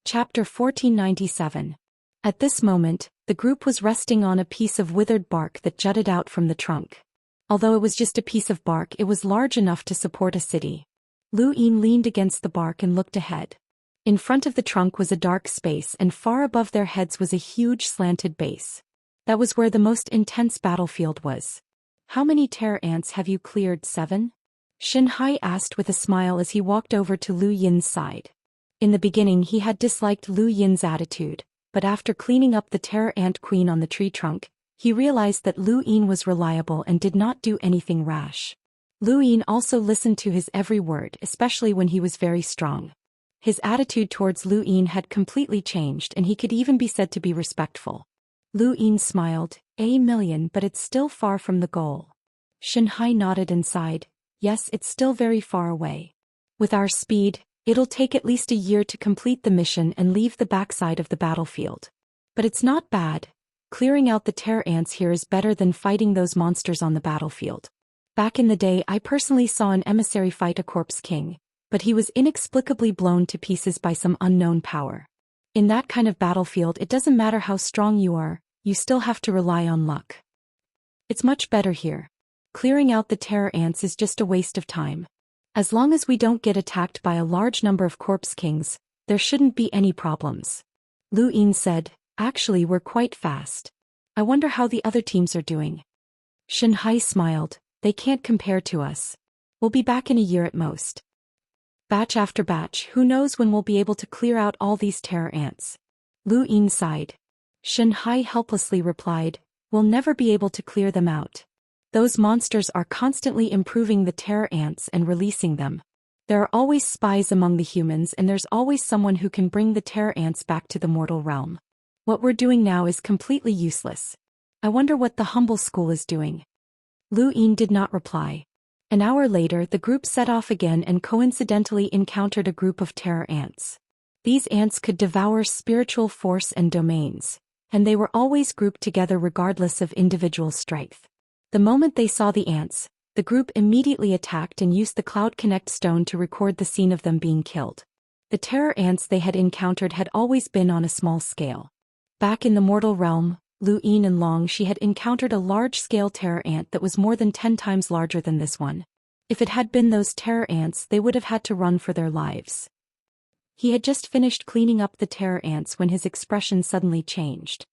Chapter 1497. At this moment, the group was resting on a piece of withered bark that jutted out from the trunk. Although it was just a piece of bark, it was large enough to support a city. Lu Yin leaned against the bark and looked ahead. In front of the trunk was a dark space, and far above their heads was a huge slanted base. That was where the most intense battlefield was. "How many terror ants have you cleared, 7? Xianxia asked with a smile as he walked over to Lu Yin's side. In the beginning he had disliked Lu Yin's attitude, but after cleaning up the terror ant queen on the tree trunk, he realized that Lu Yin was reliable and did not do anything rash. Lu Yin also listened to his every word, especially when he was very strong. His attitude towards Lu Yin had completely changed, and he could even be said to be respectful. Lu Yin smiled, "A million, but it's still far from the goal." Xianxia nodded and sighed, "Yes, it's still very far away. With our speed, it'll take at least a year to complete the mission and leave the backside of the battlefield. But it's not bad. Clearing out the terror ants here is better than fighting those monsters on the battlefield. Back in the day, I personally saw an emissary fight a corpse king, but he was inexplicably blown to pieces by some unknown power. In that kind of battlefield, it doesn't matter how strong you are, you still have to rely on luck. It's much better here. Clearing out the terror ants is just a waste of time. As long as we don't get attacked by a large number of corpse kings, there shouldn't be any problems." Lu Yin said, "Actually, we're quite fast. I wonder how the other teams are doing." Xianxia smiled, "They can't compare to us. We'll be back in a year at most. Batch after batch, who knows when we'll be able to clear out all these terror ants." Lu Yin sighed. Xianxia helplessly replied, "We'll never be able to clear them out. Those monsters are constantly improving the terror ants and releasing them. There are always spies among the humans, and there's always someone who can bring the terror ants back to the mortal realm. What we're doing now is completely useless. I wonder what the humble school is doing." Lu Yin did not reply. An hour later, the group set off again and coincidentally encountered a group of terror ants. These ants could devour spiritual force and domains, and they were always grouped together regardless of individual strength. The moment they saw the ants, the group immediately attacked and used the Cloud Connect stone to record the scene of them being killed. The terror ants they had encountered had always been on a small scale. Back in the mortal realm, Lu Yin and Longxi had encountered a large-scale terror ant that was more than 10 times larger than this one. If it had been those terror ants, they would have had to run for their lives. He had just finished cleaning up the terror ants when his expression suddenly changed.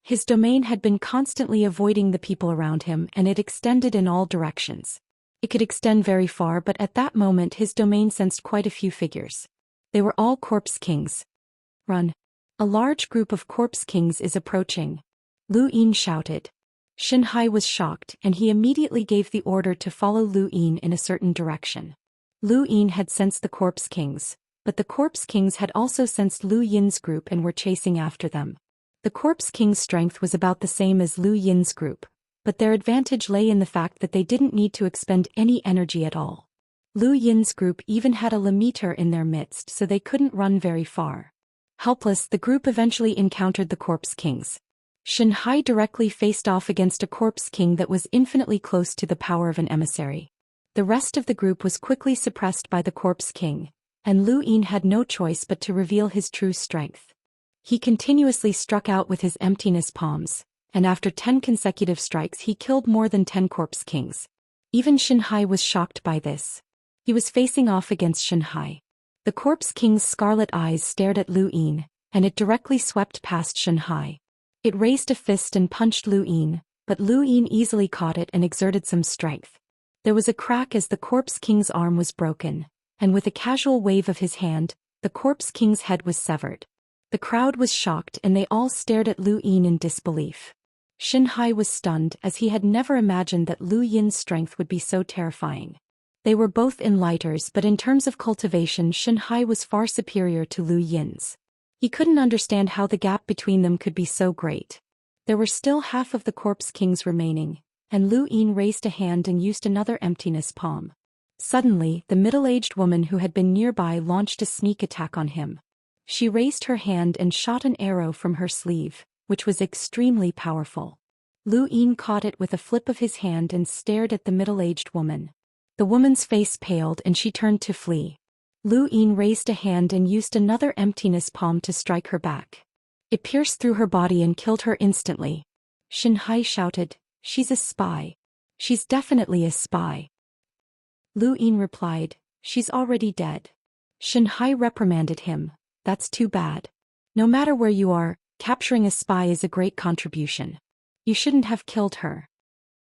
His domain had been constantly avoiding the people around him, and it extended in all directions. It could extend very far, but at that moment his domain sensed quite a few figures. They were all corpse kings. "Run! A large group of corpse kings is approaching," Lu Yin shouted. Xianxia was shocked, and he immediately gave the order to follow Lu Yin in a certain direction. Lu Yin had sensed the corpse kings, but the corpse kings had also sensed Lu Yin's group and were chasing after them. The corpse king's strength was about the same as Lu Yin's group, but their advantage lay in the fact that they didn't need to expend any energy at all. Lu Yin's group even had a limiter in their midst, so they couldn't run very far. Helpless, the group eventually encountered the corpse kings. Xianxia directly faced off against a corpse king that was infinitely close to the power of an emissary. The rest of the group was quickly suppressed by the corpse king, and Lu Yin had no choice but to reveal his true strength. He continuously struck out with his emptiness palms, and after 10 consecutive strikes he killed more than 10 corpse kings. Even Xianxia was shocked by this. He was facing off against Xianxia. The corpse king's scarlet eyes stared at Lu Yin, and it directly swept past Xianxia. It raised a fist and punched Lu Yin, but Lu Yin easily caught it and exerted some strength. There was a crack as the corpse king's arm was broken, and with a casual wave of his hand, the corpse king's head was severed. The crowd was shocked and they all stared at Lu Yin in disbelief. Xianxia was stunned, as he had never imagined that Lu Yin's strength would be so terrifying. They were both enlighters, but in terms of cultivation Xianxia was far superior to Lu Yin's. He couldn't understand how the gap between them could be so great. There were still half of the corpse kings remaining, and Lu Yin raised a hand and used another emptiness palm. Suddenly, the middle-aged woman who had been nearby launched a sneak attack on him. She raised her hand and shot an arrow from her sleeve, which was extremely powerful. Lu Yin caught it with a flip of his hand and stared at the middle-aged woman. The woman's face paled and she turned to flee. Lu Yin raised a hand and used another emptiness palm to strike her back. It pierced through her body and killed her instantly. Xianxia shouted, "She's a spy. She's definitely a spy." Lu Yin replied, "She's already dead." Xianxia reprimanded him, "That's too bad. No matter where you are, capturing a spy is a great contribution. You shouldn't have killed her."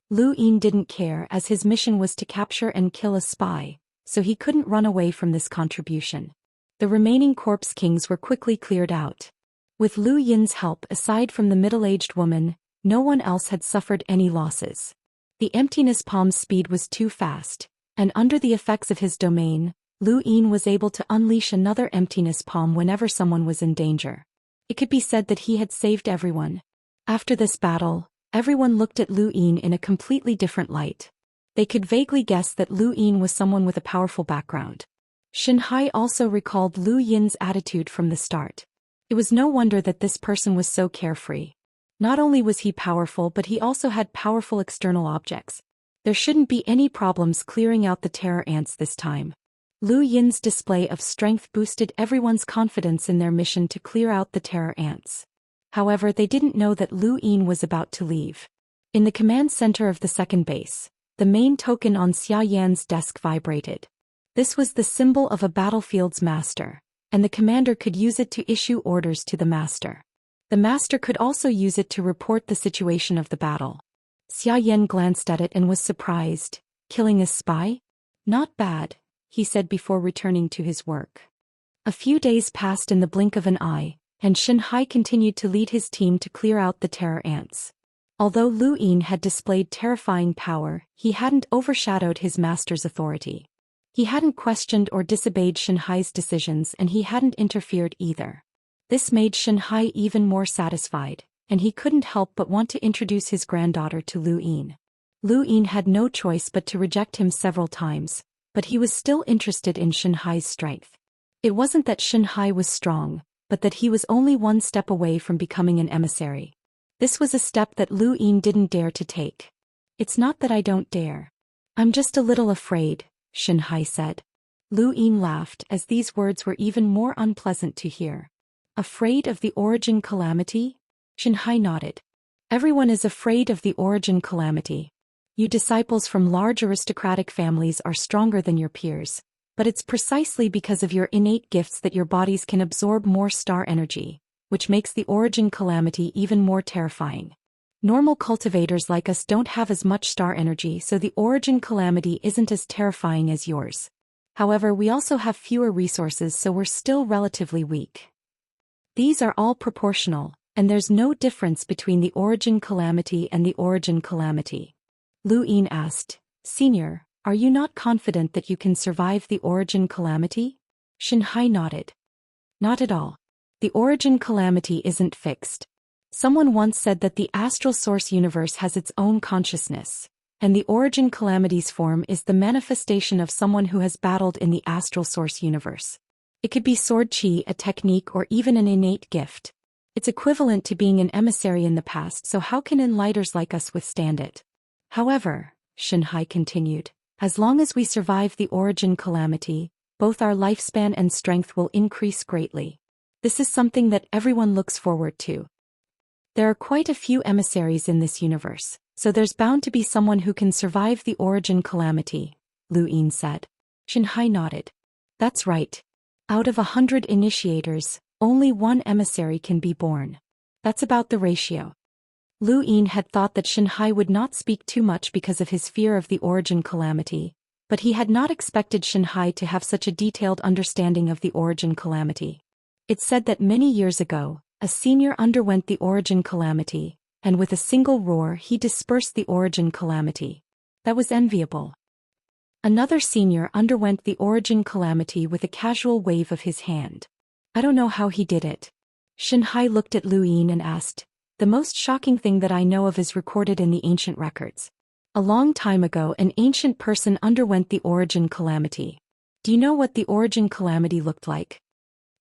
Lu Yin didn't care as his mission was to capture and kill a spy, so he couldn't run away from this contribution. The remaining corpse kings were quickly cleared out. With Lu Yin's help, aside from the middle-aged woman, no one else had suffered any losses. The emptiness palm's speed was too fast, and under the effects of his domain, Lu Yin was able to unleash another emptiness palm whenever someone was in danger. It could be said that he had saved everyone. After this battle, everyone looked at Lu Yin in a completely different light. They could vaguely guess that Lu Yin was someone with a powerful background. Xianxia also recalled Lu Yin's attitude from the start. It was no wonder that this person was so carefree. Not only was he powerful, but he also had powerful external objects. There shouldn't be any problems clearing out the terror ants this time. Lu Yin's display of strength boosted everyone's confidence in their mission to clear out the terror ants. However, they didn't know that Lu Yin was about to leave. In the command center of the second base, the main token on Xia Yan's desk vibrated. This was the symbol of a battlefield's master, and the commander could use it to issue orders to the master. The master could also use it to report the situation of the battle. Xia Yan glanced at it and was surprised. Killing a spy? Not bad, he said before returning to his work. A few days passed in the blink of an eye, and Xianxia continued to lead his team to clear out the terror ants. Although Lu Yin had displayed terrifying power, he hadn't overshadowed his master's authority. He hadn't questioned or disobeyed Xianxia's decisions, and he hadn't interfered either. This made Xianxia even more satisfied, and he couldn't help but want to introduce his granddaughter to Lu Yin. Lu Yin had no choice but to reject him several times, but he was still interested in Xianxia's strength. It wasn't that Xianxia was strong, but that he was only one step away from becoming an emissary. This was a step that Lu Yin didn't dare to take. "It's not that I don't dare. I'm just a little afraid," Xianxia said. Lu Yin laughed as these words were even more unpleasant to hear. "Afraid of the origin calamity?" Xianxia nodded. "Everyone is afraid of the origin calamity. You disciples from large aristocratic families are stronger than your peers, but it's precisely because of your innate gifts that your bodies can absorb more star energy, which makes the origin calamity even more terrifying. Normal cultivators like us don't have as much star energy, so the origin calamity isn't as terrifying as yours. However, we also have fewer resources, so we're still relatively weak. These are all proportional, and there's no difference between the origin calamity and the origin calamity." Lu Yin asked, "Senior, are you not confident that you can survive the origin calamity?" Xianxia nodded. "Not at all. The origin calamity isn't fixed. Someone once said that the astral source universe has its own consciousness, and the origin calamity's form is the manifestation of someone who has battled in the astral source universe. It could be sword chi, a technique, or even an innate gift. It's equivalent to being an emissary in the past, so how can enlighters like us withstand it? However," Xianxia continued, "as long as we survive the origin calamity, both our lifespan and strength will increase greatly. This is something that everyone looks forward to. There are quite a few emissaries in this universe, so there's bound to be someone who can survive the origin calamity," Lu Yin said. Xianxia nodded. "That's right. Out of 100 initiators, only one emissary can be born. That's about the ratio." Lu Yin had thought that Xianxia would not speak too much because of his fear of the origin calamity, but he had not expected Xianxia to have such a detailed understanding of the origin calamity. It said that many years ago, a senior underwent the origin calamity, and with a single roar he dispersed the origin calamity. That was enviable. Another senior underwent the origin calamity with a casual wave of his hand. "I don't know how he did it." Xianxia looked at Lu Yin and asked, "The most shocking thing that I know of is recorded in the ancient records. A long time ago, an ancient person underwent the origin calamity. Do you know what the origin calamity looked like?"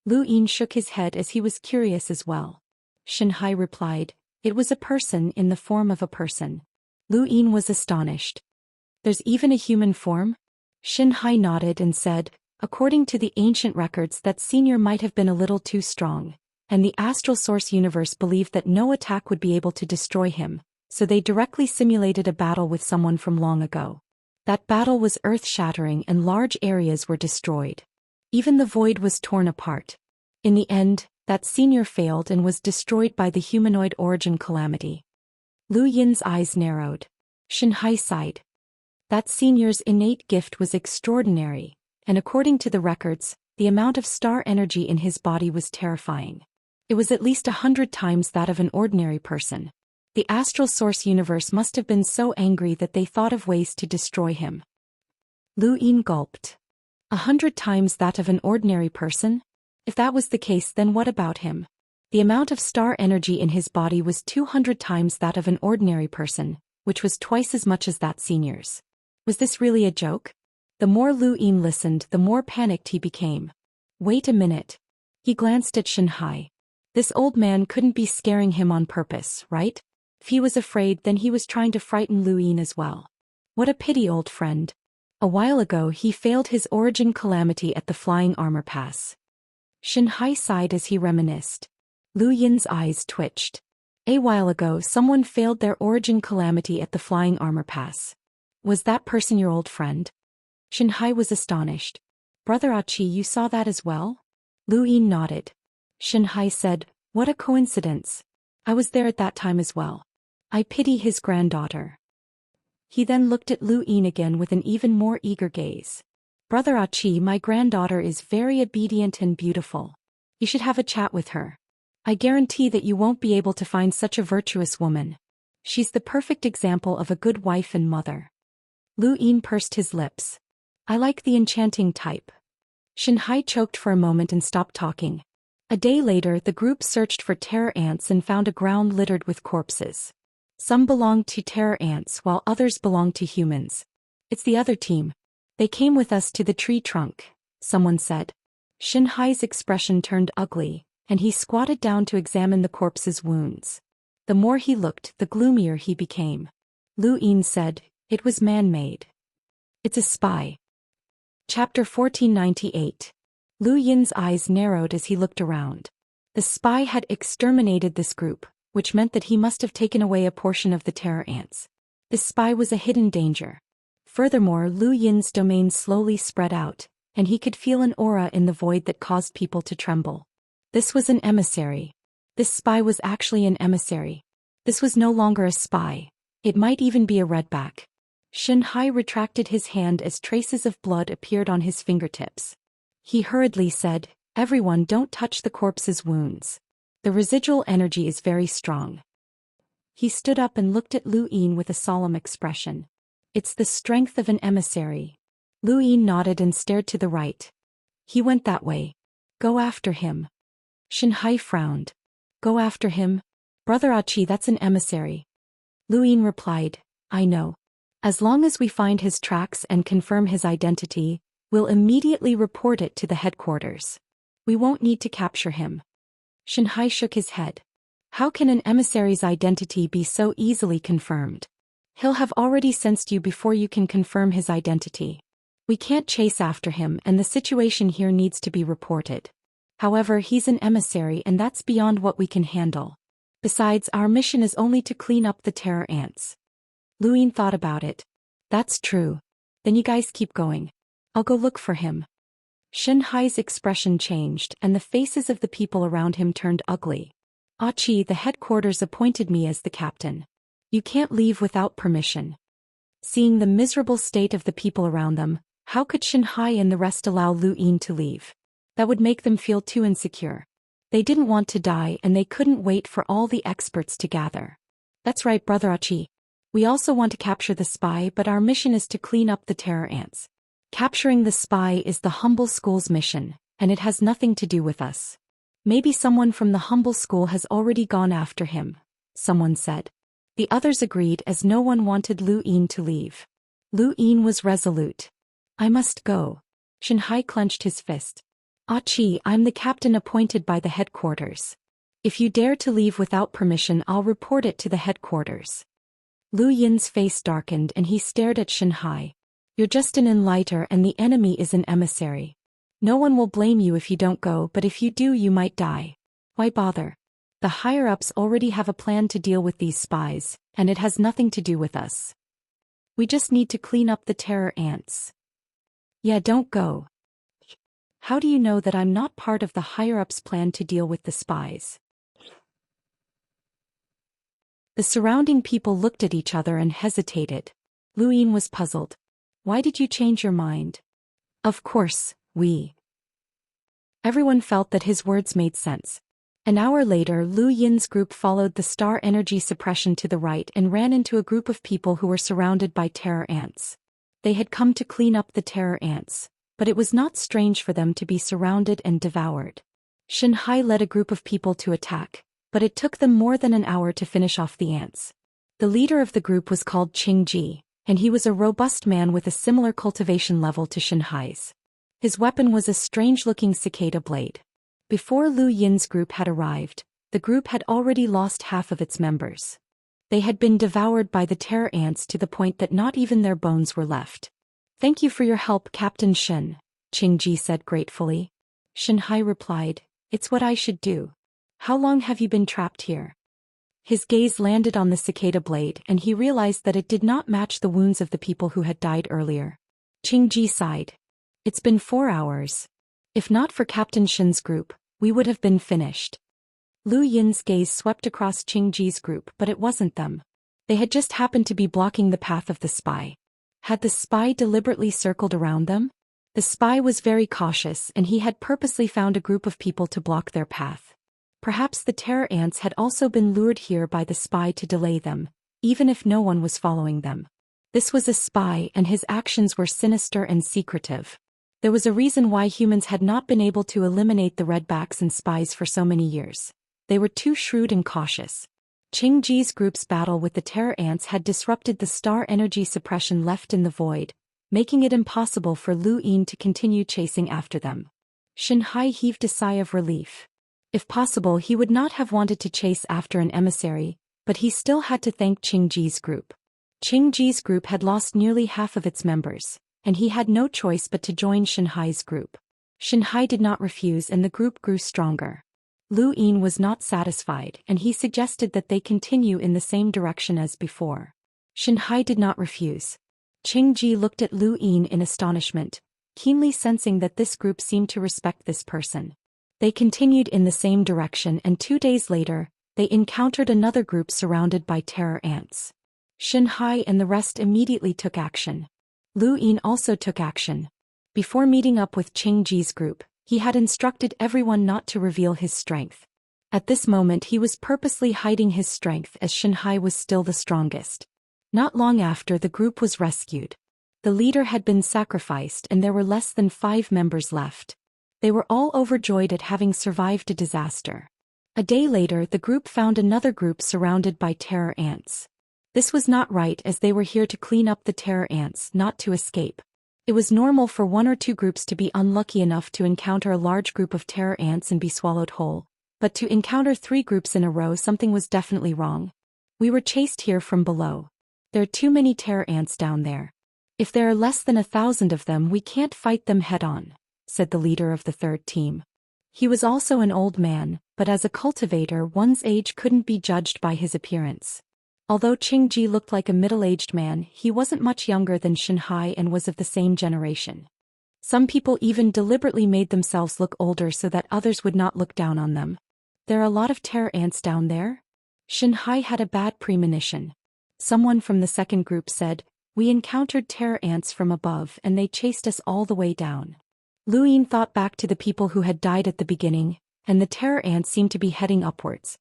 Lu Yin shook his head as he was curious as well. Xianxia replied, "It was a person in the form of a person." Lu Yin was astonished. "There's even a human form?" Xianxia nodded and said, According to the ancient records, that senior might have been a little too strong, and the astral source universe believed that no attack would be able to destroy him, so they directly simulated a battle with someone from long ago. That battle was earth-shattering and large areas were destroyed. Even the void was torn apart. In the end, that senior failed and was destroyed by the humanoid origin calamity. Lu Yin's eyes narrowed. Xianxia sighed. That senior's innate gift was extraordinary, and according to the records, the amount of star energy in his body was terrifying. It was at least 100 times that of an ordinary person. The astral source universe must have been so angry that they thought of ways to destroy him. Lu Yin gulped. 100 times that of an ordinary person? If that was the case, then what about him? The amount of star energy in his body was 200 times that of an ordinary person, which was twice as much as that senior's. Was this really a joke? The more Lu Yin listened, the more panicked he became. Wait a minute. He glanced at Xianxia. This old man couldn't be scaring him on purpose, right? If he was afraid, then he was trying to frighten Lu Yin as well. What a pity, old friend. A while ago he failed his origin calamity at the Flying Armor Pass. Xianxia sighed as he reminisced. Lu Yin's eyes twitched. A while ago someone failed their origin calamity at the Flying Armor Pass. Was that person your old friend? Xianxia was astonished. Brother Achi, you saw that as well? Lu Yin nodded. Xianxia said, what a coincidence. I was there at that time as well. I pity his granddaughter. He then looked at Lu Yin again with an even more eager gaze. Brother Achi, my granddaughter is very obedient and beautiful. You should have a chat with her. I guarantee that you won't be able to find such a virtuous woman. She's the perfect example of a good wife and mother. Lu Yin pursed his lips. I like the enchanting type. Xianxia choked for a moment and stopped talking. A day later, the group searched for terror ants and found a ground littered with corpses. Some belonged to terror ants while others belonged to humans. It's the other team. They came with us to the tree trunk, someone said. Xianxia's expression turned ugly, and he squatted down to examine the corpse's wounds. The more he looked, the gloomier he became. Lu Yin said, it was man-made. It's a spy. Chapter 1498. Lu Yin's eyes narrowed as he looked around. The spy had exterminated this group, which meant that he must have taken away a portion of the terror ants. This spy was a hidden danger. Furthermore, Lu Yin's domain slowly spread out, and he could feel an aura in the void that caused people to tremble. This was an emissary. This spy was actually an emissary. This was no longer a spy. It might even be a redback. Xianxia retracted his hand as traces of blood appeared on his fingertips. He hurriedly said, everyone, don't touch the corpse's wounds. The residual energy is very strong. He stood up and looked at Lu Yin with a solemn expression. It's the strength of an emissary. Lu Yin nodded and stared to the right. He went that way. Go after him. Xianxia frowned. Go after him? Brother Achi, that's an emissary. Lu Yin replied, I know. As long as we find his tracks and confirm his identity, we'll immediately report it to the headquarters. We won't need to capture him. Xianxia shook his head. How can an emissary's identity be so easily confirmed? He'll have already sensed you before you can confirm his identity. We can't chase after him, and the situation here needs to be reported. However, he's an emissary and that's beyond what we can handle. Besides, our mission is only to clean up the terror ants. Lu Yin thought about it. That's true. Then you guys keep going. I'll go look for him. Xianxia's expression changed and the faces of the people around him turned ugly. Achi, the headquarters appointed me as the captain. You can't leave without permission. Seeing the miserable state of the people around them, how could Xianxia and the rest allow Lu Yin to leave? That would make them feel too insecure. They didn't want to die and they couldn't wait for all the experts to gather. That's right, Brother Achi. We also want to capture the spy, but our mission is to clean up the terror ants. Capturing the spy is the humble school's mission, and it has nothing to do with us. Maybe someone from the humble school has already gone after him, someone said. The others agreed as no one wanted Lu Yin to leave. Lu Yin was resolute. I must go. Xianxia clenched his fist. Achi, I'm the captain appointed by the headquarters. If you dare to leave without permission, I'll report it to the headquarters. Lu Yin's face darkened and he stared at Xianxia. You're just an enlighter and the enemy is an emissary. No one will blame you if you don't go, but if you do you might die. Why bother? The higher-ups already have a plan to deal with these spies, and it has nothing to do with us. We just need to clean up the terror ants. Yeah, don't go. How do you know that I'm not part of the higher-ups' plan to deal with the spies? The surrounding people looked at each other and hesitated. Lu Yin was puzzled. Why did you change your mind? Of course, Everyone felt that his words made sense. An hour later, Lu Yin's group followed the star energy suppression to the right and ran into a group of people who were surrounded by terror ants. They had come to clean up the terror ants, but it was not strange for them to be surrounded and devoured. Xianxia led a group of people to attack, but it took them more than an hour to finish off the ants. The leader of the group was called Qingji, and he was a robust man with a similar cultivation level to Xianxia's. His weapon was a strange-looking cicada blade. Before Lu Yin's group had arrived, the group had already lost half of its members. They had been devoured by the terror ants to the point that not even their bones were left. Thank you for your help, Captain Shen, Qingji said gratefully. Xianxia replied, it's what I should do. How long have you been trapped here? His gaze landed on the cicada blade and he realized that it did not match the wounds of the people who had died earlier. Qingji sighed. It's been 4 hours. If not for Captain Shen's group, we would have been finished. Lu Yin's gaze swept across Qingji's group, but it wasn't them. They had just happened to be blocking the path of the spy. Had the spy deliberately circled around them? The spy was very cautious and he had purposely found a group of people to block their path. Perhaps the terror ants had also been lured here by the spy to delay them, even if no one was following them. This was a spy and his actions were sinister and secretive. There was a reason why humans had not been able to eliminate the redbacks and spies for so many years. They were too shrewd and cautious. Qingji's group's battle with the terror ants had disrupted the star energy suppression left in the void, making it impossible for Lu Yin to continue chasing after them. Xianxia heaved a sigh of relief. If possible, he would not have wanted to chase after an emissary, but he still had to thank Qingji's group. Qingji's group had lost nearly half of its members, and he had no choice but to join Xianxia's group. Xianxia did not refuse and the group grew stronger. Lu Yin was not satisfied and he suggested that they continue in the same direction as before. Xianxia did not refuse. Qingji looked at Lu Yin in astonishment, keenly sensing that this group seemed to respect this person. They continued in the same direction and 2 days later, they encountered another group surrounded by terror ants. Xianxia and the rest immediately took action. Lu Yin also took action. Before meeting up with Qingji's group, he had instructed everyone not to reveal his strength. At this moment he was purposely hiding his strength as Xianxia was still the strongest. Not long after, the group was rescued. The leader had been sacrificed and there were less than 5 members left. They were all overjoyed at having survived a disaster. A day later, the group found another group surrounded by terror ants. This was not right as they were here to clean up the terror ants, not to escape. It was normal for 1 or 2 groups to be unlucky enough to encounter a large group of terror ants and be swallowed whole, but to encounter 3 groups in a row, something was definitely wrong. We were chased here from below. There are too many terror ants down there. If there are less than 1,000 of them, we can't fight them head-on, said the leader of the third team. He was also an old man, but as a cultivator one's age couldn't be judged by his appearance. Although Qingji looked like a middle-aged man, he wasn't much younger than Xianxia and was of the same generation. Some people even deliberately made themselves look older so that others would not look down on them. There are a lot of terror ants down there? Xianxia had a bad premonition. Someone from the second group said, we encountered terror ants from above and they chased us all the way down. Lu Yin thought back to the people who had died at the beginning, and the terror ants seemed to be heading upwards.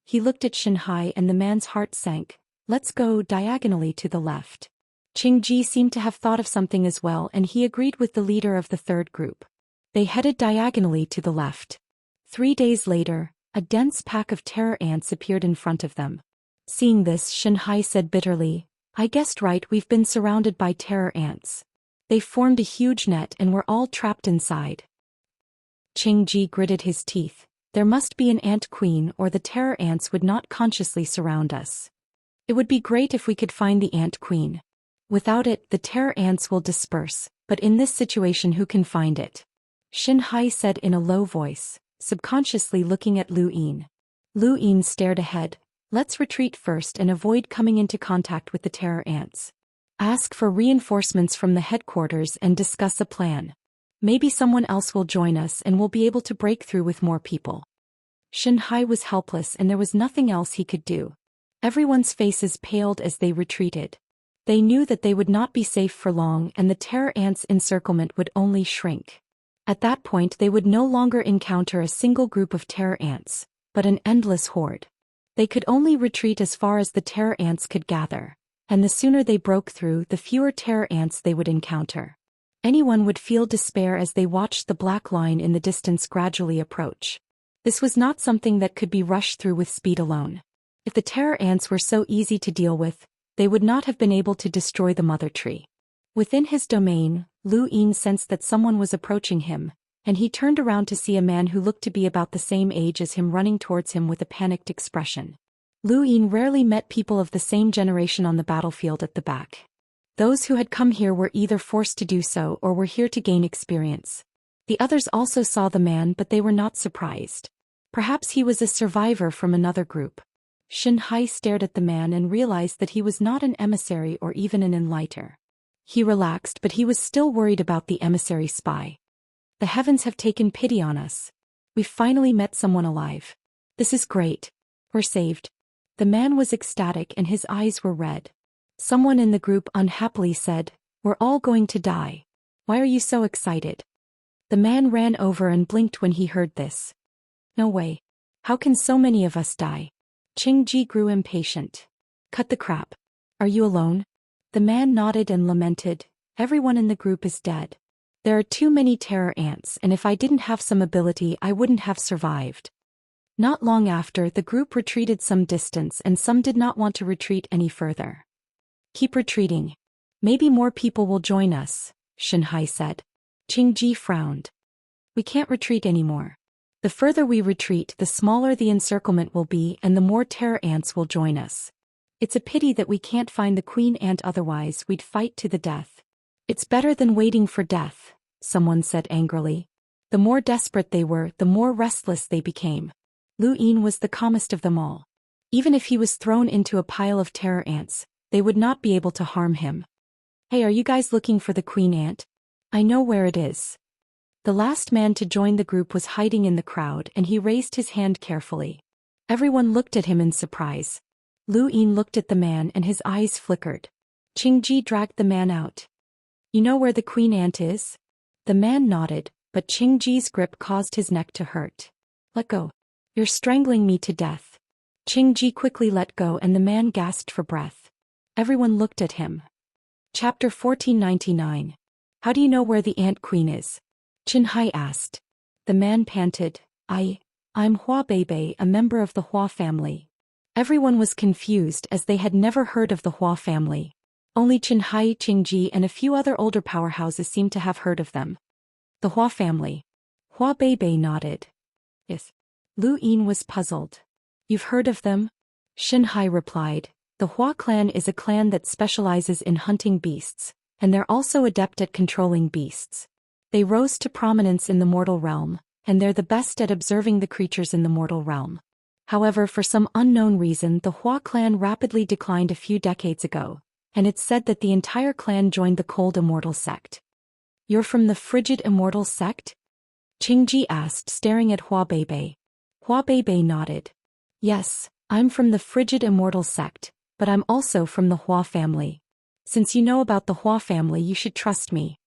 He looked at Xianxia and the man's heart sank. Let's go diagonally to the left. Qingji seemed to have thought of something as well and he agreed with the leader of the third group. They headed diagonally to the left. 3 days later, a dense pack of terror ants appeared in front of them. Seeing this, Xianxia said bitterly, I guessed right, we've been surrounded by terror ants. They formed a huge net and were all trapped inside. Qingji gritted his teeth. There must be an ant queen or the terror ants would not consciously surround us. It would be great if we could find the ant queen. Without it, the terror ants will disperse, but in this situation who can find it? Xianxia said in a low voice, subconsciously looking at Lu Yin. Lu Yin stared ahead. Let's retreat first and avoid coming into contact with the terror ants. Ask for reinforcements from the headquarters and discuss a plan. Maybe someone else will join us and we'll be able to break through with more people. Xianxia was helpless and there was nothing else he could do. Everyone's faces paled as they retreated. They knew that they would not be safe for long and the terror ants' encirclement would only shrink. At that point they would no longer encounter a single group of terror ants, but an endless horde. They could only retreat as far as the terror ants could gather, and the sooner they broke through, the fewer terror ants they would encounter. Anyone would feel despair as they watched the black line in the distance gradually approach. This was not something that could be rushed through with speed alone. If the terror ants were so easy to deal with, they would not have been able to destroy the mother tree. Within his domain, Lu Yin sensed that someone was approaching him, and he turned around to see a man who looked to be about the same age as him running towards him with a panicked expression. Lu Yin rarely met people of the same generation on the battlefield at the back. Those who had come here were either forced to do so or were here to gain experience. The others also saw the man, but they were not surprised. Perhaps he was a survivor from another group. Xianxia stared at the man and realized that he was not an emissary or even an enlighter. He relaxed, but he was still worried about the emissary spy. The heavens have taken pity on us. We've finally met someone alive. This is great. We're saved. The man was ecstatic and his eyes were red. Someone in the group unhappily said, "We're all going to die. Why are you so excited?" The man ran over and blinked when he heard this. No way. How can so many of us die? Qingji grew impatient. Cut the crap. Are you alone? The man nodded and lamented, everyone in the group is dead. There are too many terror ants, and if I didn't have some ability I wouldn't have survived. Not long after, the group retreated some distance and some did not want to retreat any further. Keep retreating. Maybe more people will join us, Xianxia said. Qingji frowned. We can't retreat anymore. The further we retreat, the smaller the encirclement will be and the more terror ants will join us. It's a pity that we can't find the queen ant, otherwise we'd fight to the death. It's better than waiting for death, someone said angrily. The more desperate they were, the more restless they became. Lu Yin was the calmest of them all. Even if he was thrown into a pile of terror ants, they would not be able to harm him. Hey, are you guys looking for the queen ant? I know where it is. The last man to join the group was hiding in the crowd and he raised his hand carefully. Everyone looked at him in surprise. Lu Yin looked at the man and his eyes flickered. Qingji dragged the man out. You know where the queen ant is? The man nodded, but Qingji's grip caused his neck to hurt. Let go. You're strangling me to death. Qingji quickly let go and the man gasped for breath. Everyone looked at him. Chapter 1499. How do you know where the ant queen is? Xianxia asked. The man panted, I'm Hua Beibei, a member of the Hua family. Everyone was confused as they had never heard of the Hua family. Only Xianxia, Qingji and a few other older powerhouses seemed to have heard of them. The Hua family. Hua Beibei nodded. Yes. Lu Yin was puzzled. You've heard of them? Xianxia replied. The Hua clan is a clan that specializes in hunting beasts, and they're also adept at controlling beasts. They rose to prominence in the mortal realm, and they're the best at observing the creatures in the mortal realm. However, for some unknown reason, the Hua clan rapidly declined a few decades ago, and it's said that the entire clan joined the cold immortal sect. You're from the frigid immortal sect? Qingji asked, staring at Hua Beibei. Hua Beibei nodded. Yes, I'm from the frigid immortal sect, but I'm also from the Hua family. Since you know about the Hua family, you should trust me.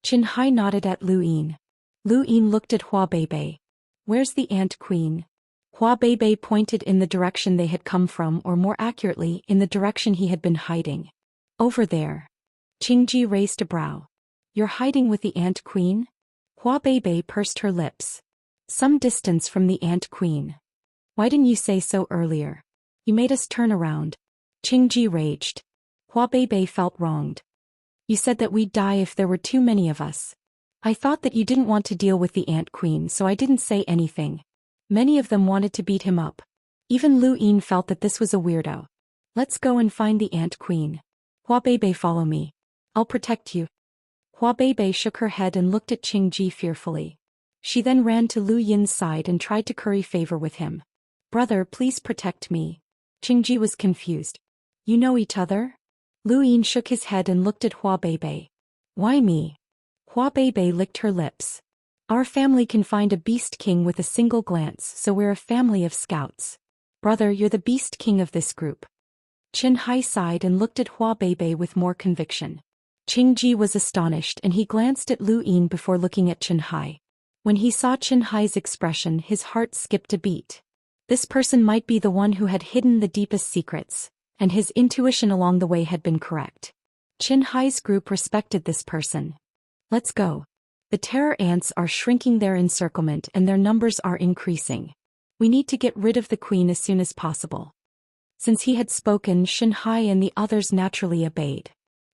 Xianxia nodded at Lu Yin. Lu Yin looked at Hua Beibei. Where's the ant queen? Hua Beibei pointed in the direction they had come from, or more accurately, in the direction he had been hiding. Over there. Qingji raised a brow. You're hiding with the ant queen? Hua Beibei pursed her lips. Some distance from the ant queen. Why didn't you say so earlier? You made us turn around. Qingji raged. Hua Beibei felt wronged. You said that we'd die if there were too many of us. I thought that you didn't want to deal with the ant queen, so I didn't say anything. Many of them wanted to beat him up. Even Lu Yin felt that this was a weirdo. Let's go and find the ant queen. Hua Beibei, follow me. I'll protect you. Hua Beibei shook her head and looked at Qingji fearfully. She then ran to Lu Yin's side and tried to curry favor with him. "Brother, please protect me." Qingji was confused. "You know each other?" Lu Yin shook his head and looked at Hua Beibei. "Why me?" Hua Beibei licked her lips. "Our family can find a beast king with a single glance, so we're a family of scouts. Brother, you're the beast king of this group." Qin Hai sighed and looked at Hua Beibei with more conviction. Qingji was astonished and he glanced at Lu Yin before looking at Qin Hai. When he saw Qin Hai's expression, his heart skipped a beat. This person might be the one who had hidden the deepest secrets, and his intuition along the way had been correct. Qin Hai's group respected this person. "Let's go. The terror ants are shrinking their encirclement and their numbers are increasing. We need to get rid of the queen as soon as possible." Since he had spoken, Qin Hai and the others naturally obeyed.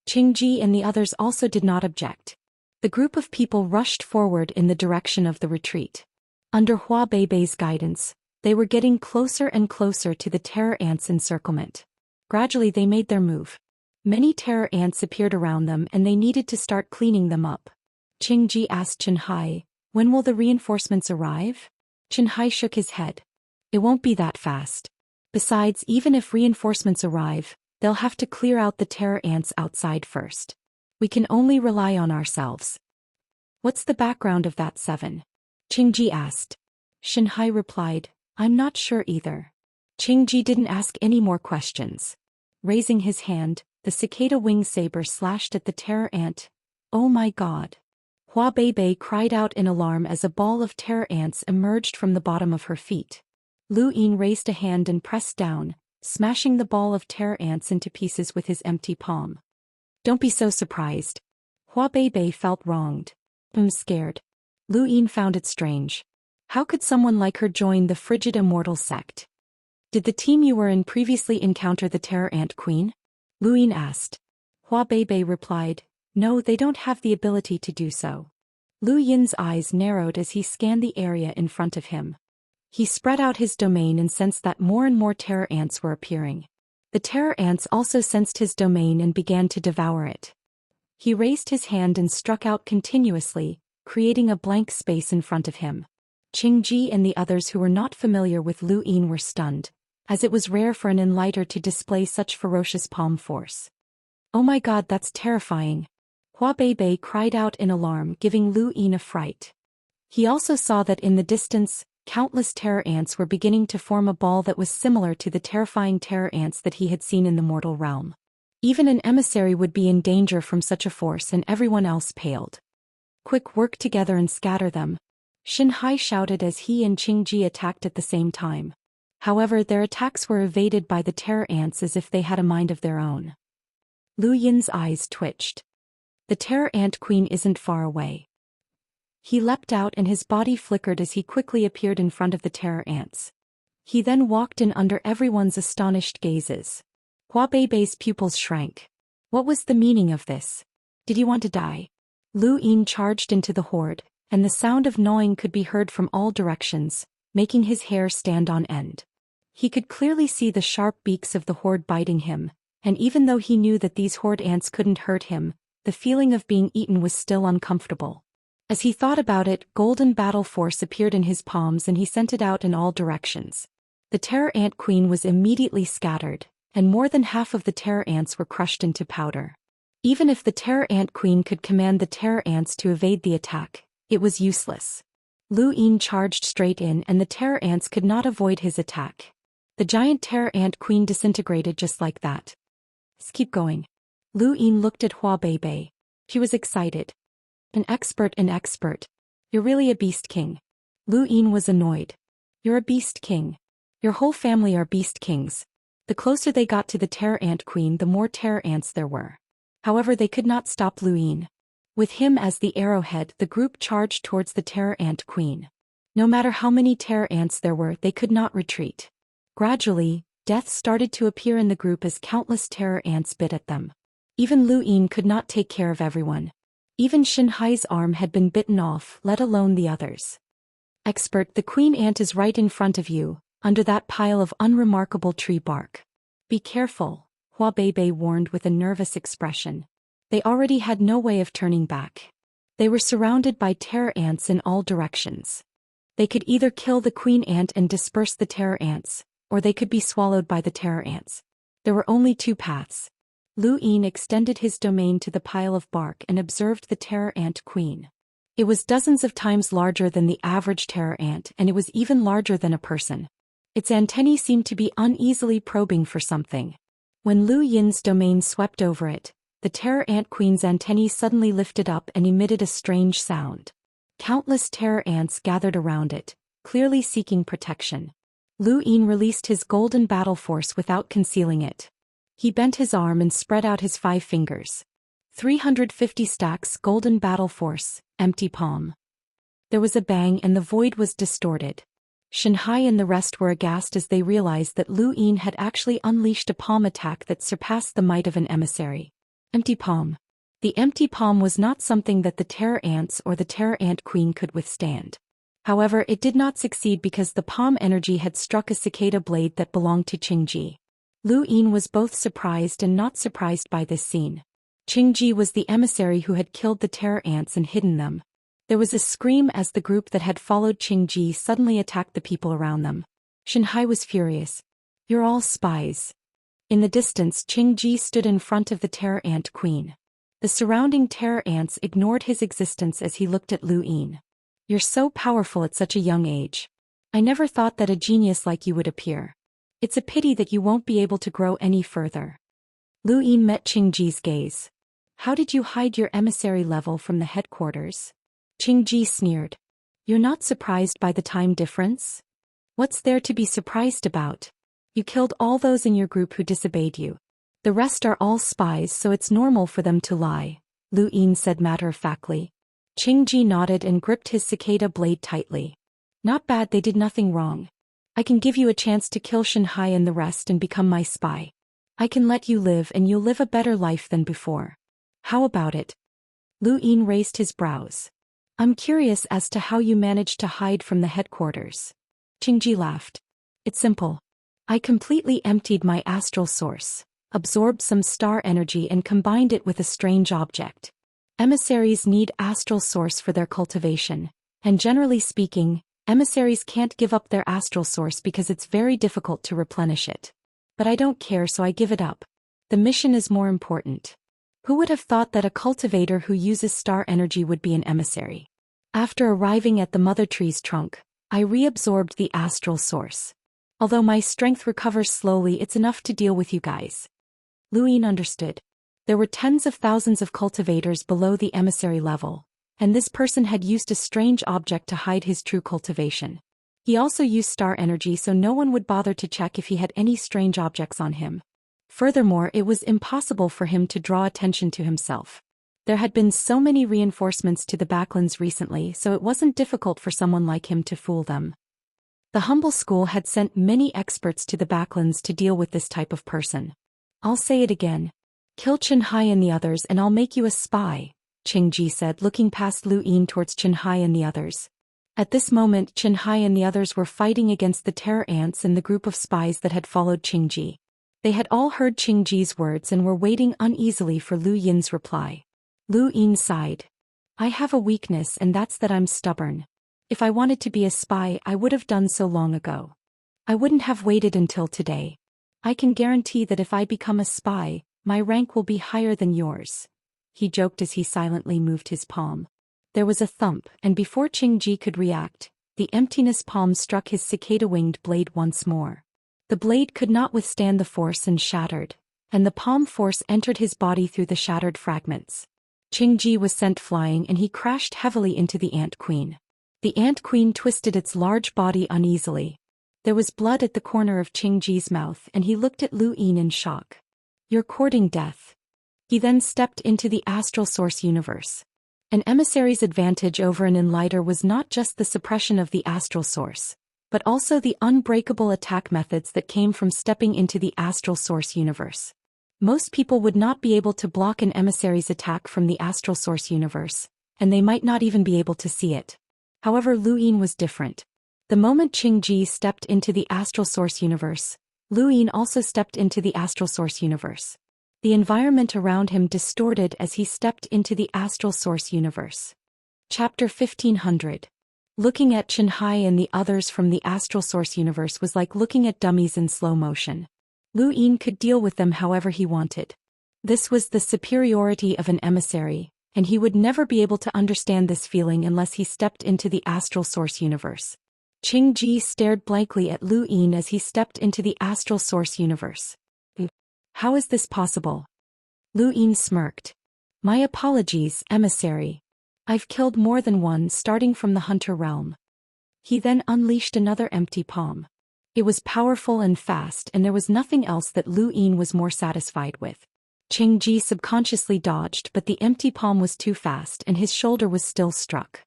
Qingji and the others also did not object. The group of people rushed forward in the direction of the retreat. Under Hua Beibei's guidance, they were getting closer and closer to the terror ants' encirclement. Gradually they made their move. Many terror ants appeared around them and they needed to start cleaning them up. Qingji asked Qin Hai, "When will the reinforcements arrive?" Qin Hai shook his head. "It won't be that fast. Besides, even if reinforcements arrive, they'll have to clear out the terror ants outside first. We can only rely on ourselves." "What's the background of that 7? Qingji asked. Qin Hai replied, "I'm not sure either." Qingji didn't ask any more questions. Raising his hand, the cicada wing saber slashed at the terror ant. "Oh my god." Hua Beibei cried out in alarm as a ball of terror ants emerged from the bottom of her feet. Lu Yin raised a hand and pressed down, smashing the ball of terror ants into pieces with his empty palm. "Don't be so surprised." Hua Beibei felt wronged. "I'm scared." Lu Yin found it strange. How could someone like her join the frigid Immortal sect? "Did the team you were in previously encounter the terror ant queen?" Lu Yin asked. Hua Beibei replied, "No, they don't have the ability to do so." Lu Yin's eyes narrowed as he scanned the area in front of him. He spread out his domain and sensed that more and more terror ants were appearing. The terror ants also sensed his domain and began to devour it. He raised his hand and struck out continuously, creating a blank space in front of him. Qingji and the others who were not familiar with Lu Yin were stunned, as it was rare for an enlighter to display such ferocious palm force. "Oh my god, that's terrifying." Hua Beibei cried out in alarm, giving Lu Yin a fright. He also saw that in the distance, countless terror ants were beginning to form a ball that was similar to the terrifying terror ants that he had seen in the mortal realm. Even an emissary would be in danger from such a force and everyone else paled. "Quick, work together and scatter them." Qin Hai shouted as he and Qingji attacked at the same time. However, their attacks were evaded by the terror ants as if they had a mind of their own. Lu Yin's eyes twitched. The terror ant queen isn't far away. He leapt out and his body flickered as he quickly appeared in front of the terror ants. He then walked in under everyone's astonished gazes. Hua Beibei's pupils shrank. What was the meaning of this? Did he want to die? Lu Yin charged into the horde, and the sound of gnawing could be heard from all directions, making his hair stand on end. He could clearly see the sharp beaks of the horde biting him, and even though he knew that these horde ants couldn't hurt him, the feeling of being eaten was still uncomfortable. As he thought about it, golden battle force appeared in his palms and he sent it out in all directions. The terror ant queen was immediately scattered, and more than half of the terror ants were crushed into powder. Even if the terror ant queen could command the terror ants to evade the attack, it was useless. Lu Yin charged straight in and the terror ants could not avoid his attack. The giant terror ant queen disintegrated just like that. "Let's keep going." Lu Yin looked at Hua Beibei. He was excited. An expert. You're really a beast king." Lu Yin was annoyed. "You're a beast king. Your whole family are beast kings." The closer they got to the terror ant queen, the more terror ants there were. However, they could not stop Lu Yin. With him as the arrowhead, the group charged towards the terror ant queen. No matter how many terror ants there were, they could not retreat. Gradually, death started to appear in the group as countless terror ants bit at them. Even Lu Yin could not take care of everyone. Even Qin Hai's arm had been bitten off, let alone the others. "Expert, the queen ant is right in front of you, under that pile of unremarkable tree bark. Be careful," Hua Beibei warned with a nervous expression. They already had no way of turning back. They were surrounded by terror ants in all directions. They could either kill the queen ant and disperse the terror ants, or they could be swallowed by the terror ants. There were only two paths. Lu Yin extended his domain to the pile of bark and observed the terror ant queen. It was dozens of times larger than the average terror ant, and it was even larger than a person. Its antennae seemed to be uneasily probing for something. When Lu Yin's domain swept over it, the terror ant queen's antennae suddenly lifted up and emitted a strange sound. Countless terror ants gathered around it, clearly seeking protection. Lu Yin released his golden battle force without concealing it. He bent his arm and spread out his 5 fingers. 350 stacks golden battle force, empty palm. There was a bang and the void was distorted. Xianxia and the rest were aghast as they realized that Lu Yin had actually unleashed a palm attack that surpassed the might of an emissary. Empty palm. The empty palm was not something that the terror ants or the terror ant queen could withstand. However, it did not succeed because the palm energy had struck a cicada blade that belonged to Qingji. Lu Yin was both surprised and not surprised by this scene. Qingji was the emissary who had killed the terror ants and hidden them. There was a scream as the group that had followed Qingji suddenly attacked the people around them. Xianxia was furious. "You're all spies." In the distance, Qingji stood in front of the terror ant queen. The surrounding terror ants ignored his existence as he looked at Lu Yin. "You're so powerful at such a young age. I never thought that a genius like you would appear. It's a pity that you won't be able to grow any further." Lu Yin met Qingji's gaze. "How did you hide your emissary level from the headquarters?" Qingji sneered. "You're not surprised by the time difference? What's there to be surprised about? You killed all those in your group who disobeyed you. The rest are all spies, so it's normal for them to lie," Lu Yin said matter-of-factly. Qingji nodded and gripped his cicada blade tightly. "Not bad, they did nothing wrong. I can give you a chance to kill Xianxia and the rest and become my spy. I can let you live and you'll live a better life than before. How about it?" Lu Yin raised his brows. "I'm curious as to how you managed to hide from the headquarters." Qingji laughed. "It's simple. I completely emptied my astral source, absorbed some star energy and combined it with a strange object. Emissaries need astral source for their cultivation, and generally speaking, emissaries can't give up their astral source because it's very difficult to replenish it. But I don't care, so I give it up. The mission is more important. Who would have thought that a cultivator who uses star energy would be an emissary? After arriving at the mother tree's trunk, I reabsorbed the astral source. Although my strength recovers slowly, it's enough to deal with you guys." Lu Yin understood. There were tens of thousands of cultivators below the emissary level, and this person had used a strange object to hide his true cultivation. He also used star energy so no one would bother to check if he had any strange objects on him. Furthermore, it was impossible for him to draw attention to himself. There had been so many reinforcements to the backlands recently, so it wasn't difficult for someone like him to fool them. The humble school had sent many experts to the backlands to deal with this type of person. "I'll say it again. Kill Qianxia and the others and I'll make you a spy," Qingji said, looking past Lu Yin towards Qianxia and the others. At this moment, Qianxia and the others were fighting against the terror ants and the group of spies that had followed Qingji. They had all heard Qingji's words and were waiting uneasily for Lu Yin's reply. Lu Yin sighed. "I have a weakness, and that's that I'm stubborn. If I wanted to be a spy, I would have done so long ago. I wouldn't have waited until today. I can guarantee that if I become a spy, my rank will be higher than yours," he joked as he silently moved his palm. There was a thump, and before Qingji could react, the emptiness palm struck his cicada-winged blade once more. The blade could not withstand the force and shattered, and the palm force entered his body through the shattered fragments. Qingji was sent flying and he crashed heavily into the ant queen. The ant queen twisted its large body uneasily. There was blood at the corner of Qingji's mouth and he looked at Lu Yin in shock. "You're courting death." He then stepped into the astral source universe. An emissary's advantage over an enlighter was not just the suppression of the astral source, but also the unbreakable attack methods that came from stepping into the astral source universe. Most people would not be able to block an emissary's attack from the astral source universe, and they might not even be able to see it. However, Lu Yin was different. The moment Qingji stepped into the astral source universe, Lu Yin also stepped into the astral source universe. The environment around him distorted as he stepped into the astral source universe. Chapter 1500. Looking at Xianxia and the others from the astral source universe was like looking at dummies in slow motion. Lu Yin could deal with them however he wanted. This was the superiority of an emissary, and he would never be able to understand this feeling unless he stepped into the astral source universe. Qingji stared blankly at Lu Yin as he stepped into the astral source universe. How is this possible? Lu Yin smirked. My apologies, emissary. I've killed more than one starting from the hunter realm. He then unleashed another empty palm. It was powerful and fast, and there was nothing else that Lu Yin was more satisfied with. Qingji subconsciously dodged, but the empty palm was too fast and his shoulder was still struck.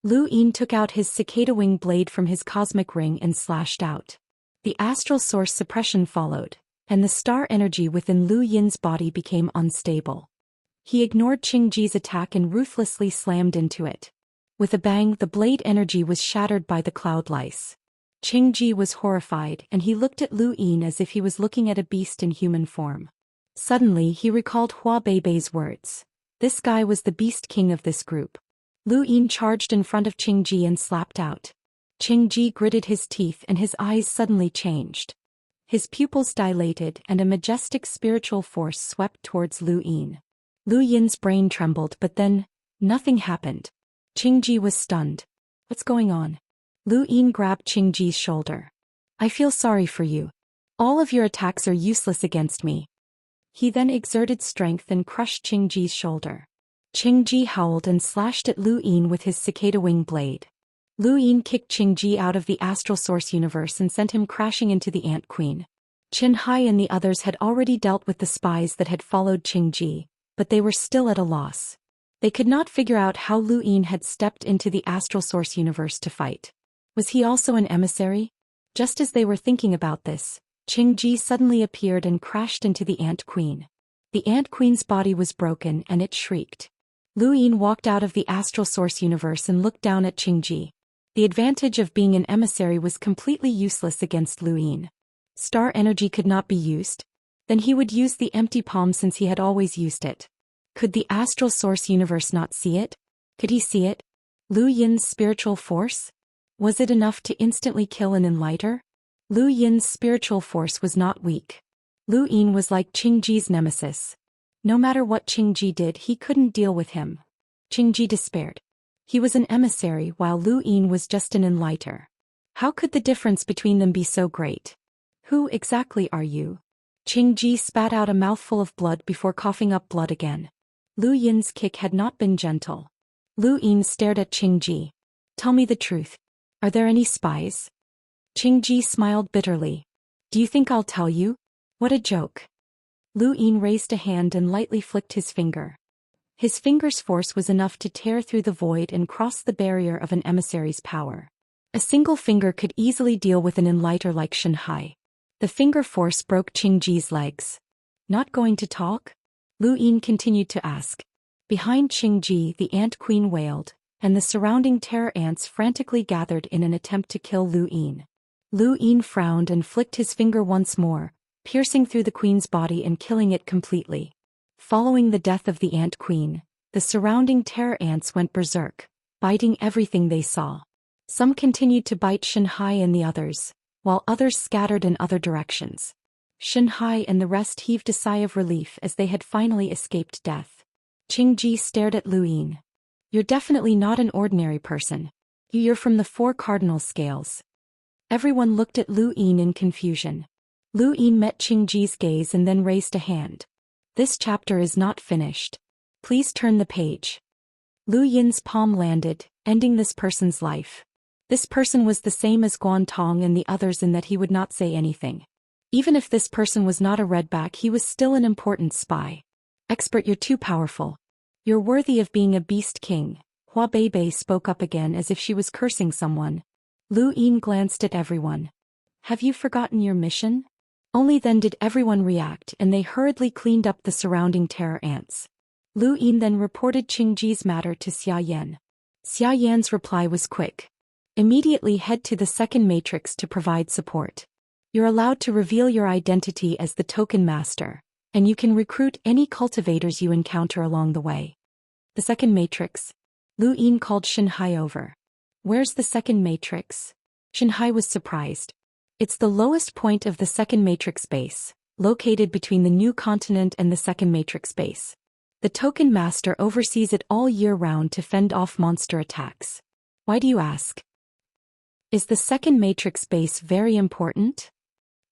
Lu Yin took out his cicada wing blade from his cosmic ring and slashed out. The astral source suppression followed, and the star energy within Lu Yin's body became unstable. He ignored Qingji's attack and ruthlessly slammed into it. With a bang, the blade energy was shattered by the cloud lice. Qingji was horrified, and he looked at Lu Yin as if he was looking at a beast in human form. Suddenly, he recalled Hua Beibei's words. This guy was the beast king of this group. Lu Yin charged in front of Qingji and slapped out. Qingji gritted his teeth and his eyes suddenly changed. His pupils dilated and a majestic spiritual force swept towards Lu Yin. Lu Yin's brain trembled, but then, nothing happened. Qingji was stunned. What's going on? Lu Yin grabbed Qingji's shoulder. I feel sorry for you. All of your attacks are useless against me. He then exerted strength and crushed Qingji's shoulder. Qingji howled and slashed at Lu Yin with his cicada wing blade. Lu Yin kicked Qingji out of the astral source universe and sent him crashing into the Ant Queen. Xianxia and the others had already dealt with the spies that had followed Qingji, but they were still at a loss. They could not figure out how Lu Yin had stepped into the astral source universe to fight. Was he also an emissary? Just as they were thinking about this, Qingji suddenly appeared and crashed into the Ant Queen. The Ant Queen's body was broken and it shrieked. Lu Yin walked out of the astral source universe and looked down at Qingji. The advantage of being an emissary was completely useless against Lu Yin. Star energy could not be used? Then he would use the empty palm since he had always used it. Could the astral source universe not see it? Could he see it? Lu Yin's spiritual force? Was it enough to instantly kill an enlighter? Lu Yin's spiritual force was not weak. Lu Yin was like Qingji's nemesis. No matter what Qingji did, he couldn't deal with him. Qingji despaired. He was an emissary while Lu Yin was just an enlighter. How could the difference between them be so great? Who exactly are you? Qingji spat out a mouthful of blood before coughing up blood again. Lu Yin's kick had not been gentle. Lu Yin stared at Qingji. Tell me the truth. Are there any spies? Qingji smiled bitterly. Do you think I'll tell you? What a joke. Lu Yin raised a hand and lightly flicked his finger. His finger's force was enough to tear through the void and cross the barrier of an emissary's power. A single finger could easily deal with an enlighter like Xianxia. The finger force broke Qingji's legs. Not going to talk? Lu Yin continued to ask. Behind Qingji, the Ant Queen wailed, and the surrounding terror ants frantically gathered in an attempt to kill Lu Yin. Lu Yin frowned and flicked his finger once more, piercing through the queen's body and killing it completely. Following the death of the Ant Queen, the surrounding terror ants went berserk, biting everything they saw. Some continued to bite Xianxia and the others, while others scattered in other directions. Xianxia and the rest heaved a sigh of relief as they had finally escaped death. Qingji stared at Lu Yin. You're definitely not an ordinary person. You're from the 4 cardinal scales. Everyone looked at Lu Yin in confusion. Lu Yin met Qingji's gaze and then raised a hand. This chapter is not finished. Please turn the page. Lu Yin's palm landed, ending this person's life. This person was the same as Guan Tong and the others in that he would not say anything. Even if this person was not a redback, he was still an important spy. Expert, you're too powerful. You're worthy of being a beast king. Hua Beibei spoke up again as if she was cursing someone. Lu Yin glanced at everyone. Have you forgotten your mission? Only then did everyone react and they hurriedly cleaned up the surrounding terror ants. Lu Yin then reported Qingji's matter to Xia Yan. Xia Yan's reply was quick. Immediately head to the second matrix to provide support. You're allowed to reveal your identity as the token master, and you can recruit any cultivators you encounter along the way. The second matrix. Lu Yin called Xianxia over. Where's the second matrix? Xianxia was surprised. It's the lowest point of the second matrix base, located between the new continent and the second matrix base. The token master oversees it all year round to fend off monster attacks. Why do you ask? Is the second matrix base very important?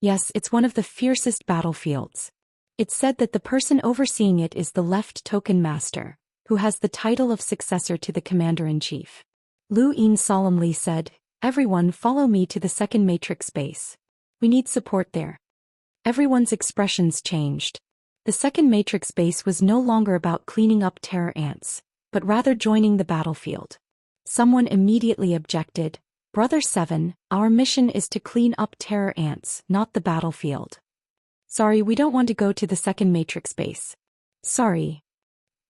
Yes, it's one of the fiercest battlefields. It's said that the person overseeing it is the left token master, who has the title of successor to the commander-in-chief. Lu Yin solemnly said, "Everyone follow me to the second matrix base. We need support there." Everyone's expressions changed. The second matrix base was no longer about cleaning up terror ants, but rather joining the battlefield. Someone immediately objected, "Brother 7, our mission is to clean up terror ants, not the battlefield." "Sorry, we don't want to go to the second matrix base." "Sorry."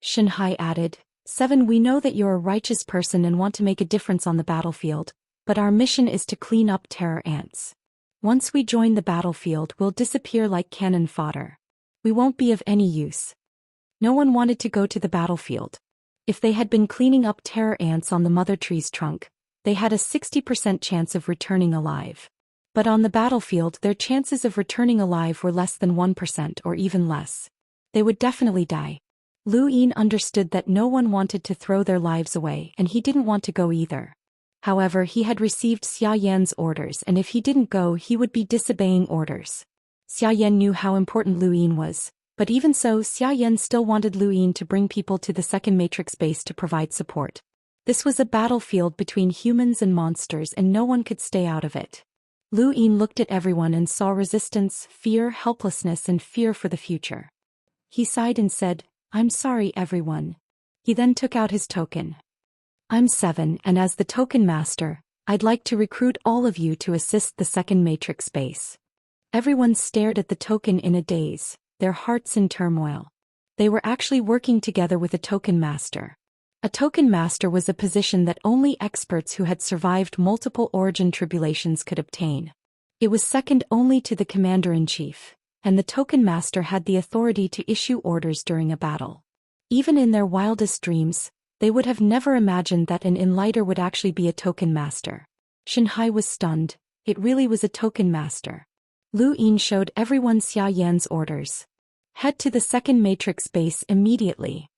Xianxia added, 7, we know that you're a righteous person and want to make a difference on the battlefield, but our mission is to clean up terror ants. Once we join the battlefield, we'll disappear like cannon fodder. We won't be of any use. No one wanted to go to the battlefield. If they had been cleaning up terror ants on the mother tree's trunk, they had a 60% chance of returning alive. But on the battlefield, their chances of returning alive were less than 1% or even less. They would definitely die. Lu Yin understood that no one wanted to throw their lives away, and he didn't want to go either. However, he had received Xia Yan's orders, and if he didn't go, he would be disobeying orders. Xia Yan knew how important Lu Yin was, but even so, Xia Yan still wanted Lu Yin to bring people to the second matrix base to provide support. This was a battlefield between humans and monsters, and no one could stay out of it. Lu Yin looked at everyone and saw resistance, fear, helplessness, and fear for the future. He sighed and said, "I'm sorry, everyone." He then took out his token. "I'm 7, and as the token master, I'd like to recruit all of you to assist the second matrix base." Everyone stared at the token in a daze, their hearts in turmoil. They were actually working together with a token master. A token master was a position that only experts who had survived multiple origin tribulations could obtain. It was second only to the commander-in-chief, and the token master had the authority to issue orders during a battle. Even in their wildest dreams, they would have never imagined that an enlighter would actually be a token master. Xianxia was stunned. It really was a token master. Lu Yin showed everyone Xia Yan's orders. "Head to the second matrix base immediately."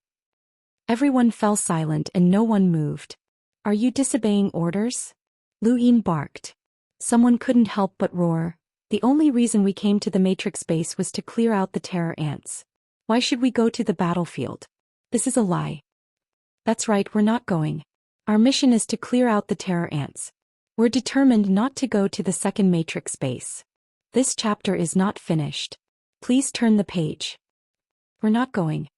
Everyone fell silent and no one moved. "Are you disobeying orders?" Lu Yin barked. Someone couldn't help but roar. "The only reason we came to the matrix base was to clear out the terror ants. Why should we go to the battlefield? This is a lie." "That's right, we're not going. Our mission is to clear out the terror ants. We're determined not to go to the second matrix base. This chapter is not finished. Please turn the page." "We're not going."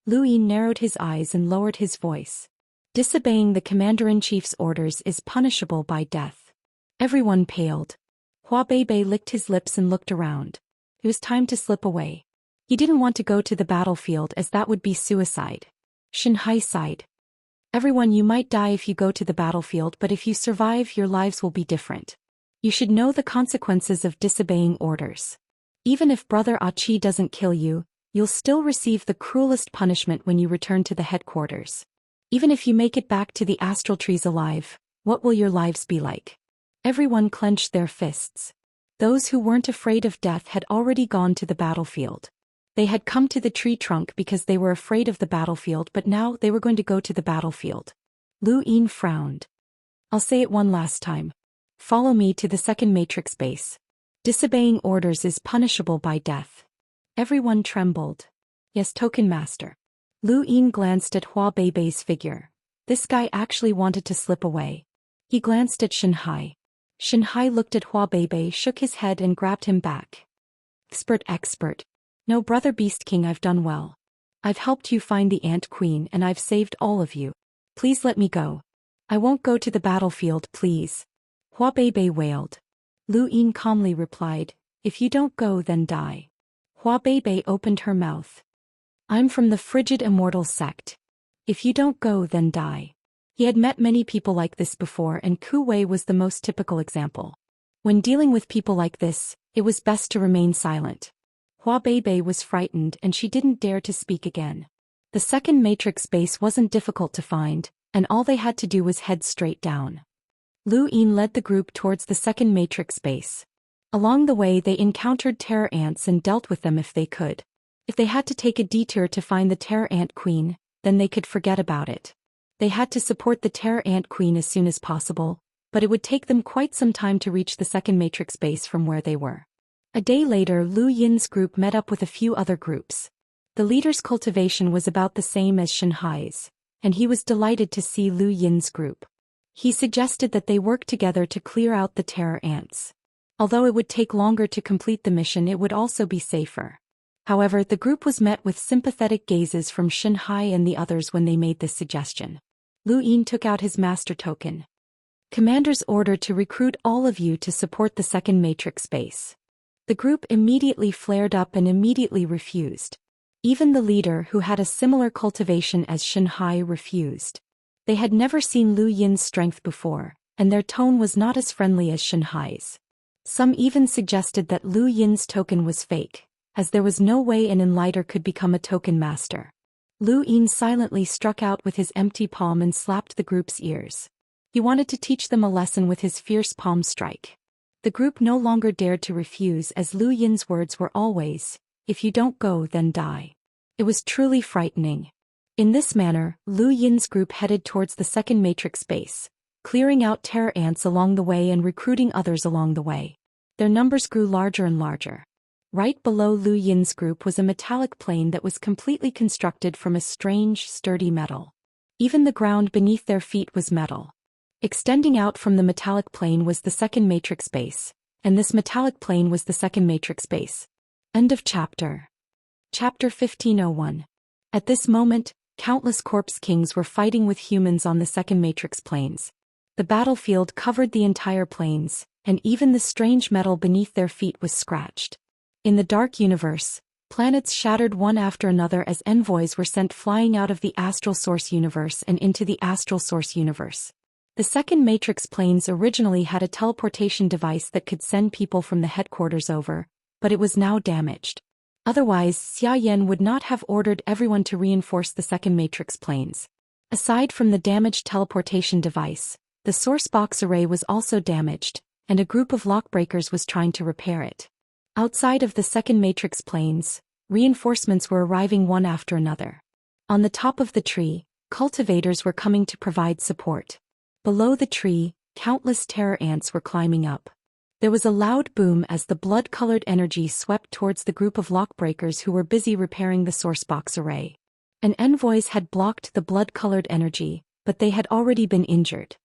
Lu Yin narrowed his eyes and lowered his voice. "Disobeying the commander-in-chief's orders is punishable by death." Everyone paled. Hua Beibei licked his lips and looked around. It was time to slip away. He didn't want to go to the battlefield as that would be suicide. Xianxia sighed. "Everyone, you might die if you go to the battlefield, but if you survive, your lives will be different. You should know the consequences of disobeying orders. Even if Brother Achi doesn't kill you, you'll still receive the cruelest punishment when you return to the headquarters. Even if you make it back to the astral trees alive, what will your lives be like?" Everyone clenched their fists. Those who weren't afraid of death had already gone to the battlefield. They had come to the tree trunk because they were afraid of the battlefield, but now they were going to go to the battlefield. Lu Yin frowned. "I'll say it one last time. Follow me to the second matrix base. Disobeying orders is punishable by death." Everyone trembled. "Yes, token master." Lu Yin glanced at Hua Beibei's figure. This guy actually wanted to slip away. He glanced at Xianxia. Xianxia looked at Hua Beibei, shook his head and grabbed him back. Expert. "No, Brother Beast King, I've done well. I've helped you find the Ant Queen and I've saved all of you. Please let me go. I won't go to the battlefield, please." Hua Beibei wailed. Lu Yin calmly replied, "If you don't go, then die." Hua Beibei opened her mouth. "I'm from the frigid Immortal sect. If you don't go, then die." He had met many people like this before, and Ku Wei was the most typical example. When dealing with people like this, it was best to remain silent. Hua Beibei was frightened and she didn't dare to speak again. The second matrix base wasn't difficult to find, and all they had to do was head straight down. Lu Yin led the group towards the second matrix base. Along the way they encountered terror ants and dealt with them if they could. If they had to take a detour to find the terror ant queen, then they could forget about it. They had to support the terror ant queen as soon as possible, but it would take them quite some time to reach the second matrix base from where they were. A day later, Lu Yin's group met up with a few other groups. The leader's cultivation was about the same as Xianxia's, and he was delighted to see Lu Yin's group. He suggested that they work together to clear out the terror ants. Although it would take longer to complete the mission, it would also be safer. However, the group was met with sympathetic gazes from Xianxia and the others when they made this suggestion. Lu Yin took out his master token. Commander's order to recruit all of you to support the second matrix base. The group immediately flared up and immediately refused. Even the leader, who had a similar cultivation as Xianxia, refused. They had never seen Lu Yin's strength before, and their tone was not as friendly as Xianxia's. Some even suggested that Lu Yin's token was fake, as there was no way an enlighter could become a token master. Lu Yin silently struck out with his empty palm and slapped the group's ears. He wanted to teach them a lesson with his fierce palm strike. The group no longer dared to refuse, as Lu Yin's words were always, "If you don't go, then die." It was truly frightening. In this manner, Lu Yin's group headed towards the second matrix base, clearing out terror ants along the way and recruiting others along the way. Their numbers grew larger and larger. Right below Lu Yin's group was a metallic plane that was completely constructed from a strange, sturdy metal. Even the ground beneath their feet was metal. Extending out from the metallic plane was the second matrix base, and this metallic plane was the second matrix base. End of chapter. Chapter 1501. At this moment, countless corpse kings were fighting with humans on the second matrix planes. The battlefield covered the entire plains, and even the strange metal beneath their feet was scratched. In the dark universe, planets shattered one after another as envoys were sent flying out of the astral source universe and into the astral source universe. The second matrix planes originally had a teleportation device that could send people from the headquarters over, but it was now damaged. Otherwise, Xiaoyan would not have ordered everyone to reinforce the second matrix planes. Aside from the damaged teleportation device, the source box array was also damaged, and a group of lockbreakers was trying to repair it. Outside of the second matrix planes, reinforcements were arriving one after another. On the top of the tree, cultivators were coming to provide support. Below the tree, countless terror ants were climbing up. There was a loud boom as the blood-colored energy swept towards the group of lockbreakers who were busy repairing the source box array. An envoys had blocked the blood-colored energy, but they had already been injured.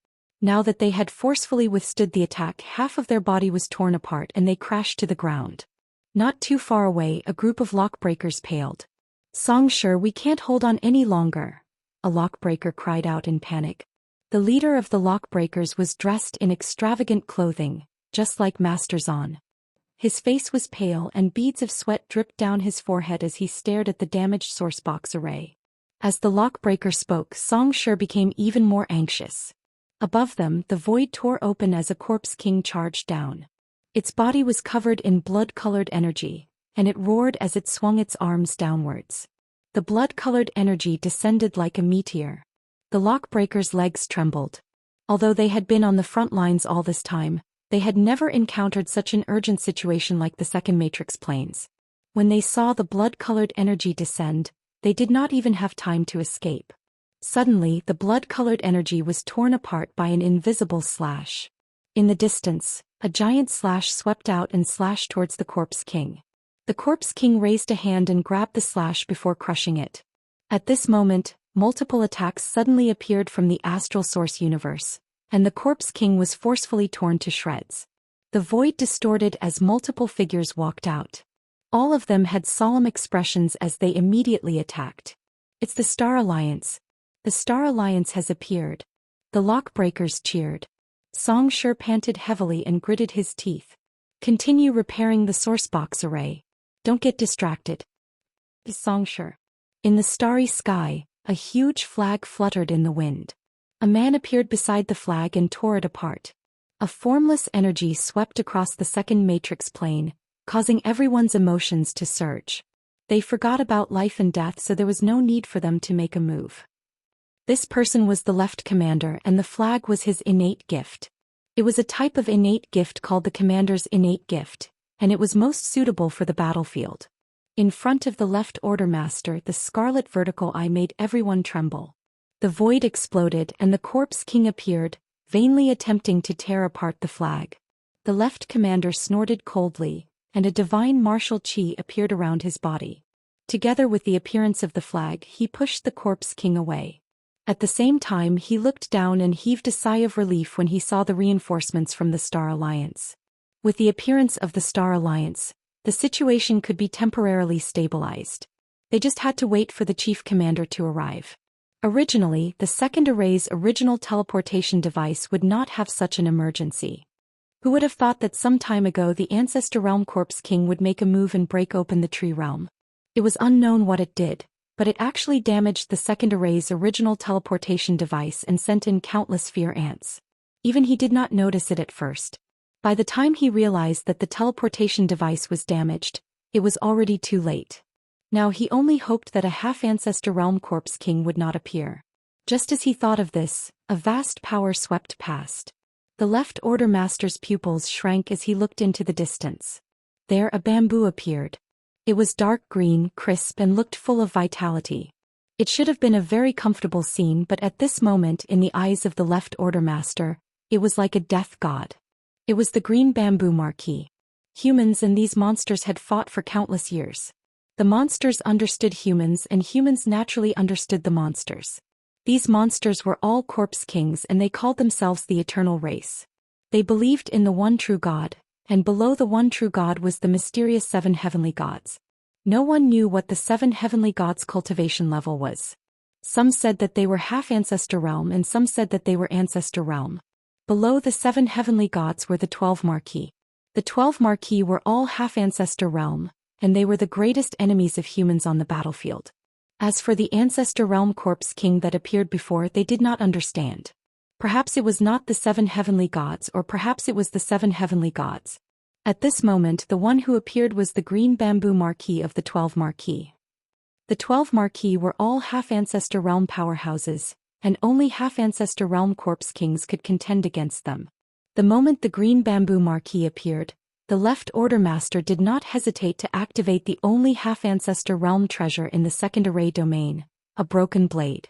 Now that they had forcefully withstood the attack, half of their body was torn apart and they crashed to the ground. Not too far away, a group of lockbreakers paled. "Xianxia, we can't hold on any longer," a lockbreaker cried out in panic. The leader of the lockbreakers was dressed in extravagant clothing, just like Master Zhan. His face was pale and beads of sweat dripped down his forehead as he stared at the damaged source box array. As the lockbreaker spoke, Xianxia became even more anxious. Above them, the void tore open as a corpse king charged down. Its body was covered in blood-colored energy, and it roared as it swung its arms downwards. The blood-colored energy descended like a meteor. The lockbreakers' legs trembled. Although they had been on the front lines all this time, they had never encountered such an urgent situation like the second matrix planes. When they saw the blood-colored energy descend, they did not even have time to escape. Suddenly, the blood-colored energy was torn apart by an invisible slash. In the distance, a giant slash swept out and slashed towards the corpse king. The corpse king raised a hand and grabbed the slash before crushing it. At this moment, multiple attacks suddenly appeared from the astral source universe, and the corpse king was forcefully torn to shreds. The void distorted as multiple figures walked out. All of them had solemn expressions as they immediately attacked. "It's the Star Alliance. The Star Alliance has appeared." The lockbreakers cheered. Xianxia panted heavily and gritted his teeth. "Continue repairing the source box array. Don't get distracted." Xianxia. In the starry sky, a huge flag fluttered in the wind. A man appeared beside the flag and tore it apart. A formless energy swept across the second matrix plane, causing everyone's emotions to surge. They forgot about life and death, so there was no need for them to make a move. This person was the left commander, and the flag was his innate gift. It was a type of innate gift called the commander's innate gift, and it was most suitable for the battlefield. In front of the left order master, the scarlet vertical eye made everyone tremble. The void exploded and the corpse king appeared, vainly attempting to tear apart the flag. The left commander snorted coldly, and a divine martial chi appeared around his body. Together with the appearance of the flag, he pushed the corpse king away. At the same time, he looked down and heaved a sigh of relief when he saw the reinforcements from the Star Alliance. With the appearance of the Star Alliance, the situation could be temporarily stabilized. They just had to wait for the chief commander to arrive. Originally, the second array's original teleportation device would not have such an emergency. Who would have thought that some time ago the Ancestor Realm Corpse King would make a move and break open the tree realm? It was unknown what it did, but it actually damaged the second array's original teleportation device and sent in countless fear ants. Even he did not notice it at first. By the time he realized that the teleportation device was damaged, it was already too late. Now he only hoped that a half-Ancestor Realm Corpse King would not appear. Just as he thought of this, a vast power swept past. The left order master's pupils shrank as he looked into the distance. There a bamboo appeared. It was dark green, crisp, and looked full of vitality. It should have been a very comfortable scene, but at this moment, in the eyes of the left order master, it was like a death god. It was the green bamboo marquee. Humans and these monsters had fought for countless years. The monsters understood humans, and humans naturally understood the monsters. These monsters were all corpse kings, and they called themselves the eternal race. They believed in the one true God, and below the one true God was the mysterious 7 heavenly gods. No one knew what the 7 heavenly gods' cultivation level was. Some said that they were half Ancestor Realm, and some said that they were Ancestor Realm. Below the 7 heavenly gods were the 12 Marquis. The 12 Marquis were all half Ancestor Realm, and they were the greatest enemies of humans on the battlefield. As for the Ancestor Realm Corpse King that appeared before, they did not understand. Perhaps it was not the 7 heavenly gods, or perhaps it was the 7 heavenly gods. At this moment, the one who appeared was the green bamboo Marquis of the 12 Marquis. The 12 Marquis were all half Ancestor Realm powerhouses, and only half Ancestor Realm Corpse Kings could contend against them. The moment the green bamboo Marquis appeared, the left order master did not hesitate to activate the only half Ancestor Realm treasure in the second array domain, a broken blade.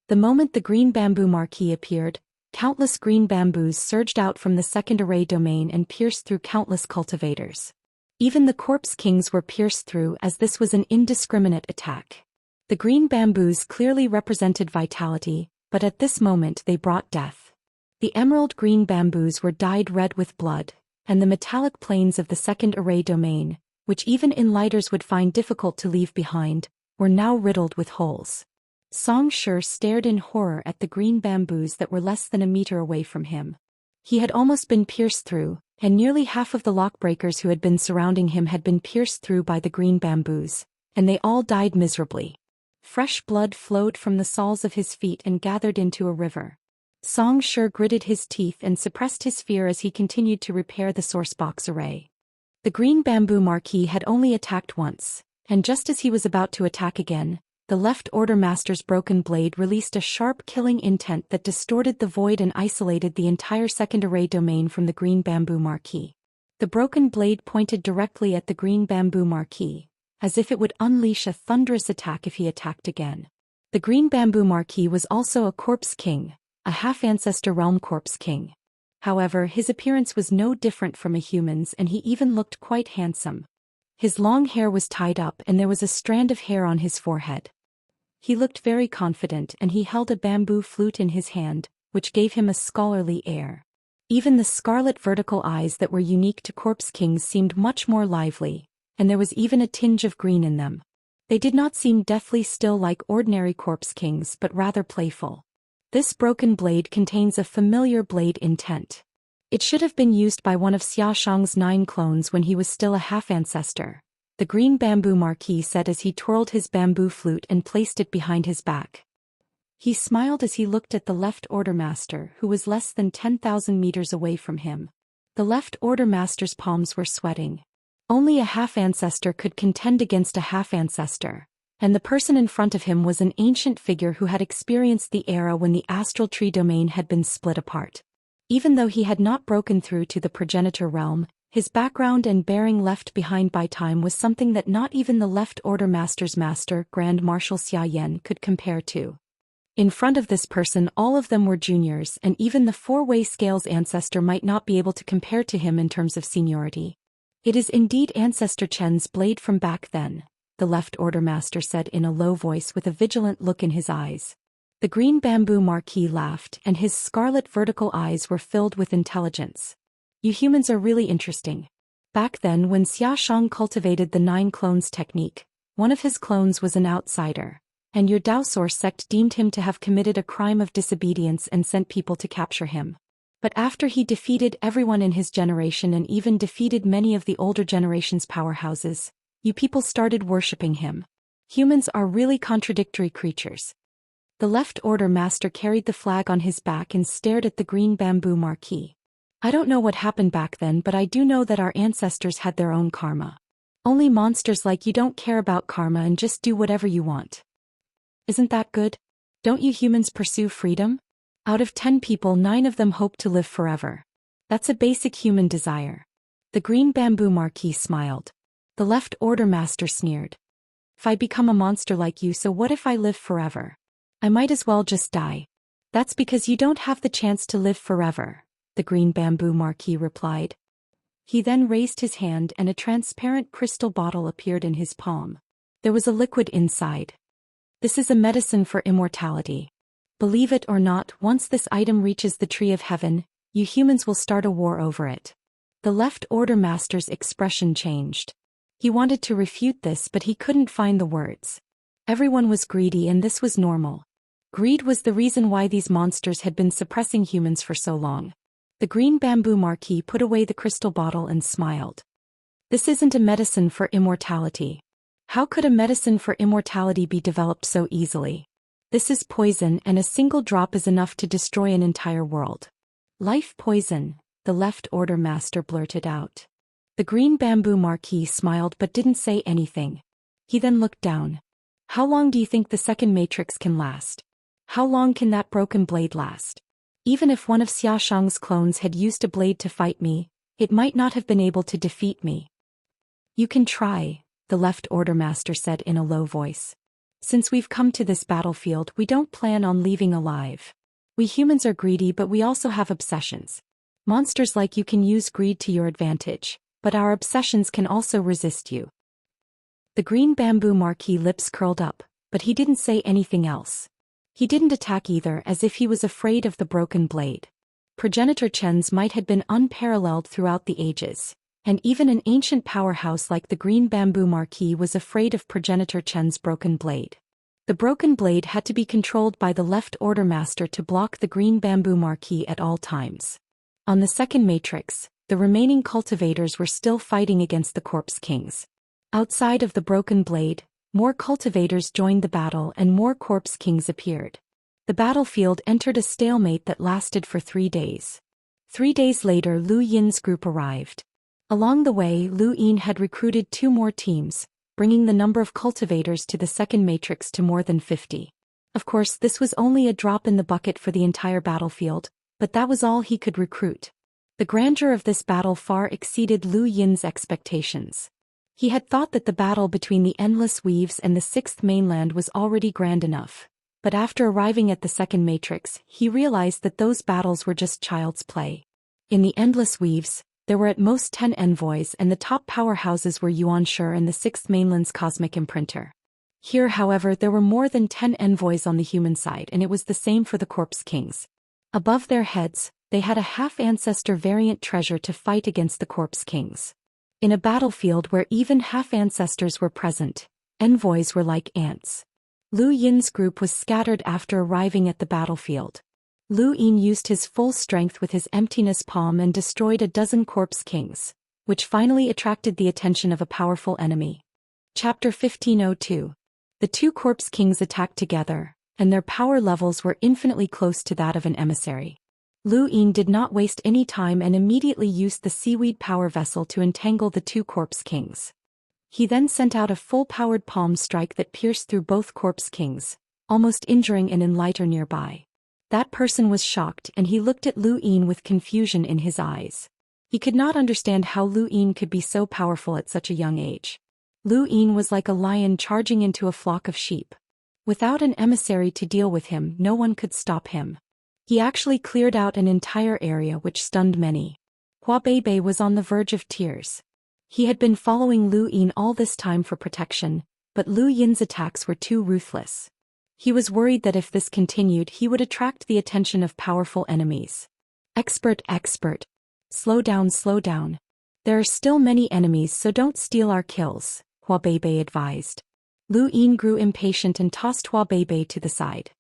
The moment the green bamboo Marquis appeared, countless green bamboos surged out from the second array domain and pierced through countless cultivators. Even the Corpse Kings were pierced through, as this was an indiscriminate attack. The green bamboos clearly represented vitality, but at this moment they brought death. The emerald green bamboos were dyed red with blood, and the metallic planes of the second array domain, which even enlighters would find difficult to leave behind, were now riddled with holes. Xianxia stared in horror at the green bamboos that were less than a meter away from him. He had almost been pierced through, and nearly half of the lockbreakers who had been surrounding him had been pierced through by the green bamboos, and they all died miserably. Fresh blood flowed from the soles of his feet and gathered into a river. Xianxia gritted his teeth and suppressed his fear as he continued to repair the sourcebox array. The green bamboo Marquis had only attacked once, and just as he was about to attack again, the left order master's broken blade released a sharp killing intent that distorted the void and isolated the entire second array domain from the green bamboo Marquis. The broken blade pointed directly at the green bamboo Marquis, as if it would unleash a thunderous attack if he attacked again. The green bamboo Marquis was also a Corpse King, a half-Ancestor Realm Corpse King. However, his appearance was no different from a human's, and he even looked quite handsome. His long hair was tied up and there was a strand of hair on his forehead. He looked very confident, and he held a bamboo flute in his hand, which gave him a scholarly air. Even the scarlet vertical eyes that were unique to Corpse Kings seemed much more lively, and there was even a tinge of green in them. They did not seem deathly still like ordinary Corpse Kings, but rather playful. This broken blade contains a familiar blade intent. It should have been used by one of Xiaoshang's 9 clones when he was still a half-ancestor, the green bamboo Marquis said as he twirled his bamboo flute and placed it behind his back. He smiled as he looked at the left order master, who was less than 10,000 meters away from him. The left order master's palms were sweating. Only a half-ancestor could contend against a half-ancestor, And the person in front of him was an ancient figure who had experienced the era when the astral tree domain had been split apart. Even though he had not broken through to the progenitor realm, his background and bearing left behind by time was something that not even the Left Order Master's master, Grand Marshal Xian, could compare to. In front of this person all of them were juniors, and even the four-way scales ancestor might not be able to compare to him in terms of seniority. It is indeed Ancestor Chen's blade from back then, the Left Order Master said in a low voice with a vigilant look in his eyes. The green bamboo marquis laughed, and his scarlet vertical eyes were filled with intelligence. You humans are really interesting. Back then when Xiaxia cultivated the 9 clones technique, one of his clones was an outsider, and your Daoist sect deemed him to have committed a crime of disobedience and sent people to capture him. But after he defeated everyone in his generation and even defeated many of the older generation's powerhouses, you people started worshipping him. Humans are really contradictory creatures. The Left Order Master carried the flag on his back and stared at the green bamboo marquis. I don't know what happened back then, but I do know that our ancestors had their own karma. Only monsters like you don't care about karma and just do whatever you want. Isn't that good? Don't you humans pursue freedom? Out of 10 people 9 of them hope to live forever. That's a basic human desire. The green bamboo marquis smiled. The Left Order Master sneered. If I become a monster like you, so what if I live forever? I might as well just die. That's because you don't have the chance to live forever, the green bamboo marquis replied. He then raised his hand and a transparent crystal bottle appeared in his palm. There was a liquid inside. This is a medicine for immortality. Believe it or not, once this item reaches the tree of heaven, you humans will start a war over it. The Left Order Master's expression changed. He wanted to refute this, but he couldn't find the words. Everyone was greedy, and this was normal. Greed was the reason why these monsters had been suppressing humans for so long. The green bamboo marquis put away the crystal bottle and smiled. This isn't a medicine for immortality. How could a medicine for immortality be developed so easily? This is poison, and a single drop is enough to destroy an entire world. Life poison, the Left Order Master blurted out. The green bamboo marquis smiled but didn't say anything. He then looked down. How long do you think the second matrix can last? How long can that broken blade last? Even if one of Xiaxia's clones had used a blade to fight me, it might not have been able to defeat me. You can try, the Left Order Master said in a low voice. Since we've come to this battlefield, we don't plan on leaving alive. We humans are greedy, but we also have obsessions. Monsters like you can use greed to your advantage, but our obsessions can also resist you. The green bamboo marquis lips curled up, but he didn't say anything else. He didn't attack either, as if he was afraid of the broken blade. Progenitor Chen's might had been unparalleled throughout the ages, and even an ancient powerhouse like the green bamboo marquis was afraid of Progenitor Chen's broken blade. The broken blade had to be controlled by the Left Order Master to block the green bamboo marquis at all times. On the second matrix, the remaining cultivators were still fighting against the Corpse Kings. Outside of the broken blade, more cultivators joined the battle and more Corpse Kings appeared. The battlefield entered a stalemate that lasted for 3 days. 3 days later, Lu Yin's group arrived. Along the way, Lu Yin had recruited 2 more teams, bringing the number of cultivators to the second matrix to more than 50. Of course, this was only a drop in the bucket for the entire battlefield, but that was all he could recruit. The grandeur of this battle far exceeded Lu Yin's expectations. He had thought that the battle between the Endless Weaves and the Sixth Mainland was already grand enough, but after arriving at the second matrix, he realized that those battles were just child's play. In the Endless Weaves, there were at most 10 envoys, and the top powerhouses were Yuanshi and the Sixth Mainland's Cosmic Imprinter. Here, however, there were more than 10 envoys on the human side, and it was the same for the Corpse Kings. Above their heads, they had a half-ancestor variant treasure to fight against the Corpse Kings. In a battlefield where even half-ancestors were present, envoys were like ants. Lu Yin's group was scattered after arriving at the battlefield. Lu Yin used his full strength with his emptiness palm and destroyed a dozen Corpse Kings, which finally attracted the attention of a powerful enemy. Chapter 1502. The 2 Corpse Kings attacked together, and their power levels were infinitely close to that of an emissary. Lu Yin did not waste any time and immediately used the seaweed power vessel to entangle the 2 Corpse Kings. He then sent out a full-powered palm strike that pierced through both corpse kings, almost injuring an enlighter nearby. That person was shocked and he looked at Lu Yin with confusion in his eyes. He could not understand how Lu Yin could be so powerful at such a young age. Lu Yin was like a lion charging into a flock of sheep. Without an emissary to deal with him, no one could stop him. He actually cleared out an entire area which stunned many. Hua Beibei was on the verge of tears. He had been following Lu Yin all this time for protection, but Lu Yin's attacks were too ruthless. He was worried that if this continued he would attract the attention of powerful enemies. Expert. Slow down. There are still many enemies, so don't steal our kills, Hua Beibei advised. Lu Yin grew impatient and tossed Hua Beibei to the side.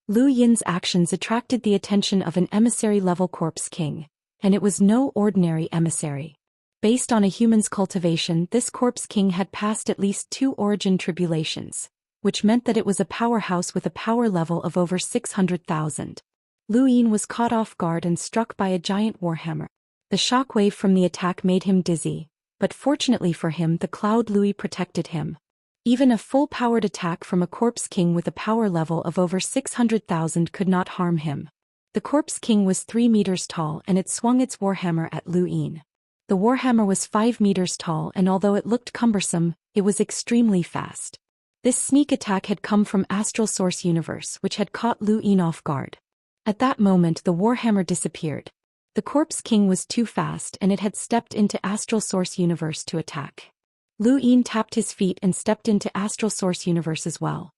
Lu Yin's actions attracted the attention of an emissary-level corpse king, and it was no ordinary emissary. Based on a human's cultivation, this corpse king had passed at least 2 origin tribulations, which meant that it was a powerhouse with a power level of over 600,000. Lu Yin was caught off guard and struck by a giant warhammer. The shockwave from the attack made him dizzy, but fortunately for him the Cloud Louis protected him. Even a full-powered attack from a corpse king with a power level of over 600,000 could not harm him. The corpse king was 3 meters tall and it swung its warhammer at Lu Yin. The warhammer was 5 meters tall and although it looked cumbersome, it was extremely fast. This sneak attack had come from Astral Source Universe, which had caught Lu Yin off guard. At that moment the warhammer disappeared. The corpse king was too fast and it had stepped into Astral Source Universe to attack. Lu Yin tapped his feet and stepped into Astral Source Universe as well.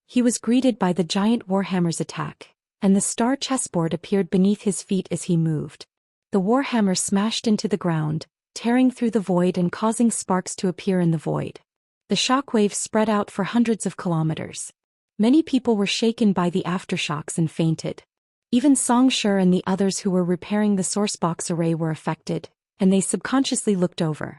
He was greeted by the giant warhammer's attack, and the star chessboard appeared beneath his feet as he moved. The warhammer smashed into the ground, tearing through the void and causing sparks to appear in the void. The shockwave spread out for hundreds of kilometers. Many people were shaken by the aftershocks and fainted. Even Xianxia and the others who were repairing the sourcebox array were affected, and they subconsciously looked over.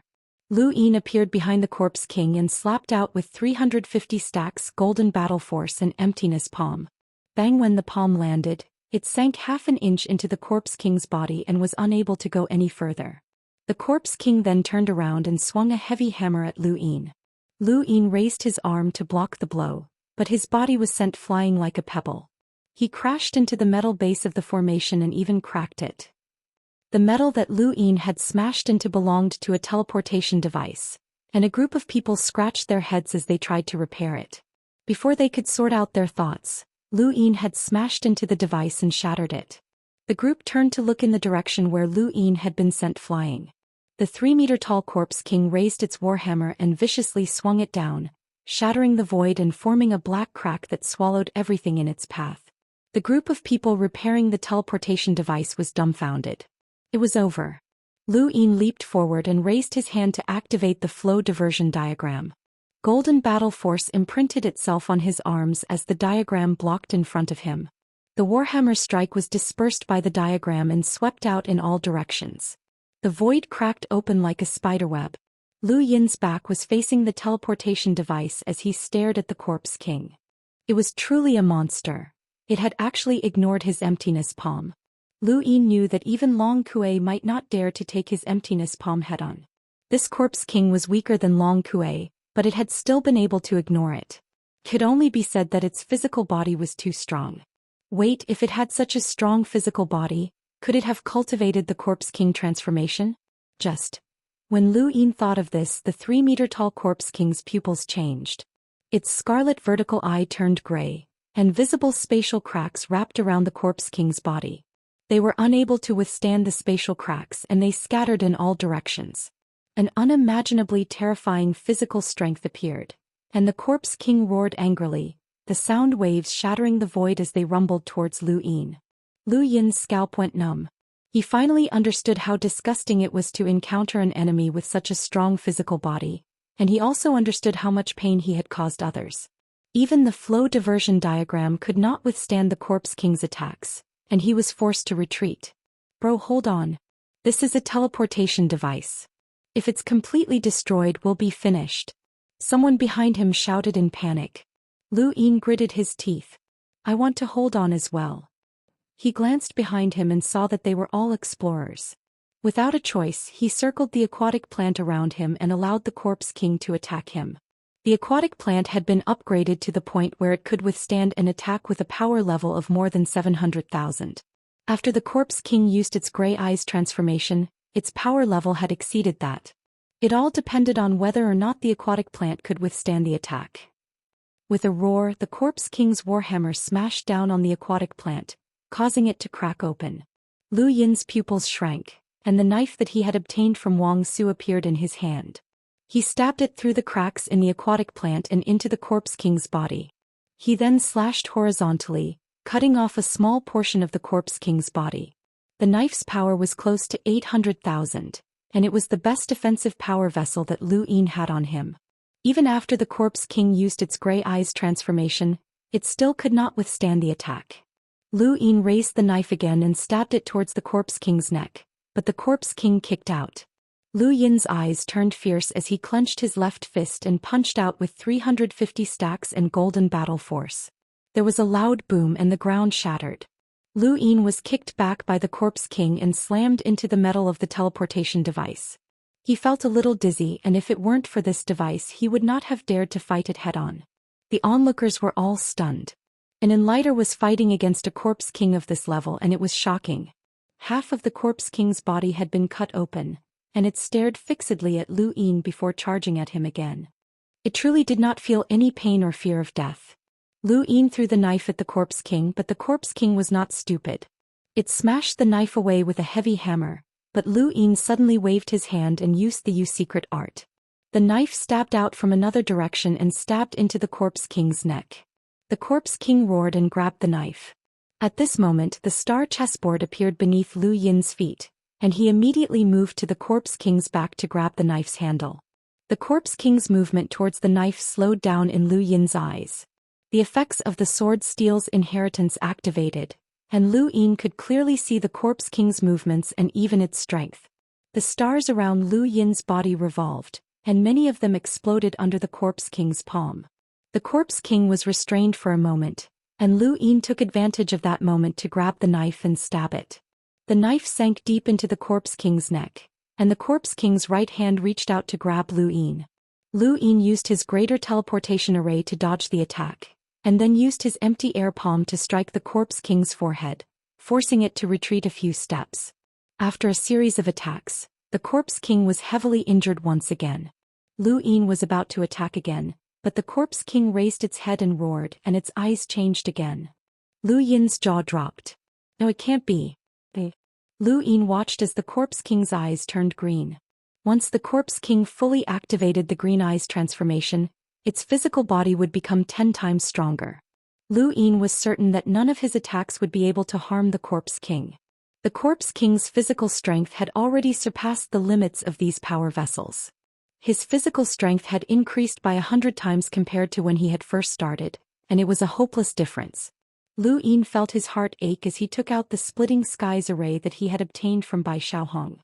Lu Yin appeared behind the corpse king and slapped out with 350 stacks golden battle force and emptiness palm. Bang! When the palm landed, it sank half an inch into the corpse king's body and was unable to go any further. The corpse king then turned around and swung a heavy hammer at Lu Yin. Lu Yin raised his arm to block the blow, but his body was sent flying like a pebble. He crashed into the metal base of the formation and even cracked it. The metal that Lu Yin had smashed into belonged to a teleportation device, and a group of people scratched their heads as they tried to repair it. Before they could sort out their thoughts, Lu Yin had smashed into the device and shattered it. The group turned to look in the direction where Lu Yin had been sent flying. The 3-meter-tall corpse king raised its warhammer and viciously swung it down, shattering the void and forming a black crack that swallowed everything in its path. The group of people repairing the teleportation device was dumbfounded. It was over. Lu Yin leaped forward and raised his hand to activate the flow diversion diagram. Golden battle force imprinted itself on his arms as the diagram blocked in front of him. The warhammer strike was dispersed by the diagram and swept out in all directions. The void cracked open like a spiderweb. Lu Yin's back was facing the teleportation device as he stared at the corpse king. It was truly a monster. It had actually ignored his emptiness palm. Lu Yin knew that even Long Kuei might not dare to take his emptiness palm head-on. This corpse king was weaker than Long Kuei, but it had still been able to ignore it. It could only be said that its physical body was too strong. Wait, if it had such a strong physical body, could it have cultivated the corpse king transformation? When Lu Yin thought of this, the 3-meter-tall corpse king's pupils changed. Its scarlet vertical eye turned gray, and visible spatial cracks wrapped around the corpse king's body. They were unable to withstand the spatial cracks and they scattered in all directions. An unimaginably terrifying physical strength appeared, and the corpse king roared angrily, the sound waves shattering the void as they rumbled towards Lu Yin. Lu Yin's scalp went numb. He finally understood how disgusting it was to encounter an enemy with such a strong physical body, and he also understood how much pain he had caused others. Even the flow diversion diagram could not withstand the corpse king's attacks, and he was forced to retreat. Bro, hold on. This is a teleportation device. If it's completely destroyed, we'll be finished. Someone behind him shouted in panic. Lu Yin gritted his teeth. I want to hold on as well. He glanced behind him and saw that they were all explorers. Without a choice, he circled the aquatic plant around him and allowed the Corpse King to attack him. The aquatic plant had been upgraded to the point where it could withstand an attack with a power level of more than 700,000. After the Corpse King used its gray eyes transformation, its power level had exceeded that. It all depended on whether or not the aquatic plant could withstand the attack. With a roar, the Corpse King's warhammer smashed down on the aquatic plant, causing it to crack open. Lu Yin's pupils shrank, and the knife that he had obtained from Wang Su appeared in his hand. He stabbed it through the cracks in the aquatic plant and into the Corpse King's body. He then slashed horizontally, cutting off a small portion of the Corpse King's body. The knife's power was close to 800,000, and it was the best defensive power vessel that Lu Yin had on him. Even after the Corpse King used its gray eyes transformation, it still could not withstand the attack. Lu Yin raised the knife again and stabbed it towards the Corpse King's neck, but the Corpse King kicked out. Lu Yin's eyes turned fierce as he clenched his left fist and punched out with 350 stacks and golden battle force. There was a loud boom and the ground shattered. Lu Yin was kicked back by the Corpse King and slammed into the metal of the teleportation device. He felt a little dizzy, and if it weren't for this device he would not have dared to fight it head-on. The onlookers were all stunned. An Enlighter was fighting against a Corpse King of this level, and it was shocking. Half of the Corpse King's body had been cut open, and it stared fixedly at Lu Yin before charging at him again. It truly did not feel any pain or fear of death. Lu Yin threw the knife at the Corpse King, but the Corpse King was not stupid. It smashed the knife away with a heavy hammer, but Lu Yin suddenly waved his hand and used the secret art. The knife stabbed out from another direction and stabbed into the Corpse King's neck. The Corpse King roared and grabbed the knife. At this moment the star chessboard appeared beneath Lu Yin's feet, and he immediately moved to the Corpse King's back to grab the knife's handle. The Corpse King's movement towards the knife slowed down in Lu Yin's eyes. The effects of the Sword Steel's inheritance activated, and Lu Yin could clearly see the Corpse King's movements and even its strength. The stars around Lu Yin's body revolved, and many of them exploded under the Corpse King's palm. The Corpse King was restrained for a moment, and Lu Yin took advantage of that moment to grab the knife and stab it. The knife sank deep into the Corpse King's neck, and the Corpse King's right hand reached out to grab Lu Yin. Lu Yin used his greater teleportation array to dodge the attack, and then used his empty air palm to strike the Corpse King's forehead, forcing it to retreat a few steps. After a series of attacks, the Corpse King was heavily injured once again. Lu Yin was about to attack again, but the Corpse King raised its head and roared, and its eyes changed again. Lu Yin's jaw dropped. No, it can't be. Lu Yin watched as the Corpse King's eyes turned green. Once the Corpse King fully activated the green eyes transformation, its physical body would become 10 times stronger. Lu Yin was certain that none of his attacks would be able to harm the Corpse King. The Corpse King's physical strength had already surpassed the limits of these power vessels. His physical strength had increased by 100 times compared to when he had first started, and it was a hopeless difference. Lu Yin felt his heart ache as he took out the Splitting Skies array that he had obtained from Bai Xiaohong.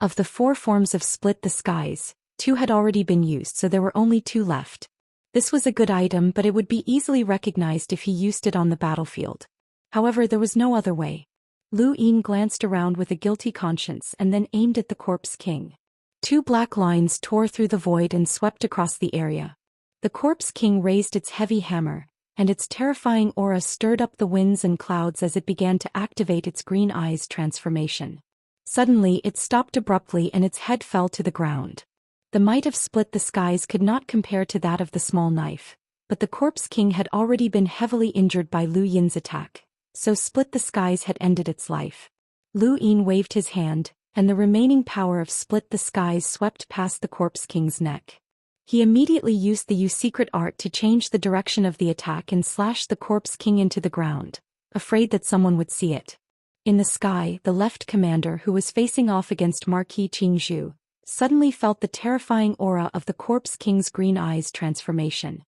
Of the 4 forms of Split the Skies, 2 had already been used, so there were only 2 left. This was a good item, but it would be easily recognized if he used it on the battlefield. However, there was no other way. Lu Yin glanced around with a guilty conscience and then aimed at the Corpse King. 2 black lines tore through the void and swept across the area. The Corpse King raised its heavy hammer, and its terrifying aura stirred up the winds and clouds as it began to activate its green eyes transformation. Suddenly it stopped abruptly and its head fell to the ground. The might of Split the Skies could not compare to that of the small knife, but the Corpse King had already been heavily injured by Lu Yin's attack, so Split the Skies had ended its life. Lu Yin waved his hand, and the remaining power of Split the Skies swept past the Corpse King's neck. He immediately used the secret art to change the direction of the attack and slash the Corpse King into the ground, afraid that someone would see it. In the sky, the left commander, who was facing off against Marquis Qingzhu, suddenly felt the terrifying aura of the Corpse King's green eyes transformation.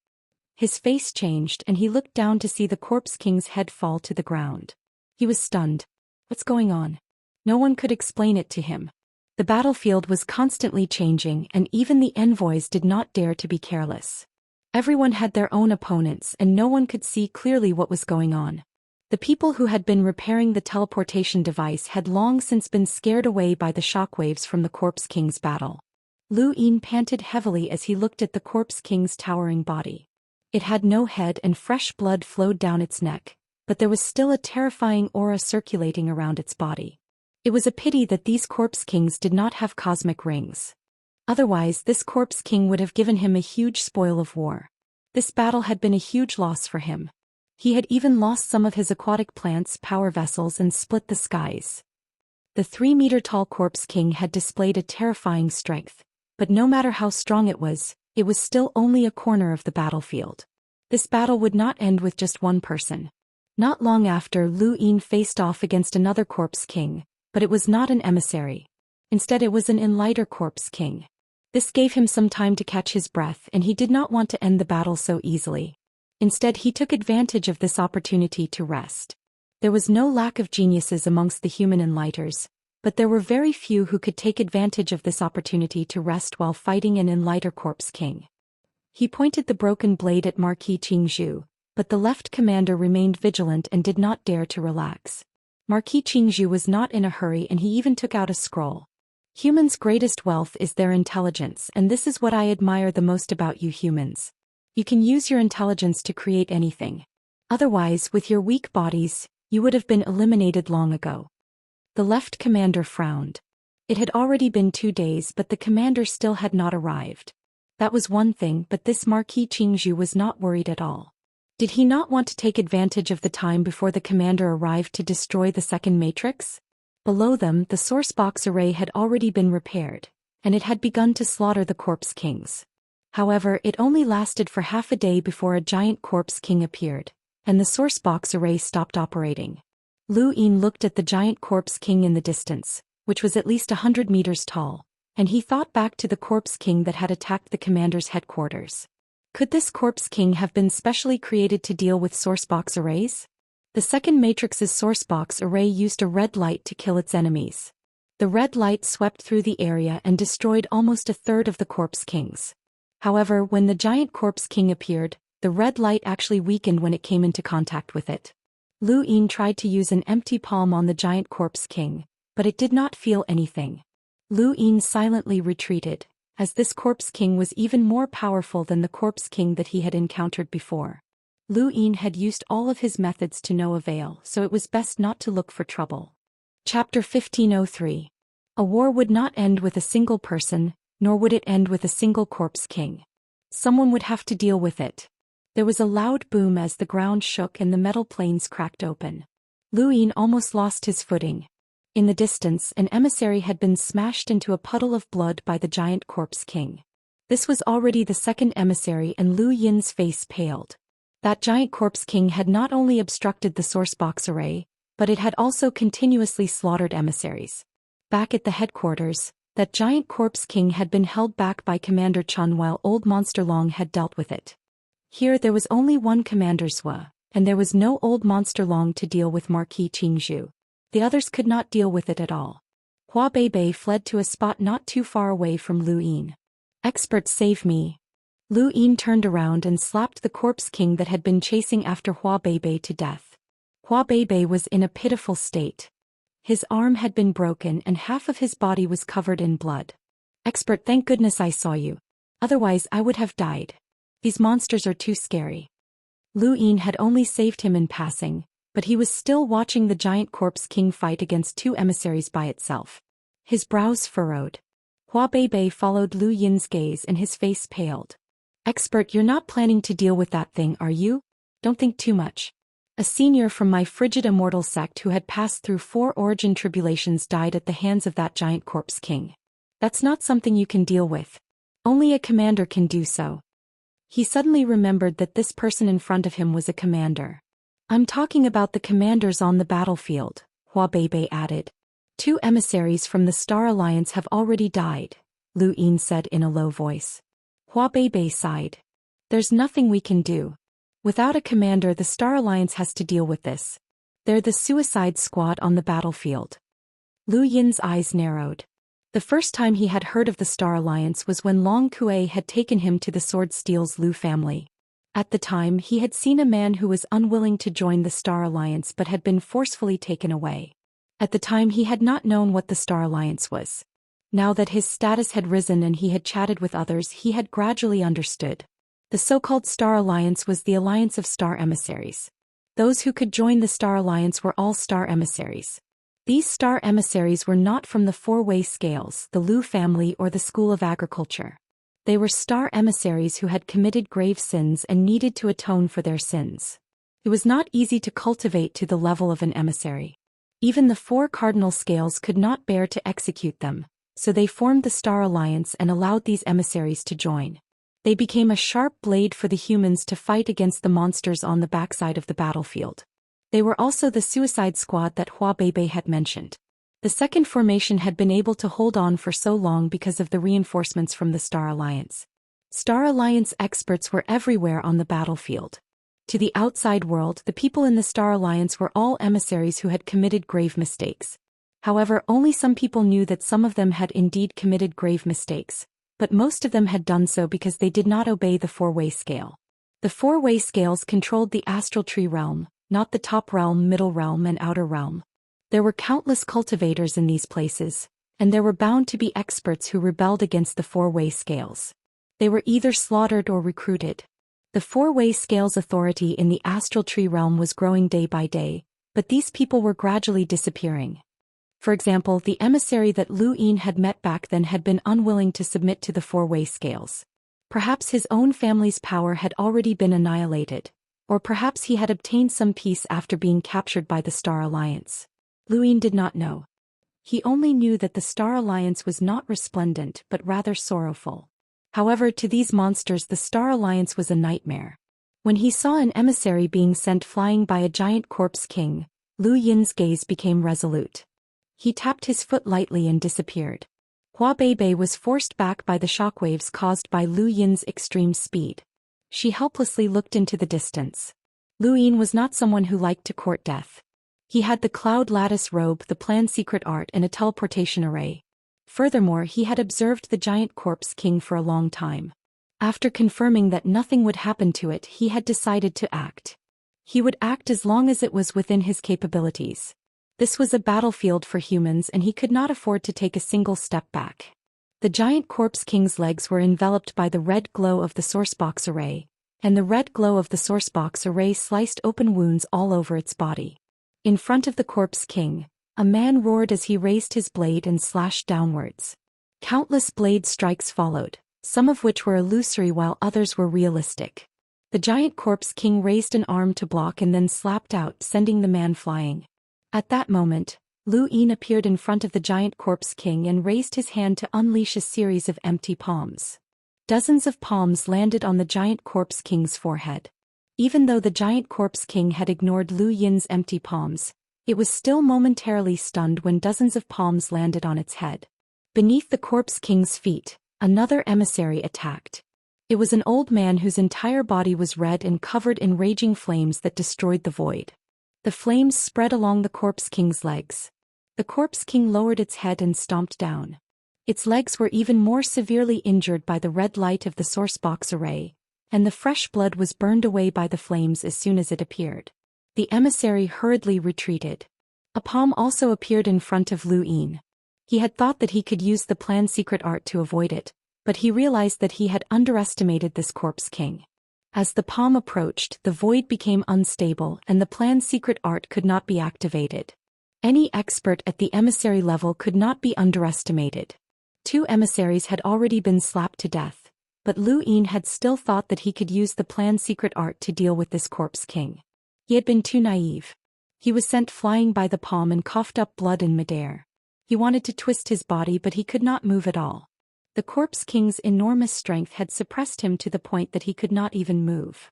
His face changed and he looked down to see the Corpse King's head fall to the ground. He was stunned. What's going on? No one could explain it to him. The battlefield was constantly changing, and even the envoys did not dare to be careless. Everyone had their own opponents and no one could see clearly what was going on. The people who had been repairing the teleportation device had long since been scared away by the shockwaves from the Corpse King's battle. Lu Yin panted heavily as he looked at the Corpse King's towering body. It had no head and fresh blood flowed down its neck, but there was still a terrifying aura circulating around its body. It was a pity that these Corpse Kings did not have cosmic rings. Otherwise, this Corpse King would have given him a huge spoil of war. This battle had been a huge loss for him. He had even lost some of his aquatic plants, power vessels, and split the skies. The 3-meter-tall Corpse King had displayed a terrifying strength, but no matter how strong it was still only a corner of the battlefield. This battle would not end with just one person. Not long after, Lu Yin faced off against another Corpse King, but it was not an emissary. Instead, it was an Enlighter Corpse King. This gave him some time to catch his breath, and he did not want to end the battle so easily. Instead, he took advantage of this opportunity to rest. There was no lack of geniuses amongst the human Enlighters, but there were very few who could take advantage of this opportunity to rest while fighting an Enlighter Corpse King. He pointed the broken blade at Marquis Qingzhu, but the left commander remained vigilant and did not dare to relax. Marquis Qingzhu was not in a hurry, and he even took out a scroll. Humans' greatest wealth is their intelligence, and this is what I admire the most about you humans. You can use your intelligence to create anything. Otherwise, with your weak bodies, you would have been eliminated long ago. The left commander frowned. It had already been 2 days, but the commander still had not arrived. That was one thing, but this Marquis Qingzhu was not worried at all. Did he not want to take advantage of the time before the commander arrived to destroy the second matrix? Below them, the source box array had already been repaired, and it had begun to slaughter the Corpse Kings. However, it only lasted for half a day before a giant Corpse King appeared, and the source box array stopped operating. Lu Yin looked at the giant Corpse King in the distance, which was at least 100 meters tall, and he thought back to the Corpse King that had attacked the commander's headquarters. Could this Corpse King have been specially created to deal with source box arrays? The second matrix's source box array used a red light to kill its enemies. The red light swept through the area and destroyed almost a third of the Corpse Kings. However, when the giant Corpse King appeared, the red light actually weakened when it came into contact with it. Lu Yin tried to use an empty palm on the giant Corpse King, but it did not feel anything. Lu Yin silently retreated, as this Corpse King was even more powerful than the Corpse King that he had encountered before. Lu Yin had used all of his methods to no avail, so it was best not to look for trouble. Chapter 1503. A war would not end with a single person, nor would it end with a single Corpse King. Someone would have to deal with it. There was a loud boom as the ground shook and the metal planes cracked open. Lu Yin almost lost his footing. In the distance, an emissary had been smashed into a puddle of blood by the giant Corpse King. This was already the second emissary, and Lu Yin's face paled. That giant Corpse King had not only obstructed the source box array, but it had also continuously slaughtered emissaries. Back at the headquarters, that giant Corpse King had been held back by Commander Chun while Old Monster Long had dealt with it. Here there was only one Commander Zhou, and there was no Old Monster Long to deal with Marquis Qingzhu. The others could not deal with it at all. Hua Beibei fled to a spot not too far away from Lu Yin. "Expert, save me." Lu Yin turned around and slapped the Corpse King that had been chasing after Hua Beibei to death. Hua Beibei was in a pitiful state. His arm had been broken and half of his body was covered in blood. "Expert, thank goodness I saw you. Otherwise I would have died. These monsters are too scary." Lu Yin had only saved him in passing, but he was still watching the giant Corpse King fight against 2 emissaries by itself. His brows furrowed. Hua Beibei followed Lu Yin's gaze and his face paled. "Expert, you're not planning to deal with that thing, are you? Don't think too much. A senior from my frigid immortal sect who had passed through 4 origin tribulations died at the hands of that giant Corpse King. That's not something you can deal with. Only a commander can do so." He suddenly remembered that this person in front of him was a commander. "I'm talking about the commanders on the battlefield," Hua Beibei added. 2 emissaries from the Star Alliance have already died," Lu Yin said in a low voice. Hua Beibei sighed. "There's nothing we can do. Without a commander, the Star Alliance has to deal with this. They're the suicide squad on the battlefield." Lu Yin's eyes narrowed. The first time he had heard of the Star Alliance was when Long Kuei had taken him to the Sword Steel's Lu family. At the time, he had seen a man who was unwilling to join the Star Alliance but had been forcefully taken away. At the time, he had not known what the Star Alliance was. Now that his status had risen and he had chatted with others, he had gradually understood. The so-called Star Alliance was the alliance of star emissaries. Those who could join the Star Alliance were all star emissaries. These star emissaries were not from the four-way scales, the Lu family, or the School of Agriculture. They were star emissaries who had committed grave sins and needed to atone for their sins. It was not easy to cultivate to the level of an emissary. Even the four cardinal scales could not bear to execute them, so they formed the Star Alliance and allowed these emissaries to join. They became a sharp blade for the humans to fight against the monsters on the backside of the battlefield. They were also the suicide squad that Hua Beibei had mentioned. The second formation had been able to hold on for so long because of the reinforcements from the Star Alliance. Star Alliance experts were everywhere on the battlefield. To the outside world, the people in the Star Alliance were all emissaries who had committed grave mistakes. However, only some people knew that some of them had indeed committed grave mistakes, but most of them had done so because they did not obey the four-way scale. The four-way scales controlled the astral tree realm, not the top realm, middle realm, and outer realm. There were countless cultivators in these places, and there were bound to be experts who rebelled against the four-way scales. They were either slaughtered or recruited. The four-way scales authority in the astral tree realm was growing day by day, but these people were gradually disappearing. For example, the emissary that Lu Yin had met back then had been unwilling to submit to the four-way scales. Perhaps his own family's power had already been annihilated, or perhaps he had obtained some peace after being captured by the Star Alliance. Lu Yin did not know. He only knew that the Star Alliance was not resplendent but rather sorrowful. However, to these monsters the Star Alliance was a nightmare. When he saw an emissary being sent flying by a giant corpse king, Lu Yin's gaze became resolute. He tapped his foot lightly and disappeared. Hua Beibei was forced back by the shockwaves caused by Lu Yin's extreme speed. She helplessly looked into the distance. Lu Yin was not someone who liked to court death. He had the cloud lattice robe, the planned secret art, and a teleportation array. Furthermore, he had observed the giant corpse king for a long time. After confirming that nothing would happen to it, he had decided to act. He would act as long as it was within his capabilities. This was a battlefield for humans and he could not afford to take a single step back. The giant corpse king's legs were enveloped by the red glow of the sourcebox array, and the red glow of the sourcebox array sliced open wounds all over its body. In front of the corpse king, a man roared as he raised his blade and slashed downwards. Countless blade strikes followed, some of which were illusory while others were realistic. The giant corpse king raised an arm to block and then slapped out, sending the man flying. At that moment, Lu Yin appeared in front of the giant corpse king and raised his hand to unleash a series of empty palms. Dozens of palms landed on the giant corpse king's forehead. Even though the giant corpse king had ignored Lu Yin's empty palms, it was still momentarily stunned when dozens of palms landed on its head. Beneath the corpse king's feet, another emissary attacked. It was an old man whose entire body was red and covered in raging flames that destroyed the void. The flames spread along the corpse king's legs. The corpse king lowered its head and stomped down. Its legs were even more severely injured by the red light of the sourcebox array, and the fresh blood was burned away by the flames as soon as it appeared. The emissary hurriedly retreated. A palm also appeared in front of Lu Yin. He had thought that he could use the planned secret art to avoid it, but he realized that he had underestimated this corpse king. As the palm approached, the void became unstable and the planned secret art could not be activated. Any expert at the emissary level could not be underestimated. 2 emissaries had already been slapped to death, but Lu Yin had still thought that he could use the planned secret art to deal with this corpse king. He had been too naive. He was sent flying by the palm and coughed up blood in midair. He wanted to twist his body but he could not move at all. The corpse king's enormous strength had suppressed him to the point that he could not even move.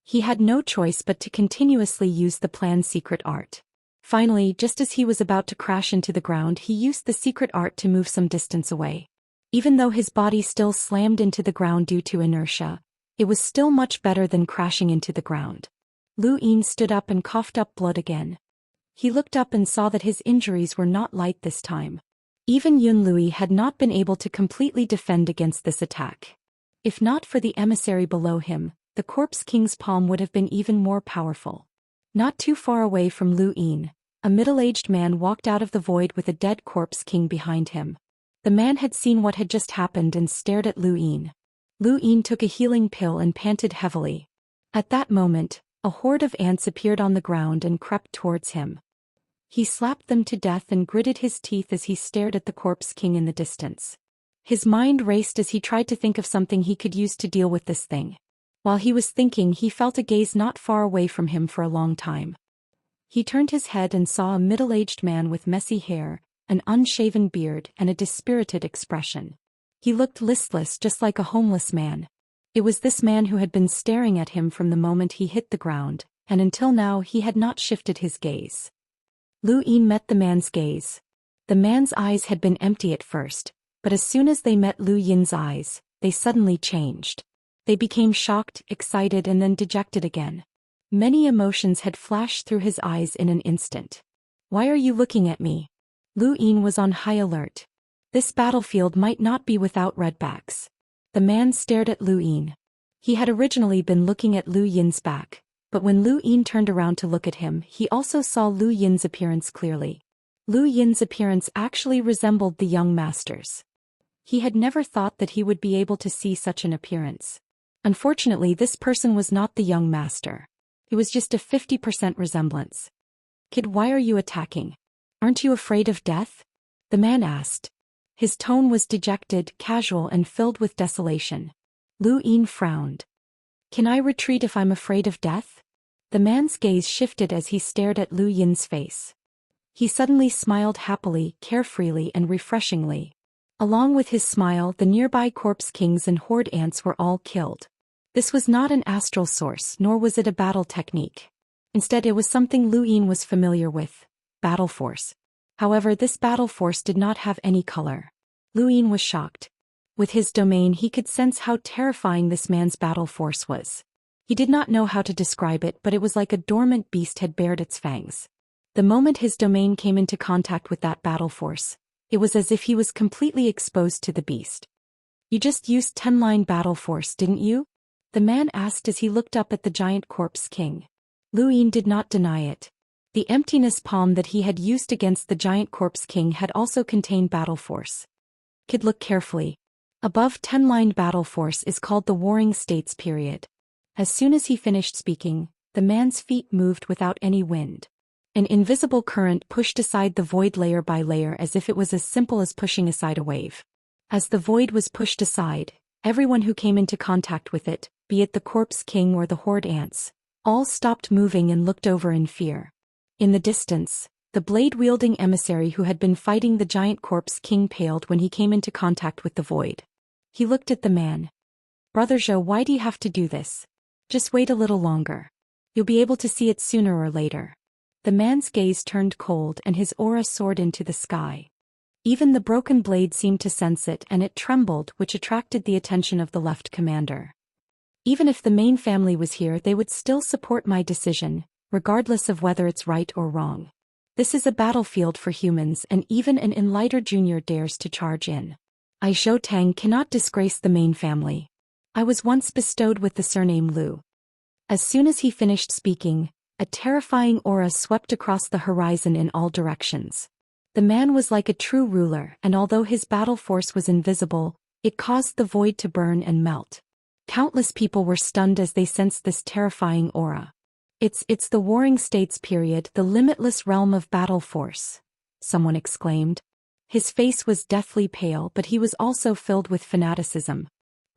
He had no choice but to continuously use the planned secret art. Finally, just as he was about to crash into the ground, he used the secret art to move some distance away. Even though his body still slammed into the ground due to inertia, it was still much better than crashing into the ground. Lu Yin stood up and coughed up blood again. He looked up and saw that his injuries were not light this time. Even Yun Lui had not been able to completely defend against this attack. If not for the emissary below him, the Corpse King's palm would have been even more powerful. Not too far away from Lu Yin, a middle-aged man walked out of the void with a dead Corpse King behind him. The man had seen what had just happened and stared at Lu Yin. Lu Yin took a healing pill and panted heavily. At that moment, a horde of ants appeared on the ground and crept towards him. He slapped them to death and gritted his teeth as he stared at the Corpse King in the distance. His mind raced as he tried to think of something he could use to deal with this thing. While he was thinking, he felt a gaze not far away from him for a long time. He turned his head and saw a middle-aged man with messy hair, an unshaven beard, and a dispirited expression. He looked listless, just like a homeless man. It was this man who had been staring at him from the moment he hit the ground, and until now he had not shifted his gaze. Lu Yin met the man's gaze. The man's eyes had been empty at first, but as soon as they met Lu Yin's eyes, they suddenly changed. They became shocked, excited, and then dejected again. Many emotions had flashed through his eyes in an instant. "Why are you looking at me?" Lu Yin was on high alert. This battlefield might not be without redbacks. The man stared at Lu Yin. He had originally been looking at Lu Yin's back, but when Lu Yin turned around to look at him, he also saw Lu Yin's appearance clearly. Lu Yin's appearance actually resembled the young master's. He had never thought that he would be able to see such an appearance. Unfortunately, this person was not the young master. It was just a 50% resemblance. "Kid, why are you attacking? Aren't you afraid of death?" the man asked. His tone was dejected, casual, and filled with desolation. Lu Yin frowned. "Can I retreat if I'm afraid of death?" The man's gaze shifted as he stared at Lu Yin's face. He suddenly smiled happily, carefreely, and refreshingly. Along with his smile, the nearby Corpse Kings and Horde Ants were all killed. This was not an astral source, nor was it a battle technique. Instead, it was something Lu Yin was familiar with: battle force. However, this battle force did not have any color. Lu Yin was shocked. With his domain, he could sense how terrifying this man's battle force was. He did not know how to describe it, but it was like a dormant beast had bared its fangs. The moment his domain came into contact with that battle force, it was as if he was completely exposed to the beast. "You just used 10-line battle force, didn't you?" the man asked as he looked up at the giant Corpse King. Lu Yin did not deny it. The emptiness palm that he had used against the giant Corpse King had also contained battle force. "Kid, look carefully. Above 10-line battle force is called the Warring States period." As soon as he finished speaking, the man's feet moved without any wind. An invisible current pushed aside the void layer by layer as if it was as simple as pushing aside a wave. As the void was pushed aside, everyone who came into contact with it, be it the Corpse King or the Horde Ants, all stopped moving and looked over in fear. In the distance, the blade-wielding emissary who had been fighting the giant Corpse King paled when he came into contact with the void. He looked at the man. "Brother Zhou, why do you have to do this? Just wait a little longer. You'll be able to see it sooner or later." The man's gaze turned cold and his aura soared into the sky. Even the broken blade seemed to sense it, and it trembled, which attracted the attention of the left commander. "Even if the main family was here, they would still support my decision, regardless of whether it's right or wrong. This is a battlefield for humans, and even an Enlighter Junior dares to charge in. I, Zhou Tang, cannot disgrace the main family. I was once bestowed with the surname Lu." As soon as he finished speaking, a terrifying aura swept across the horizon in all directions. The man was like a true ruler, and although his battle force was invisible, it caused the void to burn and melt. Countless people were stunned as they sensed this terrifying aura. It's the Warring States period, the limitless realm of battle force," someone exclaimed. His face was deathly pale, but he was also filled with fanaticism.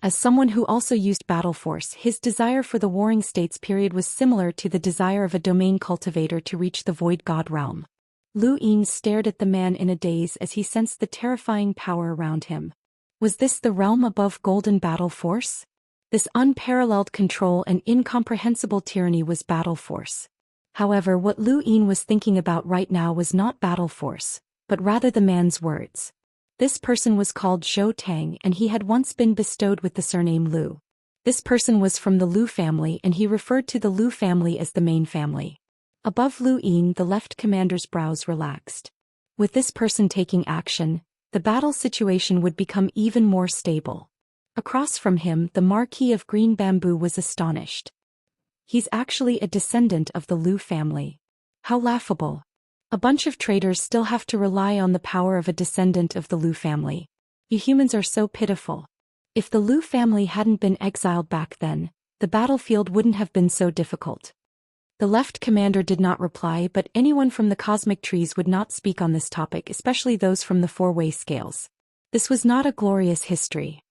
As someone who also used battle force, his desire for the Warring States period was similar to the desire of a domain cultivator to reach the Void God realm. Lu Yin stared at the man in a daze as he sensed the terrifying power around him. Was this the realm above golden battle force? This unparalleled control and incomprehensible tyranny was battle force. However, what Lu Yin was thinking about right now was not battle force, but rather the man's words. This person was called Zhou Tang, and he had once been bestowed with the surname Lu. This person was from the Lu family, and he referred to the Lu family as the main family. Above Lu Yin, the left commander's brows relaxed. With this person taking action, the battle situation would become even more stable. Across from him, the Marquis of Green Bamboo was astonished. He's actually a descendant of the Liu family. How laughable. A bunch of traitors still have to rely on the power of a descendant of the Liu family. You humans are so pitiful. If the Liu family hadn't been exiled back then, the battlefield wouldn't have been so difficult. The left commander did not reply, but anyone from the cosmic trees would not speak on this topic, especially those from the four-way scales. This was not a glorious history.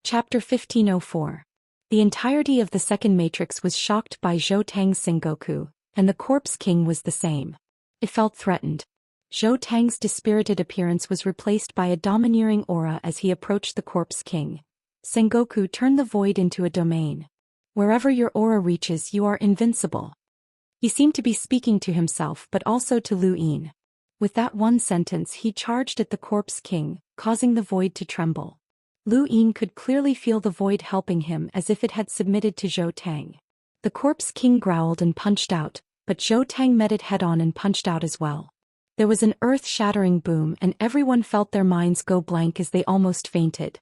Chapter 1504. The entirety of the second matrix was shocked by Zhou Tang's Sengoku, and the Corpse King was the same. It felt threatened. Zhou Tang's dispirited appearance was replaced by a domineering aura as he approached the Corpse King. Sengoku turned the void into a domain. Wherever your aura reaches, you are invincible. He seemed to be speaking to himself but also to Lu Yin. With that one sentence he charged at the Corpse King, causing the void to tremble. Lu Yin could clearly feel the void helping him as if it had submitted to Zhou Tang. The Corpse King growled and punched out, but Zhou Tang met it head-on and punched out as well. There was an earth-shattering boom and everyone felt their minds go blank as they almost fainted.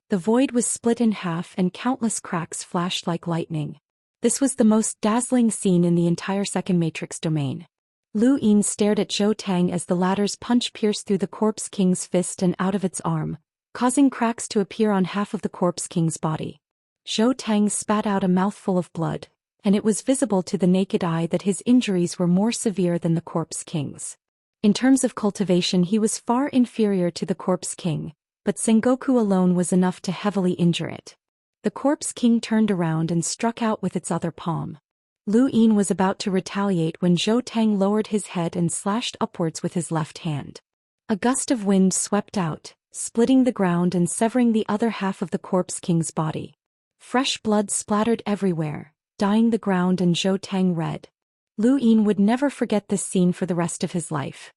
The void was split in half and countless cracks flashed like lightning. This was the most dazzling scene in the entire second matrix domain. Lu Yin stared at Zhou Tang as the latter's punch pierced through the Corpse King's fist and out of its arm, causing cracks to appear on half of the Corpse King's body. Zhou Tang spat out a mouthful of blood, and it was visible to the naked eye that his injuries were more severe than the Corpse King's. In terms of cultivation he was far inferior to the Corpse King, but Sengoku alone was enough to heavily injure it. The Corpse King turned around and struck out with its other palm. Lu Yin was about to retaliate when Zhou Tang lowered his head and slashed upwards with his left hand. A gust of wind swept out, splitting the ground and severing the other half of the Corpse King's body. Fresh blood splattered everywhere, dyeing the ground and Zhou Tang red. Lu Yin would never forget this scene for the rest of his life.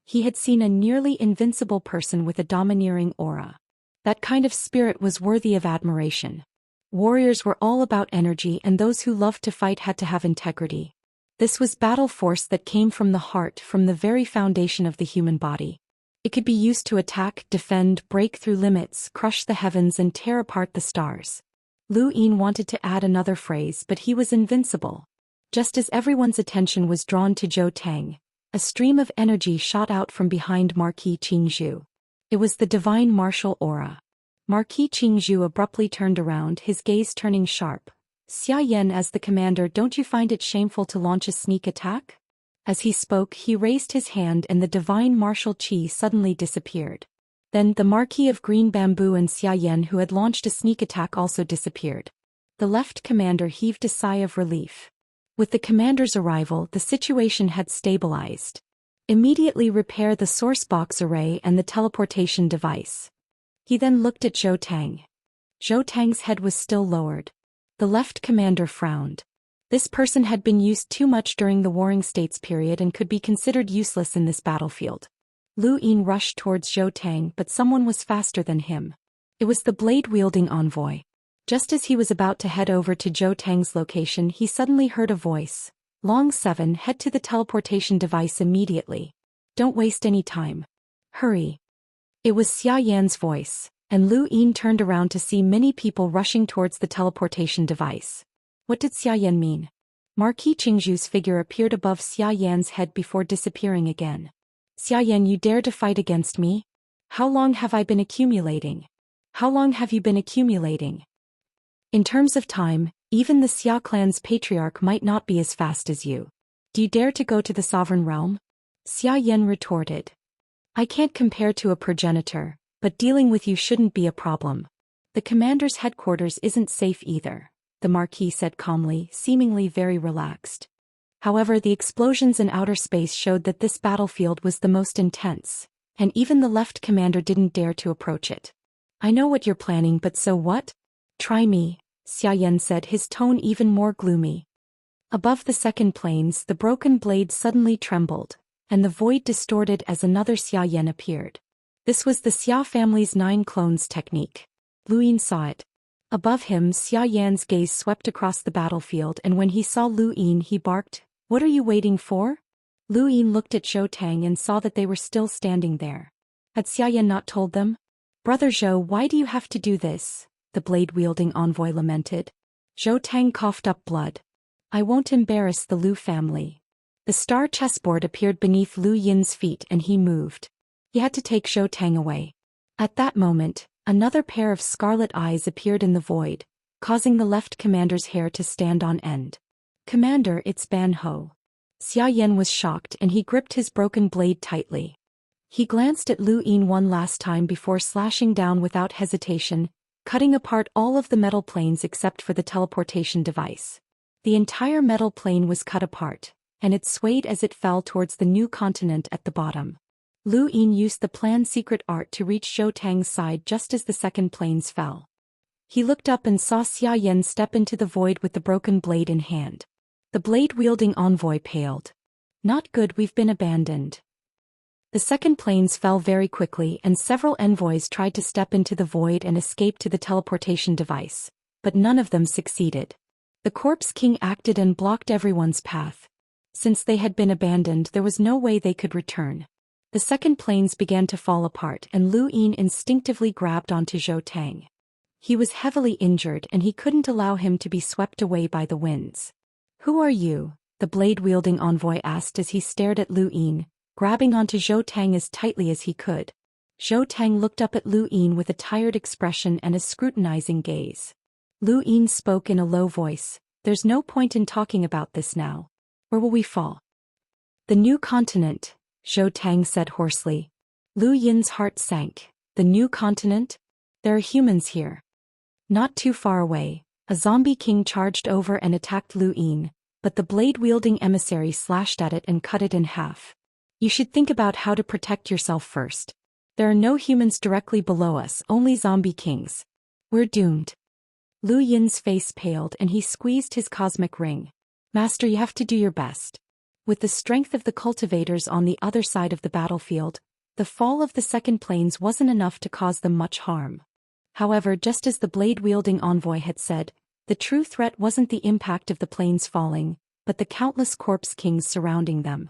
He had seen a nearly invincible person with a domineering aura. That kind of spirit was worthy of admiration. Warriors were all about energy and those who loved to fight had to have integrity. This was battle force that came from the heart, from the very foundation of the human body. It could be used to attack, defend, break through limits, crush the heavens and tear apart the stars. Lu Yin wanted to add another phrase, but he was invincible. Just as everyone's attention was drawn to Zhou Tang, a stream of energy shot out from behind Marquis Qingzhu. It was the divine martial aura. Marquis Qingzhu abruptly turned around, his gaze turning sharp. Xiayan, as the commander, don't you find it shameful to launch a sneak attack? As he spoke, he raised his hand and the divine martial qi suddenly disappeared. Then the Marquis of Green Bamboo and Xiayan, who had launched a sneak attack, also disappeared. The left commander heaved a sigh of relief. With the commander's arrival, the situation had stabilized. Immediately repair the source box array and the teleportation device. He then looked at Zhou Tang. Zhou Tang's head was still lowered. The left commander frowned. This person had been used too much during the Warring States period and could be considered useless in this battlefield. Lu Yin rushed towards Zhou Tang, but someone was faster than him. It was the blade-wielding envoy. Just as he was about to head over to Zhou Tang's location, he suddenly heard a voice. Long 7, head to the teleportation device immediately. Don't waste any time. Hurry. It was Xiayan's voice, and Lu Yin turned around to see many people rushing towards the teleportation device. What did Xiayan mean? Marquis Qingzhu's figure appeared above Xiayan's head before disappearing again. Xiayan, you dare to fight against me? How long have I been accumulating? How long have you been accumulating? In terms of time, even the Xia clan's patriarch might not be as fast as you. Do you dare to go to the sovereign realm? Xiayan retorted. I can't compare to a progenitor, but dealing with you shouldn't be a problem. The commander's headquarters isn't safe either, the Marquis said calmly, seemingly very relaxed. However, the explosions in outer space showed that this battlefield was the most intense, and even the left commander didn't dare to approach it. I know what you're planning, but so what? Try me, Xiayan said, his tone even more gloomy. Above the second planes, the broken blade suddenly trembled, and the void distorted as another Xiayan appeared. This was the Xia family's 9 clones technique. Lu Yin saw it. Above him, Xiayan's gaze swept across the battlefield, and when he saw Lu Yin, he barked, "What are you waiting for?" Lu Yin looked at Zhou Tang and saw that they were still standing there. Had Xiayan not told them? Brother Zhou, why do you have to do this? the blade-wielding envoy lamented. Zhou Tang coughed up blood. I won't embarrass the Lu family. The star chessboard appeared beneath Lu Yin's feet and he moved. He had to take Zhou Tang away. At that moment, another pair of scarlet eyes appeared in the void, causing the left commander's hair to stand on end. Commander, it's Ban Ho. Xia Yan was shocked and he gripped his broken blade tightly. He glanced at Lu Yin one last time before slashing down without hesitation, cutting apart all of the metal planes except for the teleportation device. The entire metal plane was cut apart, and it swayed as it fell towards the new continent at the bottom. Lu Yin used the planned secret art to reach Zhou Tang's side just as the second planes fell. He looked up and saw Xia Yan step into the void with the broken blade in hand. The blade-wielding envoy paled. Not good, we've been abandoned. The second planes fell very quickly and several envoys tried to step into the void and escape to the teleportation device, but none of them succeeded. The Corpse King acted and blocked everyone's path. Since they had been abandoned, there was no way they could return. The second planes began to fall apart and Lu Yin instinctively grabbed onto Zhou Tang. He was heavily injured and he couldn't allow him to be swept away by the winds. Who are you? The blade-wielding envoy asked as he stared at Lu Yin, grabbing onto Zhou Tang as tightly as he could. Zhou Tang looked up at Lu Yin with a tired expression and a scrutinizing gaze. Lu Yin spoke in a low voice, there's no point in talking about this now. Where will we fall? The new continent, Zhou Tang said hoarsely. Lu Yin's heart sank. The new continent? There are humans here. Not too far away, a zombie king charged over and attacked Lu Yin, but the blade-wielding emissary slashed at it and cut it in half. You should think about how to protect yourself first. There are no humans directly below us, only zombie kings. We're doomed. Lu Yin's face paled and he squeezed his cosmic ring. Master, you have to do your best. With the strength of the cultivators on the other side of the battlefield, the fall of the second planes wasn't enough to cause them much harm. However, just as the blade-wielding envoy had said, the true threat wasn't the impact of the planes falling, but the countless corpse kings surrounding them.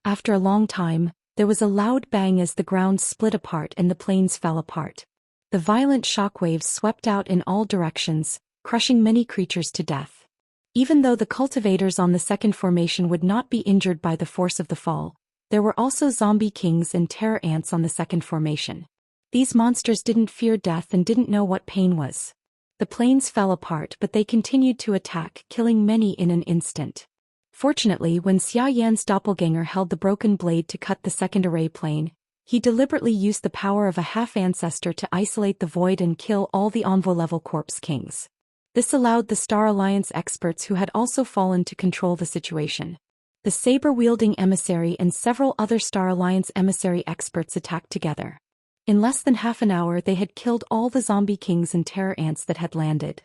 After a long time, there was a loud bang as the ground split apart and the planes fell apart. The violent shockwaves swept out in all directions, crushing many creatures to death. Even though the cultivators on the second formation would not be injured by the force of the fall, there were also zombie kings and terror ants on the second formation. These monsters didn't fear death and didn't know what pain was. The planes fell apart but they continued to attack, killing many in an instant. Fortunately, when Xia Yan's doppelganger held the broken blade to cut the second array plane, he deliberately used the power of a half-ancestor to isolate the void and kill all the envoy-level corpse kings. This allowed the Star Alliance experts who had also fallen to control the situation. The saber-wielding emissary and several other Star Alliance emissary experts attacked together. In less than half an hour they had killed all the zombie kings and terror ants that had landed.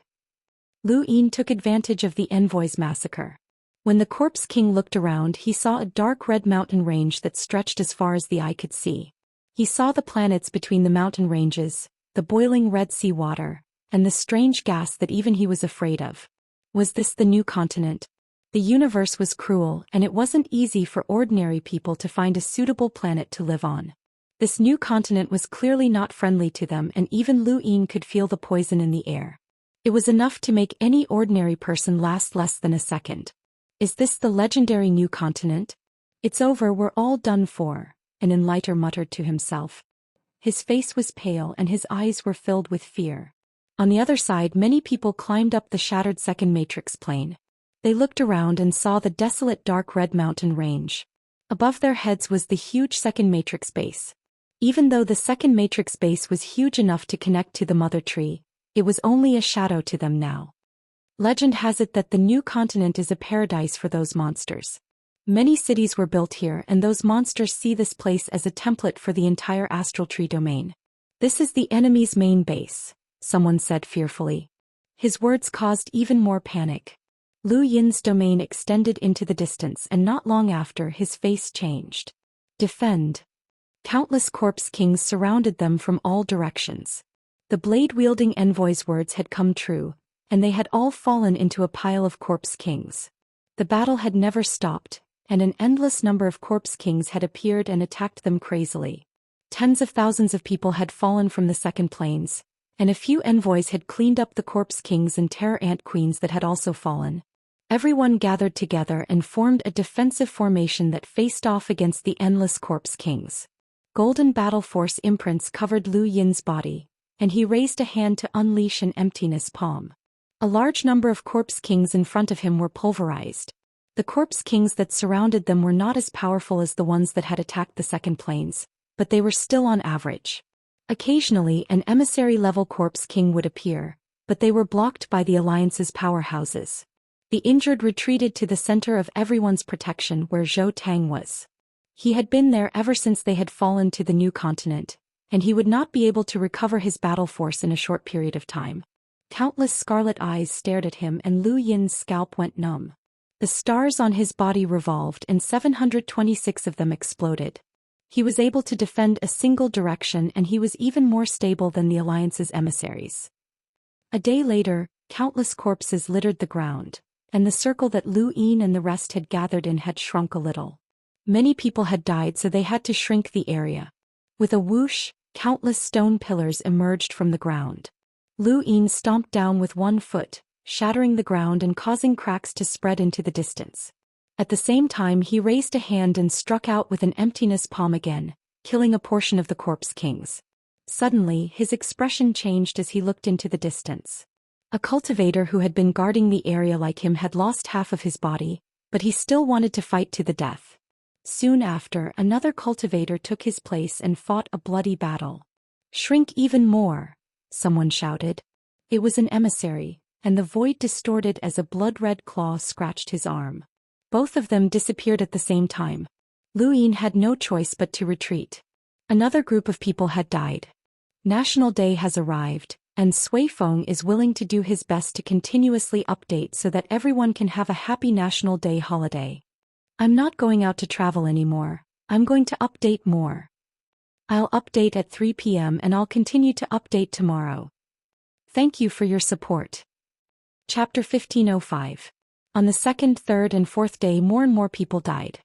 Lu Yin took advantage of the envoy's massacre. When the Corpse King looked around, he saw a dark red mountain range that stretched as far as the eye could see. He saw the planets between the mountain ranges, the boiling Red Sea water, and the strange gas that even he was afraid of. Was this the new continent? The universe was cruel, and it wasn't easy for ordinary people to find a suitable planet to live on. This new continent was clearly not friendly to them, and even Lu Yin could feel the poison in the air. It was enough to make any ordinary person last less than a second. Is this the legendary new continent? It's over, we're all done for, an enlighter muttered to himself. His face was pale and his eyes were filled with fear. On the other side, many people climbed up the shattered second matrix plane. They looked around and saw the desolate dark red mountain range. Above their heads was the huge second matrix base. Even though the second matrix base was huge enough to connect to the mother tree, it was only a shadow to them now. Legend has it that the new continent is a paradise for those monsters. Many cities were built here, and those monsters see this place as a template for the entire astral tree domain. This is the enemy's main base, someone said fearfully. His words caused even more panic. Lu Yin's domain extended into the distance, and not long after his face changed. Defend. Countless corpse kings surrounded them from all directions. The blade-wielding envoy's words had come true, and they had all fallen into a pile of corpse kings. The battle had never stopped, and an endless number of corpse kings had appeared and attacked them crazily. Tens of thousands of people had fallen from the second planes, and a few envoys had cleaned up the corpse kings and terror ant queens that had also fallen. Everyone gathered together and formed a defensive formation that faced off against the endless corpse kings. Golden battle force imprints covered Lu Yin's body, and he raised a hand to unleash an emptiness palm. A large number of corpse kings in front of him were pulverized. The corpse kings that surrounded them were not as powerful as the ones that had attacked the second planes, but they were still on average. Occasionally an emissary-level corpse king would appear, but they were blocked by the Alliance's powerhouses. The injured retreated to the center of everyone's protection where Zhou Tang was. He had been there ever since they had fallen to the new continent, and he would not be able to recover his battle force in a short period of time. Countless scarlet eyes stared at him and Lu Yin's scalp went numb. The stars on his body revolved and 726 of them exploded. He was able to defend a single direction and he was even more stable than the Alliance's emissaries. A day later, countless corpses littered the ground, and the circle that Lu Yin and the rest had gathered in had shrunk a little. Many people had died so they had to shrink the area. With a whoosh, countless stone pillars emerged from the ground. Lu Yin stomped down with one foot, shattering the ground and causing cracks to spread into the distance. At the same time he raised a hand and struck out with an emptiness palm again, killing a portion of the corpse kings. Suddenly his expression changed as he looked into the distance. A cultivator who had been guarding the area like him had lost half of his body, but he still wanted to fight to the death. Soon after, another cultivator took his place and fought a bloody battle. "Shrink even more," someone shouted. It was an emissary, and the void distorted as a blood-red claw scratched his arm. Both of them disappeared at the same time. Lu Yin had no choice but to retreat. Another group of people had died. National Day has arrived, and Sui Feng is willing to do his best to continuously update so that everyone can have a happy National Day holiday. "I'm not going out to travel anymore, I'm going to update more. I'll update at 3 p.m. and I'll continue to update tomorrow. Thank you for your support." Chapter 1505. On the second, third, and fourth day more and more people died.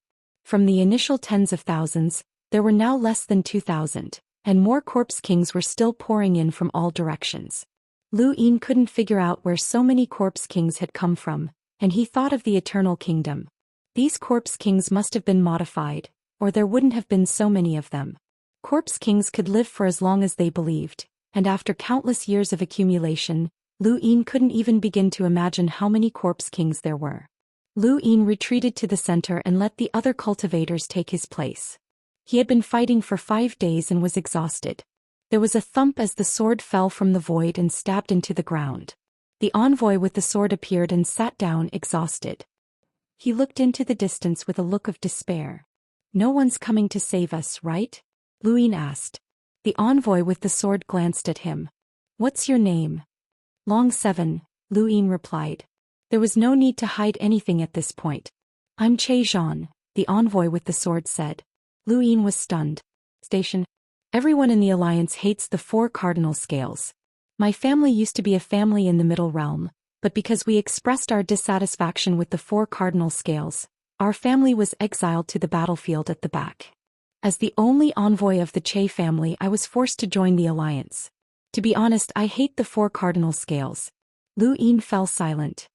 From the initial tens of thousands, there were now less than 2,000, and more corpse kings were still pouring in from all directions. Lu Yin couldn't figure out where so many corpse kings had come from, and he thought of the Eternal Kingdom. These corpse kings must have been modified, or there wouldn't have been so many of them. Corpse kings could live for as long as they believed, and after countless years of accumulation, Lu Yin couldn't even begin to imagine how many corpse kings there were. Lu Yin retreated to the center and let the other cultivators take his place. He had been fighting for 5 days and was exhausted. There was a thump as the sword fell from the void and stabbed into the ground. The envoy with the sword appeared and sat down exhausted. He looked into the distance with a look of despair. "No one's coming to save us, right?" Lu Yin asked. The envoy with the sword glanced at him. "What's your name?" "Long 7, Lu Yin replied. There was no need to hide anything at this point. "I'm Zhou, the envoy with the sword said. Lu Yin was stunned. "Station. Everyone in the Alliance hates the 4 cardinal scales. My family used to be a family in the Middle Realm, but because we expressed our dissatisfaction with the 4 cardinal scales, our family was exiled to the battlefield at the back. As the only envoy of the Che family, I was forced to join the Alliance. To be honest, I hate the 4 cardinal scales." Lu Yin fell silent.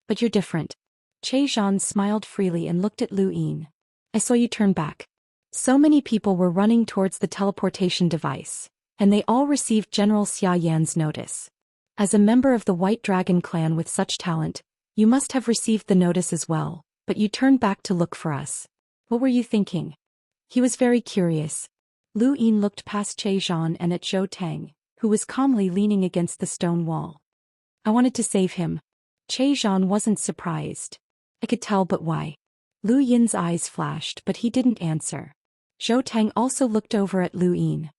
"But you're different." Zhou smiled freely and looked at Lu Yin. "I saw you turn back." So many people were running towards the teleportation device, and they all received General Xia Yan's notice. As a member of the White Dragon clan with such talent, you must have received the notice as well, but you turned back to look for us. What were you thinking? He was very curious. Lu Yin looked past Zhou and at Zhou Tang, who was calmly leaning against the stone wall. "I wanted to save him." Zhou wasn't surprised. "I could tell, but why?" Lu Yin's eyes flashed, but he didn't answer. Zhou Tang also looked over at Lu Yin.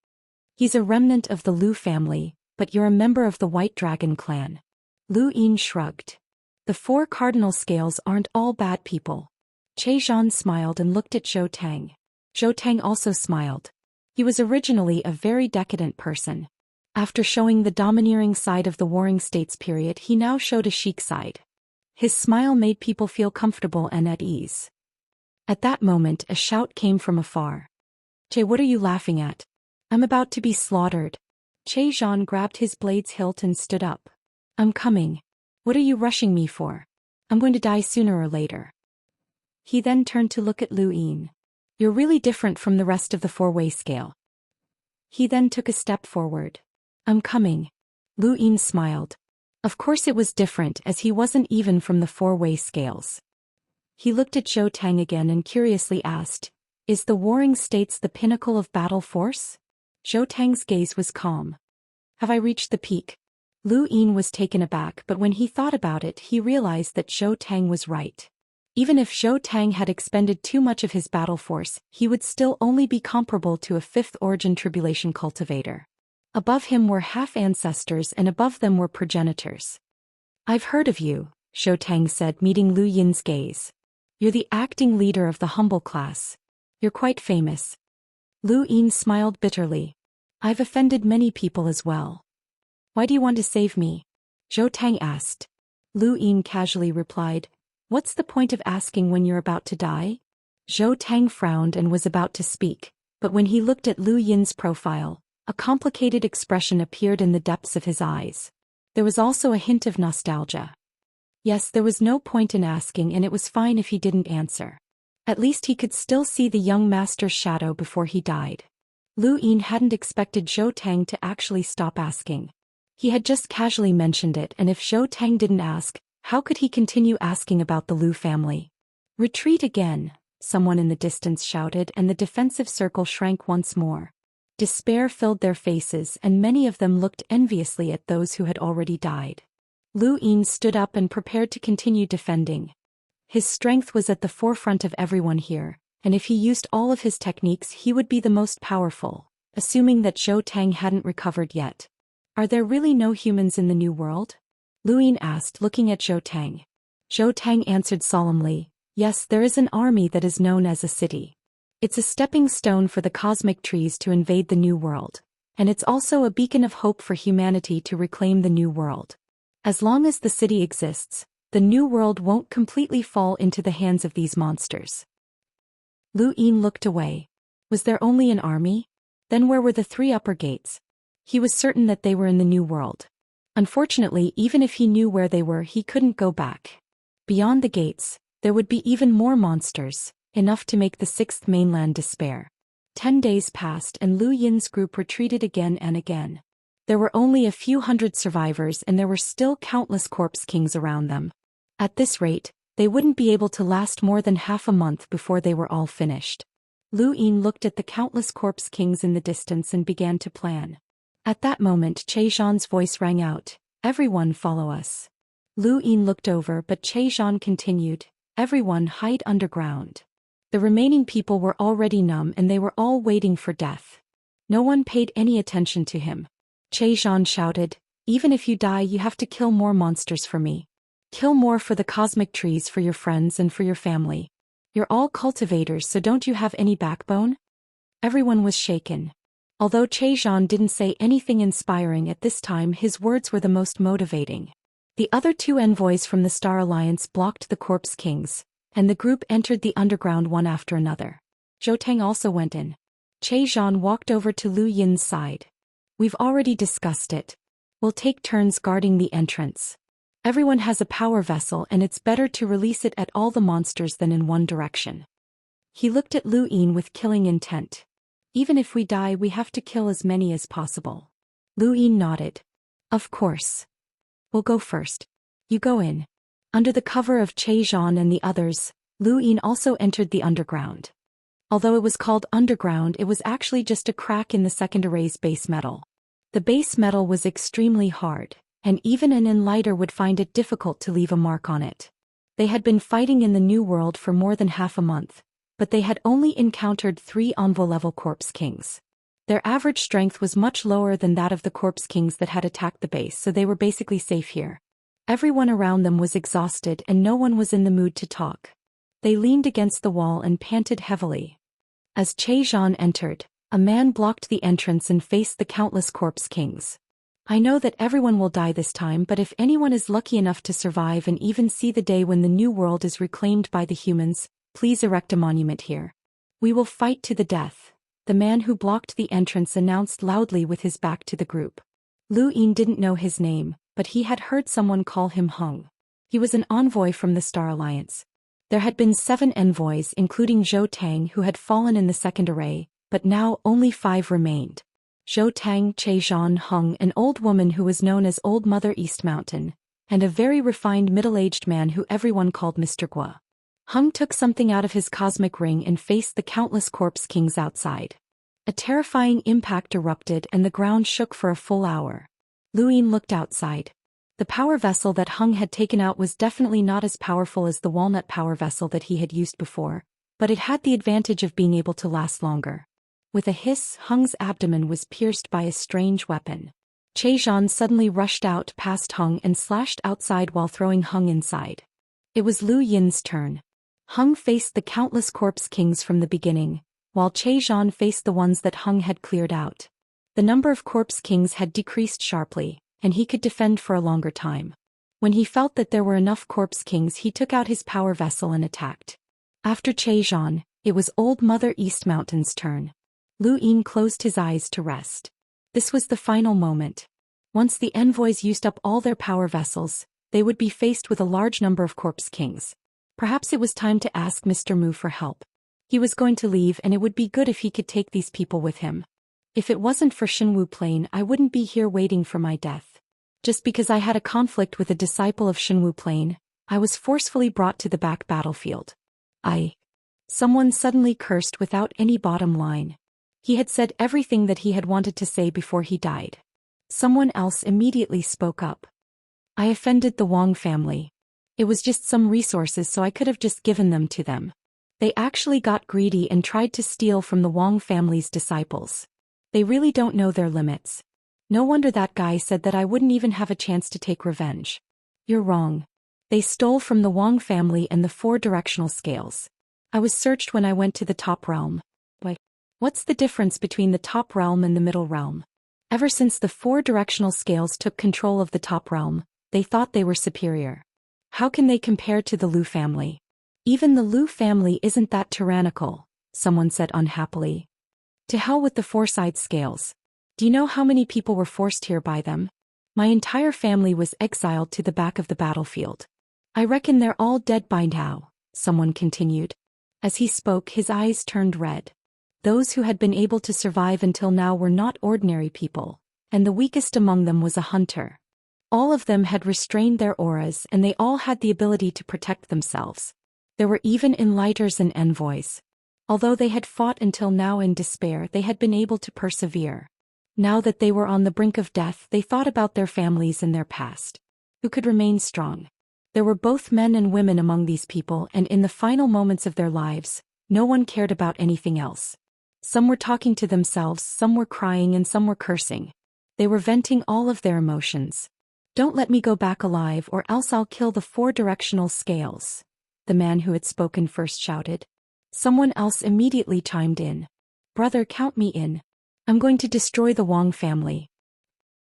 "He's a remnant of the Lu family, but you're a member of the White Dragon clan." Lu Yin shrugged. "The 4 cardinal scales aren't all bad people." Zhou smiled and looked at Zhou Tang. Zhou Tang also smiled. He was originally a very decadent person. After showing the domineering side of the Warring States period, he now showed a chic side. His smile made people feel comfortable and at ease. At that moment, a shout came from afar. "Jay, what are you laughing at? I'm about to be slaughtered." Zhou grabbed his blade's hilt and stood up. I'm coming. What are you rushing me for? I'm going to die sooner or later. He then turned to look at Lu Yin. You're really different from the rest of the four-way scale. He then took a step forward. I'm coming. Lu Yin smiled. Of course it was different as he wasn't even from the four-way scales. He looked at Zhou Tang again and curiously asked, is the warring states the pinnacle of battle force? Zhou Tang's gaze was calm. Have I reached the peak? Lu Yin was taken aback, but when he thought about it he realized that Zhou Tang was right. Even if Zhou Tang had expended too much of his battle force, he would still only be comparable to a fifth origin tribulation cultivator. Above him were half-ancestors and above them were progenitors. I've heard of you, Zhou Tang said, meeting Lu Yin's gaze. You're the acting leader of the humble class. You're quite famous. Lu Yin smiled bitterly. I've offended many people as well. Why do you want to save me? Zhou Tang asked. Lu Yin casually replied, what's the point of asking when you're about to die? Zhou Tang frowned and was about to speak, but when he looked at Lu Yin's profile, a complicated expression appeared in the depths of his eyes. There was also a hint of nostalgia. Yes, there was no point in asking and it was fine if he didn't answer. At least he could still see the young master's shadow before he died. Lu Yin hadn't expected Zhou Tang to actually stop asking. He had just casually mentioned it, and if Zhou Tang didn't ask, how could he continue asking about the Lu family? Retreat again, someone in the distance shouted, and the defensive circle shrank once more. Despair filled their faces and many of them looked enviously at those who had already died. Lu Yin stood up and prepared to continue defending. His strength was at the forefront of everyone here, and if he used all of his techniques he would be the most powerful, assuming that Zhou Tang hadn't recovered yet. Are there really no humans in the New World? Lu Yin asked, looking at Zhou Tang. Zhou Tang answered solemnly, yes, there is an army that is known as a city. It's a stepping stone for the cosmic trees to invade the New World, and it's also a beacon of hope for humanity to reclaim the New World. As long as the city exists, the New World won't completely fall into the hands of these monsters. Lu Yin looked away. Was there only an army? Then where were the three upper gates? He was certain that they were in the New World. Unfortunately, even if he knew where they were, he couldn't go back. Beyond the gates, there would be even more monsters, enough to make the sixth mainland despair. 10 days passed and Lu Yin's group retreated again and again. There were only a few hundred survivors and there were still countless corpse kings around them. At this rate, they wouldn't be able to last more than half a month before they were all finished. Lu Yin looked at the countless corpse kings in the distance and began to plan. At that moment Zhou's voice rang out, everyone follow us. Lu Yin looked over but Zhou continued, everyone hide underground. The remaining people were already numb and they were all waiting for death. No one paid any attention to him. Zhou shouted, even if you die you have to kill more monsters for me. Kill more for the cosmic trees, for your friends and for your family. You're all cultivators, so don't you have any backbone? Everyone was shaken. Although Zhou didn't say anything inspiring at this time, his words were the most motivating. The other two envoys from the Star Alliance blocked the Corpse Kings, and the group entered the underground one after another. Zhou Tang also went in. Zhou walked over to Lu Yin's side. We've already discussed it. We'll take turns guarding the entrance. Everyone has a power vessel and it's better to release it at all the monsters than in one direction. He looked at Lu Yin with killing intent. Even if we die we have to kill as many as possible. Lu Yin nodded. Of course. We'll go first. You go in. Under the cover of Zhou and the others, Lu Yin also entered the underground. Although it was called underground, it was actually just a crack in the second array's base metal. The base metal was extremely hard, and even an enlighter would find it difficult to leave a mark on it. They had been fighting in the New World for more than half a month, but they had only encountered 3 Envoy-level Corpse Kings. Their average strength was much lower than that of the Corpse Kings that had attacked the base, so they were basically safe here. Everyone around them was exhausted and no one was in the mood to talk. They leaned against the wall and panted heavily. As Zhou entered, a man blocked the entrance and faced the countless Corpse Kings. I know that everyone will die this time, but if anyone is lucky enough to survive and even see the day when the New World is reclaimed by the humans, please erect a monument here. We will fight to the death. the man who blocked the entrance announced loudly with his back to the group. Lu Yin didn't know his name, but he had heard someone call him Hung. He was an envoy from the Star Alliance. There had been 7 envoys including Zhou Tang who had fallen in the second array, but now only 5 remained. Zhou Tang, Zhang, Hung, an old woman who was known as Old Mother East Mountain, and a very refined middle-aged man who everyone called Mr. Gua. Hung took something out of his cosmic ring and faced the countless corpse kings outside. A terrifying impact erupted and the ground shook for a full hour. Lu Yin looked outside. The power vessel that Hung had taken out was definitely not as powerful as the walnut power vessel that he had used before, but it had the advantage of being able to last longer. With a hiss, Hung's abdomen was pierced by a strange weapon. Zhang suddenly rushed out past Hung and slashed outside while throwing Hung inside. It was Lu Yin's turn. Hung faced the countless corpse kings from the beginning, while Zhang faced the ones that Hung had cleared out. The number of corpse kings had decreased sharply, and he could defend for a longer time. When he felt that there were enough corpse kings, he took out his power vessel and attacked. After Zhang, it was Old Mother East Mountain's turn. Lu Yin closed his eyes to rest. This was the final moment. Once the envoys used up all their power vessels, they would be faced with a large number of corpse kings. Perhaps it was time to ask Mr. Mu for help. He was going to leave and it would be good if he could take these people with him. If it wasn't for Shenwu Plain, I wouldn't be here waiting for my death. Just because I had a conflict with a disciple of Shenwu Plain, I was forcefully brought to the back battlefield. Someone suddenly cursed without any bottom line. He had said everything that he had wanted to say before he died. Someone else immediately spoke up. I offended the Wang family. It was just some resources, so I could have just given them to them. They actually got greedy and tried to steal from the Wang family's disciples. They really don't know their limits. No wonder that guy said that I wouldn't even have a chance to take revenge. You're wrong. They stole from the Wang family and the 4 directional scales. I was searched when I went to the top realm. What's the difference between the top realm and the middle realm? Ever since the 4 directional scales took control of the top realm, they thought they were superior. How can they compare to the Lu family? Even the Lu family isn't that tyrannical, someone said unhappily. To hell with the 4-side scales. Do you know how many people were forced here by them? My entire family was exiled to the back of the battlefield. I reckon they're all dead by now, someone continued. As he spoke, his eyes turned red. Those who had been able to survive until now were not ordinary people, and the weakest among them was a hunter. All of them had restrained their auras and they all had the ability to protect themselves. There were even enlighters and envoys. Although they had fought until now in despair, they had been able to persevere. Now that they were on the brink of death, they thought about their families and their past. Who could remain strong? There were both men and women among these people, and in the final moments of their lives, no one cared about anything else. Some were talking to themselves, some were crying, and some were cursing. They were venting all of their emotions. Don't let me go back alive or else I'll kill the 4 directional scales, the man who had spoken first shouted. Someone else immediately chimed in. Brother, count me in. I'm going to destroy the Wang family.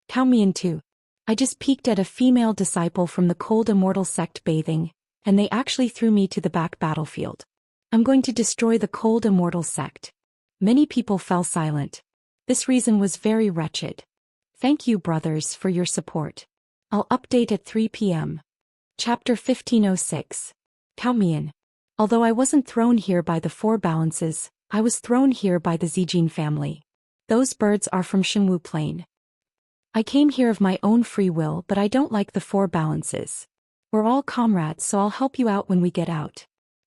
Count me in too. I just peeked at a female disciple from the cold Immortal sect bathing, and they actually threw me to the back battlefield. I'm going to destroy the cold Immortal sect. Many people fell silent. This reason was very wretched. Thank you, brothers, for your support. I'll update at 3 p.m. Chapter 1506. Count me in. Although I wasn't thrown here by the 4 balances, I was thrown here by the Zijin family. Those birds are from Shenwu Plain. I came here of my own free will, but I don't like the 4 balances. We're all comrades, so I'll help you out when we get out.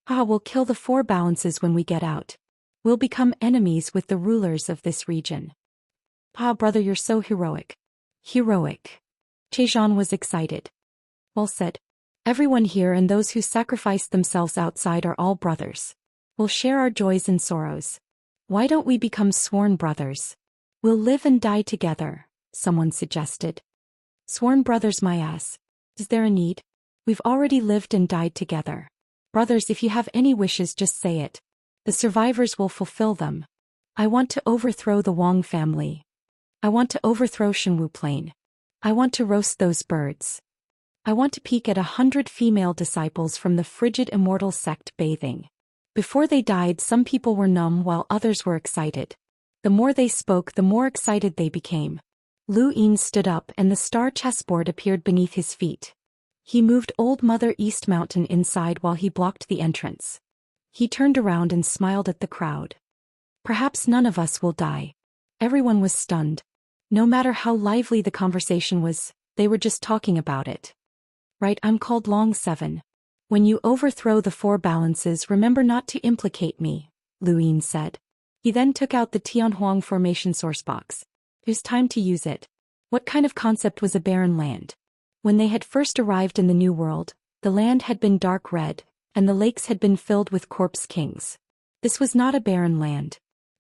We'll kill the 4 balances when we get out. We'll become enemies with the rulers of this region. Brother, you're so heroic. Heroic. Zhang was excited. Well said. Everyone here and those who sacrificed themselves outside are all brothers. We'll share our joys and sorrows. Why don't we become sworn brothers? We'll live and die together, someone suggested. Sworn brothers, my ass. Is there a need? We've already lived and died together. Brothers, if you have any wishes, just say it. The survivors will fulfill them. I want to overthrow the Wang family. I want to overthrow Shenwu Plain. I want to roast those birds. I want to peek at 100 female disciples from the frigid Immortal sect bathing. Before they died, some people were numb while others were excited. The more they spoke, the more excited they became. Lu Yin stood up and the star chessboard appeared beneath his feet. He moved Old Mother East Mountain inside while he blocked the entrance. He turned around and smiled at the crowd. Perhaps none of us will die. Everyone was stunned. No matter how lively the conversation was, they were just talking about it. Right, I'm called Long 7. When you overthrow the 4 balances, remember not to implicate me, Lu Yin said. He then took out the Tianhuang formation source box. It was time to use it. What kind of concept was a barren land? When they had first arrived in the New World, the land had been dark red, and the lakes had been filled with corpse kings. This was not a barren land.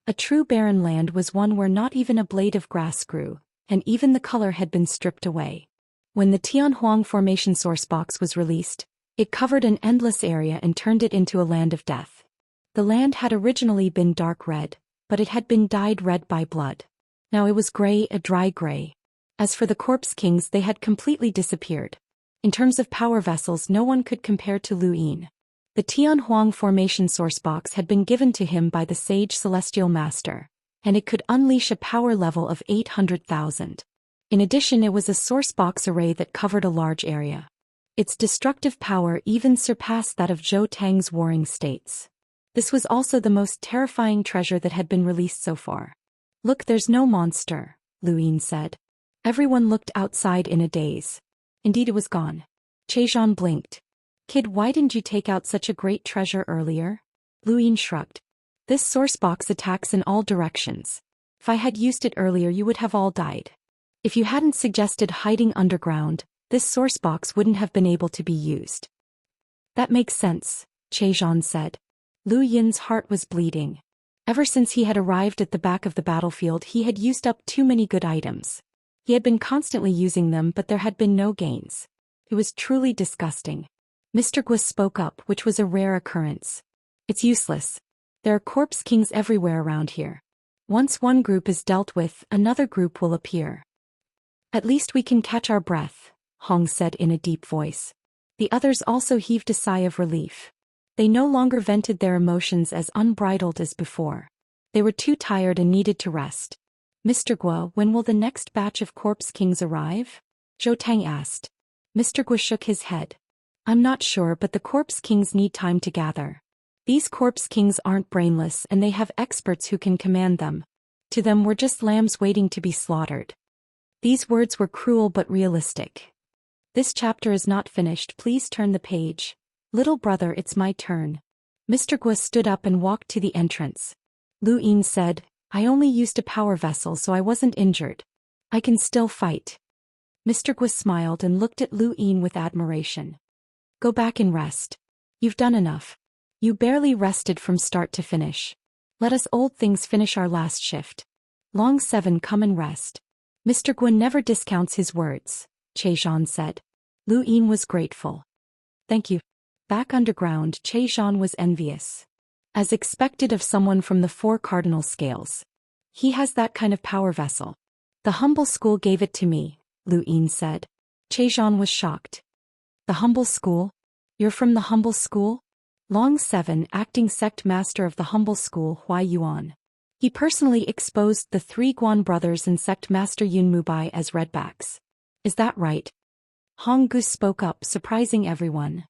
A true barren land was one where not even a blade of grass grew, and even the color had been stripped away. When the Tianhuang formation source box was released, it covered an endless area and turned it into a land of death. The land had originally been dark red, but it had been dyed red by blood. Now it was gray, a dry gray. As for the corpse kings, they had completely disappeared. In terms of power vessels, no one could compare to Lu Yin. The Tianhuang formation source box had been given to him by the sage celestial master, and it could unleash a power level of 800,000. In addition, it was a source box array that covered a large area. Its destructive power even surpassed that of Zhou Tang's warring states. This was also the most terrifying treasure that had been released so far. Look, there's no monster, Lu Yin said. Everyone looked outside in a daze. Indeed, it was gone. Chezhan blinked. Kid, why didn't you take out such a great treasure earlier? Lu Yin shrugged. This source box attacks in all directions. If I had used it earlier, you would have all died. If you hadn't suggested hiding underground, this source box wouldn't have been able to be used. That makes sense, Chezhan said. Lu Yin's heart was bleeding. Ever since he had arrived at the back of the battlefield, he had used up too many good items. He had been constantly using them, but there had been no gains. It was truly disgusting. Mr. Guo spoke up, which was a rare occurrence. It's useless. There are corpse kings everywhere around here. Once one group is dealt with, another group will appear. At least we can catch our breath, Hong said in a deep voice. The others also heaved a sigh of relief. They no longer vented their emotions as unbridled as before. They were too tired and needed to rest. Mr. Guo, when will the next batch of corpse kings arrive? Zhou Tang asked. Mr. Guo shook his head. I'm not sure, but the corpse kings need time to gather. These corpse kings aren't brainless and they have experts who can command them. To them we're just lambs waiting to be slaughtered. These words were cruel but realistic. This chapter is not finished, please turn the page. Little brother, it's my turn. Mr. Guo stood up and walked to the entrance. Lu Yin said, I only used a power vessel so I wasn't injured. I can still fight. Mr. Guo smiled and looked at Lu Yin with admiration. Go back and rest. You've done enough. You barely rested from start to finish. Let us old things finish our last shift. Long 7, come and rest. Mr. Guo never discounts his words, Chezhan said. Lu Yin was grateful. Thank you. Back underground, Chezhan was envious. As expected of someone from the 4 cardinal scales. He has that kind of power vessel. The humble school gave it to me, Lu Yin said. Chezhan was shocked. The humble school? You're from the humble school? Long 7, acting sect master of the humble school, Huai Yuan. He personally exposed the 3 Guan brothers and sect master Yun Mubai as redbacks. Is that right? Hong Gu spoke up, surprising everyone.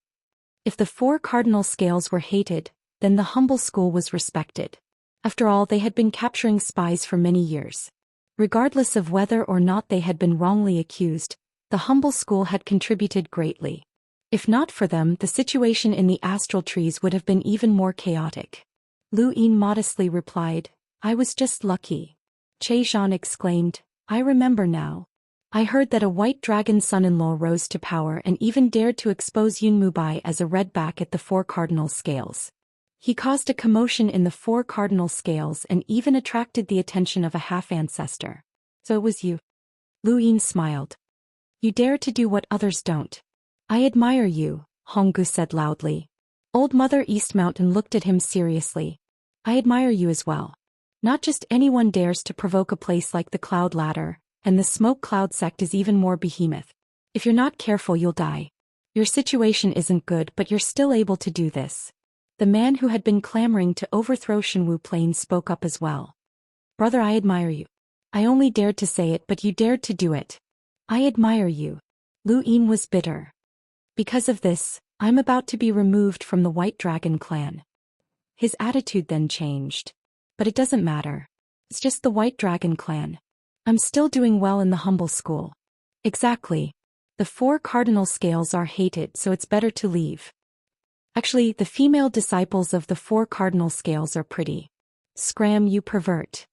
If the 4 cardinal scales were hated, then the humble school was respected. After all, they had been capturing spies for many years. Regardless of whether or not they had been wrongly accused, the humble school had contributed greatly. If not for them, the situation in the astral trees would have been even more chaotic. Lu Yin modestly replied, I was just lucky. Chezhan exclaimed, I remember now. I heard that a white dragon son-in-law rose to power and even dared to expose Yun Mubai as a redback at the 4 cardinal scales. He caused a commotion in the 4 cardinal scales and even attracted the attention of a half-ancestor. So it was you. Lu Yin smiled. You dare to do what others don't. I admire you, Honggu said loudly. Old Mother East Mountain looked at him seriously. I admire you as well. Not just anyone dares to provoke a place like the Cloud Ladder, and the Smoke Cloud sect is even more behemoth. If you're not careful, you'll die. Your situation isn't good, but you're still able to do this. The man who had been clamoring to overthrow Shenwu Plain spoke up as well. Brother, I admire you. I only dared to say it, but you dared to do it. I admire you. Lu Yin was bitter. Because of this, I'm about to be removed from the White Dragon clan. His attitude then changed. But it doesn't matter. It's just the White Dragon clan. I'm still doing well in the humble school. Exactly. The 4 cardinal scales are hated, so it's better to leave. Actually, the female disciples of the 4 cardinal scales are pretty. Scram, you pervert.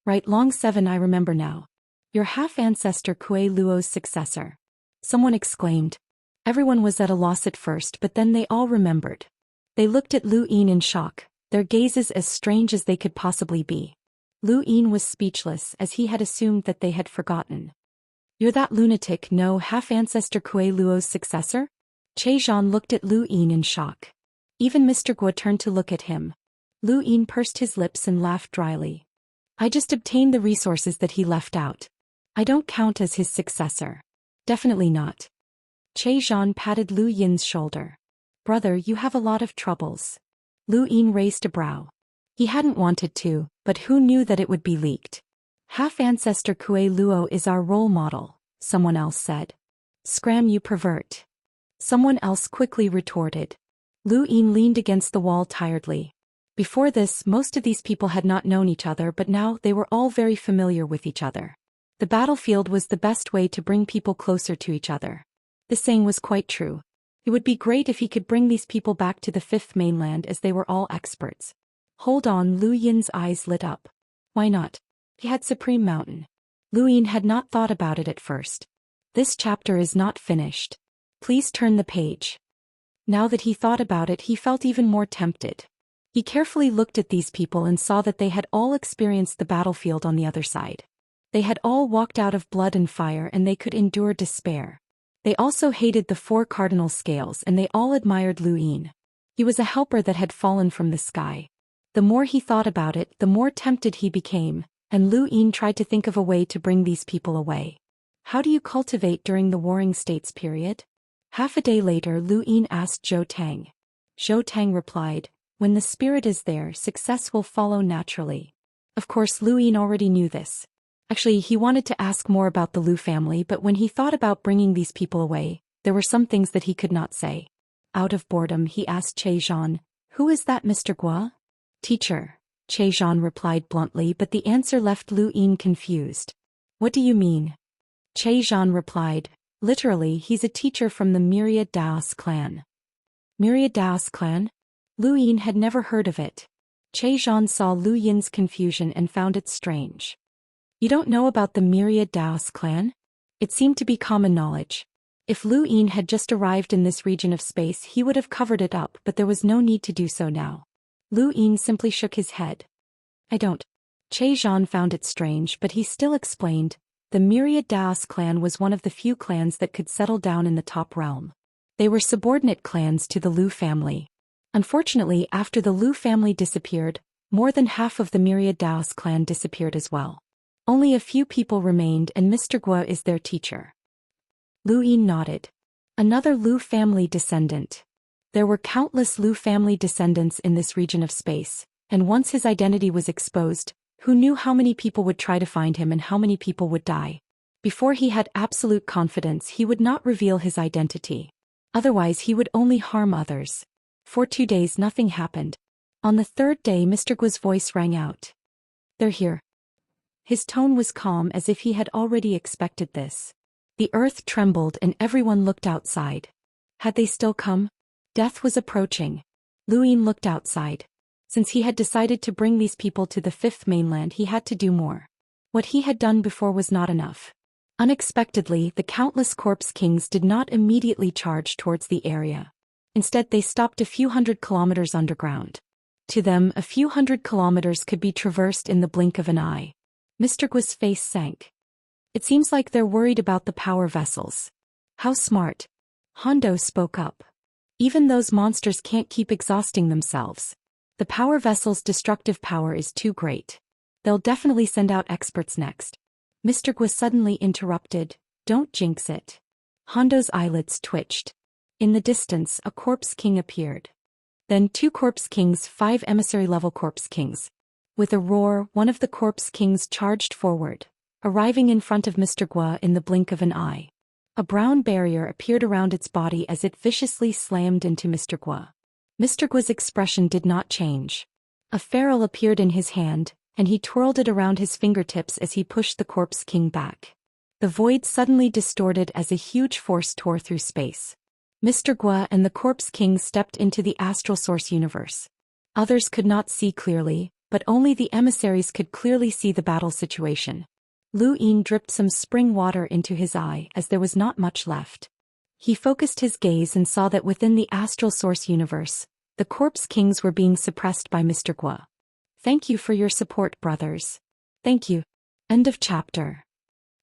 Right, long 7, I remember now. Your half-ancestor Kuei Luo's successor. Someone exclaimed. Everyone was at a loss at first, but then they all remembered. They looked at Lu Yin in shock, their gazes as strange as they could possibly be. Lu Yin was speechless, as he had assumed that they had forgotten. You're that lunatic, no half-ancestor Kuei Luo's successor? Che Zhan looked at Lu Yin in shock. Even Mr. Guo turned to look at him. Lu Yin pursed his lips and laughed dryly. I just obtained the resources that he left out. I don't count as his successor. Definitely not. Che Zhan patted Lu Yin's shoulder. Brother, you have a lot of troubles. Lu Yin raised a brow. He hadn't wanted to, but who knew that it would be leaked? Half-ancestor Kuei Luo is our role model, someone else said. Scram, you pervert. Someone else quickly retorted. Lu Yin leaned against the wall tiredly. Before this, most of these people had not known each other, but now they were all very familiar with each other. The battlefield was the best way to bring people closer to each other. This saying was quite true. It would be great if he could bring these people back to the 5th mainland, as they were all experts. Hold on, Lu Yin's eyes lit up. Why not? He had Supreme Mountain. Lu Yin had not thought about it at first. This chapter is not finished. Please turn the page. Now that he thought about it, he felt even more tempted. He carefully looked at these people and saw that they had all experienced the battlefield on the other side. They had all walked out of blood and fire, and they could endure despair. They also hated the 4 cardinal scales, and they all admired Lu Yin. He was a helper that had fallen from the sky. The more he thought about it, the more tempted he became, and Lu Yin tried to think of a way to bring these people away. How do you cultivate during the Warring States period? Half a day later, Lu Yin asked Zhou Tang. Zhou Tang replied, when the spirit is there, success will follow naturally. Of course, Lu Yin already knew this. Actually, he wanted to ask more about the Lu family, but when he thought about bringing these people away, there were some things that he could not say. Out of boredom, he asked Che Zhan, who is that Mr. Guo? Teacher. Che Zhan replied bluntly, but the answer left Lu Yin confused. What do you mean? Che Zhan replied, literally, he's a teacher from the Myriad Daoist clan. Myriad Daoist clan? Lu Yin had never heard of it. Che Zhan saw Lu Yin's confusion and found it strange. You don't know about the Myriad Daoist clan? It seemed to be common knowledge. If Lu Yin had just arrived in this region of space, he would have covered it up, but there was no need to do so now. Lu Yin simply shook his head. I don't. Che Zhan found it strange, but he still explained, the Myriad Daoist clan was one of the few clans that could settle down in the top realm. They were subordinate clans to the Lu family. Unfortunately, after the Lu family disappeared, more than half of the Myriad Daoist clan disappeared as well. Only a few people remained, and Mr. Guo is their teacher. Lu Yin nodded. Another Lu family descendant. There were countless Lu family descendants in this region of space, and once his identity was exposed, who knew how many people would try to find him and how many people would die? Before he had absolute confidence, he would not reveal his identity. Otherwise, he would only harm others. For 2 days, nothing happened. On the 3rd day, Mr. Guo's voice rang out. They're here. His tone was calm, as if he had already expected this. The earth trembled and everyone looked outside. Had they still come? Death was approaching. Lu Yin looked outside. Since he had decided to bring these people to the 5th mainland, he had to do more. What he had done before was not enough. Unexpectedly, the countless corpse kings did not immediately charge towards the area. Instead, they stopped a few hundred kilometers underground. To them, a few hundred kilometers could be traversed in the blink of an eye. Mr. Guo's face sank. It seems like they're worried about the power vessels. How smart. Hondo spoke up. Even those monsters can't keep exhausting themselves. The power vessel's destructive power is too great. They'll definitely send out experts next. Mr. Guo suddenly interrupted, don't jinx it. Hondo's eyelids twitched. In the distance, a corpse king appeared. Then 2 corpse kings, 5 emissary-level corpse kings. With a roar, one of the corpse kings charged forward, arriving in front of Mr. Guo in the blink of an eye. A brown barrier appeared around its body as it viciously slammed into Mr. Guo. Mr. Guo's expression did not change. A ferrule appeared in his hand, and he twirled it around his fingertips as he pushed the corpse king back. The void suddenly distorted as a huge force tore through space. Mr. Guo and the corpse king stepped into the astral source universe. Others could not see clearly, but only the emissaries could clearly see the battle situation. Lu Yin dripped some spring water into his eye as there was not much left. He focused his gaze and saw that within the astral source universe, the corpse kings were being suppressed by Mr. Guo. Thank you for your support, brothers. Thank you. End of chapter.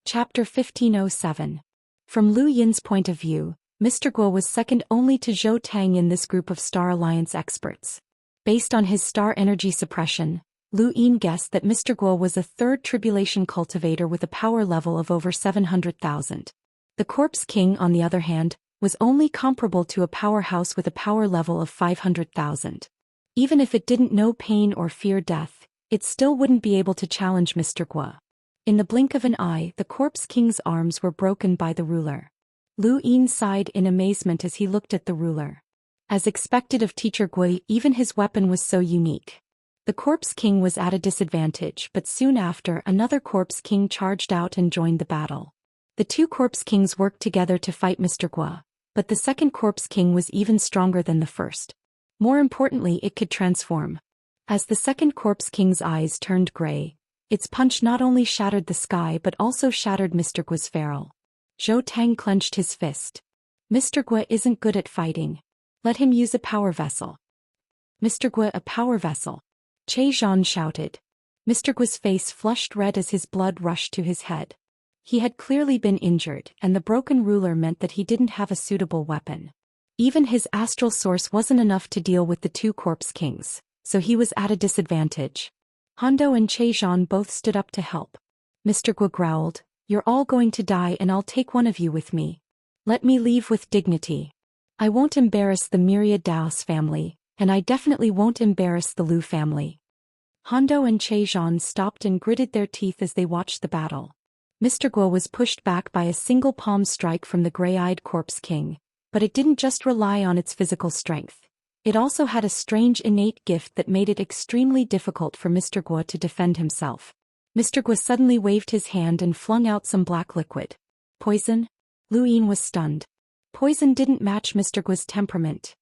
Chapter 1507. From Lu Yin's point of view, Mr. Guo was second only to Zhou Tang in this group of Star Alliance experts. Based on his star energy suppression, Lu Yin guessed that Mr. Guo was a third tribulation cultivator with a power level of over 700,000. The corpse king, on the other hand, was only comparable to a powerhouse with a power level of 500,000. Even if it didn't know pain or fear death, it still wouldn't be able to challenge Mr. Guo. In the blink of an eye, the corpse king's arms were broken by the ruler. Lu Yin sighed in amazement as he looked at the ruler. As expected of Teacher Guo, even his weapon was so unique. The corpse king was at a disadvantage, but soon after another corpse king charged out and joined the battle. The two corpse kings worked together to fight Mr. Guo, but the second corpse king was even stronger than the first. More importantly, it could transform. As the second corpse king's eyes turned gray, its punch not only shattered the sky but also shattered Mr. Guo's ferrule. Zhou Tang clenched his fist. Mr. Guo isn't good at fighting. Let him use a power vessel. Mr. Guo, a power vessel. Che Zhan shouted. Mr. Guo's face flushed red as his blood rushed to his head. He had clearly been injured, and the broken ruler meant that he didn't have a suitable weapon. Even his astral source wasn't enough to deal with the two corpse kings, so he was at a disadvantage. Hondo and Che Zhan both stood up to help. Mr. Guo growled, "You're all going to die and I'll take one of you with me. Let me leave with dignity. I won't embarrass the myriad Daoist family, and I definitely won't embarrass the Lu family." Hondo and Che Zhan stopped and gritted their teeth as they watched the battle. Mr. Guo was pushed back by a single palm strike from the gray-eyed corpse king, but it didn't just rely on its physical strength. It also had a strange innate gift that made it extremely difficult for Mr. Guo to defend himself. Mr. Guo suddenly waved his hand and flung out some black liquid. Poison? Lu Yin was stunned. Poison didn't match Mr. Guo's temperament.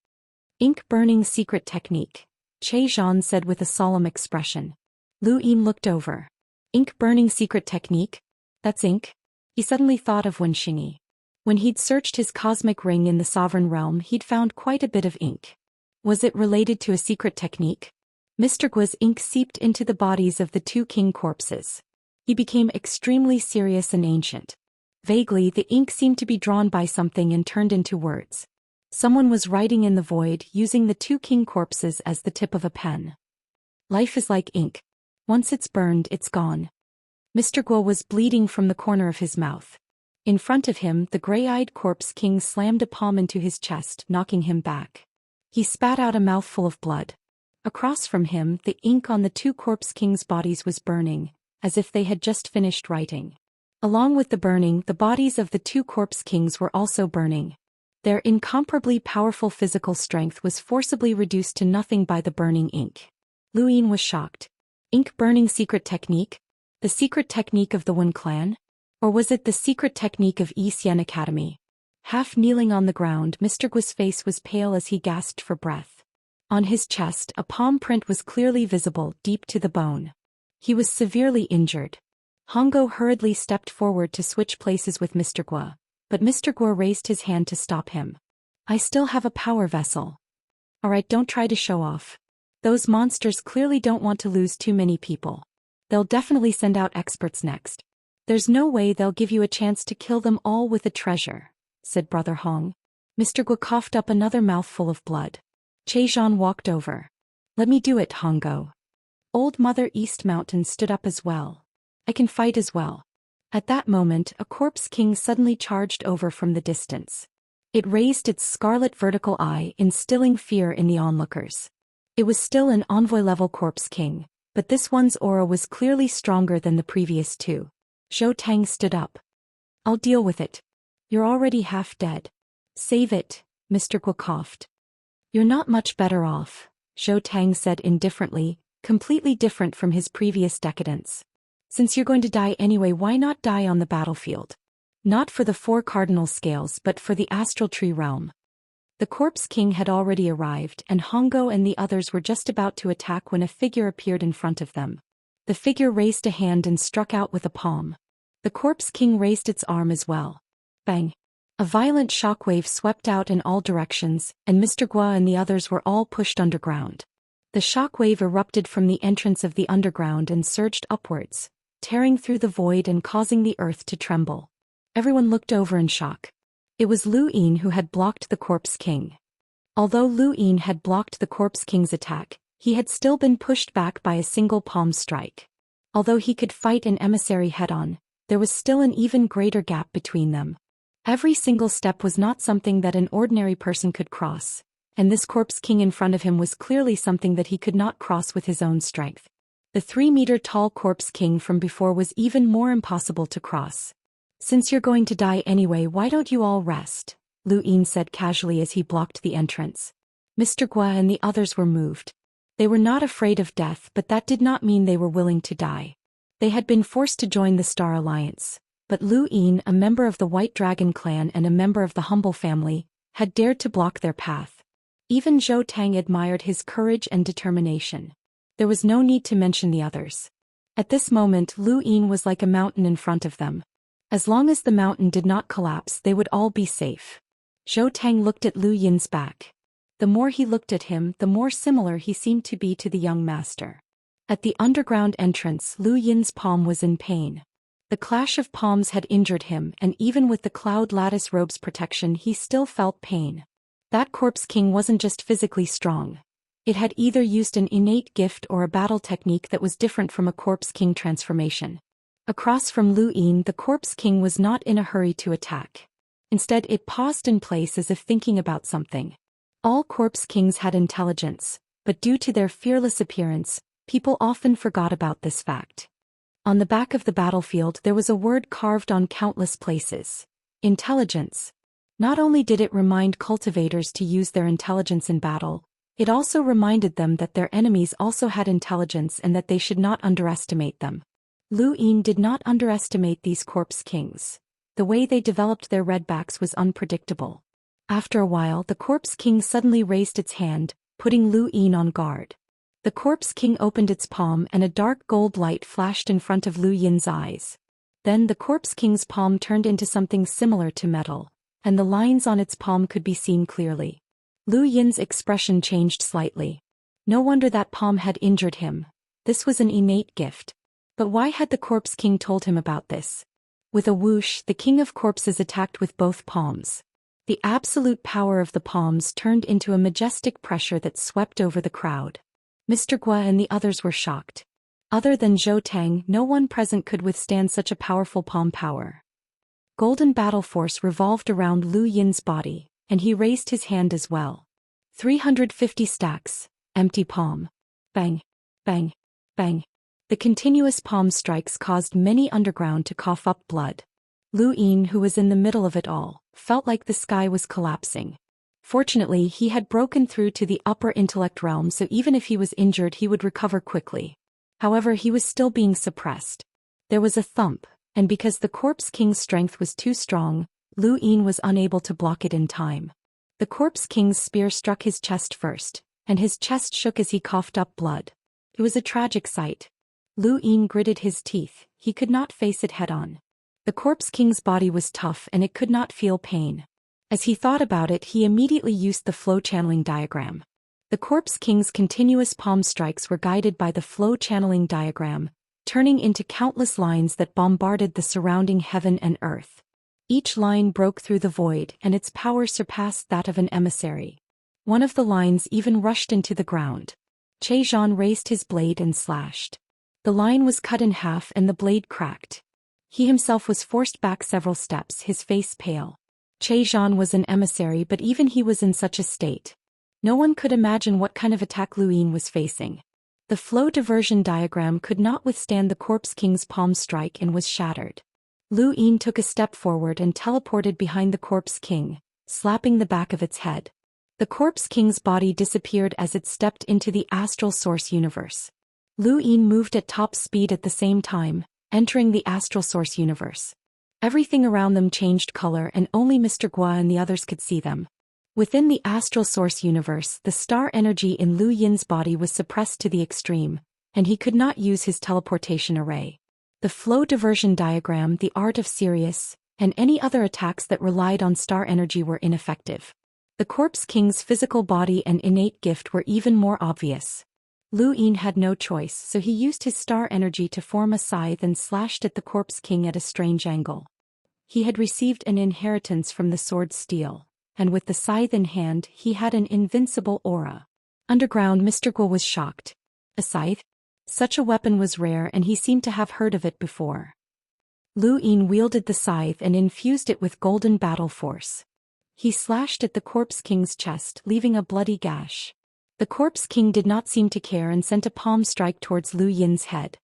Ink-burning secret technique, Che Zhan said with a solemn expression. Lu Yin looked over. Ink-burning secret technique? That's ink? He suddenly thought of Wenxingyi. When he'd searched his cosmic ring in the sovereign realm, he'd found quite a bit of ink. Was it related to a secret technique? Mr. Guo's ink seeped into the bodies of the two king corpses. He became extremely serious and ancient. Vaguely, the ink seemed to be drawn by something and turned into words. Someone was writing in the void, using the two king corpses as the tip of a pen. Life is like ink. Once it's burned, it's gone. Mr. Guo was bleeding from the corner of his mouth. In front of him, the gray-eyed corpse king slammed a palm into his chest, knocking him back. He spat out a mouthful of blood. Across from him, the ink on the two corpse kings' bodies was burning, as if they had just finished writing. Along with the burning, the bodies of the two corpse kings were also burning. Their incomparably powerful physical strength was forcibly reduced to nothing by the burning ink. Lu Yin was shocked. Ink-burning secret technique? The secret technique of the Wen clan? Or was it the secret technique of Xian Academy? Half kneeling on the ground, Mr. Guo's face was pale as he gasped for breath. On his chest, a palm print was clearly visible, deep to the bone. He was severely injured. Hongo hurriedly stepped forward to switch places with Mr. Guo, but Mr. Guo raised his hand to stop him. "I still have a power vessel. Alright, don't try to show off. Those monsters clearly don't want to lose too many people. They'll definitely send out experts next. There's no way they'll give you a chance to kill them all with a treasure," said Brother Hong. Mr. Guo coughed up another mouthful of blood. Che Zhan walked over. "Let me do it, Hongo." Old Mother East Mountain stood up as well. "I can fight as well." At that moment, a corpse king suddenly charged over from the distance. It raised its scarlet vertical eye, instilling fear in the onlookers. It was still an envoy-level corpse king, but this one's aura was clearly stronger than the previous two. Zhou Tang stood up. I'll deal with it. You're already half dead. Save it, Mr. Guo coughed. You're not much better off, Zhou Tang said indifferently, completely different from his previous decadence. Since you're going to die anyway, why not die on the battlefield? Not for the 4 cardinal scales but for the astral tree realm. The Corpse King had already arrived and Hongo and the others were just about to attack when a figure appeared in front of them. The figure raised a hand and struck out with a palm. The Corpse King raised its arm as well. Bang! A violent shockwave swept out in all directions, and Mr. Guo and the others were all pushed underground. The shockwave erupted from the entrance of the underground and surged upwards, tearing through the void and causing the earth to tremble. Everyone looked over in shock. It was Lu Yin who had blocked the Corpse King. Although Lu Yin had blocked the Corpse King's attack, he had still been pushed back by a single palm strike. Although he could fight an emissary head-on, there was still an even greater gap between them. Every single step was not something that an ordinary person could cross, and this Corpse King in front of him was clearly something that he could not cross with his own strength. The 3-meter-tall Corpse King from before was even more impossible to cross. Since you're going to die anyway, why don't you all rest? Lu Yin said casually as he blocked the entrance. Mr. Guo and the others were moved. They were not afraid of death, but that did not mean they were willing to die. They had been forced to join the Star Alliance, but Lu Yin, a member of the White Dragon clan and a member of the Humble family, had dared to block their path. Even Zhou Tang admired his courage and determination. There was no need to mention the others. At this moment, Lu Yin was like a mountain in front of them. As long as the mountain did not collapse, they would all be safe. Zhou Tang looked at Lu Yin's back. The more he looked at him, the more similar he seemed to be to the young master. At the underground entrance, Lu Yin's palm was in pain. The clash of palms had injured him, and even with the cloud lattice robe's protection, he still felt pain. That Corpse King wasn't just physically strong. It had either used an innate gift or a battle technique that was different from a Corpse King transformation. Across from Lu Yin, the Corpse King was not in a hurry to attack. Instead, it paused in place as if thinking about something. All Corpse Kings had intelligence, but due to their fearless appearance, people often forgot about this fact. On the back of the battlefield there was a word carved on countless places. Intelligence. Not only did it remind cultivators to use their intelligence in battle, it also reminded them that their enemies also had intelligence and that they should not underestimate them. Lu Yin did not underestimate these Corpse Kings. The way they developed their redbacks was unpredictable. After a while, the Corpse King suddenly raised its hand, putting Lu Yin on guard. The Corpse King opened its palm and a dark gold light flashed in front of Lu Yin's eyes. Then the Corpse King's palm turned into something similar to metal, and the lines on its palm could be seen clearly. Lu Yin's expression changed slightly. No wonder that palm had injured him. This was an innate gift. But why had the Corpse King told him about this? With a whoosh, the King of Corpses attacked with both palms. The absolute power of the palms turned into a majestic pressure that swept over the crowd. Mr. Guo and the others were shocked. Other than Zhou Tang, no one present could withstand such a powerful palm power. Golden battle force revolved around Lu Yin's body, and he raised his hand as well. 350 stacks, empty palm. Bang, bang, bang. The continuous palm strikes caused many underground to cough up blood. Lu Yin, who was in the middle of it all, felt like the sky was collapsing. Fortunately, he had broken through to the upper intellect realm, so even if he was injured he would recover quickly. However, he was still being suppressed. There was a thump, and because the Corpse King's strength was too strong, Lu Yin was unable to block it in time. The Corpse King's spear struck his chest first, and his chest shook as he coughed up blood. It was a tragic sight. Lu Yin gritted his teeth. He could not face it head-on. The Corpse King's body was tough and it could not feel pain. As he thought about it, he immediately used the flow channeling diagram. The Corpse King's continuous palm strikes were guided by the flow channeling diagram, turning into countless lines that bombarded the surrounding heaven and earth. Each line broke through the void, and its power surpassed that of an emissary. One of the lines even rushed into the ground. Che Zhan raised his blade and slashed. The line was cut in half and the blade cracked. He himself was forced back several steps, his face pale. Che Zhan was an emissary, but even he was in such a state. No one could imagine what kind of attack Lu Yin was facing. The flow diversion diagram could not withstand the Corpse King's palm strike and was shattered. Lu Yin took a step forward and teleported behind the Corpse King, slapping the back of its head. The Corpse King's body disappeared as it stepped into the astral source universe. Lu Yin moved at top speed at the same time, entering the astral source universe. Everything around them changed color and only Mr. Gua and the others could see them. Within the astral source universe, the star energy in Lu Yin's body was suppressed to the extreme, and he could not use his teleportation array. The flow diversion diagram, the art of Sirius, and any other attacks that relied on star energy were ineffective. The Corpse King's physical body and innate gift were even more obvious. Lu Yin had no choice, so he used his star energy to form a scythe and slashed at the Corpse King at a strange angle. He had received an inheritance from the sword steel, and with the scythe in hand he had an invincible aura. Underground, Mr. Gua was shocked. A scythe? Such a weapon was rare and he seemed to have heard of it before. Lu Yin wielded the scythe and infused it with golden battle force. He slashed at the Corpse King's chest, leaving a bloody gash. The Corpse King did not seem to care and sent a palm strike towards Lu Yin's head.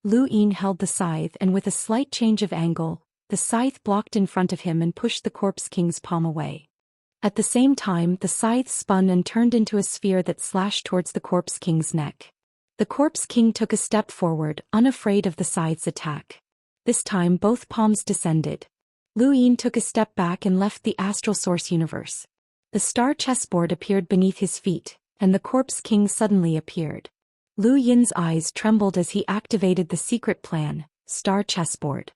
Lu Yin held the scythe and with a slight change of angle, the scythe blocked in front of him and pushed the Corpse King's palm away. At the same time, the scythe spun and turned into a sphere that slashed towards the Corpse King's neck. The Corpse King took a step forward, unafraid of the scythe's attack. This time both palms descended. Lu Yin took a step back and left the astral source universe. The star chessboard appeared beneath his feet, and the Corpse King suddenly appeared. Lu Yin's eyes trembled as he activated the secret plan, Star Chessboard.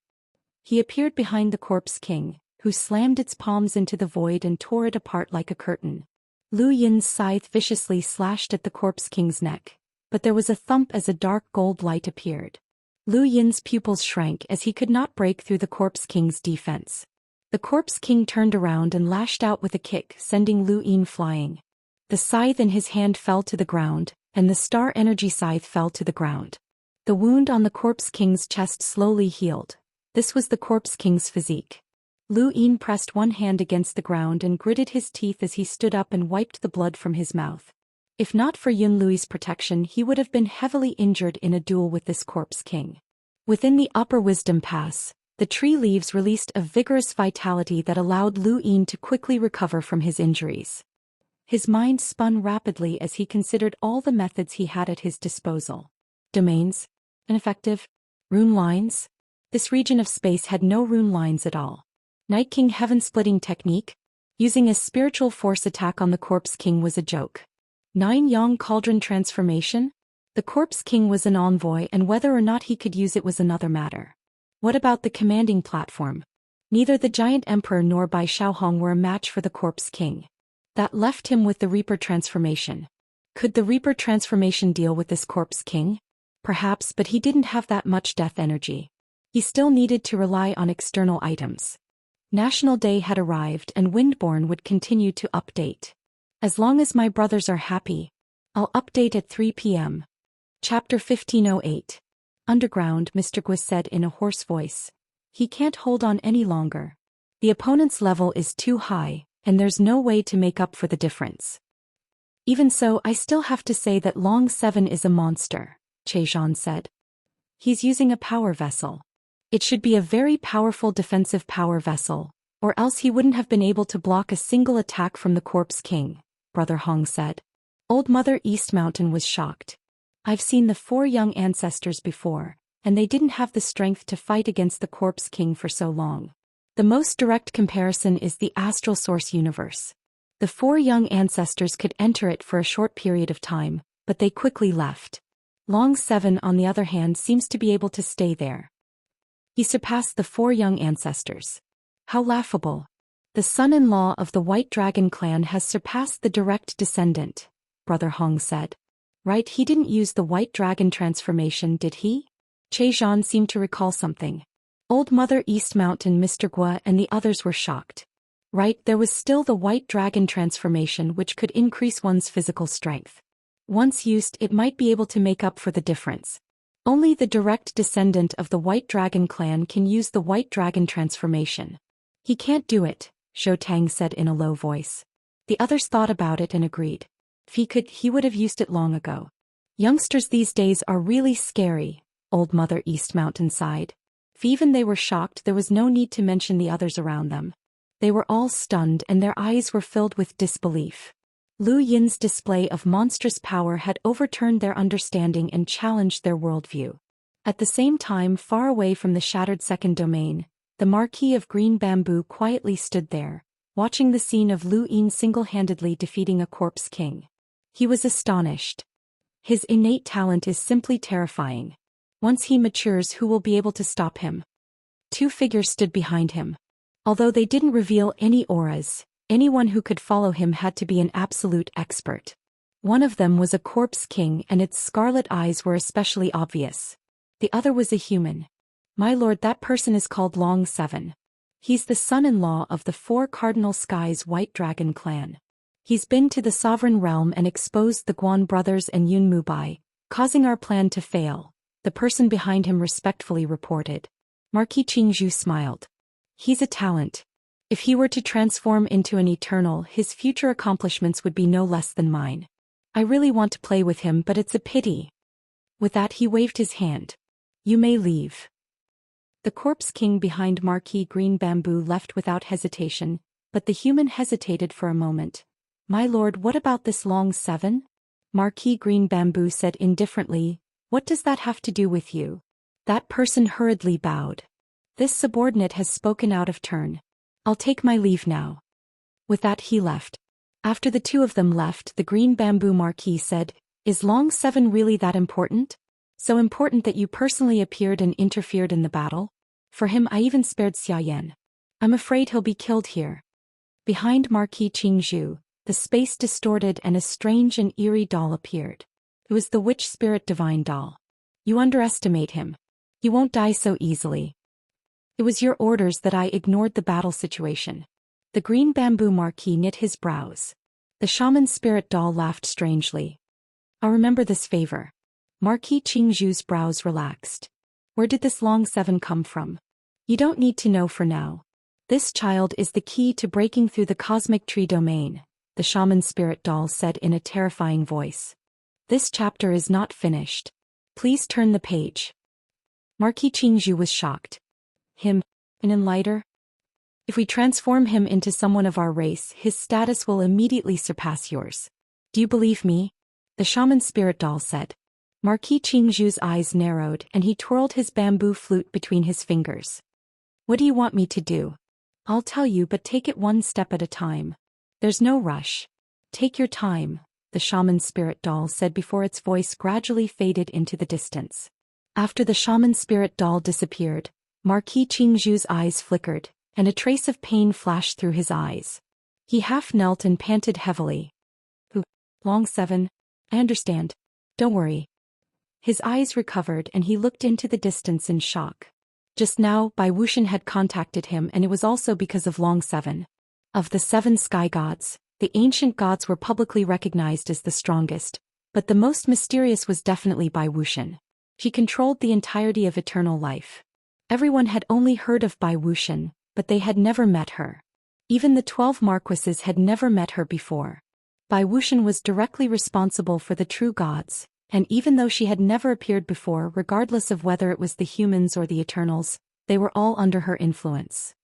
He appeared behind the Corpse King, who slammed its palms into the void and tore it apart like a curtain. Lu Yin's scythe viciously slashed at the Corpse King's neck, but there was a thump as a dark gold light appeared. Lu Yin's pupils shrank as he could not break through the Corpse King's defense. The Corpse King turned around and lashed out with a kick, sending Lu Yin flying. The scythe in his hand fell to the ground, and the star energy scythe fell to the ground. The wound on the Corpse King's chest slowly healed. This was the Corpse King's physique. Lu Yin pressed one hand against the ground and gritted his teeth as he stood up and wiped the blood from his mouth. If not for Yun Lui's protection, he would have been heavily injured in a duel with this Corpse King. Within the Upper Wisdom Pass, the tree leaves released a vigorous vitality that allowed Lu Yin to quickly recover from his injuries. His mind spun rapidly as he considered all the methods he had at his disposal. Domains? Ineffective? Rune lines? This region of space had no rune lines at all. Night King Heaven-Splitting Technique? Using a spiritual force attack on the Corpse King was a joke. 9-Yang Cauldron Transformation? The Corpse King was an envoy and whether or not he could use it was another matter. What about the commanding platform? Neither the Giant Emperor nor Bai Xiaohong were a match for the Corpse King. That left him with the Reaper Transformation. Could the Reaper Transformation deal with this Corpse King? Perhaps, but he didn't have that much death energy. He still needed to rely on external items. National Day had arrived and Windborn would continue to update. As long as my brothers are happy, I'll update at 3 p.m. Chapter 1508. Underground, Mr. Gua said in a hoarse voice. He can't hold on any longer. The opponent's level is too high, and there's no way to make up for the difference. Even so, I still have to say that Long 7 is a monster, Chezhan said. He's using a power vessel. It should be a very powerful defensive power vessel, or else he wouldn't have been able to block a single attack from the Corpse King, Brother Hong said. Old Mother East Mountain was shocked. I've seen the 4 young ancestors before, and they didn't have the strength to fight against the Corpse King for so long. The most direct comparison is the Astral Source universe. The 4 young ancestors could enter it for a short period of time, but they quickly left. Long 7, on the other hand, seems to be able to stay there. He surpassed the 4 young ancestors. How laughable. The son-in-law of the White Dragon clan has surpassed the direct descendant, Brother Hong said. Right, he didn't use the White Dragon transformation, did he? Chezhan seemed to recall something. Old Mother East Mountain, Mr. Gua and the others were shocked. Right, there was still the White Dragon transformation which could increase one's physical strength. Once used, it might be able to make up for the difference. Only the direct descendant of the White Dragon clan can use the White Dragon transformation. He can't do it, Shou Tang said in a low voice. The others thought about it and agreed. If he could, he would have used it long ago. Youngsters these days are really scary, old Mother East Mountain sighed. If even they were shocked, there was no need to mention the others around them. They were all stunned and their eyes were filled with disbelief. Lu Yin's display of monstrous power had overturned their understanding and challenged their worldview. At the same time, far away from the shattered second domain, the Marquis of Green Bamboo quietly stood there, watching the scene of Lu Yin single-handedly defeating a corpse king. He was astonished. His innate talent is simply terrifying. Once he matures, who will be able to stop him? Two figures stood behind him. Although they didn't reveal any auras, anyone who could follow him had to be an absolute expert. One of them was a corpse king and its scarlet eyes were especially obvious. The other was a human. My lord, that person is called Long Seven. He's the son-in-law of the Four Cardinal Skies White Dragon clan. He's been to the Sovereign Realm and exposed the Guan brothers and Yun Mubai, causing our plan to fail, the person behind him respectfully reported. Marquis Qingzhu smiled. He's a talent. If he were to transform into an eternal, his future accomplishments would be no less than mine. I really want to play with him, but it's a pity. With that he waved his hand. You may leave. The corpse king behind Marquis Green Bamboo left without hesitation, but the human hesitated for a moment. My lord, what about this Long Seven? Marquis Green Bamboo said indifferently, what does that have to do with you? That person hurriedly bowed. This subordinate has spoken out of turn. I'll take my leave now. With that he left. After the two of them left, the Green Bamboo Marquis said, Is Long Seven really that important? So important that you personally appeared and interfered in the battle? For him I even spared Xiayan. I'm afraid he'll be killed here. Behind Marquis Qingzhu, the space distorted and a strange and eerie doll appeared. It was the witch spirit divine doll. You underestimate him. He won't die so easily. It was your orders that I ignored the battle situation. The Green Bamboo Marquis knit his brows. The shaman spirit doll laughed strangely. I'll remember this favor. Marquis Qingzhu's brows relaxed. Where did this Long Seven come from? You don't need to know for now. This child is the key to breaking through the cosmic tree domain, the shaman spirit doll said in a terrifying voice. This chapter is not finished. Please turn the page. Marquis Qingzhu was shocked. Him, an enlighter? If we transform him into someone of our race, his status will immediately surpass yours. Do you believe me? The shaman spirit doll said. Marquis Qingzhu's eyes narrowed and he twirled his bamboo flute between his fingers. What do you want me to do? I'll tell you, but take it one step at a time. There's no rush. Take your time, the shaman spirit doll said before its voice gradually faded into the distance. After the shaman spirit doll disappeared, Marquis Qingzhu's eyes flickered, and a trace of pain flashed through his eyes. He half knelt and panted heavily. Long Seven? I understand. Don't worry. His eyes recovered and he looked into the distance in shock. Just now, Bai Wuxian had contacted him, and it was also because of Long Seven. Of the 7 sky gods, the ancient gods were publicly recognized as the strongest, but the most mysterious was definitely Bai Wuxian. She controlled the entirety of eternal life. Everyone had only heard of Bai Wuxian, but they had never met her. Even the 12 marquises had never met her before. Bai Wuxian was directly responsible for the true gods, and even though she had never appeared before, regardless of whether it was the humans or the Eternals, they were all under her influence.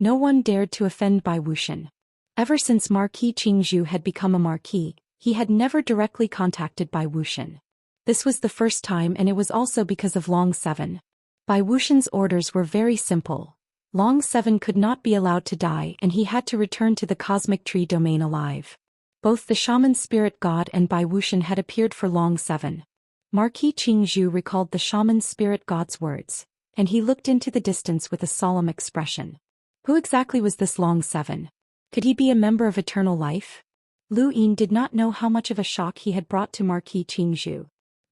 No one dared to offend Bai Wuxian. Ever since Marquis Qingzhu had become a marquis, he had never directly contacted Bai Wuxian. This was the first time, and it was also because of Long Seven. Bai Wuxian's orders were very simple. Long Seven could not be allowed to die, and he had to return to the cosmic tree domain alive. Both the shaman spirit god and Bai Wuxian had appeared for Long Seven. Marquis Qingzhu recalled the shaman spirit god's words, and he looked into the distance with a solemn expression. Who exactly was this Long Seven? Could he be a member of eternal life? Lu Yin did not know how much of a shock he had brought to Marquis Qingzhu.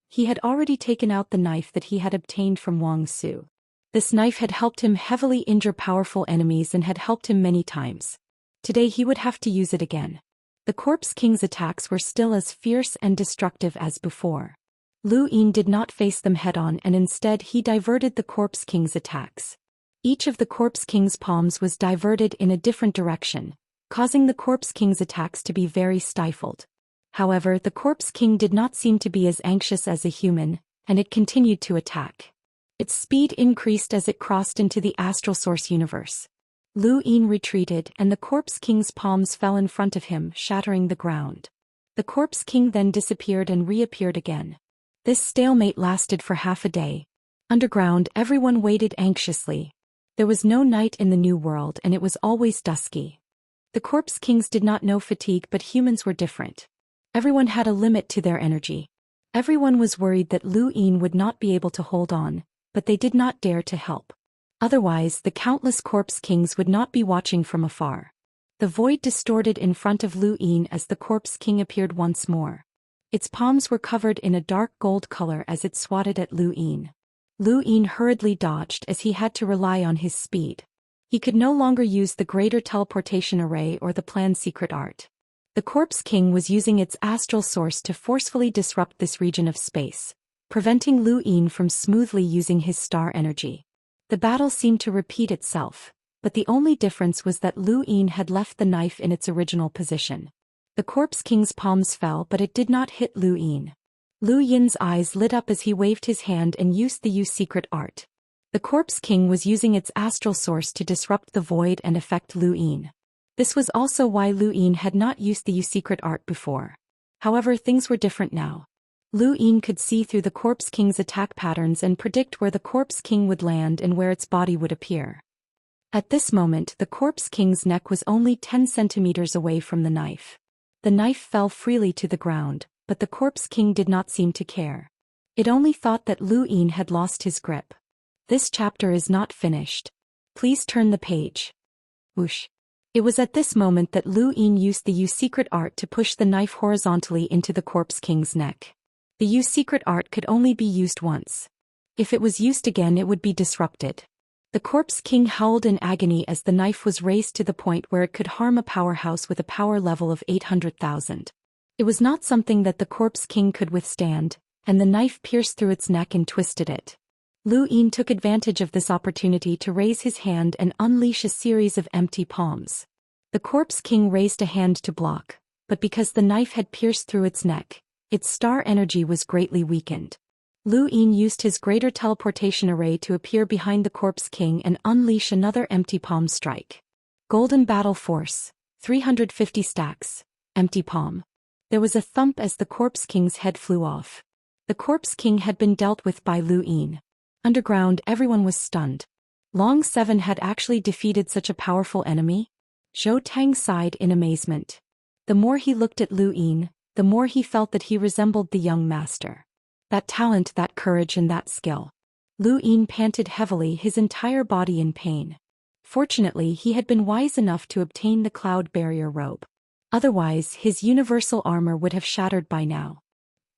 He had already taken out the knife that he had obtained from Wang Su. This knife had helped him heavily injure powerful enemies and had helped him many times. Today he would have to use it again. The Corpse King's attacks were still as fierce and destructive as before. Lu Yin did not face them head-on, and instead he diverted the Corpse King's attacks. Each of the Corpse King's palms was diverted in a different direction, causing the Corpse King's attacks to be very stifled. However, the Corpse King did not seem to be as anxious as a human, and it continued to attack. Its speed increased as it crossed into the astral source universe. Lu Yin retreated and the Corpse King's palms fell in front of him, shattering the ground. The Corpse King then disappeared and reappeared again. This stalemate lasted for half a day. Underground, everyone waited anxiously. There was no night in the new world and it was always dusky. The Corpse Kings did not know fatigue, but humans were different. Everyone had a limit to their energy. Everyone was worried that Lu Yin would not be able to hold on, but they did not dare to help. Otherwise, the countless Corpse Kings would not be watching from afar. The void distorted in front of Lu Yin as the Corpse King appeared once more. Its palms were covered in a dark gold color as it swatted at Lu Yin. Lu Yin hurriedly dodged as he had to rely on his speed. He could no longer use the greater teleportation array or the planned secret art. The Corpse King was using its astral source to forcefully disrupt this region of space, preventing Lu Yin from smoothly using his star energy. The battle seemed to repeat itself, but the only difference was that Lu Yin had left the knife in its original position. The Corpse King's palms fell, but it did not hit Lu Yin. Lu Yin's eyes lit up as he waved his hand and used the secret art. The Corpse King was using its astral source to disrupt the void and affect Lu Yin. This was also why Lu Yin had not used the secret art before. However, things were different now. Lu Yin could see through the Corpse King's attack patterns and predict where the Corpse King would land and where its body would appear. At this moment, the Corpse King's neck was only 10 centimeters away from the knife. The knife fell freely to the ground, but the Corpse King did not seem to care. It only thought that Lu Yin had lost his grip. This chapter is not finished. Please turn the page. Whoosh. It was at this moment that Lu Yin used the secret art to push the knife horizontally into the Corpse King's neck. The secret art could only be used once. If it was used again, it would be disrupted. The Corpse King howled in agony as the knife was raised to the point where it could harm a powerhouse with a power level of 800,000. It was not something that the Corpse King could withstand, and the knife pierced through its neck and twisted it. Lu Yin took advantage of this opportunity to raise his hand and unleash a series of empty palms. The Corpse King raised a hand to block, but because the knife had pierced through its neck, its star energy was greatly weakened. Lu Yin used his greater teleportation array to appear behind the Corpse King and unleash another empty palm strike. Golden Battle Force, 350 stacks, empty palm. There was a thump as the Corpse King's head flew off. The Corpse King had been dealt with by Lu Yin. Underground, everyone was stunned. Long Seven had actually defeated such a powerful enemy? Zhou Tang sighed in amazement. The more he looked at Lu Yin, the more he felt that he resembled the young master. That talent, that courage, and that skill. Lu Yin panted heavily, his entire body in pain. Fortunately, he had been wise enough to obtain the Cloud Barrier robe. Otherwise, his universal armor would have shattered by now.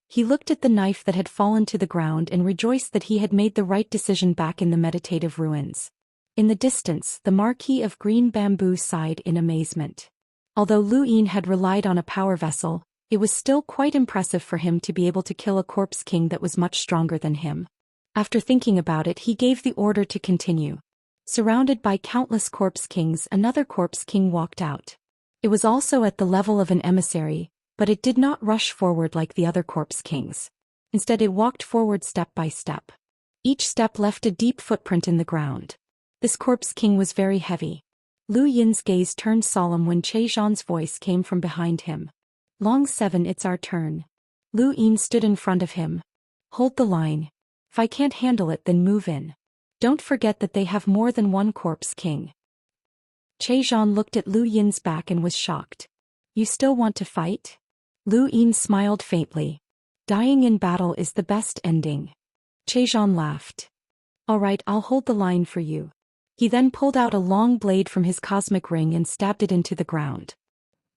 He looked at the knife that had fallen to the ground and rejoiced that he had made the right decision back in the meditative ruins. In the distance, the Marquis of Green Bamboo sighed in amazement. Although Lu Yin had relied on a power vessel, it was still quite impressive for him to be able to kill a Corpse King that was much stronger than him. After thinking about it, he gave the order to continue. Surrounded by countless Corpse Kings, another Corpse King walked out. It was also at the level of an emissary, but it did not rush forward like the other Corpse Kings. Instead, it walked forward step by step. Each step left a deep footprint in the ground. This Corpse King was very heavy. Lu Yin's gaze turned solemn when Che Zhan's voice came from behind him. Long Seven, it's our turn. Lu Yin stood in front of him. Hold the line. If I can't handle it, then move in. Don't forget that they have more than one Corpse King. Che Zhan looked at Lu Yin's back and was shocked. You still want to fight? Lu Yin smiled faintly. Dying in battle is the best ending. Che Zhan laughed. All right, I'll hold the line for you. He then pulled out a long blade from his cosmic ring and stabbed it into the ground.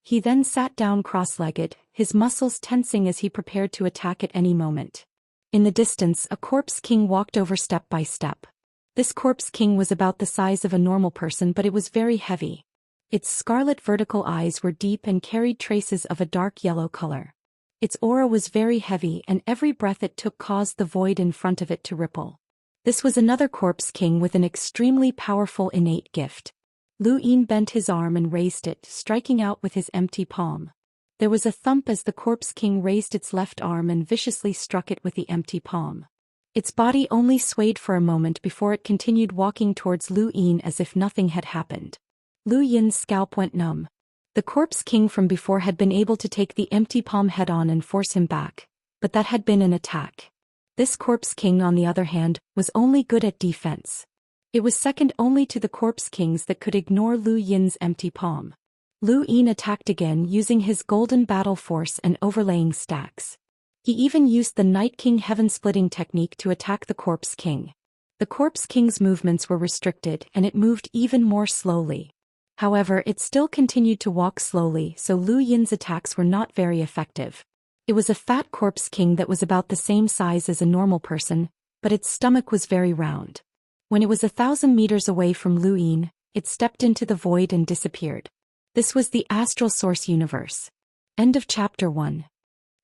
He then sat down cross-legged, his muscles tensing as he prepared to attack at any moment. In the distance, a Corpse King walked over step by step. This Corpse King was about the size of a normal person, but it was very heavy. Its scarlet vertical eyes were deep and carried traces of a dark yellow color. Its aura was very heavy, and every breath it took caused the void in front of it to ripple. This was another Corpse King with an extremely powerful innate gift. Lu Yin bent his arm and raised it, striking out with his empty palm. There was a thump as the Corpse King raised its left arm and viciously struck it with the empty palm. Its body only swayed for a moment before it continued walking towards Lu Yin as if nothing had happened. Lu Yin's scalp went numb. The Corpse King from before had been able to take the empty palm head-on and force him back, but that had been an attack. This Corpse King, on the other hand, was only good at defense. It was second only to the Corpse Kings that could ignore Lu Yin's empty palm. Lu Yin attacked again using his golden battle force and overlaying stacks. He even used the Night King heaven-splitting technique to attack the Corpse King. The Corpse King's movements were restricted and it moved even more slowly. However, it still continued to walk slowly, so Lu Yin's attacks were not very effective. It was a fat Corpse King that was about the same size as a normal person, but its stomach was very round. When it was 1,000 meters away from Lu Yin, it stepped into the void and disappeared. This was the Astral Source Universe. End of Chapter 1.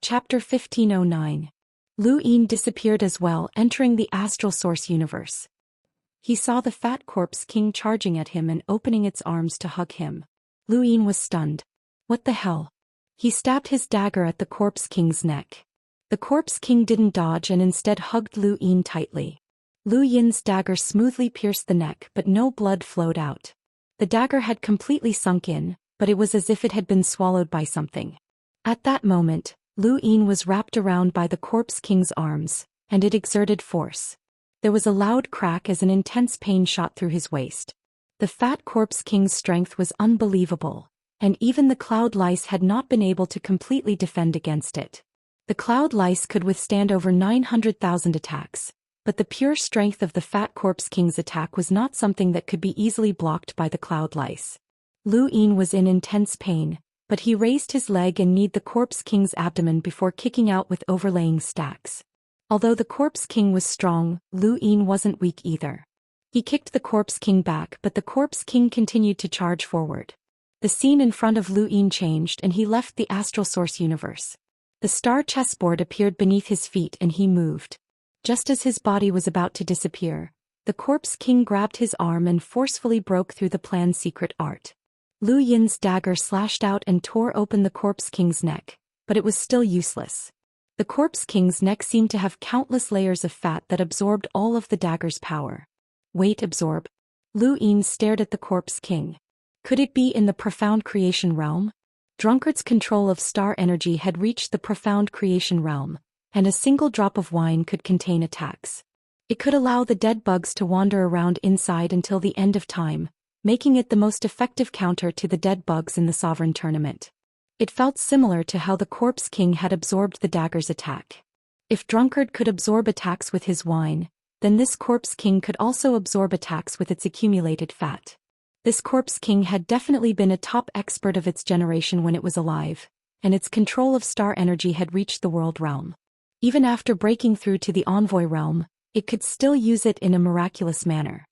Chapter 1509. Lu Yin disappeared as well, entering the Astral Source Universe. He saw the fat Corpse King charging at him and opening its arms to hug him. Lu Yin was stunned. What the hell? He stabbed his dagger at the Corpse King's neck. The Corpse King didn't dodge and instead hugged Lu Yin tightly. Lu Yin's dagger smoothly pierced the neck, but no blood flowed out. The dagger had completely sunk in, but it was as if it had been swallowed by something. At that moment, Lu Yin was wrapped around by the Corpse King's arms, and it exerted force. There was a loud crack as an intense pain shot through his waist. The fat Corpse King's strength was unbelievable, and even the cloud lice had not been able to completely defend against it. The cloud lice could withstand over 900,000 attacks, but the pure strength of the fat Corpse King's attack was not something that could be easily blocked by the cloud lice. Lu Yin was in intense pain, but he raised his leg and kneed the Corpse King's abdomen before kicking out with overlaying stacks. Although the Corpse King was strong, Lu Yin wasn't weak either. He kicked the Corpse King back, but the Corpse King continued to charge forward. The scene in front of Lu Yin changed and he left the Astral Source Universe. The star chessboard appeared beneath his feet and he moved. Just as his body was about to disappear, the Corpse King grabbed his arm and forcefully broke through the plan's secret art. Lu Yin's dagger slashed out and tore open the Corpse King's neck, but it was still useless. The Corpse King's neck seemed to have countless layers of fat that absorbed all of the dagger's power. Wait, absorb? Lu Yin stared at the Corpse King. Could it be in the profound creation realm? Drunkard's control of star energy had reached the profound creation realm, and a single drop of wine could contain attacks. It could allow the dead bugs to wander around inside until the end of time, making it the most effective counter to the dead bugs in the Sovereign Tournament. It felt similar to how the Corpse King had absorbed the dagger's attack. If Drunkard could absorb attacks with his wine, then this Corpse King could also absorb attacks with its accumulated fat. This Corpse King had definitely been a top expert of its generation when it was alive, and its control of star energy had reached the world realm. Even after breaking through to the Envoy realm, it could still use it in a miraculous manner.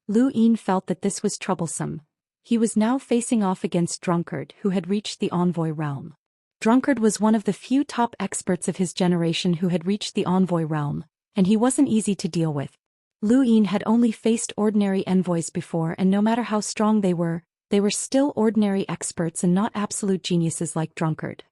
Lu Yin felt that this was troublesome. He was now facing off against Drunkard, who had reached the Envoy realm. Drunkard was one of the few top experts of his generation who had reached the Envoy realm, and he wasn't easy to deal with. Lu Yin had only faced ordinary envoys before, and no matter how strong they were still ordinary experts and not absolute geniuses like Drunkard.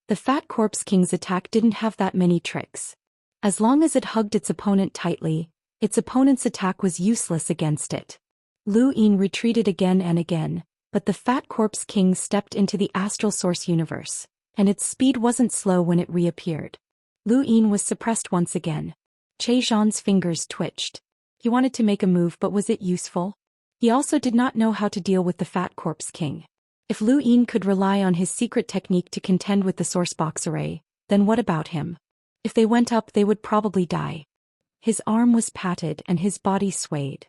The fat Corpse King's attack didn't have that many tricks. As long as it hugged its opponent tightly, its opponent's attack was useless against it. Lu Yin retreated again and again, but the fat Corpse King stepped into the Astral Source Universe, and its speed wasn't slow when it reappeared. Lu Yin was suppressed once again. Che Zhan's fingers twitched. He wanted to make a move, but was it useful? He also did not know how to deal with the fat Corpse King. If Lu Yin could rely on his secret technique to contend with the Source Box Array, then what about him? If they went up, they would probably die. His arm was patted and his body swayed.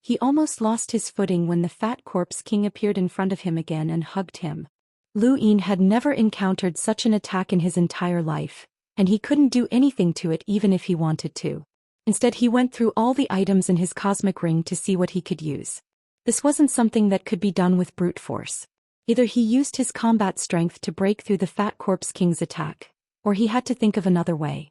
He almost lost his footing when the fat Corpse King appeared in front of him again and hugged him. Lu Yin had never encountered such an attack in his entire life, and he couldn't do anything to it even if he wanted to. Instead, he went through all the items in his cosmic ring to see what he could use. This wasn't something that could be done with brute force. Either he used his combat strength to break through the fat Corpse King's attack, or he had to think of another way.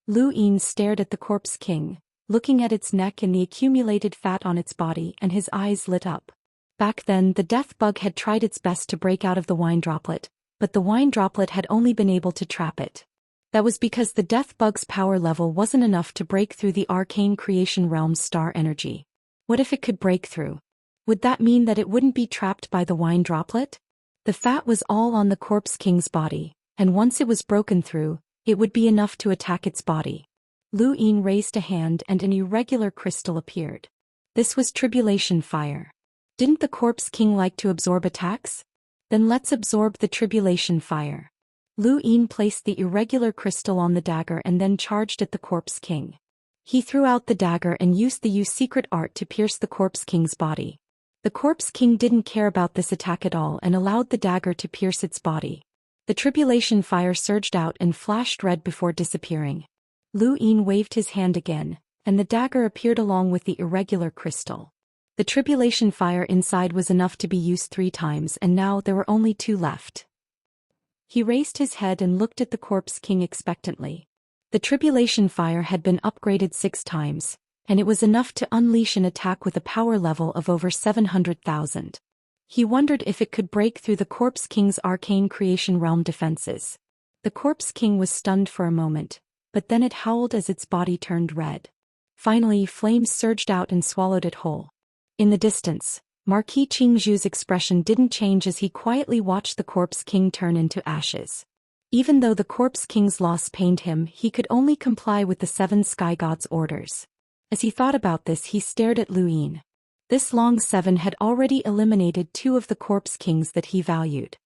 Lu Yin stared at the Corpse King, looking at its neck and the accumulated fat on its body, and his eyes lit up. Back then, the death bug had tried its best to break out of the wine droplet, but the wine droplet had only been able to trap it. That was because the death bug's power level wasn't enough to break through the arcane creation realm's star energy. What if it could break through? Would that mean that it wouldn't be trapped by the wine droplet? The fat was all on the corpse king's body, and once it was broken through, it would be enough to attack its body. Lu Yin raised a hand and an irregular crystal appeared. This was tribulation fire. Didn't the corpse king like to absorb attacks? Then let's absorb the tribulation fire. Lu Yin placed the irregular crystal on the dagger and then charged at the corpse king. He threw out the dagger and used the secret art to pierce the corpse king's body. The corpse king didn't care about this attack at all and allowed the dagger to pierce its body. The tribulation fire surged out and flashed red before disappearing. Lu Yin waved his hand again, and the dagger appeared along with the irregular crystal. The tribulation fire inside was enough to be used 3 times and now there were only 2 left. He raised his head and looked at the corpse king expectantly. The tribulation fire had been upgraded 6 times, and it was enough to unleash an attack with a power level of over 700,000. He wondered if it could break through the corpse king's arcane creation realm defenses. The corpse king was stunned for a moment, but then it howled as its body turned red. Finally, flames surged out and swallowed it whole. In the distance, Marquis Qingzhu's expression didn't change as he quietly watched the corpse king turn into ashes. Even though the corpse king's loss pained him, he could only comply with the 7 sky gods' orders. As he thought about this, he stared at Lu Yin. This Long 7 had already eliminated 2 of the corpse kings that he valued.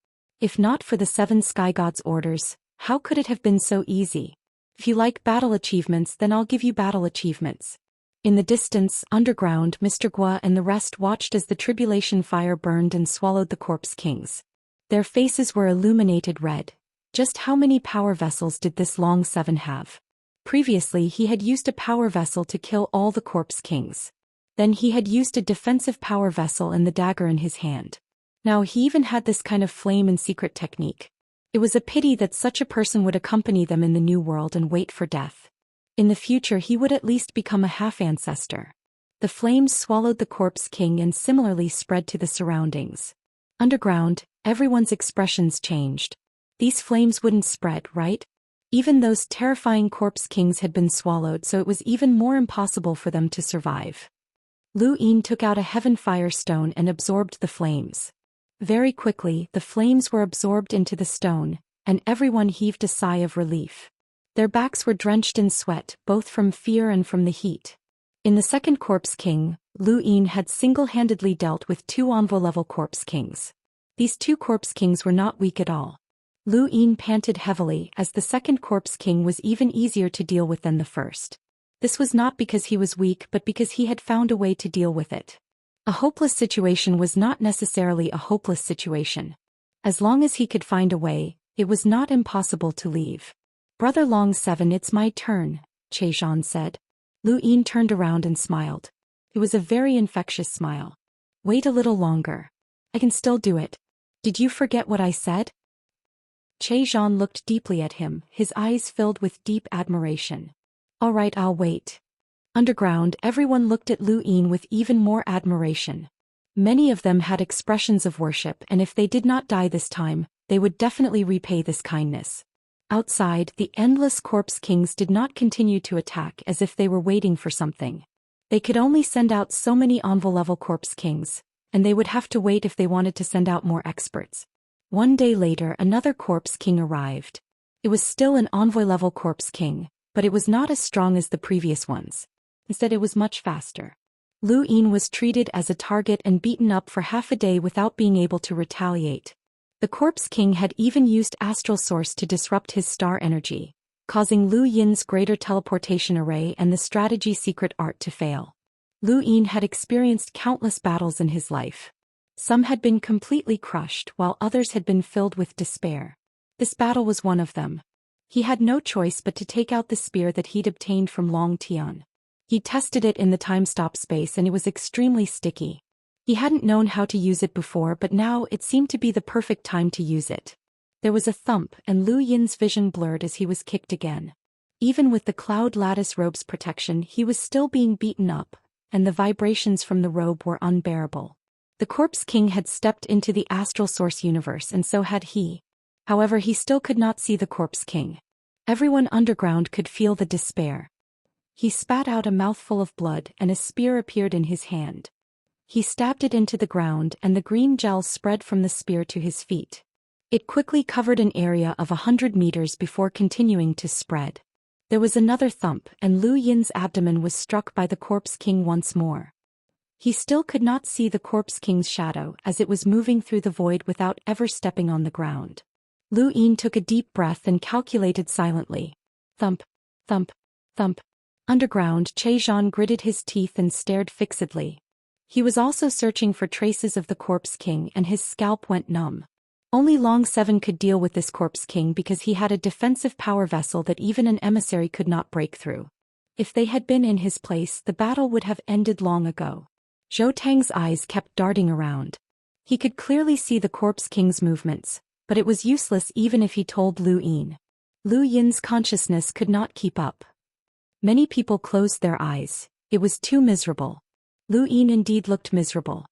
If not for the 7 sky gods' orders, how could it have been so easy? If you like battle achievements, then I'll give you battle achievements. In the distance, underground, Mr. Gua and the rest watched as the tribulation fire burned and swallowed the corpse kings. Their faces were illuminated red. Just how many power vessels did this Long 7 have? Previously he had used a power vessel to kill all the corpse kings. Then he had used a defensive power vessel and the dagger in his hand. Now he even had this kind of flame and secret technique. It was a pity that such a person would accompany them in the new world and wait for death. In the future he would at least become a half-ancestor. The flames swallowed the corpse king and similarly spread to the surroundings. Underground, everyone's expressions changed. These flames wouldn't spread, right? Even those terrifying corpse kings had been swallowed, so it was even more impossible for them to survive. Lu Yin took out a heaven fire stone and absorbed the flames. Very quickly, the flames were absorbed into the stone, and everyone heaved a sigh of relief. Their backs were drenched in sweat, both from fear and from the heat. In the second corpse king, Lu Yin had single-handedly dealt with 2 envoy-level corpse kings. These 2 corpse kings were not weak at all. Lu Yin panted heavily as the second corpse king was even easier to deal with than the first. This was not because he was weak but because he had found a way to deal with it. A hopeless situation was not necessarily a hopeless situation. As long as he could find a way, it was not impossible to leave. "Brother Long 7, it's my turn," Zhou said. Lu Yin turned around and smiled. It was a very infectious smile. "Wait a little longer. I can still do it. Did you forget what I said?" Zhou looked deeply at him, his eyes filled with deep admiration. "All right, I'll wait." Underground, everyone looked at Lu Yin with even more admiration. Many of them had expressions of worship, and if they did not die this time, they would definitely repay this kindness. Outside, the endless corpse kings did not continue to attack as if they were waiting for something. They could only send out so many envoy-level corpse kings, and they would have to wait if they wanted to send out more experts. One day later, another corpse king arrived. It was still an envoy-level corpse king, but it was not as strong as the previous ones. Instead, it was much faster. Lu Yin was treated as a target and beaten up for half a day without being able to retaliate. The corpse king had even used astral source to disrupt his star energy, causing Lu Yin's greater teleportation array and the strategy secret art to fail. Lu Yin had experienced countless battles in his life. Some had been completely crushed while others had been filled with despair. This battle was one of them. He had no choice but to take out the spear that he'd obtained from Long Tian. He tested it in the time-stop space and it was extremely sticky. He hadn't known how to use it before, but now it seemed to be the perfect time to use it. There was a thump and Lu Yin's vision blurred as he was kicked again. Even with the cloud lattice robe's protection, he was still being beaten up, and the vibrations from the robe were unbearable. The corpse king had stepped into the astral source universe and so had he. However, he still could not see the Corpse King. Everyone underground could feel the despair. He spat out a mouthful of blood and a spear appeared in his hand. He stabbed it into the ground and the green gel spread from the spear to his feet. It quickly covered an area of 100 meters before continuing to spread. There was another thump and Lu Yin's abdomen was struck by the Corpse King once more. He still could not see the Corpse King's shadow as it was moving through the void without ever stepping on the ground. Lu Yin took a deep breath and calculated silently. Thump, thump, thump. Underground, Zhou gritted his teeth and stared fixedly. He was also searching for traces of the Corpse King and his scalp went numb. Only Long Seven could deal with this Corpse King because he had a defensive power vessel that even an emissary could not break through. If they had been in his place, the battle would have ended long ago. Zhou Tang's eyes kept darting around. He could clearly see the Corpse King's movements, but it was useless even if he told Lu Yin. Lu Yin's consciousness could not keep up. Many people closed their eyes. It was too miserable. Lu Yin indeed looked miserable.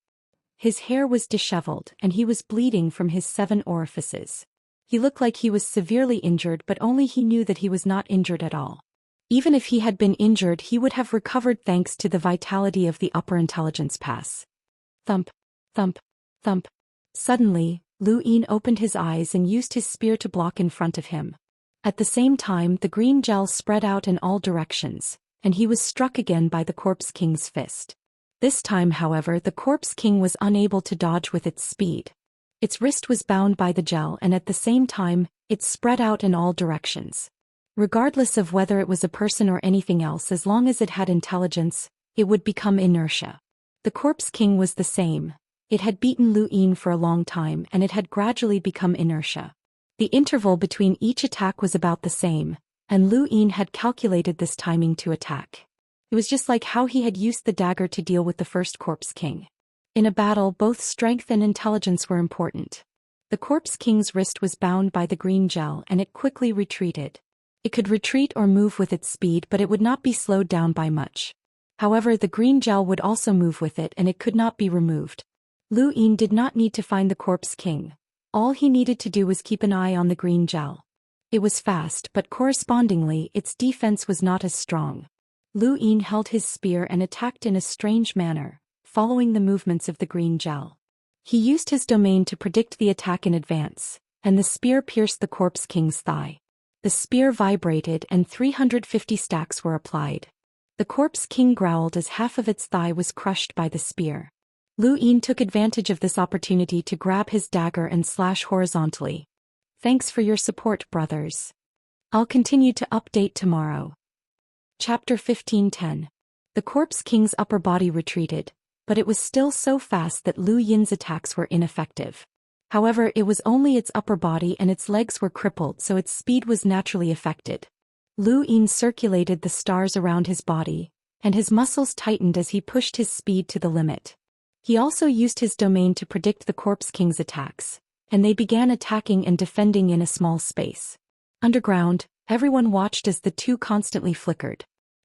His hair was disheveled and he was bleeding from his 7 orifices. He looked like he was severely injured, but only he knew that he was not injured at all. Even if he had been injured, he would have recovered thanks to the vitality of the upper intelligence pass. Thump, thump, thump. Suddenly, Lu Yin opened his eyes and used his spear to block in front of him. At the same time, the green gel spread out in all directions, and he was struck again by the Corpse King's fist. This time, however, the Corpse King was unable to dodge with its speed. Its wrist was bound by the gel and at the same time, it spread out in all directions. Regardless of whether it was a person or anything else, as long as it had intelligence, it would become inertia. The Corpse King was the same. It had beaten Lu Yin for a long time and it had gradually become inertia. The interval between each attack was about the same, and Lu Yin had calculated this timing to attack. It was just like how he had used the dagger to deal with the first Corpse King. In a battle, both strength and intelligence were important. The Corpse King's wrist was bound by the green gel and it quickly retreated. It could retreat or move with its speed, but it would not be slowed down by much. However, the green gel would also move with it and it could not be removed. Lu Yin did not need to find the Corpse King. All he needed to do was keep an eye on the green gel. It was fast, but correspondingly, its defense was not as strong. Lu Yin held his spear and attacked in a strange manner, following the movements of the green gel. He used his domain to predict the attack in advance, and the spear pierced the Corpse King's thigh. The spear vibrated and 350 stacks were applied. The Corpse King growled as half of its thigh was crushed by the spear. Lu Yin took advantage of this opportunity to grab his dagger and slash horizontally. Thanks for your support, brothers. I'll continue to update tomorrow. Chapter 1510. The Corpse King's upper body retreated, but it was still so fast that Lu Yin's attacks were ineffective. However, it was only its upper body and its legs were crippled, so its speed was naturally affected. Lu Yin circulated the stars around his body, and his muscles tightened as he pushed his speed to the limit. He also used his domain to predict the Corpse King's attacks, and they began attacking and defending in a small space. Underground, everyone watched as the two constantly flickered.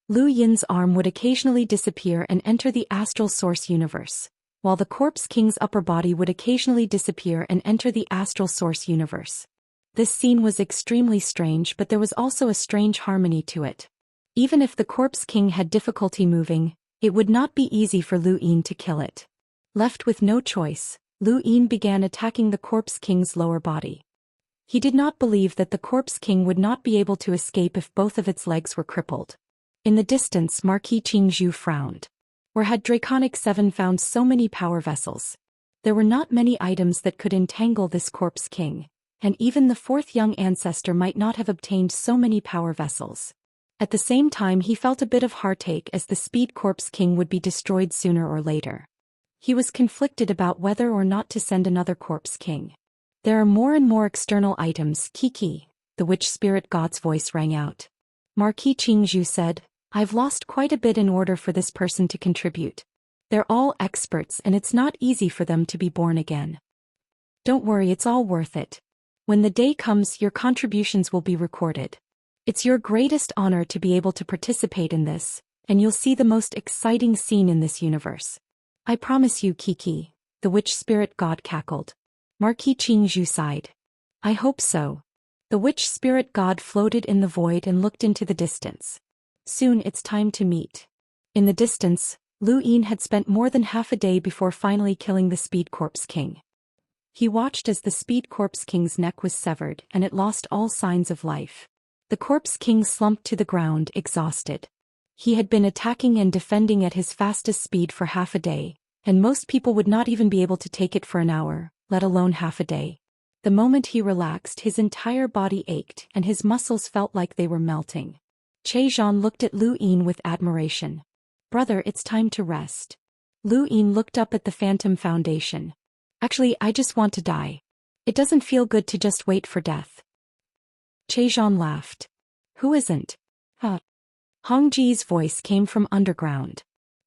Lu Yin's arm would occasionally disappear and enter the astral source universe, while the Corpse King's upper body would occasionally disappear and enter the astral source universe. This scene was extremely strange, but there was also a strange harmony to it. Even if the Corpse King had difficulty moving, it would not be easy for Lu Yin to kill it. Left with no choice, Lu Yin began attacking the Corpse King's lower body. He did not believe that the Corpse King would not be able to escape if both of its legs were crippled. In the distance, Marquis Qingzhu frowned. Where had Draconic 7 found so many power vessels? There were not many items that could entangle this Corpse King, and even the fourth young ancestor might not have obtained so many power vessels. At the same time, he felt a bit of heartache as the Speed Corpse King would be destroyed sooner or later. He was conflicted about whether or not to send another Corpse King. There are more and more external items, Kiki, the witch spirit god's voice rang out. Marquis Qingzhu said, I've lost quite a bit in order for this person to contribute. They're all experts and it's not easy for them to be born again. Don't worry, it's all worth it. When the day comes, your contributions will be recorded. It's your greatest honor to be able to participate in this, and you'll see the most exciting scene in this universe. I promise you, Kiki, the witch spirit god cackled. Marquis Qingzhu sighed. I hope so. The witch spirit god floated in the void and looked into the distance. Soon it's time to meet. In the distance, Lu Yin had spent more than half a day before finally killing the Speed Corpse King. He watched as the Speed Corpse King's neck was severed and it lost all signs of life. The Corpse King slumped to the ground, exhausted. He had been attacking and defending at his fastest speed for half a day, and most people would not even be able to take it for an hour, let alone half a day. The moment he relaxed, his entire body ached and his muscles felt like they were melting. Che Zhan looked at Lu Yin with admiration. Brother, it's time to rest. Lu Yin looked up at the Phantom Foundation. Actually, I just want to die. It doesn't feel good to just wait for death. Che Zhan laughed. Who isn't? Hong Ji's voice came from underground.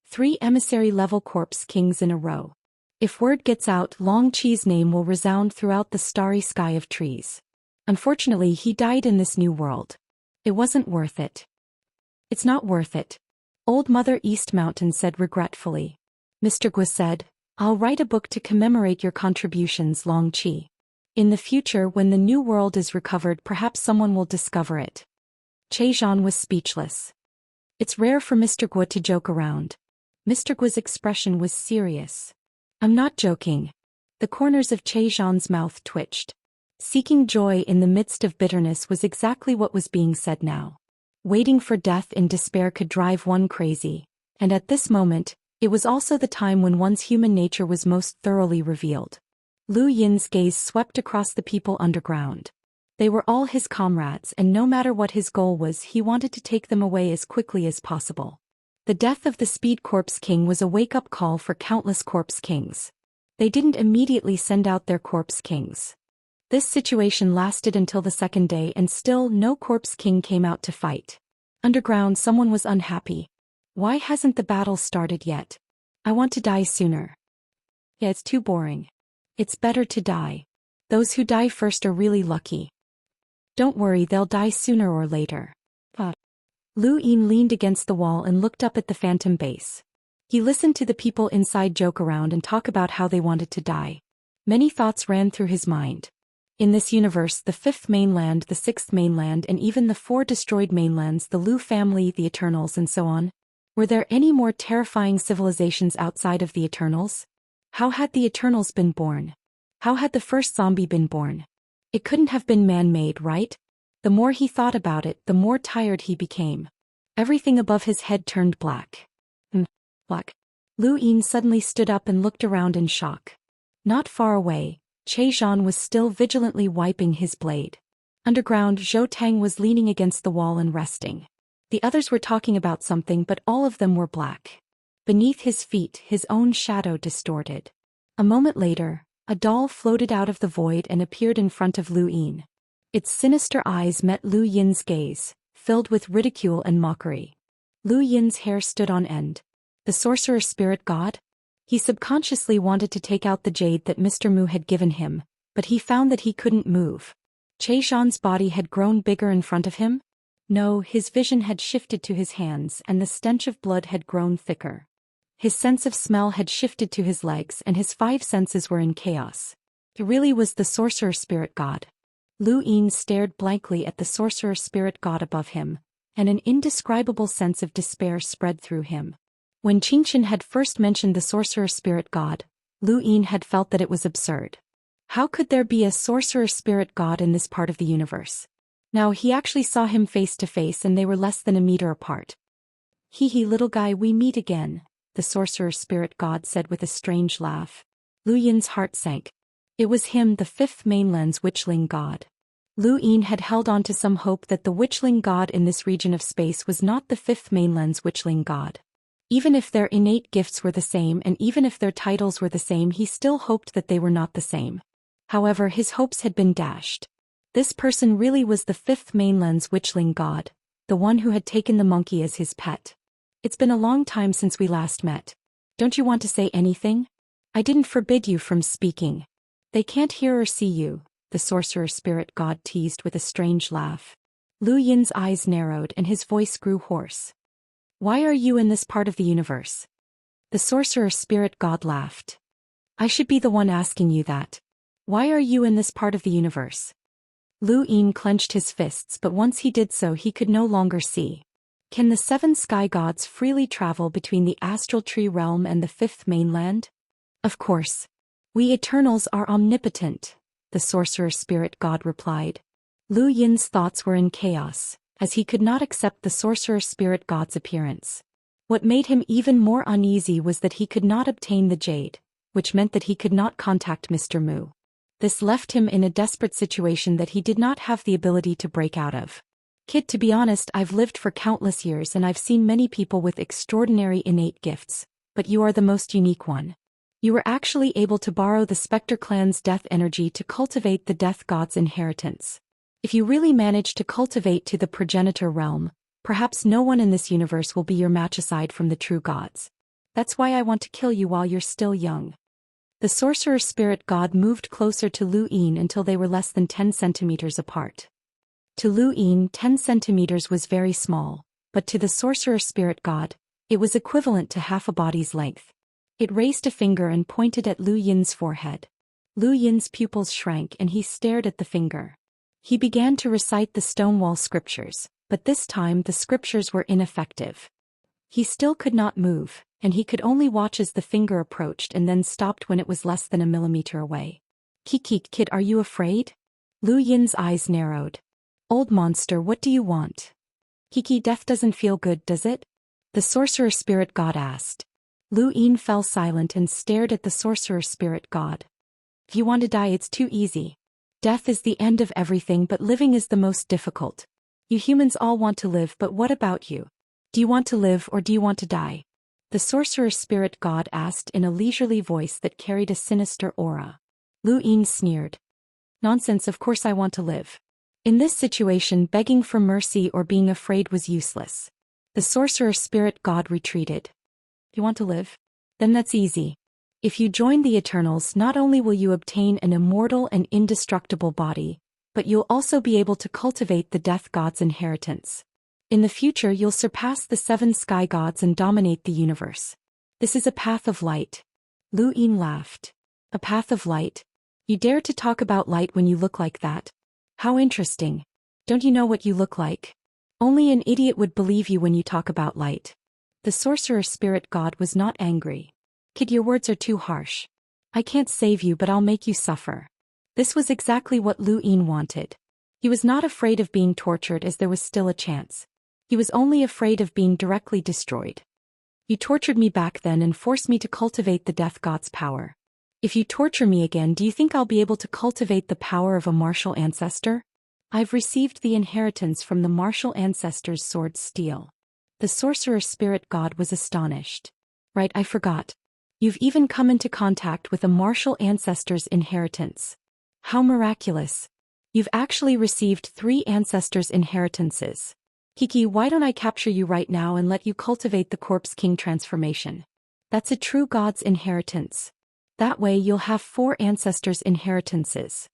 3 emissary-level corpse kings in a row. If word gets out, Long Qi's name will resound throughout the starry sky of trees. Unfortunately, he died in this new world. It wasn't worth it. It's not worth it. Old Mother East Mountain said regretfully. Mr. Guo said, I'll write a book to commemorate your contributions, Long Qi. In the future, when the new world is recovered, perhaps someone will discover it. Che Zhan was speechless. It's rare for Mr. Guo to joke around. Mr. Guo's expression was serious. I'm not joking. The corners of Che Zhan's mouth twitched. Seeking joy in the midst of bitterness was exactly what was being said now. Waiting for death in despair could drive one crazy, and at this moment, it was also the time when one's human nature was most thoroughly revealed. Lu Yin's gaze swept across the people underground. They were all his comrades, and no matter what his goal was, he wanted to take them away as quickly as possible. The death of the Speed Corpse King was a wake-up call for countless Corpse Kings. They didn't immediately send out their Corpse Kings. This situation lasted until the second day and still no Corpse King came out to fight. Underground, someone was unhappy. Why hasn't the battle started yet? I want to die sooner. Yeah, it's too boring. It's better to die. Those who die first are really lucky. Don't worry, they'll die sooner or later. Lu Yin leaned against the wall and looked up at the phantom base. He listened to the people inside joke around and talk about how they wanted to die. Many thoughts ran through his mind. In this universe, the 5th mainland, the 6th mainland, and even the 4 destroyed mainlands, the Lu family, the Eternals, and so on. Were there any more terrifying civilizations outside of the Eternals? How had the Eternals been born? How had the first zombie been born? It couldn't have been man-made, right? The more he thought about it, the more tired he became. Everything above his head turned black. Black. Lu Yin suddenly stood up and looked around in shock. Not far away, Che Zhan was still vigilantly wiping his blade. Underground, Zhou Tang was leaning against the wall and resting. The others were talking about something, but all of them were black. Beneath his feet, his own shadow distorted. A moment later, a doll floated out of the void and appeared in front of Lu Yin. Its sinister eyes met Lu Yin's gaze, filled with ridicule and mockery. Lu Yin's hair stood on end. The sorcerer spirit god? He subconsciously wanted to take out the jade that Mr. Mu had given him, but he found that he couldn't move. Che Zhan's body had grown bigger in front of him? No, his vision had shifted to his hands and the stench of blood had grown thicker. His sense of smell had shifted to his legs and his 5 senses were in chaos. It really was the sorcerer spirit god. Lu Yin stared blankly at the sorcerer spirit god above him, and an indescribable sense of despair spread through him. When Qingqian had first mentioned the sorcerer spirit god, Lu Yin had felt that it was absurd. How could there be a sorcerer spirit god in this part of the universe? Now he actually saw him face to face and they were less than a meter apart. Hee, little guy, we meet again, the sorcerer spirit god said with a strange laugh. Lu Yin's heart sank. It was him, the 5th mainland's witchling god. Lu Yin had held on to some hope that the witchling god in this region of space was not the 5th mainland's witchling god. Even if their innate gifts were the same and even if their titles were the same, he still hoped that they were not the same. However, his hopes had been dashed. This person really was the 5th mainland's witchling god, the one who had taken the monkey as his pet. It's been a long time since we last met. Don't you want to say anything? I didn't forbid you from speaking. They can't hear or see you, the sorcerer spirit god teased with a strange laugh. Lu Yin's eyes narrowed and his voice grew hoarse. Why are you in this part of the universe? The sorcerer spirit god laughed. I should be the one asking you that. Why are you in this part of the universe? Lu Yin clenched his fists, but once he did so he could no longer see. Can the 7 sky gods freely travel between the astral tree realm and the 5th mainland? Of course. We Eternals are omnipotent, the sorcerer spirit god replied. Lu Yin's thoughts were in chaos, as he could not accept the sorcerer spirit god's appearance. What made him even more uneasy was that he could not obtain the jade, which meant that he could not contact Mr. Mu. This left him in a desperate situation that he did not have the ability to break out of. Kid, to be honest, I've lived for countless years and I've seen many people with extraordinary innate gifts, but you are the most unique one. You were actually able to borrow the Spectre clan's death energy to cultivate the death god's inheritance. If you really manage to cultivate to the progenitor realm, perhaps no one in this universe will be your match aside from the true gods. That's why I want to kill you while you're still young. The sorcerer spirit god moved closer to Lu Yin until they were less than 10 centimeters apart. To Lu Yin, 10 centimeters was very small, but to the sorcerer spirit god, it was equivalent to half a body's length. It raised a finger and pointed at Lu Yin's forehead. Lu Yin's pupils shrank and he stared at the finger. He began to recite the Stonewall scriptures, but this time the scriptures were ineffective. He still could not move, and he could only watch as the finger approached and then stopped when it was less than a millimeter away. Kiki, kid, are you afraid? Lu Yin's eyes narrowed. Old monster, what do you want? Kiki, death doesn't feel good, does it? The sorcerer spirit god asked. Lu Yin fell silent and stared at the sorcerer spirit god. If you want to die, it's too easy. Death is the end of everything, but living is the most difficult. You humans all want to live, but what about you? Do you want to live or do you want to die? The sorcerer spirit god asked in a leisurely voice that carried a sinister aura. Lu Yin sneered. Nonsense, of course I want to live. In this situation, begging for mercy or being afraid was useless. The sorcerer spirit god retreated. You want to live? Then that's easy. If you join the Eternals, not only will you obtain an immortal and indestructible body, but you'll also be able to cultivate the death god's inheritance. In the future, you'll surpass the 7 sky gods and dominate the universe. This is a path of light. Lu Yin laughed. A path of light? You dare to talk about light when you look like that? How interesting. Don't you know what you look like? Only an idiot would believe you when you talk about light. The sorcerer spirit god was not angry. Kid, your words are too harsh. I can't save you, but I'll make you suffer. This was exactly what Lu Yin wanted. He was not afraid of being tortured as there was still a chance. He was only afraid of being directly destroyed. You tortured me back then and forced me to cultivate the death god's power. If you torture me again, do you think I'll be able to cultivate the power of a martial ancestor? I've received the inheritance from the martial ancestor's sword steel. The sorcerer spirit god was astonished. Right, I forgot. You've even come into contact with a martial ancestor's inheritance. How miraculous. You've actually received 3 ancestors' inheritances. Kiki, why don't I capture you right now and let you cultivate the Corpse King transformation? That's a true god's inheritance. That way you'll have 4 ancestors' inheritances.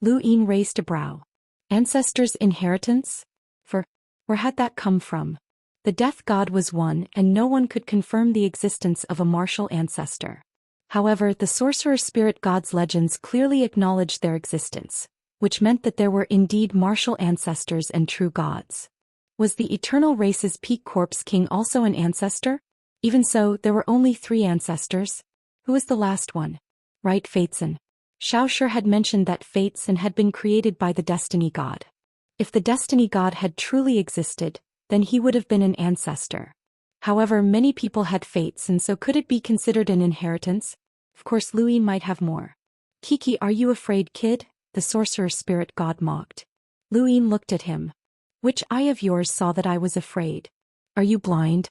Lu Yin raised a brow. Ancestors' inheritance? Where had that come from? The death god was one, and no one could confirm the existence of a martial ancestor. However, the sorcerer spirit god's legends clearly acknowledged their existence, which meant that there were indeed martial ancestors and true gods. Was the eternal race's peak Corpse King also an ancestor? Even so, there were only 3 ancestors. Who was the last one? Right, Fateson. Xianxia had mentioned that Fateson had been created by the destiny god. If the destiny god had truly existed, then he would have been an ancestor. However, many people had fates, and so could it be considered an inheritance? Of course, Louis might have more. Kiki, are you afraid, kid? The sorcerer spirit god mocked. Louis looked at him. Which eye of yours saw that I was afraid? Are you blind?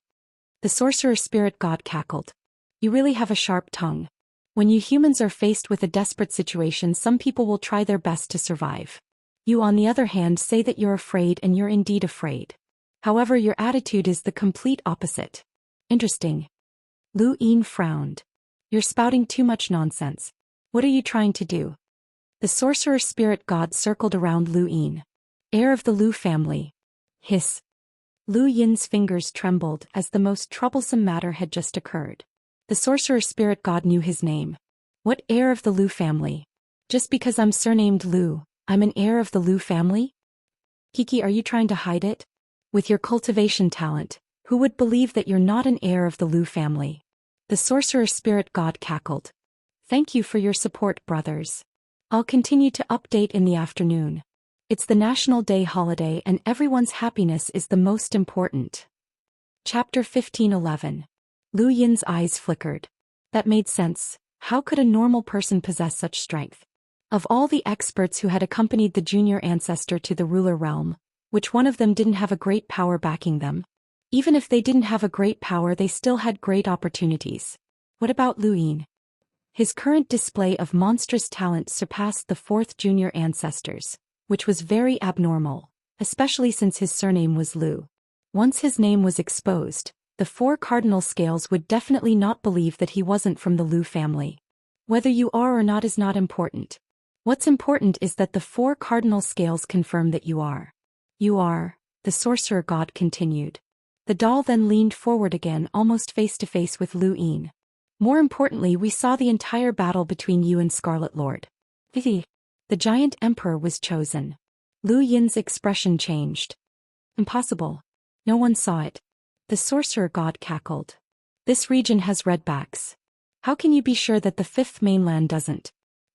The sorcerer spirit god cackled. You really have a sharp tongue. When you humans are faced with a desperate situation, some people will try their best to survive. You, on the other hand, say that you're afraid, and you're indeed afraid. However, your attitude is the complete opposite. Interesting. Lu Yin frowned. You're spouting too much nonsense. What are you trying to do? The sorcerer spirit god circled around Lu Yin. Heir of the Lu family. Hiss. Lu Yin's fingers trembled as the most troublesome matter had just occurred. The sorcerer spirit god knew his name. What heir of the Lu family? Just because I'm surnamed Lu, I'm an heir of the Lu family? Kiki, are you trying to hide it? With your cultivation talent, who would believe that you're not an heir of the Lu family? The sorcerer spirit god cackled. Thank you for your support, brothers. I'll continue to update in the afternoon. It's the National Day holiday and everyone's happiness is the most important. Chapter 15:11. Lu Yin's eyes flickered. That made sense. How could a normal person possess such strength? Of all the experts who had accompanied the junior ancestor to the ruler realm, which one of them didn't have a great power backing them? Even if they didn't have a great power, they still had great opportunities. What about Lu Yin? His current display of monstrous talent surpassed the fourth junior ancestors, which was very abnormal, especially since his surname was Lu. Once his name was exposed, the four cardinal scales would definitely not believe that he wasn't from the Lu family. Whether you are or not is not important. What's important is that the four cardinal scales confirm that you are. You are, the sorcerer god continued. The doll then leaned forward again, almost face to face with Lu Yin. More importantly, we saw the entire battle between you and Scarlet Lord. The giant emperor was chosen. Lu Yin's expression changed. Impossible. No one saw it. The sorcerer god cackled. This region has redbacks. How can you be sure that the fifth mainland doesn't?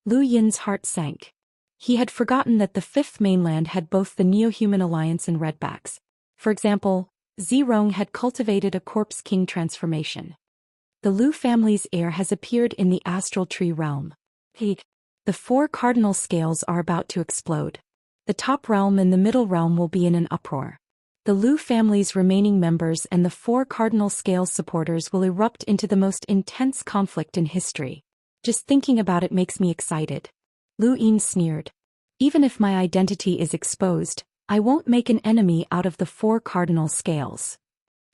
Lu Yin's heart sank. He had forgotten that the fifth mainland had both the Neo-Human Alliance and redbacks. For example, Zirong had cultivated a corpse king transformation. The Lu family's heir has appeared in the astral tree realm. The four cardinal scales are about to explode. The top realm and the middle realm will be in an uproar. The Lu family's remaining members and the four cardinal scales supporters will erupt into the most intense conflict in history. Just thinking about it makes me excited. Lu Yin sneered. Even if my identity is exposed, I won't make an enemy out of the four cardinal scales.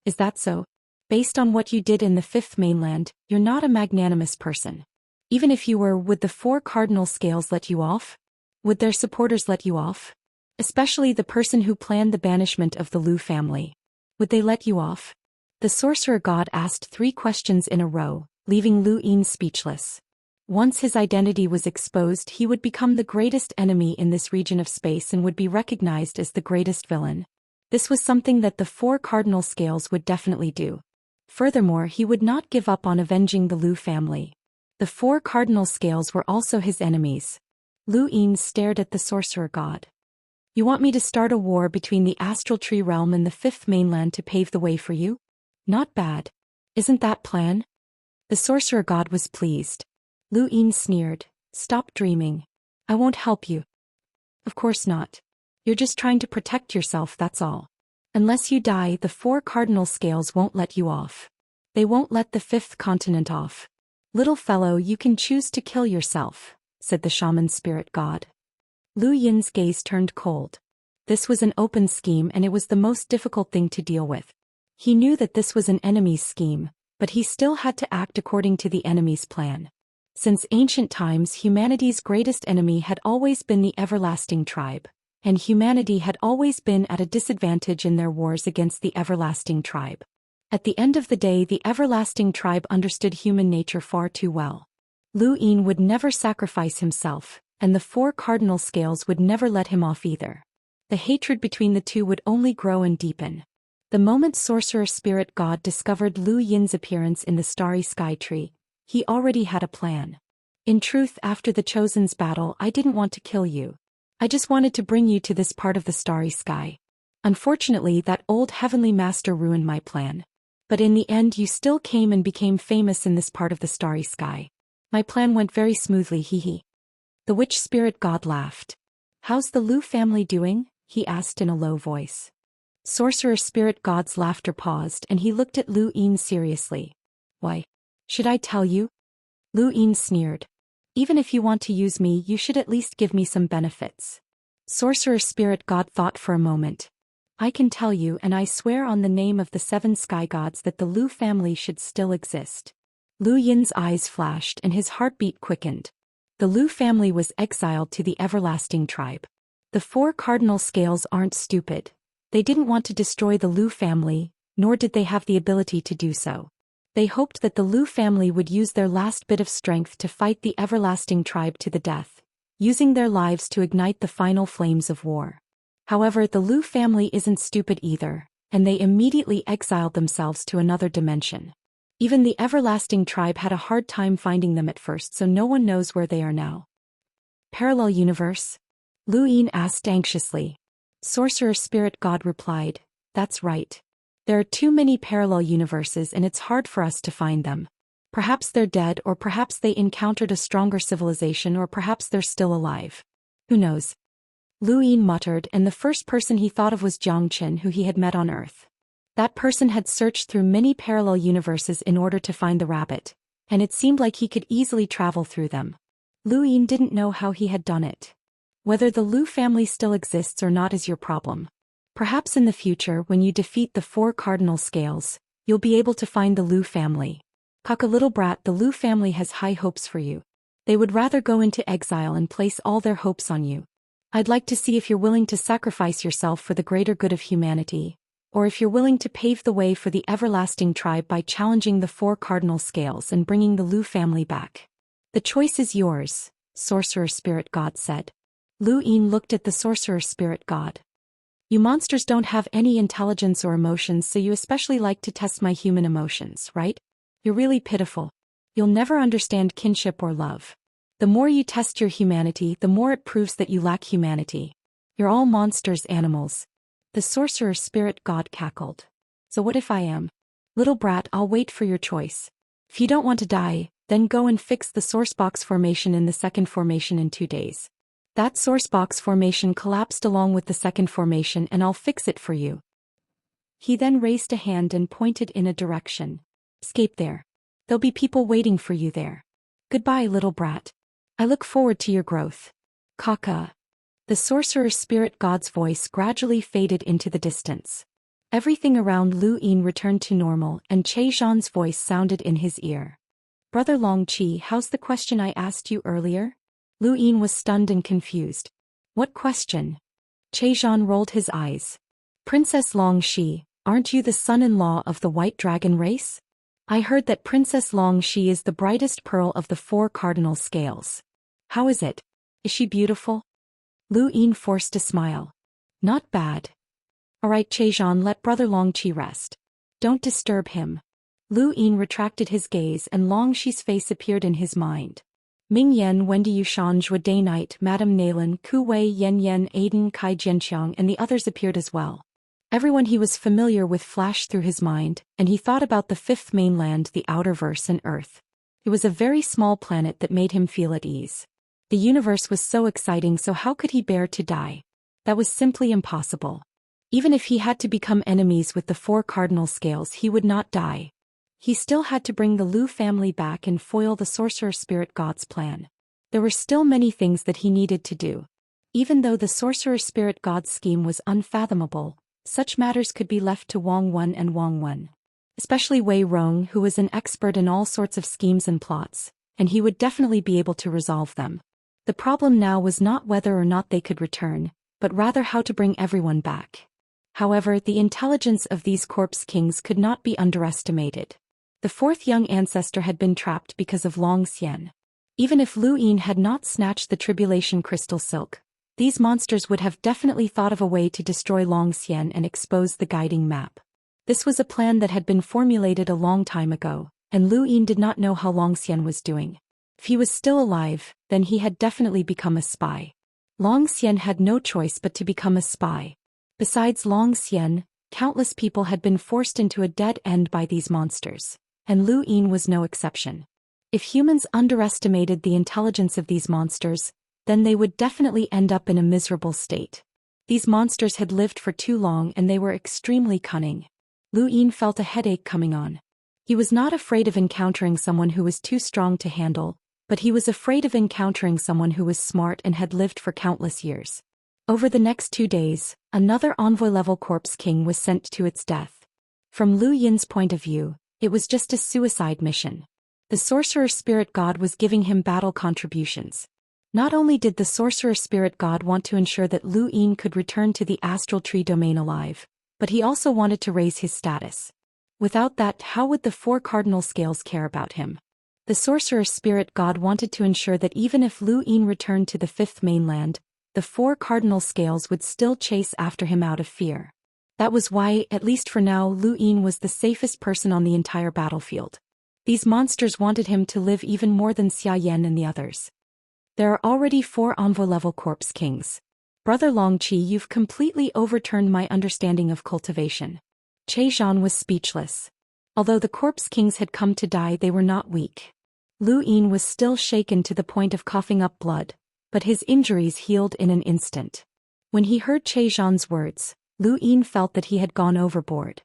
Is that so? Based on what you did in the fifth mainland, you're not a magnanimous person. Even if you were, would the four cardinal scales let you off? Would their supporters let you off? Especially the person who planned the banishment of the Lu family. Would they let you off? The sorcerer god asked 3 questions in a row, leaving Lu Yin speechless. Once his identity was exposed, he would become the greatest enemy in this region of space and would be recognized as the greatest villain. This was something that the four cardinal scales would definitely do. Furthermore, he would not give up on avenging the Lu family. The four cardinal scales were also his enemies. Lu Yin stared at the sorcerer god. You want me to start a war between the astral tree realm and the fifth mainland to pave the way for you? Not bad. Isn't that plan? The sorcerer god was pleased. Lu Yin sneered. Stop dreaming. I won't help you. Of course not. You're just trying to protect yourself, that's all. Unless you die, the four cardinal scales won't let you off. They won't let the fifth continent off. Little fellow, you can choose to kill yourself, said the shaman spirit god. Lu Yin's gaze turned cold. This was an open scheme and it was the most difficult thing to deal with. He knew that this was an enemy's scheme, but he still had to act according to the enemy's plan. Since ancient times, humanity's greatest enemy had always been the Everlasting Tribe, and humanity had always been at a disadvantage in their wars against the Everlasting Tribe. At the end of the day, the Everlasting Tribe understood human nature far too well. Lu Yin would never sacrifice himself, and the four cardinal scales would never let him off either. The hatred between the two would only grow and deepen. The moment sorcerer spirit god discovered Lu Yin's appearance in the starry sky tree, he already had a plan. In truth, after the Chosen's battle, I didn't want to kill you. I just wanted to bring you to this part of the starry sky. Unfortunately, that old heavenly master ruined my plan. But in the end, you still came and became famous in this part of the starry sky. My plan went very smoothly, hee. The witch spirit god laughed. How's the Lu family doing? He asked in a low voice. Sorcerer spirit god's laughter paused and he looked at Lu Yin seriously. Why? Should I tell you? Lu Yin sneered. Even if you want to use me, you should at least give me some benefits. Sorcerer spirit god thought for a moment. I can tell you, and I swear on the name of the 7 sky gods that the Lu family should still exist. Lu Yin's eyes flashed and his heartbeat quickened. The Lu family was exiled to the Everlasting Tribe. The four cardinal scales aren't stupid. They didn't want to destroy the Lu family, nor did they have the ability to do so. They hoped that the Lu family would use their last bit of strength to fight the Everlasting Tribe to the death, using their lives to ignite the final flames of war. However, the Lu family isn't stupid either, and they immediately exiled themselves to another dimension. Even the Everlasting Tribe had a hard time finding them at first, so no one knows where they are now. Parallel universe? Lu Yin asked anxiously. Sorcerer Spirit God replied, that's right. There are too many parallel universes and it's hard for us to find them. Perhaps they're dead, or perhaps they encountered a stronger civilization, or perhaps they're still alive. Who knows? Lu Yin muttered, and the first person he thought of was Jiang Qin, who he had met on Earth. That person had searched through many parallel universes in order to find the rabbit, and it seemed like he could easily travel through them. Lu Yin didn't know how he had done it. Whether the Lu family still exists or not is your problem. Perhaps in the future, when you defeat the 4 cardinal scales, you'll be able to find the Lu family. Kaka little brat, the Lu family has high hopes for you. They would rather go into exile and place all their hopes on you. I'd like to see if you're willing to sacrifice yourself for the greater good of humanity, or if you're willing to pave the way for the Everlasting Tribe by challenging the 4 cardinal scales and bringing the Lu family back. The choice is yours, Sorcerer Spirit God said. Lu Yin looked at the Sorcerer Spirit God. You monsters don't have any intelligence or emotions, so you especially like to test my human emotions, right? You're really pitiful. You'll never understand kinship or love. The more you test your humanity, the more it proves that you lack humanity. You're all monsters, animals. The Sorcerer Spirit God cackled. So what if I am? Little brat, I'll wait for your choice. If you don't want to die, then go and fix the sourcebox formation in the second formation in 2 days. That sourcebox formation collapsed along with the second formation, and I'll fix it for you. He then raised a hand and pointed in a direction. Escape there. There'll be people waiting for you there. Goodbye, little brat. I look forward to your growth. Kaka. The Sorcerer Spirit God's voice gradually faded into the distance. Everything around Lu Yin returned to normal, and Che Zhan's voice sounded in his ear. Brother Long Qi, how's the question I asked you earlier? Lu Yin was stunned and confused. What question? Che Zhan rolled his eyes. Princess Long Qi, aren't you the son-in-law of the White Dragon race? I heard that Princess Long Qi is the brightest pearl of the 4 cardinal scales. How is it? Is she beautiful? Lu Yin forced a smile. Not bad. Alright, Che Zhan, let Brother Long Qi rest. Don't disturb him. Lu Yin retracted his gaze, and Long Qi's face appeared in his mind. Ming Yan, Wendy Yushan, Zhou Day Night, Madame Nalan, Ku Wei, Yen Yen, Aiden, Kai Jianqiang, and the others appeared as well. Everyone he was familiar with flashed through his mind, and he thought about the 5th mainland, the Outerverse, and Earth. It was a very small planet that made him feel at ease. The universe was so exciting, so how could he bear to die? That was simply impossible. Even if he had to become enemies with the 4 cardinal scales, he would not die. He still had to bring the Lu family back and foil the Sorcerer Spirit God's plan. There were still many things that he needed to do. Even though the Sorcerer Spirit God's scheme was unfathomable, such matters could be left to Wang Wen and Wang Wen. Especially Wei Rong, who was an expert in all sorts of schemes and plots, and he would definitely be able to resolve them. The problem now was not whether or not they could return, but rather how to bring everyone back. However, the intelligence of these corpse kings could not be underestimated. The 4th young ancestor had been trapped because of Zhou Xian. Even if Lu Yin had not snatched the Tribulation Crystal Silk, these monsters would have definitely thought of a way to destroy Zhou Xian and expose the guiding map. This was a plan that had been formulated a long time ago, and Lu Yin did not know how Zhou Xian was doing. If he was still alive, then he had definitely become a spy. Zhou Xian had no choice but to become a spy. Besides Zhou Xian, countless people had been forced into a dead end by these monsters, and Lu Yin was no exception. If humans underestimated the intelligence of these monsters, then they would definitely end up in a miserable state. These monsters had lived for too long and they were extremely cunning. Lu Yin felt a headache coming on. He was not afraid of encountering someone who was too strong to handle, but he was afraid of encountering someone who was smart and had lived for countless years. Over the next 2 days, another envoy-level corpse king was sent to its death. From Lu Yin's point of view, it was just a suicide mission. The Sorcerer Spirit God was giving him battle contributions. Not only did the Sorcerer Spirit God want to ensure that Lu Yin could return to the Astral Tree domain alive, but he also wanted to raise his status. Without that, how would the 4 cardinal scales care about him? The sorcerer spirit god wanted to ensure that even if Lu Yin returned to the fifth mainland, the four cardinal scales would still chase after him out of fear. That was why, at least for now, Lu Yin was the safest person on the entire battlefield. These monsters wanted him to live even more than Xia Yan and the others. There are already 4 envoy-level corpse kings. Brother Longqi, you've completely overturned my understanding of cultivation. Zhou was speechless. Although the corpse kings had come to die, they were not weak. Lu Yin was still shaken to the point of coughing up blood, but his injuries healed in an instant. When he heard Zhou's words, Lu Yin felt that he had gone overboard.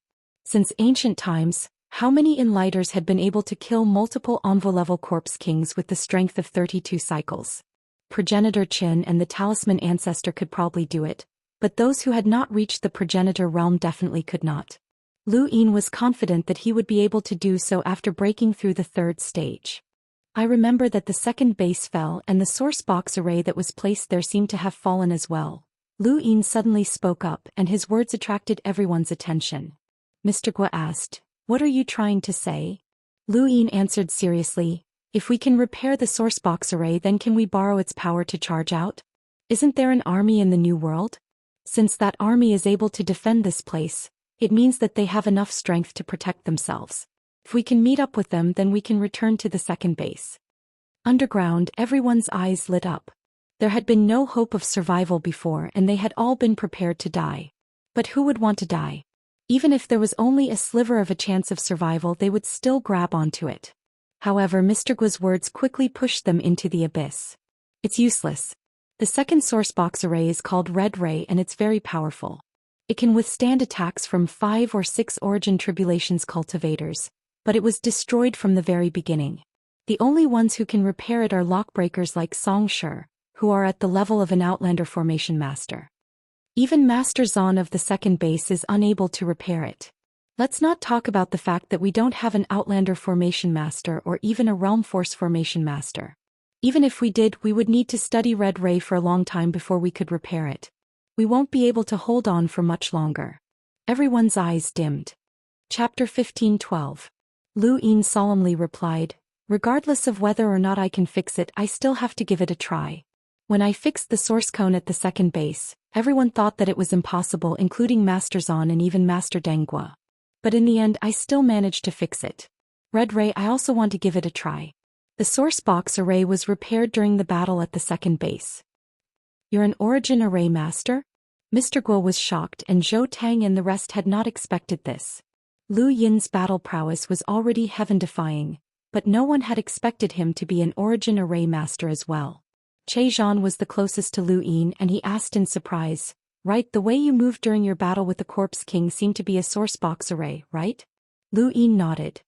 Since ancient times, how many enlighters had been able to kill multiple envoy-level corpse kings with the strength of 32 cycles? Progenitor Qin and the talisman ancestor could probably do it, but those who had not reached the progenitor realm definitely could not. Lu Yin was confident that he would be able to do so after breaking through the 3rd stage. I remember that the 2nd base fell and the source box array that was placed there seemed to have fallen as well. Lu Yin suddenly spoke up and his words attracted everyone's attention. Mr. Guo asked, "What are you trying to say?" Lu Yin answered seriously, "If we can repair the source box array, then can we borrow its power to charge out? Isn't there an army in the New World? Since that army is able to defend this place, it means that they have enough strength to protect themselves. If we can meet up with them, then we can return to the 2nd base." Underground, everyone's eyes lit up. There had been no hope of survival before and they had all been prepared to die. But who would want to die? Even if there was only a sliver of a chance of survival, they would still grab onto it. However, Mr. Guo's words quickly pushed them into the abyss. It's useless. The 2nd source box array is called Red Ray and it's very powerful. It can withstand attacks from 5 or 6 Origin Tribulations cultivators, but it was destroyed from the very beginning. The only ones who can repair it are lockbreakers like Xianxia, who are at the level of an Outlander Formation Master. Even Master Zhan of the 2nd base is unable to repair it. Let's not talk about the fact that we don't have an Outlander Formation Master or even a Realm Force Formation Master. Even if we did, we would need to study Red Ray for a long time before we could repair it. We won't be able to hold on for much longer. Everyone's eyes dimmed. Chapter 15:12. Lu Yin solemnly replied, "Regardless of whether or not I can fix it, I still have to give it a try. When I fixed the source cone at the 2nd base, everyone thought that it was impossible, including Master Zhan and even Master Denghua. But in the end, I still managed to fix it. Red Ray, I also want to give it a try." The source box array was repaired during the battle at the 2nd base. "You're an Origin Array Master?" Mr. Guo was shocked and Zhou Tang and the rest had not expected this. Lu Yin's battle prowess was already heaven-defying, but no one had expected him to be an Origin Array Master as well. Zhou was the closest to Lu Yin and he asked in surprise, "Right, the way you moved during your battle with the Corpse King seemed to be a source box array, right?" Lu Yin nodded.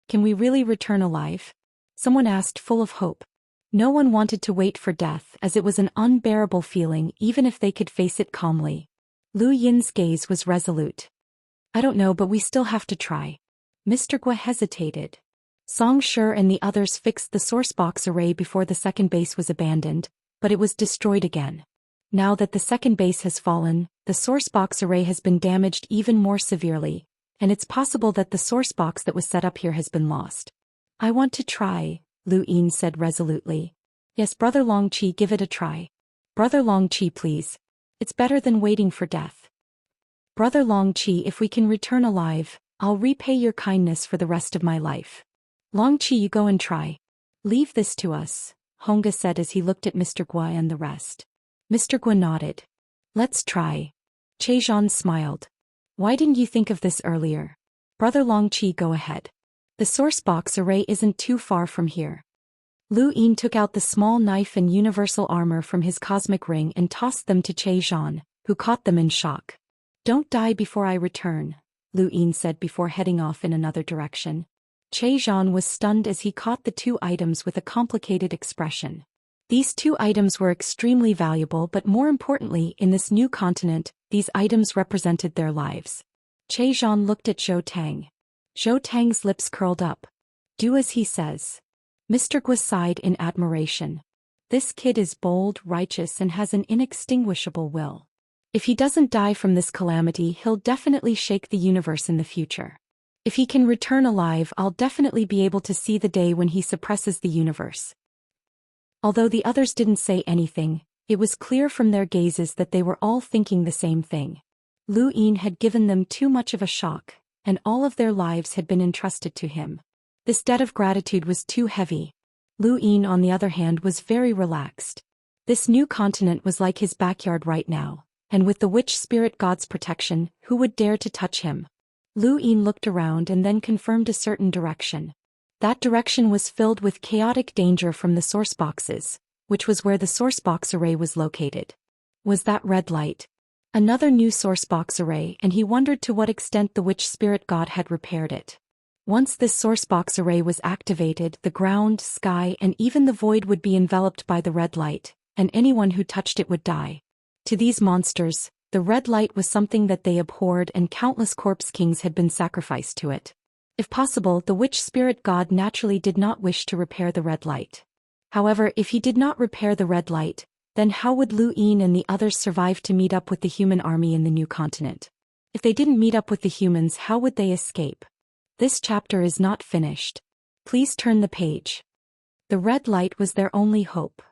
"Can we really return alive?" Someone asked, full of hope. No one wanted to wait for death as it was an unbearable feeling even if they could face it calmly. Lu Yin's gaze was resolute. "I don't know, but we still have to try." Mr. Guo hesitated. Xianxia and the others fixed the source box array before the 2nd base was abandoned, but it was destroyed again. Now that the 2nd base has fallen, the source box array has been damaged even more severely, and it's possible that the source box that was set up here has been lost. "I want to try," Lu Yin said resolutely. "Yes, Brother Longqi, give it a try. Brother Longqi, please. It's better than waiting for death. Brother Longqi, if we can return alive, I'll repay your kindness for the rest of my life. Longqi, you go and try. Leave this to us," Hongga said as he looked at Mr. Guo and the rest. Mr. Guo nodded. "Let's try." Zhan smiled. "Why didn't you think of this earlier? Brother Longqi, go ahead. The source box array isn't too far from here." Lu Yin took out the small knife and universal armor from his cosmic ring and tossed them to Zhan, who caught them in shock. "Don't die before I return," Lu Yin said before heading off in another direction. Zhan was stunned as he caught the 2 items with a complicated expression. These 2 items were extremely valuable, but more importantly, in this new continent, these items represented their lives. Zhan looked at Zhou Tang. Zhou Tang's lips curled up. "Do as he says." Mr. Guo sighed in admiration. "This kid is bold, righteous and has an inextinguishable will. If he doesn't die from this calamity, he'll definitely shake the universe in the future." If he can return alive, I'll definitely be able to see the day when he suppresses the universe. Although the others didn't say anything, it was clear from their gazes that they were all thinking the same thing. Lu Yin had given them too much of a shock, and all of their lives had been entrusted to him. This debt of gratitude was too heavy. Lu Yin, on the other hand, was very relaxed. This new continent was like his backyard right now, and with the witch spirit god's protection, who would dare to touch him? Lu Yin looked around and then confirmed a certain direction. That direction was filled with chaotic danger from the source boxes, which was where the source box array was located. Was that red light? Another new source box array, and he wondered to what extent the witch spirit god had repaired it. Once this source box array was activated, the ground, sky, and even the void would be enveloped by the red light, and anyone who touched it would die. To these monsters, the red light was something that they abhorred, and countless corpse kings had been sacrificed to it. If possible, the witch spirit god naturally did not wish to repair the red light. However, if he did not repair the red light, then how would Lu Yin and the others survive to meet up with the human army in the new continent? If they didn't meet up with the humans, how would they escape? This chapter is not finished. Please turn the page. The red light was their only hope.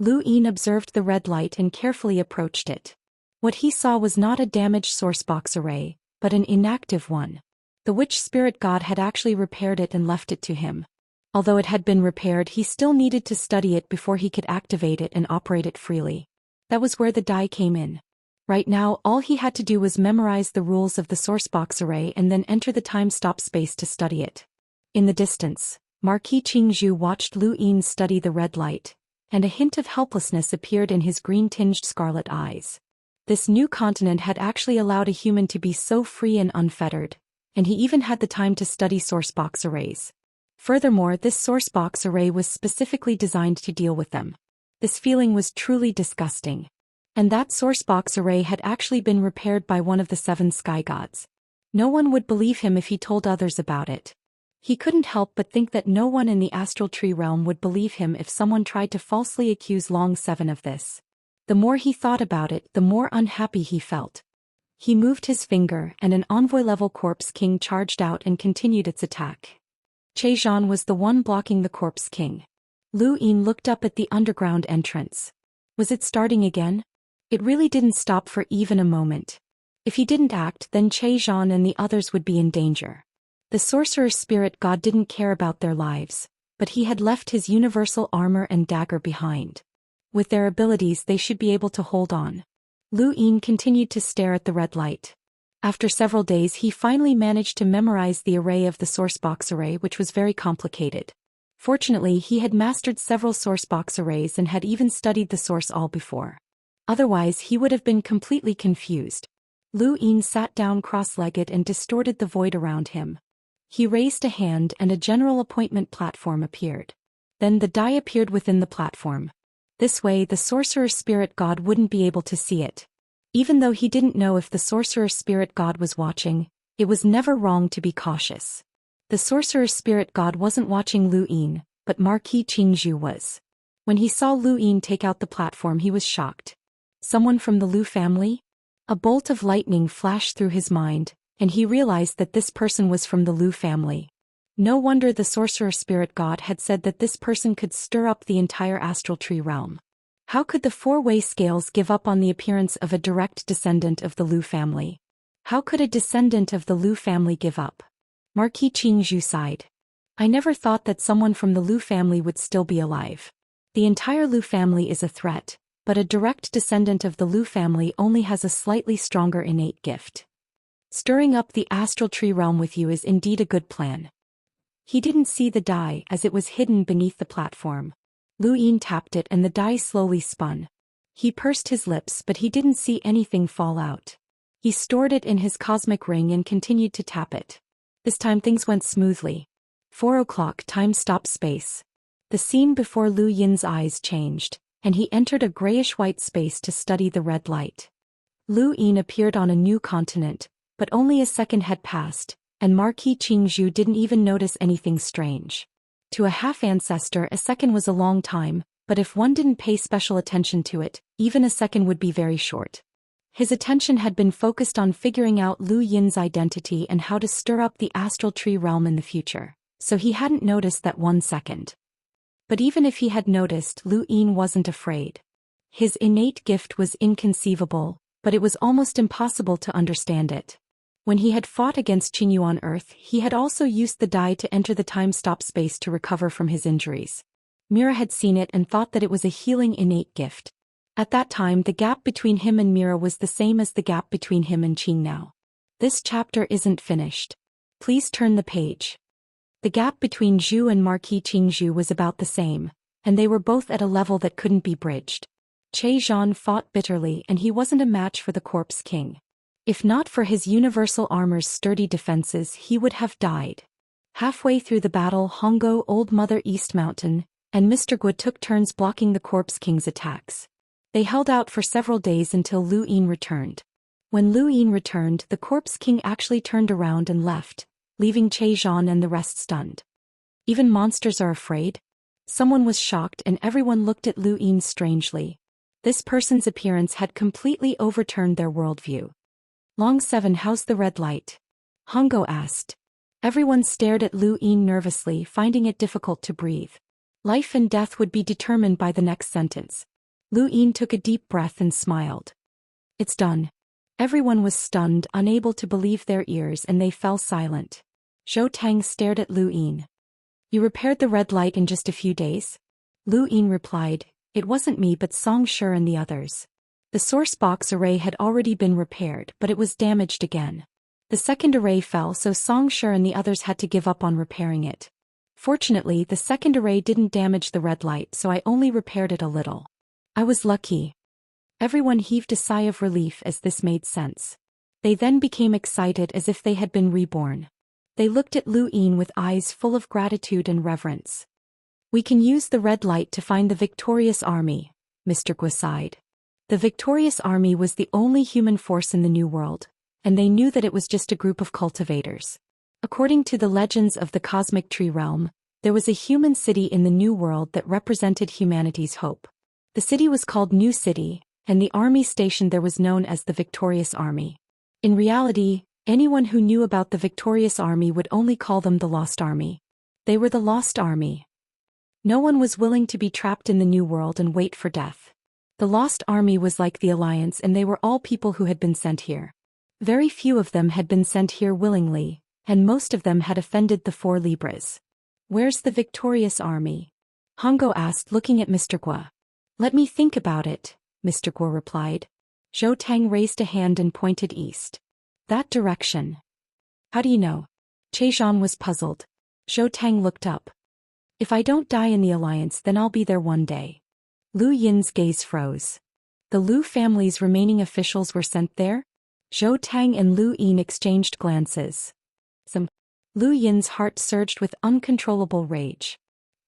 Lu Yin observed the red light and carefully approached it. What he saw was not a damaged source box array, but an inactive one. The witch spirit god had actually repaired it and left it to him. Although it had been repaired, he still needed to study it before he could activate it and operate it freely. That was where the die came in. Right now, all he had to do was memorize the rules of the source box array and then enter the time-stop space to study it. In the distance, Marquis Qingzhu watched Lu Yin study the red light, and a hint of helplessness appeared in his green-tinged scarlet eyes. This new continent had actually allowed a human to be so free and unfettered, and he even had the time to study source box arrays. Furthermore, this source box array was specifically designed to deal with them. This feeling was truly disgusting. And that source box array had actually been repaired by one of the 7 sky gods. No one would believe him if he told others about it. He couldn't help but think that no one in the astral tree realm would believe him if someone tried to falsely accuse Long 7 of this. The more he thought about it, the more unhappy he felt. He moved his finger, and an envoy-level corpse king charged out and continued its attack. Zhou was the one blocking the corpse king. Lu Yin looked up at the underground entrance. Was it starting again? It really didn't stop for even a moment. If he didn't act, then Zhou and the others would be in danger. The sorcerer spirit god didn't care about their lives, but he had left his universal armor and dagger behind. With their abilities, they should be able to hold on. Lu Yin continued to stare at the red light. After several days, he finally managed to memorize the array of the source box array, which was very complicated. Fortunately, he had mastered several source box arrays and had even studied the source all before. Otherwise, he would have been completely confused. Lu Yin sat down cross-legged and distorted the void around him. He raised a hand and a general appointment platform appeared. Then the die appeared within the platform. This way, the sorcerer spirit god wouldn't be able to see it. Even though he didn't know if the sorcerer spirit god was watching, it was never wrong to be cautious. The sorcerer spirit god wasn't watching Lu Yin, but Marquis Qingzhu was. When he saw Lu Yin take out the platform, he was shocked. Someone from the Lu family? A bolt of lightning flashed through his mind, and he realized that this person was from the Lu family. No wonder the sorcerer spirit god had said that this person could stir up the entire astral tree realm. How could the 4-way scales give up on the appearance of a direct descendant of the Lu family? How could a descendant of the Lu family give up? Marquis Qingzhu sighed. I never thought that someone from the Lu family would still be alive. The entire Lu family is a threat, but a direct descendant of the Lu family only has a slightly stronger innate gift. Stirring up the astral tree realm with you is indeed a good plan. He didn't see the die as it was hidden beneath the platform. Lu Yin tapped it and the die slowly spun. He pursed his lips, but he didn't see anything fall out. He stored it in his cosmic ring and continued to tap it. This time things went smoothly. 4 o'clock time-stop space. The scene before Lu Yin's eyes changed, and he entered a grayish-white space to study the red light. Lu Yin appeared on a new continent, but only a second had passed, and Marquis Qingzhu didn't even notice anything strange. To a half-ancestor, a second was a long time, but if one didn't pay special attention to it, even a second would be very short. His attention had been focused on figuring out Lu Yin's identity and how to stir up the astral tree realm in the future, so he hadn't noticed that 1 second. But even if he had noticed, Lu Yin wasn't afraid. His innate gift was inconceivable, but it was almost impossible to understand it. When he had fought against Qingyu on Earth, he had also used the die to enter the time-stop space to recover from his injuries. Mira had seen it and thought that it was a healing innate gift. At that time, the gap between him and Mira was the same as the gap between him and Qing now. This chapter isn't finished. Please turn the page. The gap between Zhu and Marquis Qingzhu was about the same, and they were both at a level that couldn't be bridged. Che Zhan fought bitterly and he wasn't a match for the Corpse King. If not for his universal armor's sturdy defenses, he would have died. Halfway through the battle, Hongo, Old Mother East Mountain, and Mr. Gu took turns blocking the Corpse King's attacks. They held out for several days until Lu Yin returned. When Lu Yin returned, the Corpse King actually turned around and left, leaving Che Zhan and the rest stunned. Even monsters are afraid? Someone was shocked and everyone looked at Lu Yin strangely. This person's appearance had completely overturned their worldview. Long 7, how's the red light? Hongo asked. Everyone stared at Lu Yin nervously, finding it difficult to breathe. Life and death would be determined by the next sentence. Lu Yin took a deep breath and smiled. It's done. Everyone was stunned, unable to believe their ears, and they fell silent. Zhou Tang stared at Lu Yin. You repaired the red light in just a few days? Lu Yin replied, it wasn't me but Song Shi and the others. The source box array had already been repaired, but it was damaged again. The second array fell, so Song Shi and the others had to give up on repairing it. Fortunately, the second array didn't damage the red light, so I only repaired it a little. I was lucky. Everyone heaved a sigh of relief as this made sense. They then became excited as if they had been reborn. They looked at Lu Yin with eyes full of gratitude and reverence. We can use the red light to find the victorious army, Mr. Gu sighed. The victorious army was the only human force in the New World, and they knew that it was just a group of cultivators. According to the legends of the Cosmic Tree Realm, there was a human city in the New World that represented humanity's hope. The city was called New City, and the army stationed there was known as the Victorious Army. In reality, anyone who knew about the Victorious Army would only call them the Lost Army. They were the Lost Army. No one was willing to be trapped in the New World and wait for death. The Lost Army was like the Alliance, and they were all people who had been sent here. Very few of them had been sent here willingly, and most of them had offended the 4 Libras. Where's the Victorious Army? Hongo asked, looking at Mr. Gu. Let me think about it, Mr. Gu replied. Zhou Tang raised a hand and pointed east. That direction. How do you know? Che Zhan was puzzled. Zhou Tang looked up. If I don't die in the Alliance, then I'll be there one day. Lu Yin's gaze froze. The Lu family's remaining officials were sent there? Zhou Tang and Lu Yin exchanged glances. Lu Yin's heart surged with uncontrollable rage.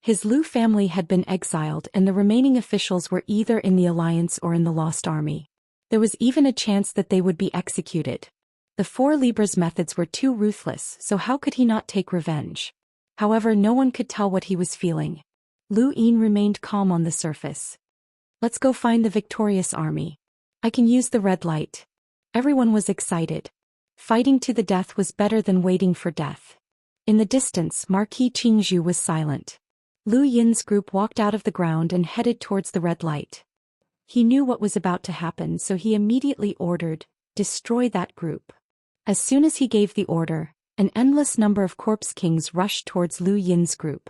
His Lu family had been exiled and the remaining officials were either in the Alliance or in the Lost Army. There was even a chance that they would be executed. The 4 Libras' methods were too ruthless, so how could he not take revenge? However, no one could tell what he was feeling. Lu Yin remained calm on the surface. Let's go find the victorious army. I can use the red light. Everyone was excited. Fighting to the death was better than waiting for death. In the distance, Marquis Qingzhu was silent. Lu Yin's group walked out of the ground and headed towards the red light. He knew what was about to happen, so he immediately ordered, destroy that group. As soon as he gave the order, an endless number of corpse kings rushed towards Lu Yin's group.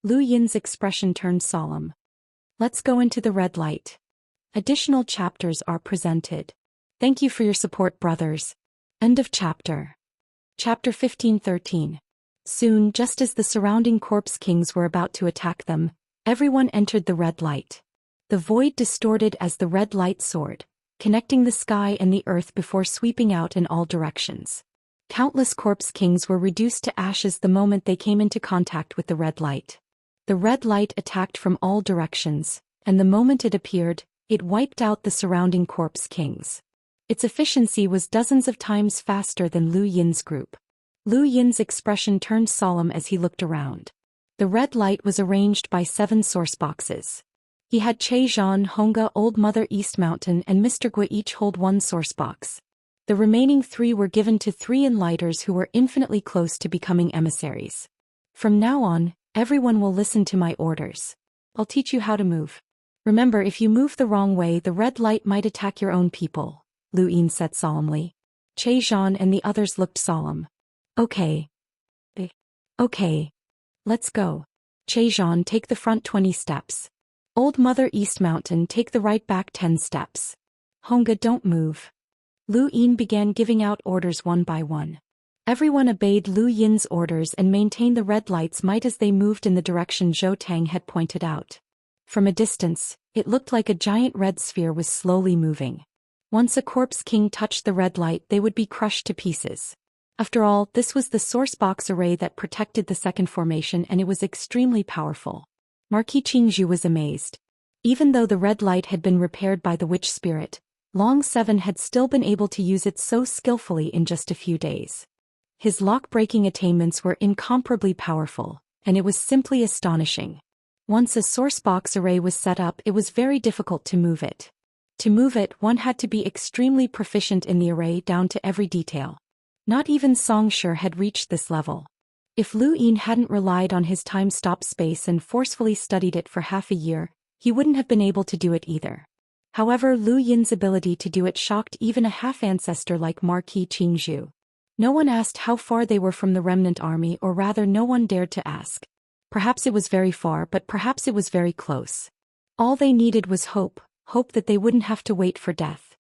Lu Yin's expression turned solemn. Let's go into the red light. Additional chapters are presented. Thank you for your support, brothers. End of chapter. Chapter 15-13. Soon, just as the surrounding corpse kings were about to attack them, everyone entered the red light. The void distorted as the red light soared, connecting the sky and the earth before sweeping out in all directions. Countless corpse kings were reduced to ashes the moment they came into contact with the red light. The red light attacked from all directions, and the moment it appeared, it wiped out the surrounding corpse kings. Its efficiency was dozens of times faster than Lu Yin's group. Lu Yin's expression turned solemn as he looked around. The red light was arranged by 7 source boxes. He had Che Zhan, Honga, Old Mother East Mountain and Mr. Gui each hold one source box. The remaining 3 were given to 3 enlighters who were infinitely close to becoming emissaries. From now on, everyone will listen to my orders. I'll teach you how to move. Remember, if you move the wrong way, the red light might attack your own people, Lu Yin said solemnly. Che Zhan and the others looked solemn. Okay. Okay. Let's go. Che Zhan, take the front 20 steps. Old Mother East Mountain, take the right back 10 steps. Honga, don't move. Lu Yin began giving out orders one by one. Everyone obeyed Lu Yin's orders and maintained the red light's might as they moved in the direction Zhou Tang had pointed out. From a distance, it looked like a giant red sphere was slowly moving. Once a corpse king touched the red light, they would be crushed to pieces. After all, this was the source box array that protected the second formation, and it was extremely powerful. Marquis Qingzhu was amazed. Even though the red light had been repaired by the witch spirit, Long 7 had still been able to use it so skillfully in just a few days. His lock-breaking attainments were incomparably powerful, and it was simply astonishing. Once a source box array was set up, it was very difficult to move it. To move it, one had to be extremely proficient in the array down to every detail. Not even Xianxia had reached this level. If Lu Yin hadn't relied on his time-stop space and forcefully studied it for half a year, he wouldn't have been able to do it either. However, Lu Yin's ability to do it shocked even a half-ancestor like Marquis Qingzhu. No one asked how far they were from the remnant army, or rather no one dared to ask. Perhaps it was very far, but perhaps it was very close. All they needed was hope that they wouldn't have to wait for death.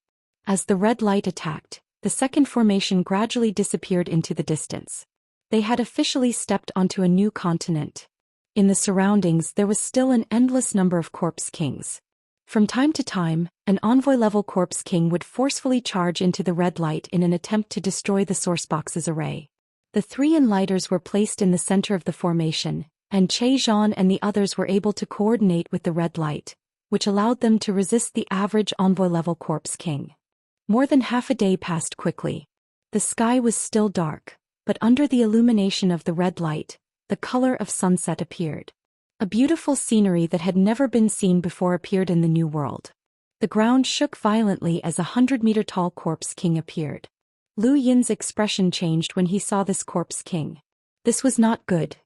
As the red light attacked, the second formation gradually disappeared into the distance. They had officially stepped onto a new continent. In the surroundings there was still an endless number of corpse kings. From time to time, an envoy-level corpse king would forcefully charge into the red light in an attempt to destroy the source box's array. The 3 enlighters were placed in the center of the formation, and Che Zhan and the others were able to coordinate with the red light, which allowed them to resist the average envoy-level corpse king. More than half a day passed quickly. The sky was still dark, but under the illumination of the red light, the color of sunset appeared. A beautiful scenery that had never been seen before appeared in the new world. The ground shook violently as a 100-meter-tall corpse king appeared. Lu Yin's expression changed when he saw this corpse king. This was not good.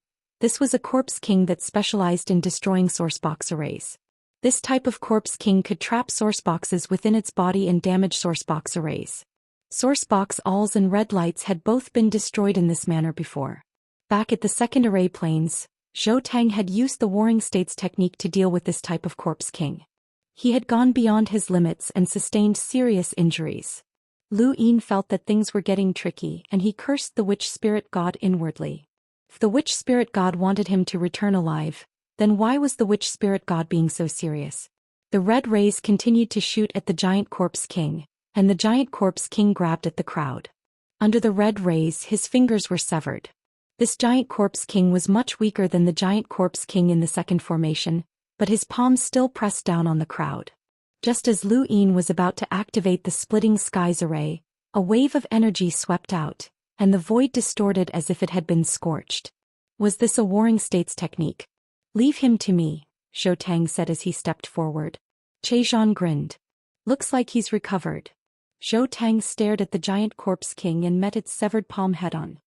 This was a corpse king that specialized in destroying sourcebox arrays. This type of corpse king could trap sourceboxes within its body and damage sourcebox arrays. Sourcebox alls and red lights had both been destroyed in this manner before. Back at the second array planes, Zhou Tang had used the Warring States technique to deal with this type of corpse king. He had gone beyond his limits and sustained serious injuries. Lu Yin felt that things were getting tricky, and he cursed the witch spirit god inwardly. If the witch spirit god wanted him to return alive, then why was the witch spirit god being so serious? The red rays continued to shoot at the giant corpse king, and the giant corpse king grabbed at the crowd. Under the red rays, his fingers were severed. This giant corpse king was much weaker than the giant corpse king in the second formation, but his palms still pressed down on the crowd. Just as Lu Yin was about to activate the splitting skies array, a wave of energy swept out, and the void distorted as if it had been scorched. Was this a Warring States technique? Leave him to me, Zhou Tang said as he stepped forward. Che Zhan grinned. Looks like he's recovered. Zhou Tang stared at the giant corpse king and met its severed palm head-on.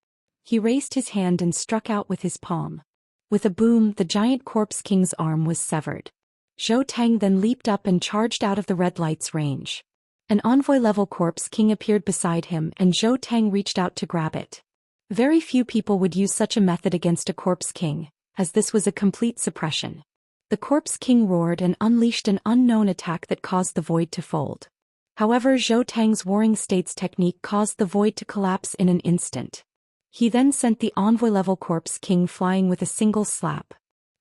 He raised his hand and struck out with his palm. With a boom, the giant corpse king's arm was severed. Zhou Tang then leaped up and charged out of the red light's range. An envoy-level corpse king appeared beside him, and Zhou Tang reached out to grab it. Very few people would use such a method against a corpse king, as this was a complete suppression. The corpse king roared and unleashed an unknown attack that caused the void to fold. However, Zhou Tang's Warring States technique caused the void to collapse in an instant. He then sent the envoy-level corpse king flying with a single slap.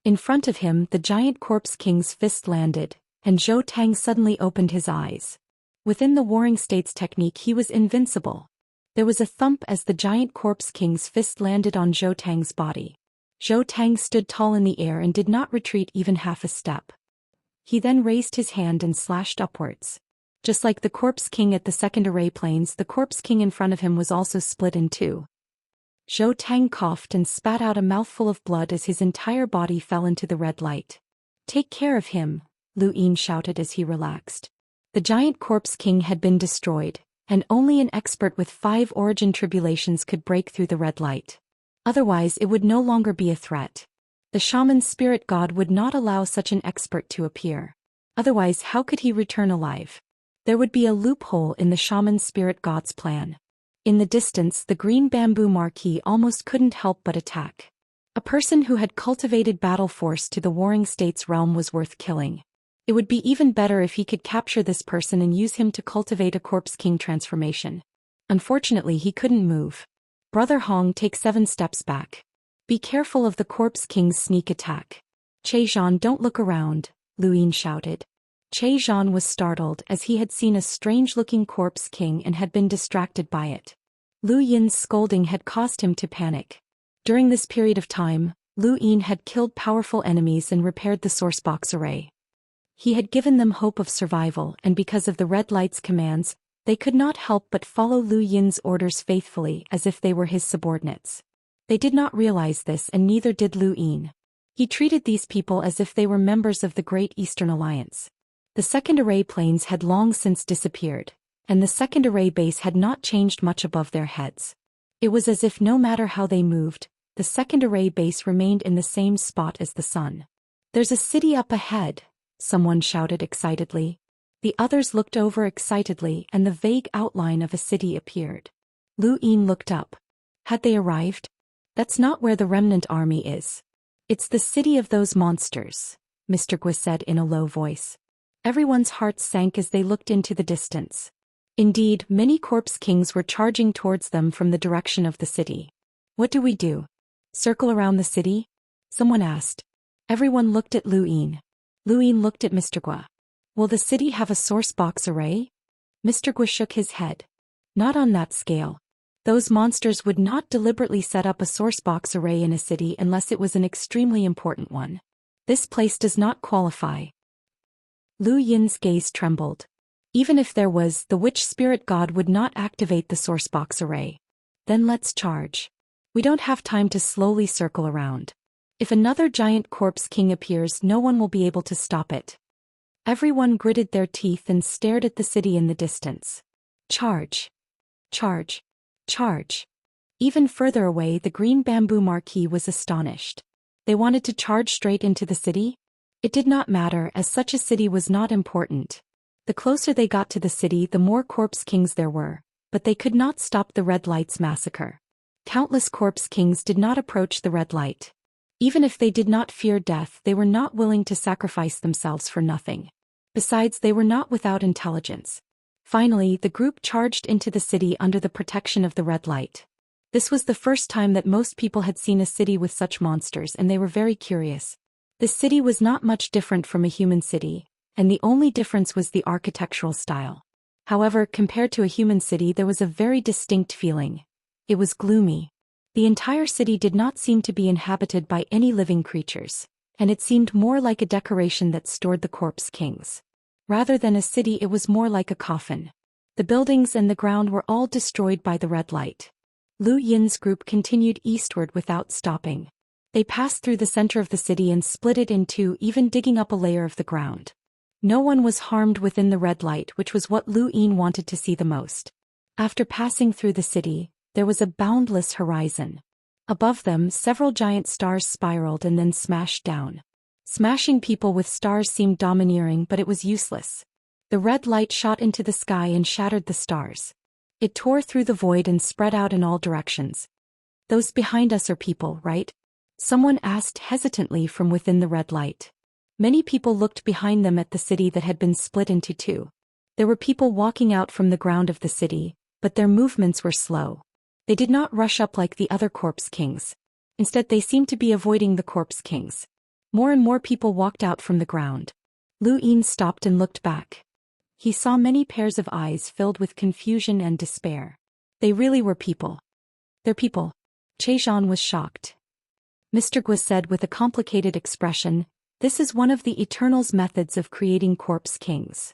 In front of him, the giant corpse king's fist landed, and Zhou Tang suddenly opened his eyes. Within the Warring States technique, he was invincible. There was a thump as the giant corpse king's fist landed on Zhou Tang's body. Zhou Tang stood tall in the air and did not retreat even half a step. He then raised his hand and slashed upwards. Just like the corpse king at the second array planes, the corpse king in front of him was also split in two. Zhou Tang coughed and spat out a mouthful of blood as his entire body fell into the red light. Take care of him, Lu Yin shouted as he relaxed. The giant corpse king had been destroyed, and only an expert with 5 origin tribulations could break through the red light. Otherwise it would no longer be a threat. The shaman's spirit god would not allow such an expert to appear. Otherwise how could he return alive? There would be a loophole in the shaman's spirit god's plan. In the distance the green bamboo marquis almost couldn't help but attack. A person who had cultivated battle force to the warring state's realm was worth killing. It would be even better if he could capture this person and use him to cultivate a corpse king transformation. Unfortunately he couldn't move. Brother Hong, take 7 steps back. Be careful of the corpse king's sneak attack. Che Zhan, don't look around, Lu Yin shouted. Che Zhan was startled as he had seen a strange-looking corpse king and had been distracted by it. Lu Yin's scolding had caused him to panic. During this period of time, Lu Yin had killed powerful enemies and repaired the sourcebox array. He had given them hope of survival, and because of the red light's commands, they could not help but follow Lu Yin's orders faithfully as if they were his subordinates. They did not realize this, and neither did Lu Yin. He treated these people as if they were members of the Great Eastern Alliance. The second array planes had long since disappeared, and the second array base had not changed much above their heads. It was as if no matter how they moved, the second array base remained in the same spot as the sun. There's a city up ahead, someone shouted excitedly. The others looked over excitedly and the vague outline of a city appeared. Lu Yin looked up. Had they arrived? That's not where the remnant army is. It's the city of those monsters, Mr. Gui said in a low voice. Everyone's hearts sank as they looked into the distance. Indeed, many corpse kings were charging towards them from the direction of the city. What do we do? Circle around the city? Someone asked. Everyone looked at Lu Yin. Lu Yin looked at Mr. Gui. Will the city have a source box array? Mr. Gui shook his head. Not on that scale. Those monsters would not deliberately set up a source box array in a city unless it was an extremely important one. This place does not qualify. Lu Yin's gaze trembled. Even if there was, the witch spirit god would not activate the source box array. Then let's charge. We don't have time to slowly circle around. If another giant corpse king appears, no one will be able to stop it. Everyone gritted their teeth and stared at the city in the distance. Charge. Charge. Charge. Even further away, the green bamboo marquis was astonished. They wanted to charge straight into the city? It did not matter, as such a city was not important. The closer they got to the city, the more corpse kings there were, but they could not stop the red light's massacre. Countless corpse kings did not approach the red light. Even if they did not fear death, they were not willing to sacrifice themselves for nothing. Besides, they were not without intelligence. Finally, the group charged into the city under the protection of the red light. This was the first time that most people had seen a city with such monsters, and they were very curious. The city was not much different from a human city, and the only difference was the architectural style. However, compared to a human city, there was a very distinct feeling. It was gloomy. The entire city did not seem to be inhabited by any living creatures, and it seemed more like a decoration that stored the corpse kings. Rather than a city, it was more like a coffin. The buildings and the ground were all destroyed by the red light. Lu Yin's group continued eastward without stopping. They passed through the center of the city and split it in two, even digging up a layer of the ground. No one was harmed within the red light, which was what Lu Yin wanted to see the most. After passing through the city, there was a boundless horizon. Above them, several giant stars spiraled and then smashed down. Smashing people with stars seemed domineering, but it was useless. The red light shot into the sky and shattered the stars. It tore through the void and spread out in all directions. Those behind us are people, right? Someone asked hesitantly from within the red light. Many people looked behind them at the city that had been split into two. There were people walking out from the ground of the city, but their movements were slow. They did not rush up like the other corpse kings. Instead, they seemed to be avoiding the corpse kings. More and more people walked out from the ground. Lu Yin stopped and looked back. He saw many pairs of eyes filled with confusion and despair. They really were people. They're people. Che Zhan was shocked. Mr. Gui said with a complicated expression, "This is one of the Eternal's methods of creating corpse kings.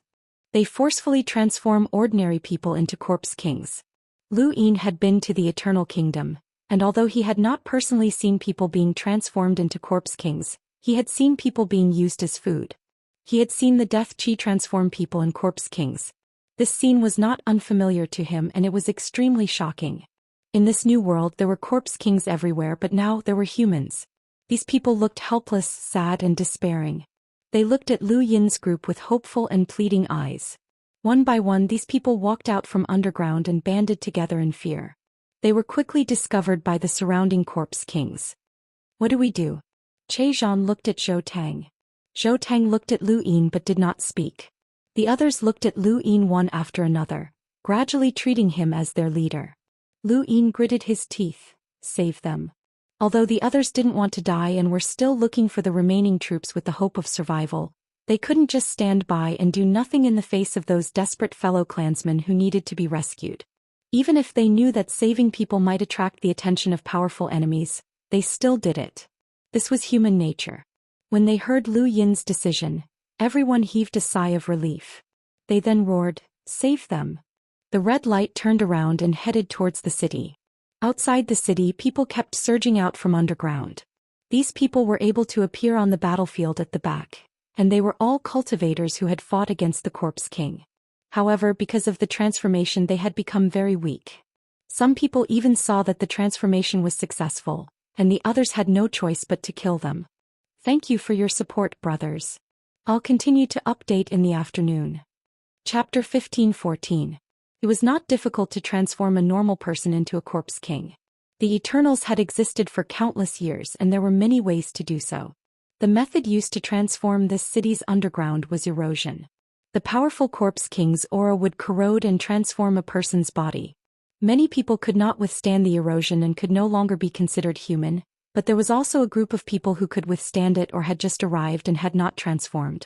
They forcefully transform ordinary people into corpse kings." Lu Yin had been to the Eternal Kingdom, and although he had not personally seen people being transformed into corpse kings, he had seen people being used as food. He had seen the death chi transform people in corpse kings. This scene was not unfamiliar to him, and it was extremely shocking. In this new world there were corpse kings everywhere, but now there were humans. These people looked helpless, sad and despairing. They looked at Lu Yin's group with hopeful and pleading eyes. One by one these people walked out from underground and banded together in fear. They were quickly discovered by the surrounding corpse kings. What do we do? Che Zhan looked at Zhou Tang. Zhou Tang looked at Lu Yin but did not speak. The others looked at Lu Yin one after another, gradually treating him as their leader. Lu Yin gritted his teeth. Save them. Although the others didn't want to die and were still looking for the remaining troops with the hope of survival, they couldn't just stand by and do nothing in the face of those desperate fellow clansmen who needed to be rescued. Even if they knew that saving people might attract the attention of powerful enemies, they still did it. This was human nature. When they heard Lu Yin's decision, everyone heaved a sigh of relief. They then roared, "Save them!" The red light turned around and headed towards the city. Outside the city, people kept surging out from underground. These people were able to appear on the battlefield at the back, and they were all cultivators who had fought against the Corpse King. However, because of the transformation, they had become very weak. Some people even saw that the transformation was successful, and the others had no choice but to kill them. Thank you for your support, brothers. I'll continue to update in the afternoon. Chapter 15-14. It was not difficult to transform a normal person into a Corpse King. The Eternals had existed for countless years and there were many ways to do so. The method used to transform this city's underground was erosion. The powerful Corpse King's aura would corrode and transform a person's body. Many people could not withstand the erosion and could no longer be considered human, but there was also a group of people who could withstand it or had just arrived and had not transformed.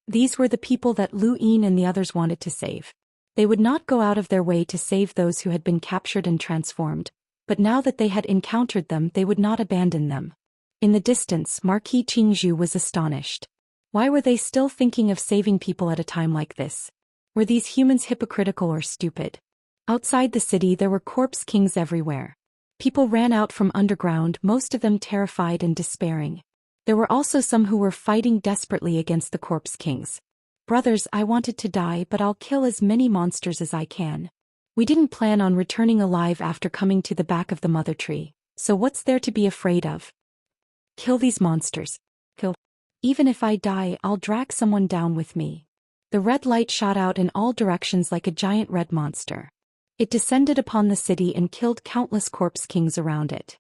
These were the people that Lu Yin and the others wanted to save. They would not go out of their way to save those who had been captured and transformed, but now that they had encountered them, they would not abandon them. In the distance, Marquis Qingzhu was astonished. Why were they still thinking of saving people at a time like this? Were these humans hypocritical or stupid? Outside the city there were corpse kings everywhere. People ran out from underground, most of them terrified and despairing. There were also some who were fighting desperately against the corpse kings. Brothers, I wanted to die, but I'll kill as many monsters as I can. We didn't plan on returning alive after coming to the back of the mother tree, so what's there to be afraid of? Kill these monsters. Kill. Even if I die, I'll drag someone down with me. The red light shot out in all directions like a giant red monster. It descended upon the city and killed countless corpse kings around it.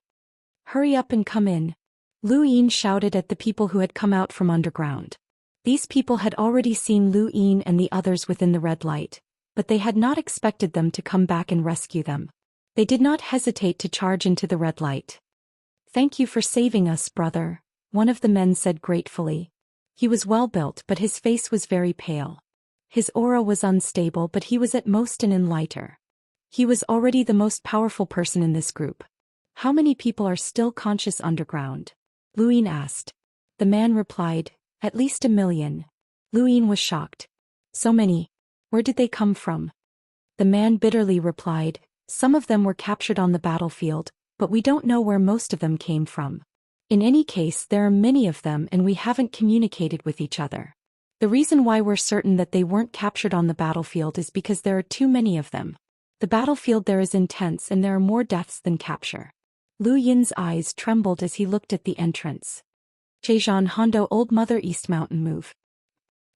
Hurry up and come in. Lu Yin shouted at the people who had come out from underground. These people had already seen Lu Yin and the others within the red light, but they had not expected them to come back and rescue them. They did not hesitate to charge into the red light. Thank you for saving us, brother, one of the men said gratefully. He was well built, but his face was very pale. His aura was unstable, but he was at most an enlighter. He was already the most powerful person in this group. How many people are still conscious underground? Lu Yin asked. The man replied, at least 1 million. Lu Yin was shocked. So many. Where did they come from? The man bitterly replied, some of them were captured on the battlefield, but we don't know where most of them came from. In any case, there are many of them and we haven't communicated with each other. The reason why we're certain that they weren't captured on the battlefield is because there are too many of them. The battlefield there is intense and there are more deaths than capture. Lu Yin's eyes trembled as he looked at the entrance. Zhejian Hondo Old Mother East Mountain move.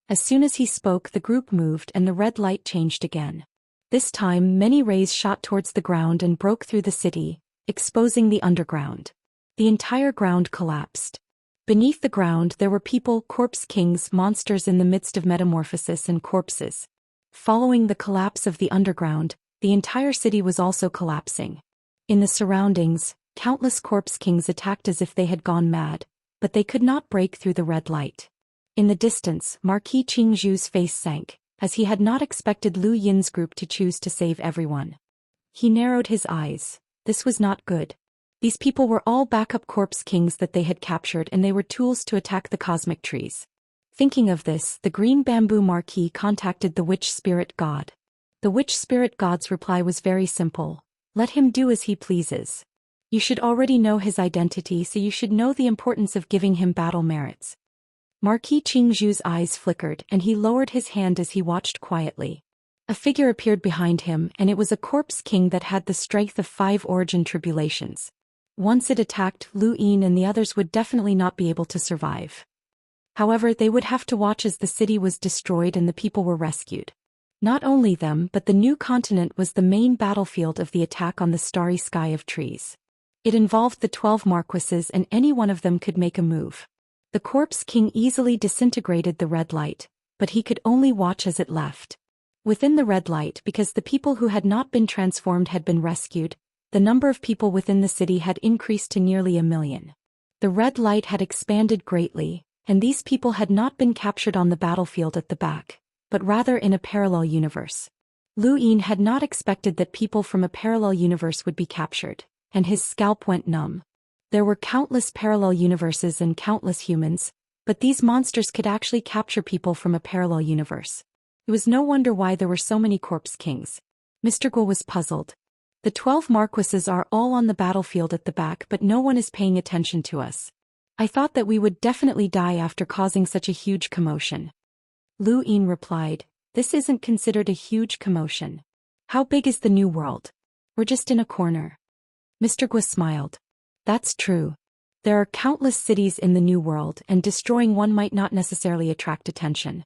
As soon as he spoke, the group moved and the red light changed again. This time many rays shot towards the ground and broke through the city, exposing the underground. The entire ground collapsed. Beneath the ground there were people, corpse kings, monsters in the midst of metamorphosis and corpses. Following the collapse of the underground, the entire city was also collapsing. In the surroundings, countless corpse kings attacked as if they had gone mad, but they could not break through the red light. In the distance, Marquis Qingzhu's face sank, as he had not expected Lu Yin's group to choose to save everyone. He narrowed his eyes. This was not good. These people were all backup corpse kings that they had captured and they were tools to attack the cosmic trees. Thinking of this, the green bamboo marquis contacted the witch spirit god. The witch spirit god's reply was very simple. Let him do as he pleases. You should already know his identity, so you should know the importance of giving him battle merits. Marquis Qingzhu's eyes flickered and he lowered his hand as he watched quietly. A figure appeared behind him and it was a corpse king that had the strength of 5 origin tribulations. Once it attacked, Lu Yin and the others would definitely not be able to survive. However, they would have to watch as the city was destroyed and the people were rescued. Not only them but the new continent was the main battlefield of the attack on the starry sky of trees. It involved the 12 marquises and any one of them could make a move. The corpse king easily disintegrated the red light, but he could only watch as it left. Within the red light, because the people who had not been transformed had been rescued, the number of people within the city had increased to nearly 1 million. The red light had expanded greatly, and these people had not been captured on the battlefield at the back, but rather in a parallel universe. Lu Yin had not expected that people from a parallel universe would be captured, and his scalp went numb. There were countless parallel universes and countless humans, but these monsters could actually capture people from a parallel universe. It was no wonder why there were so many corpse kings. Mr. Guo was puzzled. The 12 marquises are all on the battlefield at the back but no one is paying attention to us. I thought that we would definitely die after causing such a huge commotion. Lu Yin replied, this isn't considered a huge commotion. How big is the new world? We're just in a corner. Mr. Guo smiled. That's true. There are countless cities in the new world and destroying one might not necessarily attract attention.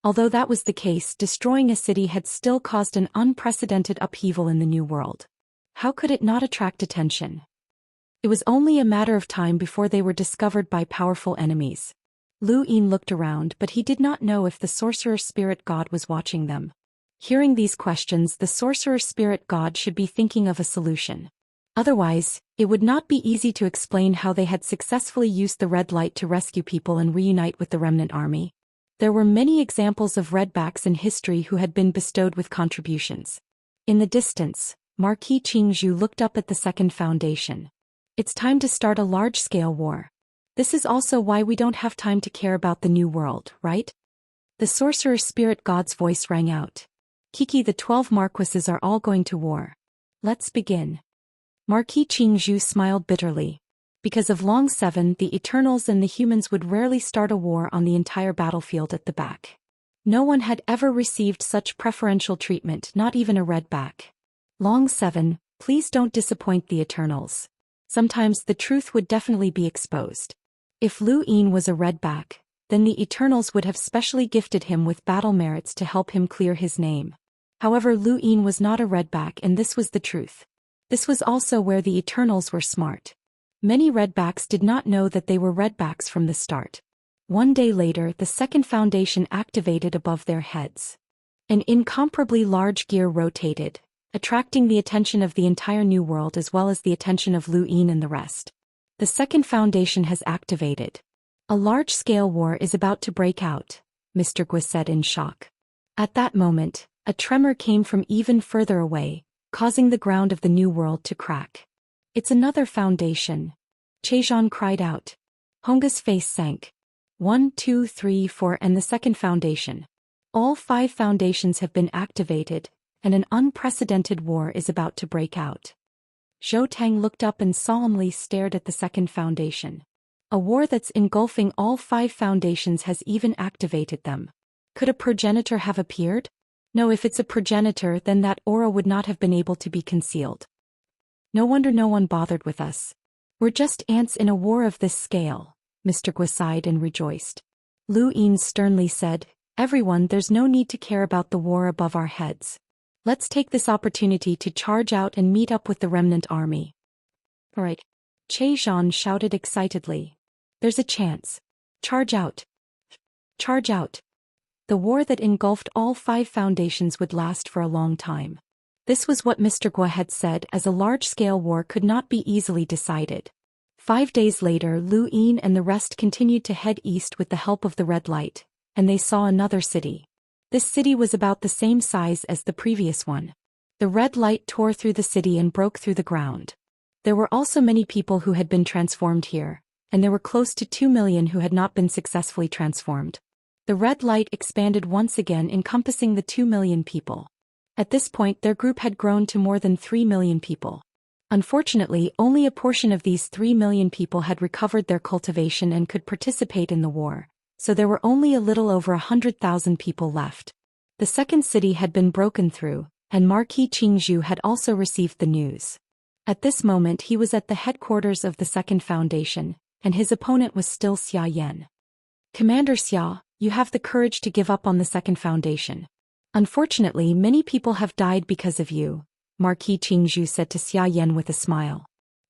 Although that was the case, destroying a city had still caused an unprecedented upheaval in the new world. How could it not attract attention? It was only a matter of time before they were discovered by powerful enemies. Lu Yin looked around but he did not know if the sorcerer spirit god was watching them. Hearing these questions, the sorcerer spirit god should be thinking of a solution. Otherwise, it would not be easy to explain how they had successfully used the red light to rescue people and reunite with the remnant army. There were many examples of redbacks in history who had been bestowed with contributions. In the distance, Marquis Qingzhu looked up at the second foundation. It's time to start a large-scale war. This is also why we don't have time to care about the new world, right? The sorcerer spirit god's voice rang out. Kiki, the 12 marquises are all going to war. Let's begin. Marquis Qingzhu smiled bitterly. Because of Long 7, the Eternals and the humans would rarely start a war on the entire battlefield at the back. No one had ever received such preferential treatment, not even a redback. Long 7, please don't disappoint the Eternals. Sometimes the truth would definitely be exposed. If Lu Yin was a redback, then the Eternals would have specially gifted him with battle merits to help him clear his name. However, Lu Yin was not a redback and this was the truth. This was also where the Eternals were smart. Many redbacks did not know that they were redbacks from the start. One day later, the second foundation activated above their heads. An incomparably large gear rotated, attracting the attention of the entire new world as well as the attention of Lu Yin and the rest. The second foundation has activated. A large-scale war is about to break out, Mr. Guo said in shock. At that moment, a tremor came from even further away, causing the ground of the new world to crack. It's another foundation. Chezhan cried out. Honga's face sank. 1, 2, 3, 4 and the second foundation. All 5 foundations have been activated, and an unprecedented war is about to break out. Zhou Tang looked up and solemnly stared at the second foundation. A war that's engulfing all 5 foundations has even activated them. Could a progenitor have appeared? No, if it's a progenitor then that aura would not have been able to be concealed. No wonder no one bothered with us. We're just ants in a war of this scale, Mr. Guo sighed and rejoiced. Lu Yin sternly said, everyone, there's no need to care about the war above our heads. Let's take this opportunity to charge out and meet up with the remnant army. Alright. Chezhan shouted excitedly. There's a chance. Charge out. Charge out. The war that engulfed all 5 foundations would last for a long time. This was what Mr. Guo had said, as a large-scale war could not be easily decided. 5 days later, Lu Yin and the rest continued to head east with the help of the red light, and they saw another city. This city was about the same size as the previous one. The red light tore through the city and broke through the ground. There were also many people who had been transformed here, and there were close to 2 million who had not been successfully transformed. The red light expanded once again, encompassing the 2 million people. At this point, their group had grown to more than 3 million people. Unfortunately, only a portion of these 3 million people had recovered their cultivation and could participate in the war, so there were only a little over 100,000 people left. The second city had been broken through, and Marquis Qingzhu had also received the news. At this moment he was at the headquarters of the Second Foundation, and his opponent was still Xia Yan. Commander Xia, you have the courage to give up on the Second Foundation. Unfortunately, many people have died because of you, Marquis Qingzhu said to Xia Yan with a smile.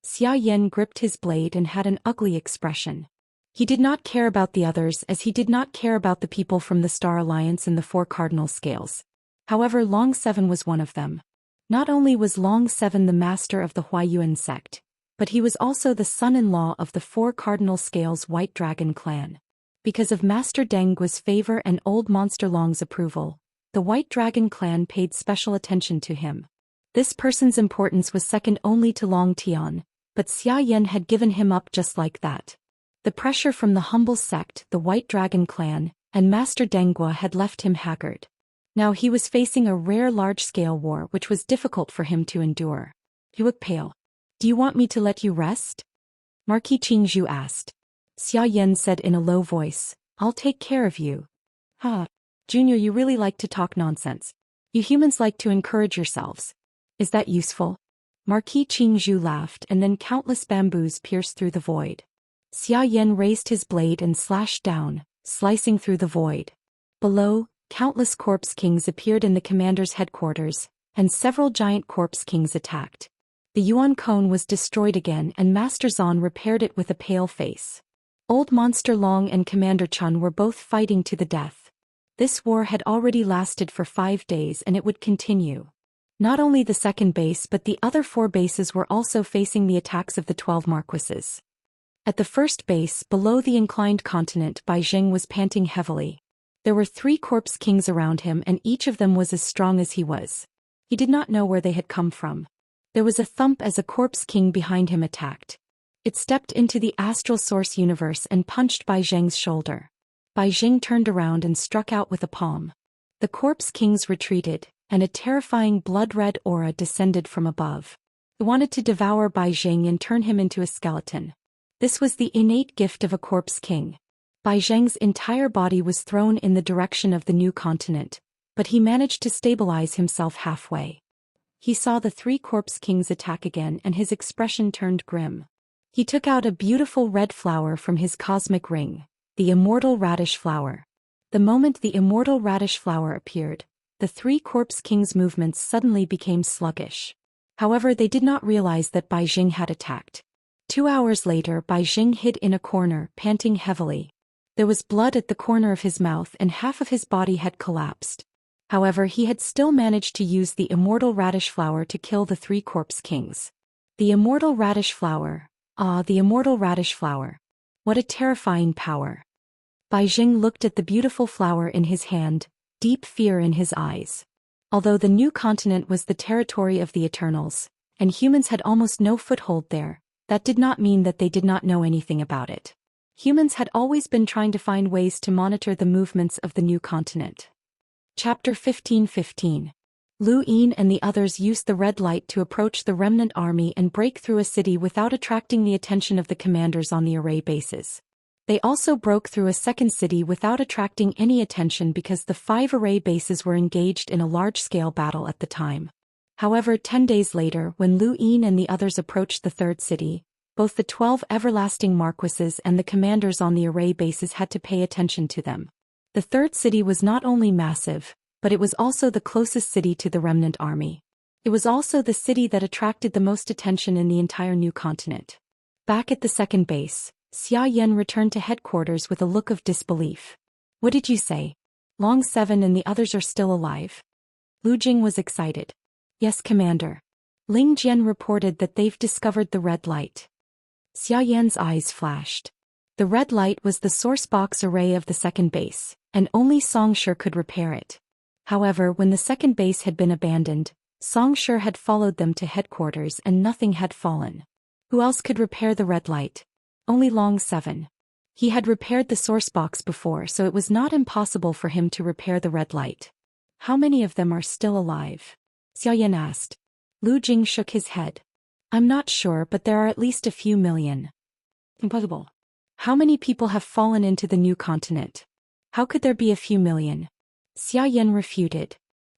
Xia Yan gripped his blade and had an ugly expression. He did not care about the others as he did not care about the people from the Star Alliance and the Four Cardinal Scales. However, Long Seven was one of them. Not only was Long Seven the master of the Huayuan sect, but he was also the son-in-law of the Four Cardinal Scales White Dragon clan. Because of Master Deng Guo's favor and Old Monster Long's approval, the White Dragon clan paid special attention to him. This person's importance was second only to Long Tian, but Xia Yan had given him up just like that. The pressure from the humble sect, the White Dragon clan, and Master Deng Guo had left him haggard. Now he was facing a rare large-scale war which was difficult for him to endure. He looked pale. Do you want me to let you rest? Marquis Qingzhu asked. Xia Yan said in a low voice, I'll take care of you. Junior, you really like to talk nonsense. You humans like to encourage yourselves. Is that useful? Marquis Qingzhu laughed and then countless bamboos pierced through the void. Xia Yan raised his blade and slashed down, slicing through the void. Below, countless corpse kings appeared in the commander's headquarters, and several giant corpse kings attacked. The Yuan cone was destroyed again and Master Zan repaired it with a pale face. Old Monster Long and Commander Chun were both fighting to the death. This war had already lasted for 5 days and it would continue. Not only the second base but the other 4 bases were also facing the attacks of the 12 marquises. At the first base, below the inclined continent, Bai Jing was panting heavily. There were 3 corpse kings around him and each of them was as strong as he was. He did not know where they had come from. There was a thump as a corpse king behind him attacked. It stepped into the astral source universe and punched Bai Jing's shoulder. Bai Jing turned around and struck out with a palm. The corpse kings retreated, and a terrifying blood-red aura descended from above. It wanted to devour Bai Jing and turn him into a skeleton. This was the innate gift of a corpse king. Bai Zheng's entire body was thrown in the direction of the new continent, but he managed to stabilize himself halfway. He saw the 3 corpse kings attack again and his expression turned grim. He took out a beautiful red flower from his cosmic ring, the Immortal Radish Flower. The moment the Immortal Radish Flower appeared, the 3 corpse kings' movements suddenly became sluggish. However, they did not realize that Bai Jing had attacked. 2 hours later, Bai Jing hid in a corner, panting heavily. There was blood at the corner of his mouth and half of his body had collapsed. However, he had still managed to use the Immortal Radish Flower to kill the 3 corpse kings. The Immortal Radish Flower. The Immortal Radish Flower. What a terrifying power. Bai Jing looked at the beautiful flower in his hand, deep fear in his eyes. Although the new continent was the territory of the Eternals, and humans had almost no foothold there, that did not mean that they did not know anything about it. Humans had always been trying to find ways to monitor the movements of the new continent. Chapter 15:15. Lu Yin and the others used the red light to approach the remnant army and break through a city without attracting the attention of the commanders on the array bases. They also broke through a second city without attracting any attention because the 5 array bases were engaged in a large-scale battle at the time. However, 10 days later, when Lu Yin and the others approached the third city, both the 12 everlasting marquises and the commanders on the array bases had to pay attention to them. The third city was not only massive, but it was also the closest city to the remnant army. It was also the city that attracted the most attention in the entire new continent. Back at the second base, Xia Yan returned to headquarters with a look of disbelief. What did you say? Long Seven and the others are still alive? Lu Jing was excited. Yes, Commander. Ling Jian reported that they've discovered the red light. Xia Yan's eyes flashed. The red light was the source box array of the second base, and only Xianxia could repair it. However, when the second base had been abandoned, Xianxia had followed them to headquarters and nothing had fallen. Who else could repair the red light? Only Long Seven. He had repaired the source box before, so it was not impossible for him to repair the red light. How many of them are still alive? Xia Yan asked. Lu Jing shook his head. I'm not sure, but there are at least a few million. Impossible. How many people have fallen into the new continent? How could there be a few million? Xiayan refuted.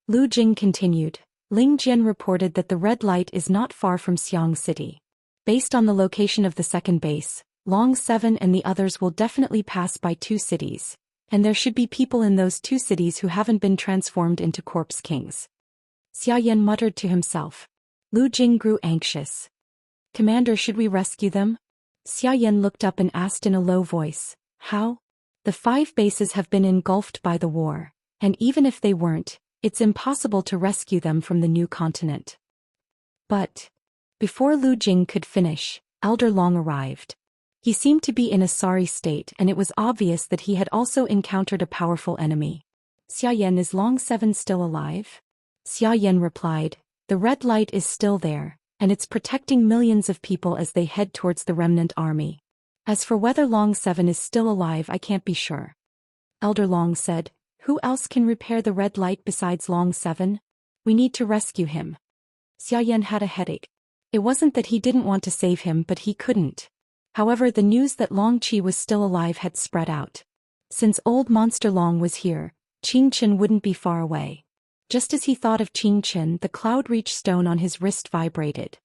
Lu Jing continued. Ling Jian reported that the red light is not far from Xiang City. Based on the location of the second base, Long 7 and the others will definitely pass by 2 cities. And there should be people in those 2 cities who haven't been transformed into corpse kings. Xiayan muttered to himself. Lu Jing grew anxious. Commander, should we rescue them? Xiayan looked up and asked in a low voice. How? The 5 bases have been engulfed by the war, and even if they weren't, it's impossible to rescue them from the new continent. But before Lu Jing could finish, Elder Long arrived. He seemed to be in a sorry state, and it was obvious that he had also encountered a powerful enemy. Xiayan, is Long 7 still alive? Xiayan replied, the red light is still there, and it's protecting millions of people as they head towards the remnant army. As for whether Long 7 is still alive, I can't be sure. Elder Long said, who else can repair the red light besides Long 7? We need to rescue him. Xiayan had a headache. It wasn't that he didn't want to save him, but he couldn't. However, the news that Long Qi was still alive had spread out. Since old monster Long was here, Qing Chen wouldn't be far away. Just as he thought of Qing Chen, the cloud-reach stone on his wrist vibrated.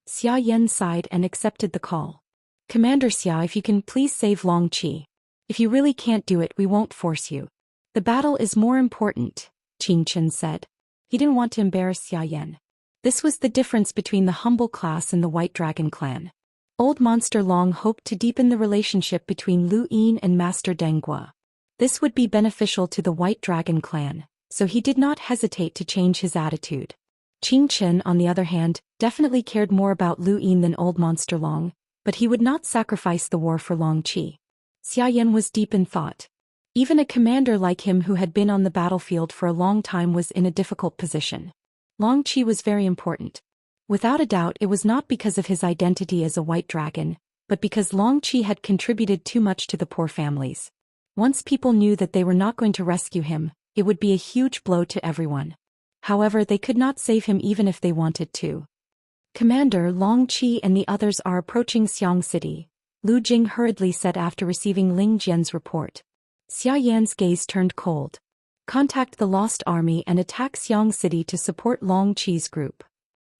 Xia Yan sighed and accepted the call. Commander Xia, if you can please save Long Qi. If you really can't do it, we won't force you. The battle is more important, Qing Chen said. He didn't want to embarrass Xia Yan. This was the difference between the humble class and the White Dragon clan. Old Monster Long hoped to deepen the relationship between Lu Yin and Master Denghua. This would be beneficial to the White Dragon clan, so he did not hesitate to change his attitude. Qing Chen, on the other hand, definitely cared more about Lu Yin than Old Monster Long, but he would not sacrifice the war for Long Qi. Xiayan was deep in thought. Even a commander like him who had been on the battlefield for a long time was in a difficult position. Long Qi was very important. Without a doubt, it was not because of his identity as a white dragon, but because Long Qi had contributed too much to the poor families. Once people knew that they were not going to rescue him, it would be a huge blow to everyone. However, they could not save him even if they wanted to. Commander, Long Qi and the others are approaching Xiang City, Lu Jing hurriedly said after receiving Ling Jian's report. Xia Yan's gaze turned cold. Contact the Lost Army and attack Xiang City to support Long Qi's group.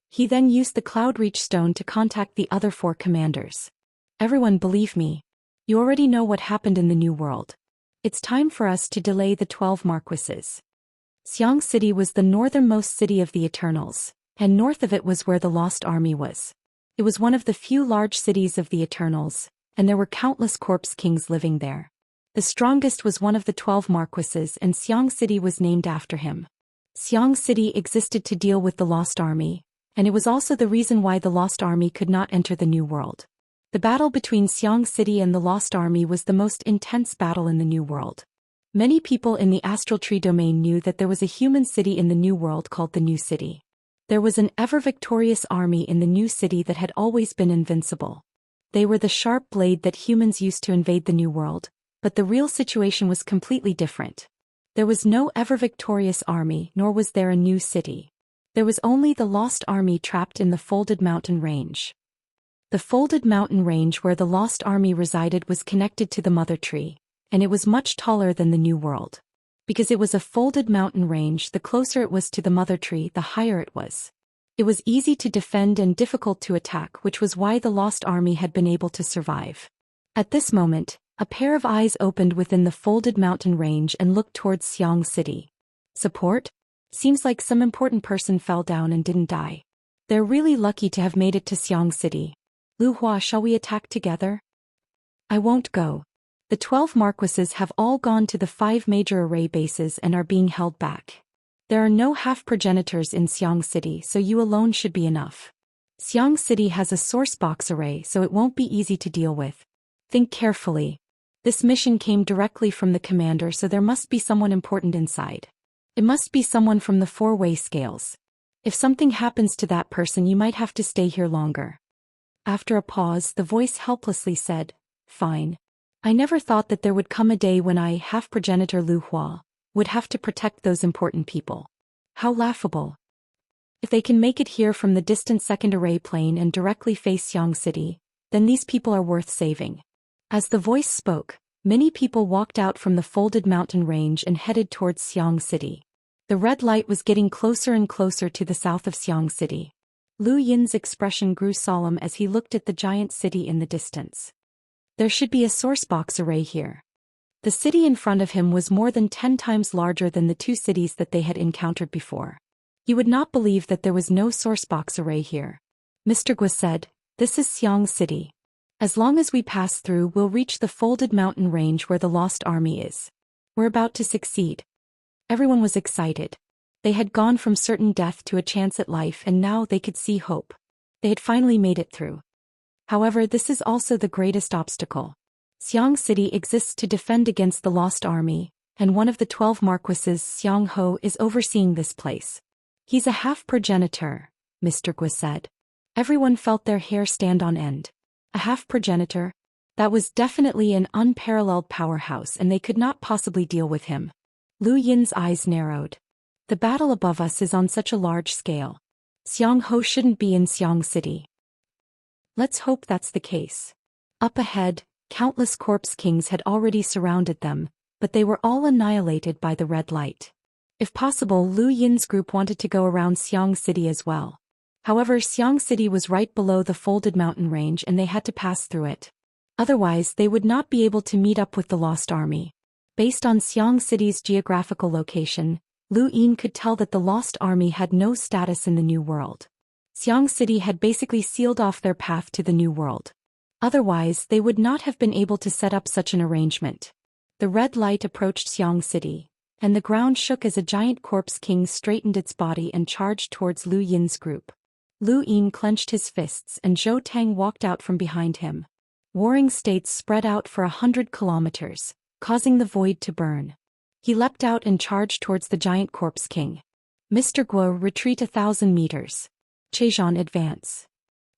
He then used the Cloud-Reach Stone to contact the other 4 commanders. Everyone, believe me. You already know what happened in the New World. It's time for us to delay the 12 marquises. Xiang City was the northernmost city of the Eternals, and north of it was where the Lost Army was. It was one of the few large cities of the Eternals, and there were countless corpse kings living there. The strongest was one of the 12 marquises, and Xiang City was named after him. Xiang City existed to deal with the Lost Army, and it was also the reason why the Lost Army could not enter the New World. The battle between Xiang City and the Lost Army was the most intense battle in the New World. Many people in the Astral Tree domain knew that there was a human city in the New World called the New City. There was an ever-victorious army in the New City that had always been invincible. They were the sharp blade that humans used to invade the New World, but the real situation was completely different. There was no ever-victorious army, nor was there a new city. There was only the Lost Army trapped in the Folded Mountain Range. The Folded Mountain Range where the Lost Army resided was connected to the Mother Tree, and it was much taller than the New World. Because it was a folded mountain range, the closer it was to the Mother Tree, the higher it was. It was easy to defend and difficult to attack, which was why the Lost Army had been able to survive. At this moment, a pair of eyes opened within the Folded Mountain Range and looked towards Xiang City. Support? Seems like some important person fell down and didn't die. They're really lucky to have made it to Xiang City. Lu Hua, shall we attack together? I won't go. The 12 marquises have all gone to the 5 major array bases and are being held back. There are no half-progenitors in Xiang City, so you alone should be enough. Xiang City has a source box array, so it won't be easy to deal with. Think carefully. This mission came directly from the commander, so there must be someone important inside. It must be someone from the 4-way scales. If something happens to that person, you might have to stay here longer. After a pause, the voice helplessly said, Fine. I never thought that there would come a day when I, half-progenitor Lu Hua, would have to protect those important people. How laughable. If they can make it here from the distant second array plane and directly face Xiang City, then these people are worth saving. As the voice spoke, many people walked out from the folded mountain range and headed towards Xiang City. The red light was getting closer and closer to the south of Xiang City. Lu Yin's expression grew solemn as he looked at the giant city in the distance. There should be a sourcebox array here. The city in front of him was more than 10 times larger than the 2 cities that they had encountered before. You would not believe that there was no sourcebox array here. Mr. Guo said, "This is Xiang City. As long as we pass through, we'll reach the folded mountain range where the lost army is. We're about to succeed." Everyone was excited. They had gone from certain death to a chance at life, and now they could see hope. They had finally made it through. However, this is also the greatest obstacle. Xiang City exists to defend against the lost army, and one of the 12 marquises, Xiang Ho, is overseeing this place. He's a half-progenitor, Mr. Guo said. Everyone felt their hair stand on end. A half-progenitor? That was definitely an unparalleled powerhouse, and they could not possibly deal with him. Lu Yin's eyes narrowed. The battle above us is on such a large scale. Xiang Ho shouldn't be in Xiang City. Let's hope that's the case. Up ahead, countless corpse kings had already surrounded them, but they were all annihilated by the red light. If possible, Lu Yin's group wanted to go around Xiang City as well. However, Xiang City was right below the folded mountain range and they had to pass through it. Otherwise, they would not be able to meet up with the lost army. Based on Xiang City's geographical location, Lu Yin could tell that the lost army had no status in the New World. Xiang City had basically sealed off their path to the New World. Otherwise, they would not have been able to set up such an arrangement. The red light approached Xiang City, and the ground shook as a giant corpse king straightened its body and charged towards Lu Yin's group. Lu Yin clenched his fists and Zhou Tang walked out from behind him. Warring states spread out for 100 kilometers, causing the void to burn. He leapt out and charged towards the giant corpse king. Mr. Guo, retreat 1,000 meters. Chezhan, advance.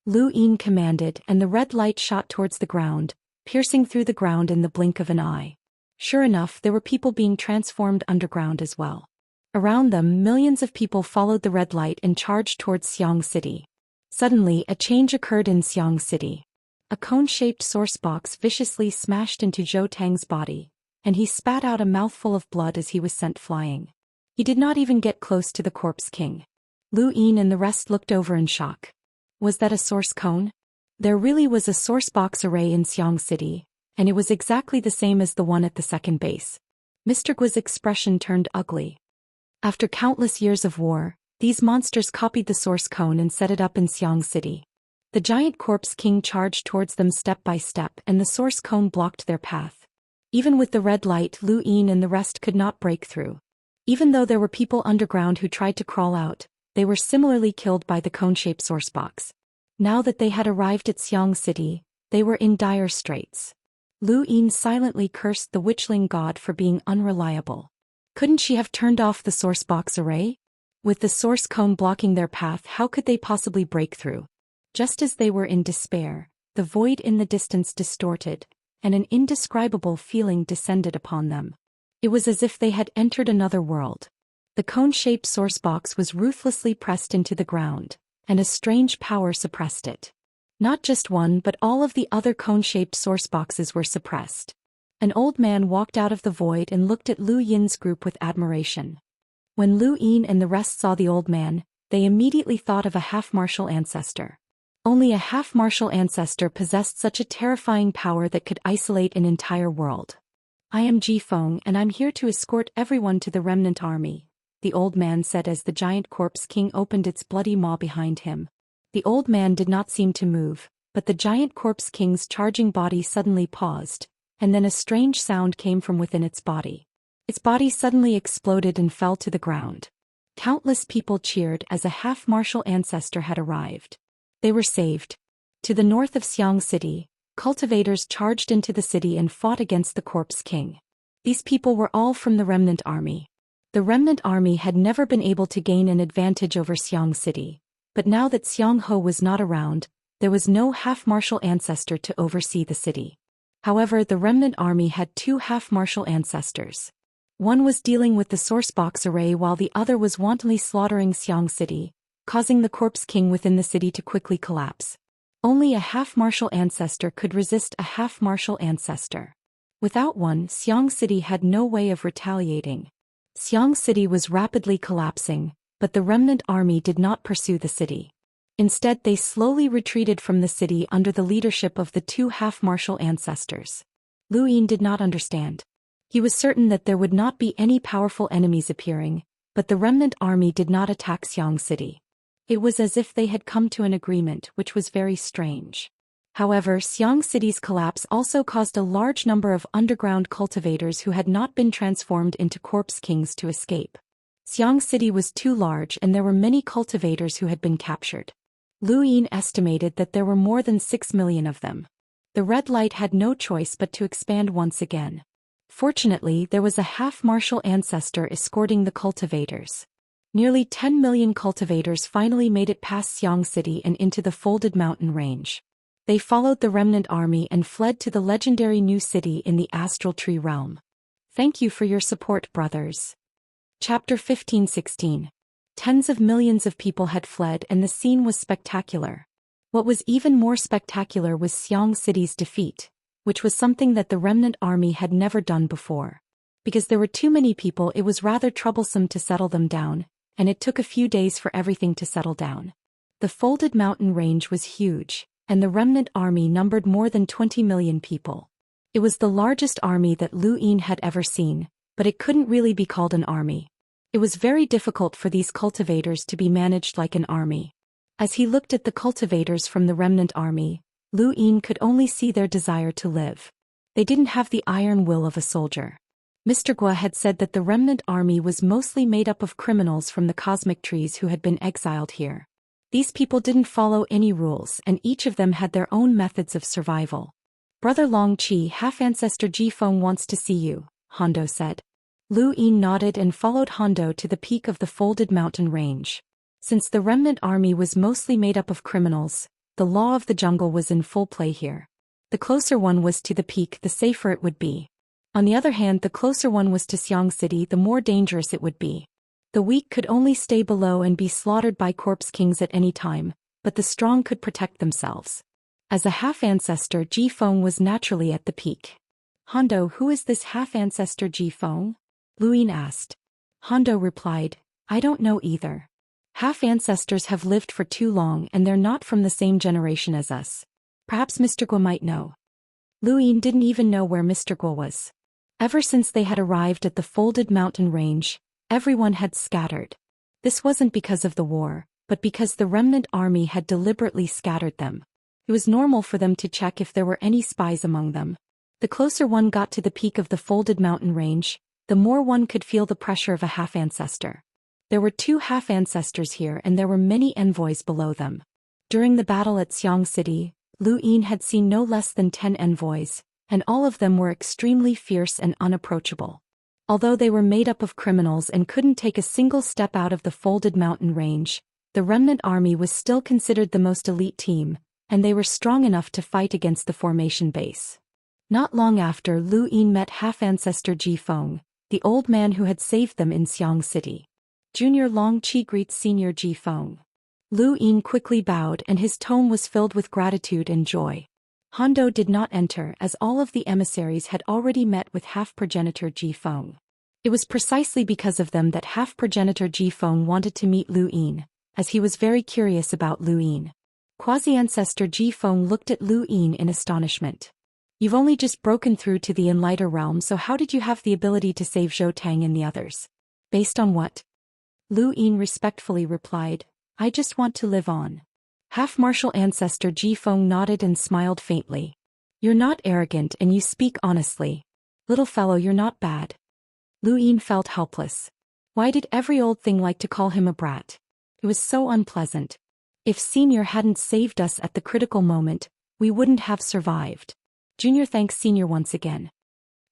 Lu Yin commanded, and the red light shot towards the ground, piercing through the ground in the blink of an eye. Sure enough, there were people being transformed underground as well. Around them, millions of people followed the red light and charged towards Xiang City. Suddenly, a change occurred in Xiang City. A cone-shaped source box viciously smashed into Zhou Tang's body, and he spat out a mouthful of blood as he was sent flying. He did not even get close to the corpse king. Lu Yin and the rest looked over in shock. Was that a source cone? There really was a source box array in Xiang City, and it was exactly the same as the one at the second base. Mr. Guo's expression turned ugly. After countless years of war, these monsters copied the source cone and set it up in Xiang City. The giant corpse king charged towards them step by step, and the source cone blocked their path. Even with the red light, Lu Yin and the rest could not break through. Even though there were people underground who tried to crawl out, they were similarly killed by the cone-shaped source box. Now that they had arrived at Xiang City, they were in dire straits. Lu Yin silently cursed the witchling god for being unreliable. Couldn't she have turned off the source box array? With the source cone blocking their path, how could they possibly break through? Just as they were in despair, the void in the distance distorted, and an indescribable feeling descended upon them. It was as if they had entered another world. The cone-shaped source box was ruthlessly pressed into the ground, and a strange power suppressed it. Not just one, but all of the other cone-shaped source boxes were suppressed. An old man walked out of the void and looked at Lu Yin's group with admiration. When Lu Yin and the rest saw the old man, they immediately thought of a half-martial ancestor. Only a half-martial ancestor possessed such a terrifying power that could isolate an entire world. "I am Ji Feng, and I'm here to escort everyone to the remnant army," the old man said as the giant corpse king opened its bloody maw behind him. The old man did not seem to move, but the giant corpse king's charging body suddenly paused, and then a strange sound came from within its body. Its body suddenly exploded and fell to the ground. Countless people cheered as a half-martial ancestor had arrived. They were saved. To the north of Xiang City, cultivators charged into the city and fought against the corpse king. These people were all from the remnant army. The remnant army had never been able to gain an advantage over Xiang City, but now that Xiang Ho was not around, there was no half-martial ancestor to oversee the city. However, the remnant army had 2 half-martial ancestors. One was dealing with the source box array while the other was wantonly slaughtering Xiang City, causing the corpse king within the city to quickly collapse. Only a half-martial ancestor could resist a half-martial ancestor. Without one, Xiang City had no way of retaliating. Xiang City was rapidly collapsing, but the remnant army did not pursue the city. Instead, they slowly retreated from the city under the leadership of the two half-martial ancestors. Lu Yin did not understand. He was certain that there would not be any powerful enemies appearing, but the remnant army did not attack Xiang City. It was as if they had come to an agreement, which was very strange. However, Xiang City's collapse also caused a large number of underground cultivators who had not been transformed into corpse kings to escape. Xiang City was too large and there were many cultivators who had been captured. Lu Yin estimated that there were more than 6 million of them. The red light had no choice but to expand once again. Fortunately, there was a half-martial ancestor escorting the cultivators. Nearly 10 million cultivators finally made it past Xiang City and into the folded mountain range. They followed the remnant army and fled to the legendary new city in the Astral Tree realm. Thank you for your support, brothers. Chapter 15-16. Tens of millions of people had fled and the scene was spectacular. What was even more spectacular was Xiang City's defeat, which was something that the remnant army had never done before. Because there were too many people, it was rather troublesome to settle them down, and it took a few days for everything to settle down. The folded mountain range was huge, and the remnant army numbered more than 20 million people. It was the largest army that Lu Yin had ever seen, but it couldn't really be called an army. It was very difficult for these cultivators to be managed like an army. As he looked at the cultivators from the remnant army, Lu Yin could only see their desire to live. They didn't have the iron will of a soldier. Mr. Gua had said that the remnant army was mostly made up of criminals from the cosmic trees who had been exiled here. These people didn't follow any rules and each of them had their own methods of survival. Brother Long Qi, half-ancestor Ji Feng wants to see you, Hondo said. Lu Yin nodded and followed Hondo to the peak of the folded mountain range. Since the remnant army was mostly made up of criminals, the law of the jungle was in full play here. The closer one was to the peak, the safer it would be. On the other hand, the closer one was to Xiang City, the more dangerous it would be. The weak could only stay below and be slaughtered by corpse kings at any time, but the strong could protect themselves. As a half-ancestor, Ji Feng was naturally at the peak. Hondo, who is this half-ancestor Ji Feng? Lu Yin asked. Hondo replied, I don't know either. Half-ancestors have lived for too long and they're not from the same generation as us. Perhaps Mr. Guo might know. Lu Yin didn't even know where Mr. Guo was. Ever since they had arrived at the folded mountain range, everyone had scattered. This wasn't because of the war, but because the remnant army had deliberately scattered them. It was normal for them to check if there were any spies among them. The closer one got to the peak of the folded mountain range, the more one could feel the pressure of a half-ancestor. There were 2 half-ancestors here and there were many envoys below them. During the battle at Xiang City, Lu Yin had seen no less than 10 envoys, and all of them were extremely fierce and unapproachable. Although they were made up of criminals and couldn't take a single step out of the folded mountain range, the remnant army was still considered the most elite team, and they were strong enough to fight against the formation base. Not long after, Lu Yin met half-ancestor Ji Feng, the old man who had saved them in Xiang City. Junior Long Qi greets Senior Ji Feng. Lu Yin quickly bowed and his tone was filled with gratitude and joy. Hondo did not enter as all of the emissaries had already met with half-progenitor Ji Feng. It was precisely because of them that half-progenitor Ji Feng wanted to meet Lu Yin, as he was very curious about Lu Yin. Quasi-ancestor Ji Feng looked at Lu Yin in astonishment. You've only just broken through to the Enlighter realm, so how did you have the ability to save Zhou Tang and the others? Based on what? Lu Yin respectfully replied, I just want to live on. Half-martial ancestor Ji Feng nodded and smiled faintly. You're not arrogant and you speak honestly. Little fellow, you're not bad. Lu Yin felt helpless. Why did every old thing like to call him a brat? It was so unpleasant. If Senior hadn't saved us at the critical moment, we wouldn't have survived. Junior thanks Senior once again.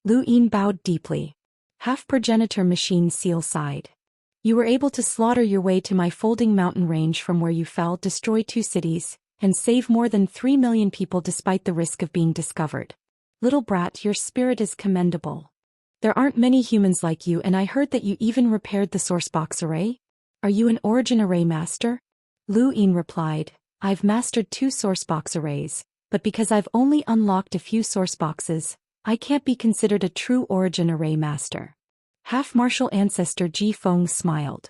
Lu Yin bowed deeply. Half-progenitor machine seal sighed. You were able to slaughter your way to my folding mountain range from where you fell, destroy 2 cities, and save more than 3 million people despite the risk of being discovered. Little brat, your spirit is commendable. There aren't many humans like you, and I heard that you even repaired the source box array? Are you an origin array master? Lu Yin replied, I've mastered 2 sourcebox arrays, but because I've only unlocked a few sourceboxes, I can't be considered a true origin array master. Half-martial ancestor Ji Feng smiled.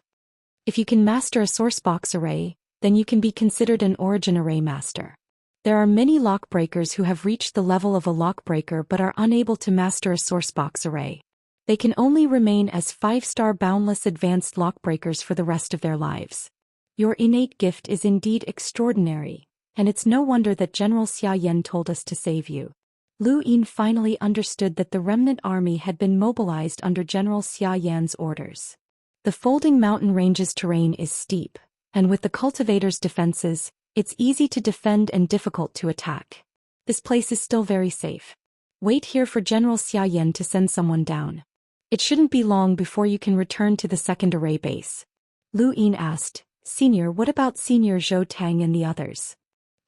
If you can master a sourcebox array, then you can be considered an origin array master. There are many lock breakers who have reached the level of a lock breaker but are unable to master a sourcebox array. They can only remain as 5-star boundless advanced lock breakers for the rest of their lives. Your innate gift is indeed extraordinary, and it's no wonder that General Xian told us to save you. Lu Yin finally understood that the remnant army had been mobilized under General Xian's orders. The folding mountain range's terrain is steep, and with the cultivator's defenses, it's easy to defend and difficult to attack. This place is still very safe. Wait here for General Xian to send someone down. It shouldn't be long before you can return to the second array base. Lu Yin asked, Senior, what about Senior Zhou Tang and the others?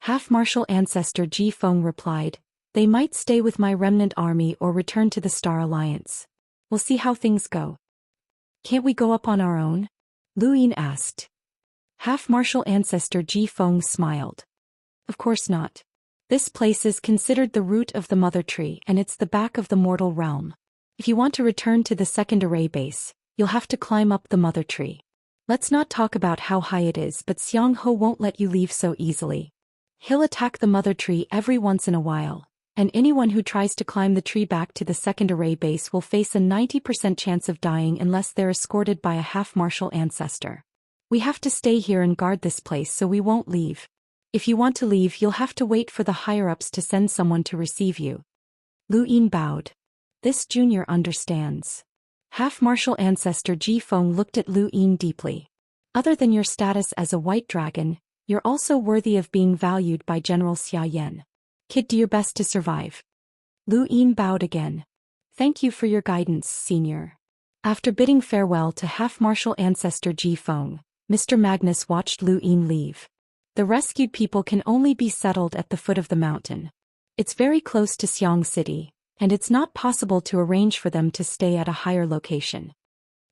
Half-martial ancestor Ji Feng replied, they might stay with my remnant army or return to the Star Alliance. We'll see how things go. Can't we go up on our own? Lu Yin asked. Half-martial ancestor Ji Feng smiled. Of course not. This place is considered the root of the mother tree and it's the back of the mortal realm. If you want to return to the second array base, you'll have to climb up the mother tree. Let's not talk about how high it is, but Xiang Ho won't let you leave so easily. He'll attack the mother tree every once in a while, and anyone who tries to climb the tree back to the second array base will face a 90% chance of dying unless they're escorted by a half-martial ancestor. We have to stay here and guard this place so we won't leave. If you want to leave, you'll have to wait for the higher-ups to send someone to receive you. Lu Yin bowed. This junior understands. Half-martial ancestor Ji Feng looked at Lu Yin deeply. Other than your status as a white dragon, you're also worthy of being valued by General Xian. Kid, do your best to survive. Lu Yin bowed again. Thank you for your guidance, senior. After bidding farewell to half-martial ancestor Ji Feng, Mr. Magnus watched Lu Yin leave. The rescued people can only be settled at the foot of the mountain. It's very close to Xiang City, and it's not possible to arrange for them to stay at a higher location.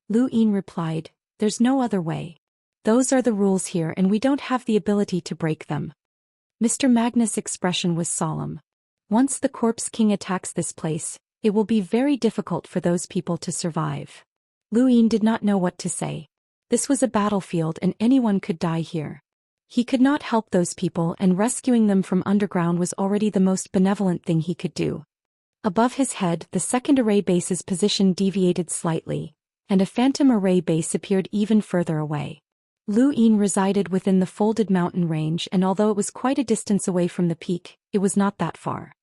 Lu Yin replied, there's no other way. Those are the rules here and we don't have the ability to break them. Mr. Magnus' expression was solemn. Once the Corpse King attacks this place, it will be very difficult for those people to survive. Lu Yin did not know what to say. This was a battlefield and anyone could die here. He could not help those people and rescuing them from underground was already the most benevolent thing he could do. Above his head, the second array base's position deviated slightly, and a phantom array base appeared even further away. Lu Yin resided within the folded mountain range and although it was quite a distance away from the peak, it was not that far.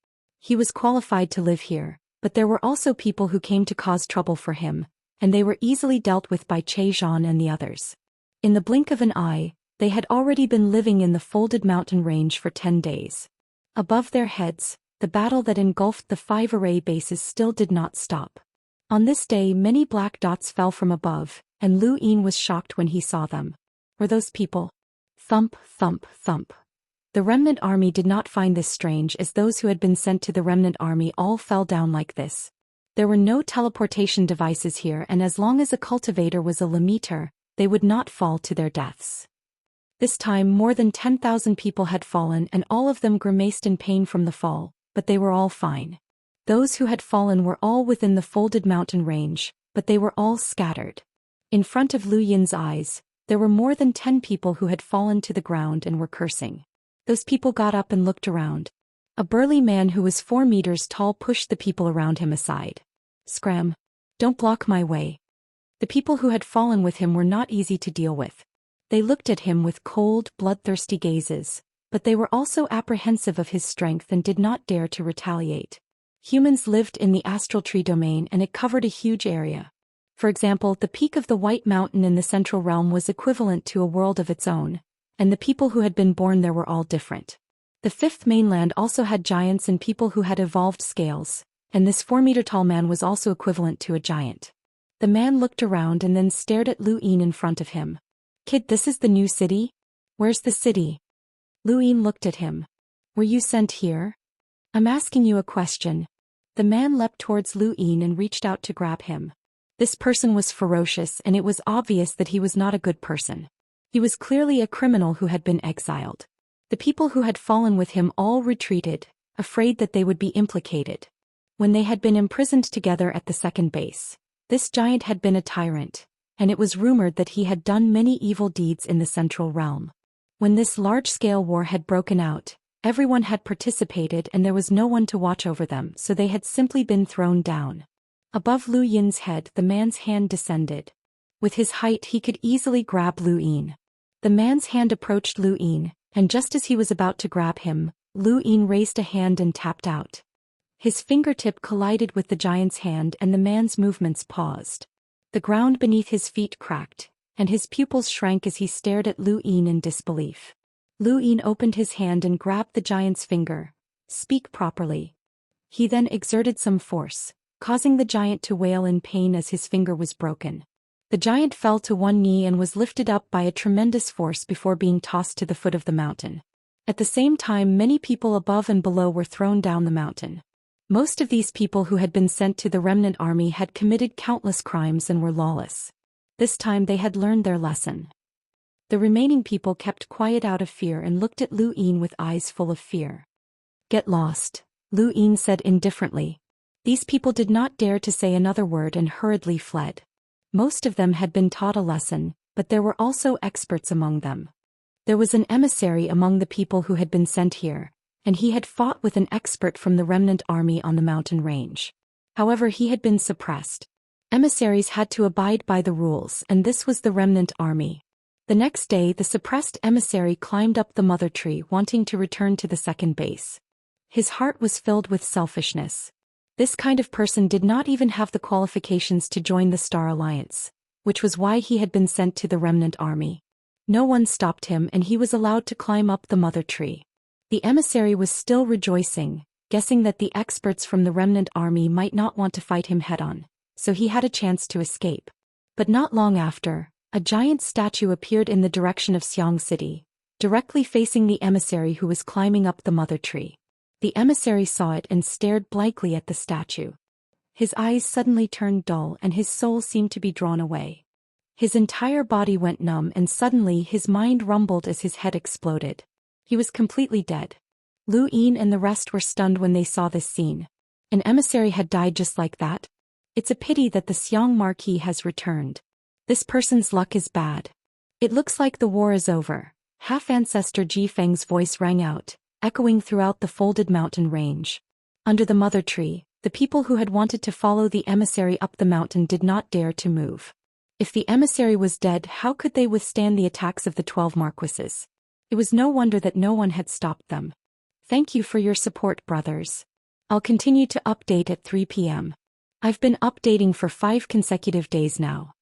He was qualified to live here, but there were also people who came to cause trouble for him, and they were easily dealt with by Che Zhan and the others. In the blink of an eye, they had already been living in the folded mountain range for 10 days. Above their heads, the battle that engulfed the 5 array bases still did not stop. On this day many black dots fell from above, and Lu Yin was shocked when he saw them. Were those people? Thump, thump, thump. The remnant army did not find this strange as those who had been sent to the remnant army all fell down like this. There were no teleportation devices here and as long as a cultivator was a limiter, they would not fall to their deaths. This time more than 10,000 people had fallen and all of them grimaced in pain from the fall, but they were all fine. Those who had fallen were all within the folded mountain range, but they were all scattered. In front of Lu Yin's eyes, there were more than 10 people who had fallen to the ground and were cursing. Those people got up and looked around. A burly man who was 4 meters tall pushed the people around him aside. Scram! Don't block my way. The people who had fallen with him were not easy to deal with. They looked at him with cold, bloodthirsty gazes, but they were also apprehensive of his strength and did not dare to retaliate. Humans lived in the astral tree domain and it covered a huge area. For example, the peak of the White Mountain in the Central Realm was equivalent to a world of its own, and the people who had been born there were all different. The Fifth Mainland also had giants and people who had evolved scales, and this 4-meter-tall man was also equivalent to a giant. The man looked around and then stared at Lu Yin in front of him. Kid, this is the new city? Where's the city? Lu Yin looked at him. Were you sent here? I'm asking you a question. The man leapt towards Lu Yin and reached out to grab him. This person was ferocious and it was obvious that he was not a good person. He was clearly a criminal who had been exiled. The people who had fallen with him all retreated, afraid that they would be implicated. When they had been imprisoned together at the second base, this giant had been a tyrant, and it was rumored that he had done many evil deeds in the central realm. When this large-scale war had broken out, everyone had participated and there was no one to watch over them, so they had simply been thrown down. Above Lu Yin's head the man's hand descended. With his height he could easily grab Lu Yin. The man's hand approached Lu Yin, and just as he was about to grab him, Lu Yin raised a hand and tapped out. His fingertip collided with the giant's hand and the man's movements paused. The ground beneath his feet cracked, and his pupils shrank as he stared at Lu Yin in disbelief. Lu Yin opened his hand and grabbed the giant's finger. "Speak properly." He then exerted some force, causing the giant to wail in pain as his finger was broken. The giant fell to one knee and was lifted up by a tremendous force before being tossed to the foot of the mountain. At the same time, many people above and below were thrown down the mountain. Most of these people who had been sent to the remnant army had committed countless crimes and were lawless. This time they had learned their lesson. The remaining people kept quiet out of fear and looked at Lu Yin with eyes full of fear. "Get lost," Lu Yin said indifferently. These people did not dare to say another word and hurriedly fled. Most of them had been taught a lesson, but there were also experts among them. There was an emissary among the people who had been sent here, and he had fought with an expert from the remnant army on the mountain range. However, he had been suppressed. Emissaries had to abide by the rules, and this was the remnant army. The next day, the suppressed emissary climbed up the mother tree, wanting to return to the second base. His heart was filled with selfishness. This kind of person did not even have the qualifications to join the Star Alliance, which was why he had been sent to the remnant army. No one stopped him and he was allowed to climb up the mother tree. The emissary was still rejoicing, guessing that the experts from the remnant army might not want to fight him head-on, so he had a chance to escape. But not long after, a giant statue appeared in the direction of Xiang City, directly facing the emissary who was climbing up the mother tree. The emissary saw it and stared blankly at the statue. His eyes suddenly turned dull and his soul seemed to be drawn away. His entire body went numb and suddenly his mind rumbled as his head exploded. He was completely dead. Lu Yin and the rest were stunned when they saw this scene. An emissary had died just like that? It's a pity that the Xiang Marquis has returned. This person's luck is bad. It looks like the war is over. Half-ancestor Ji Feng's voice rang out, echoing throughout the folded mountain range. Under the mother tree, the people who had wanted to follow the emissary up the mountain did not dare to move. If the emissary was dead, how could they withstand the attacks of the 12 marquises? It was no wonder that no one had stopped them. Thank you for your support, brothers. I'll continue to update at 3 p.m. I've been updating for 5 consecutive days now.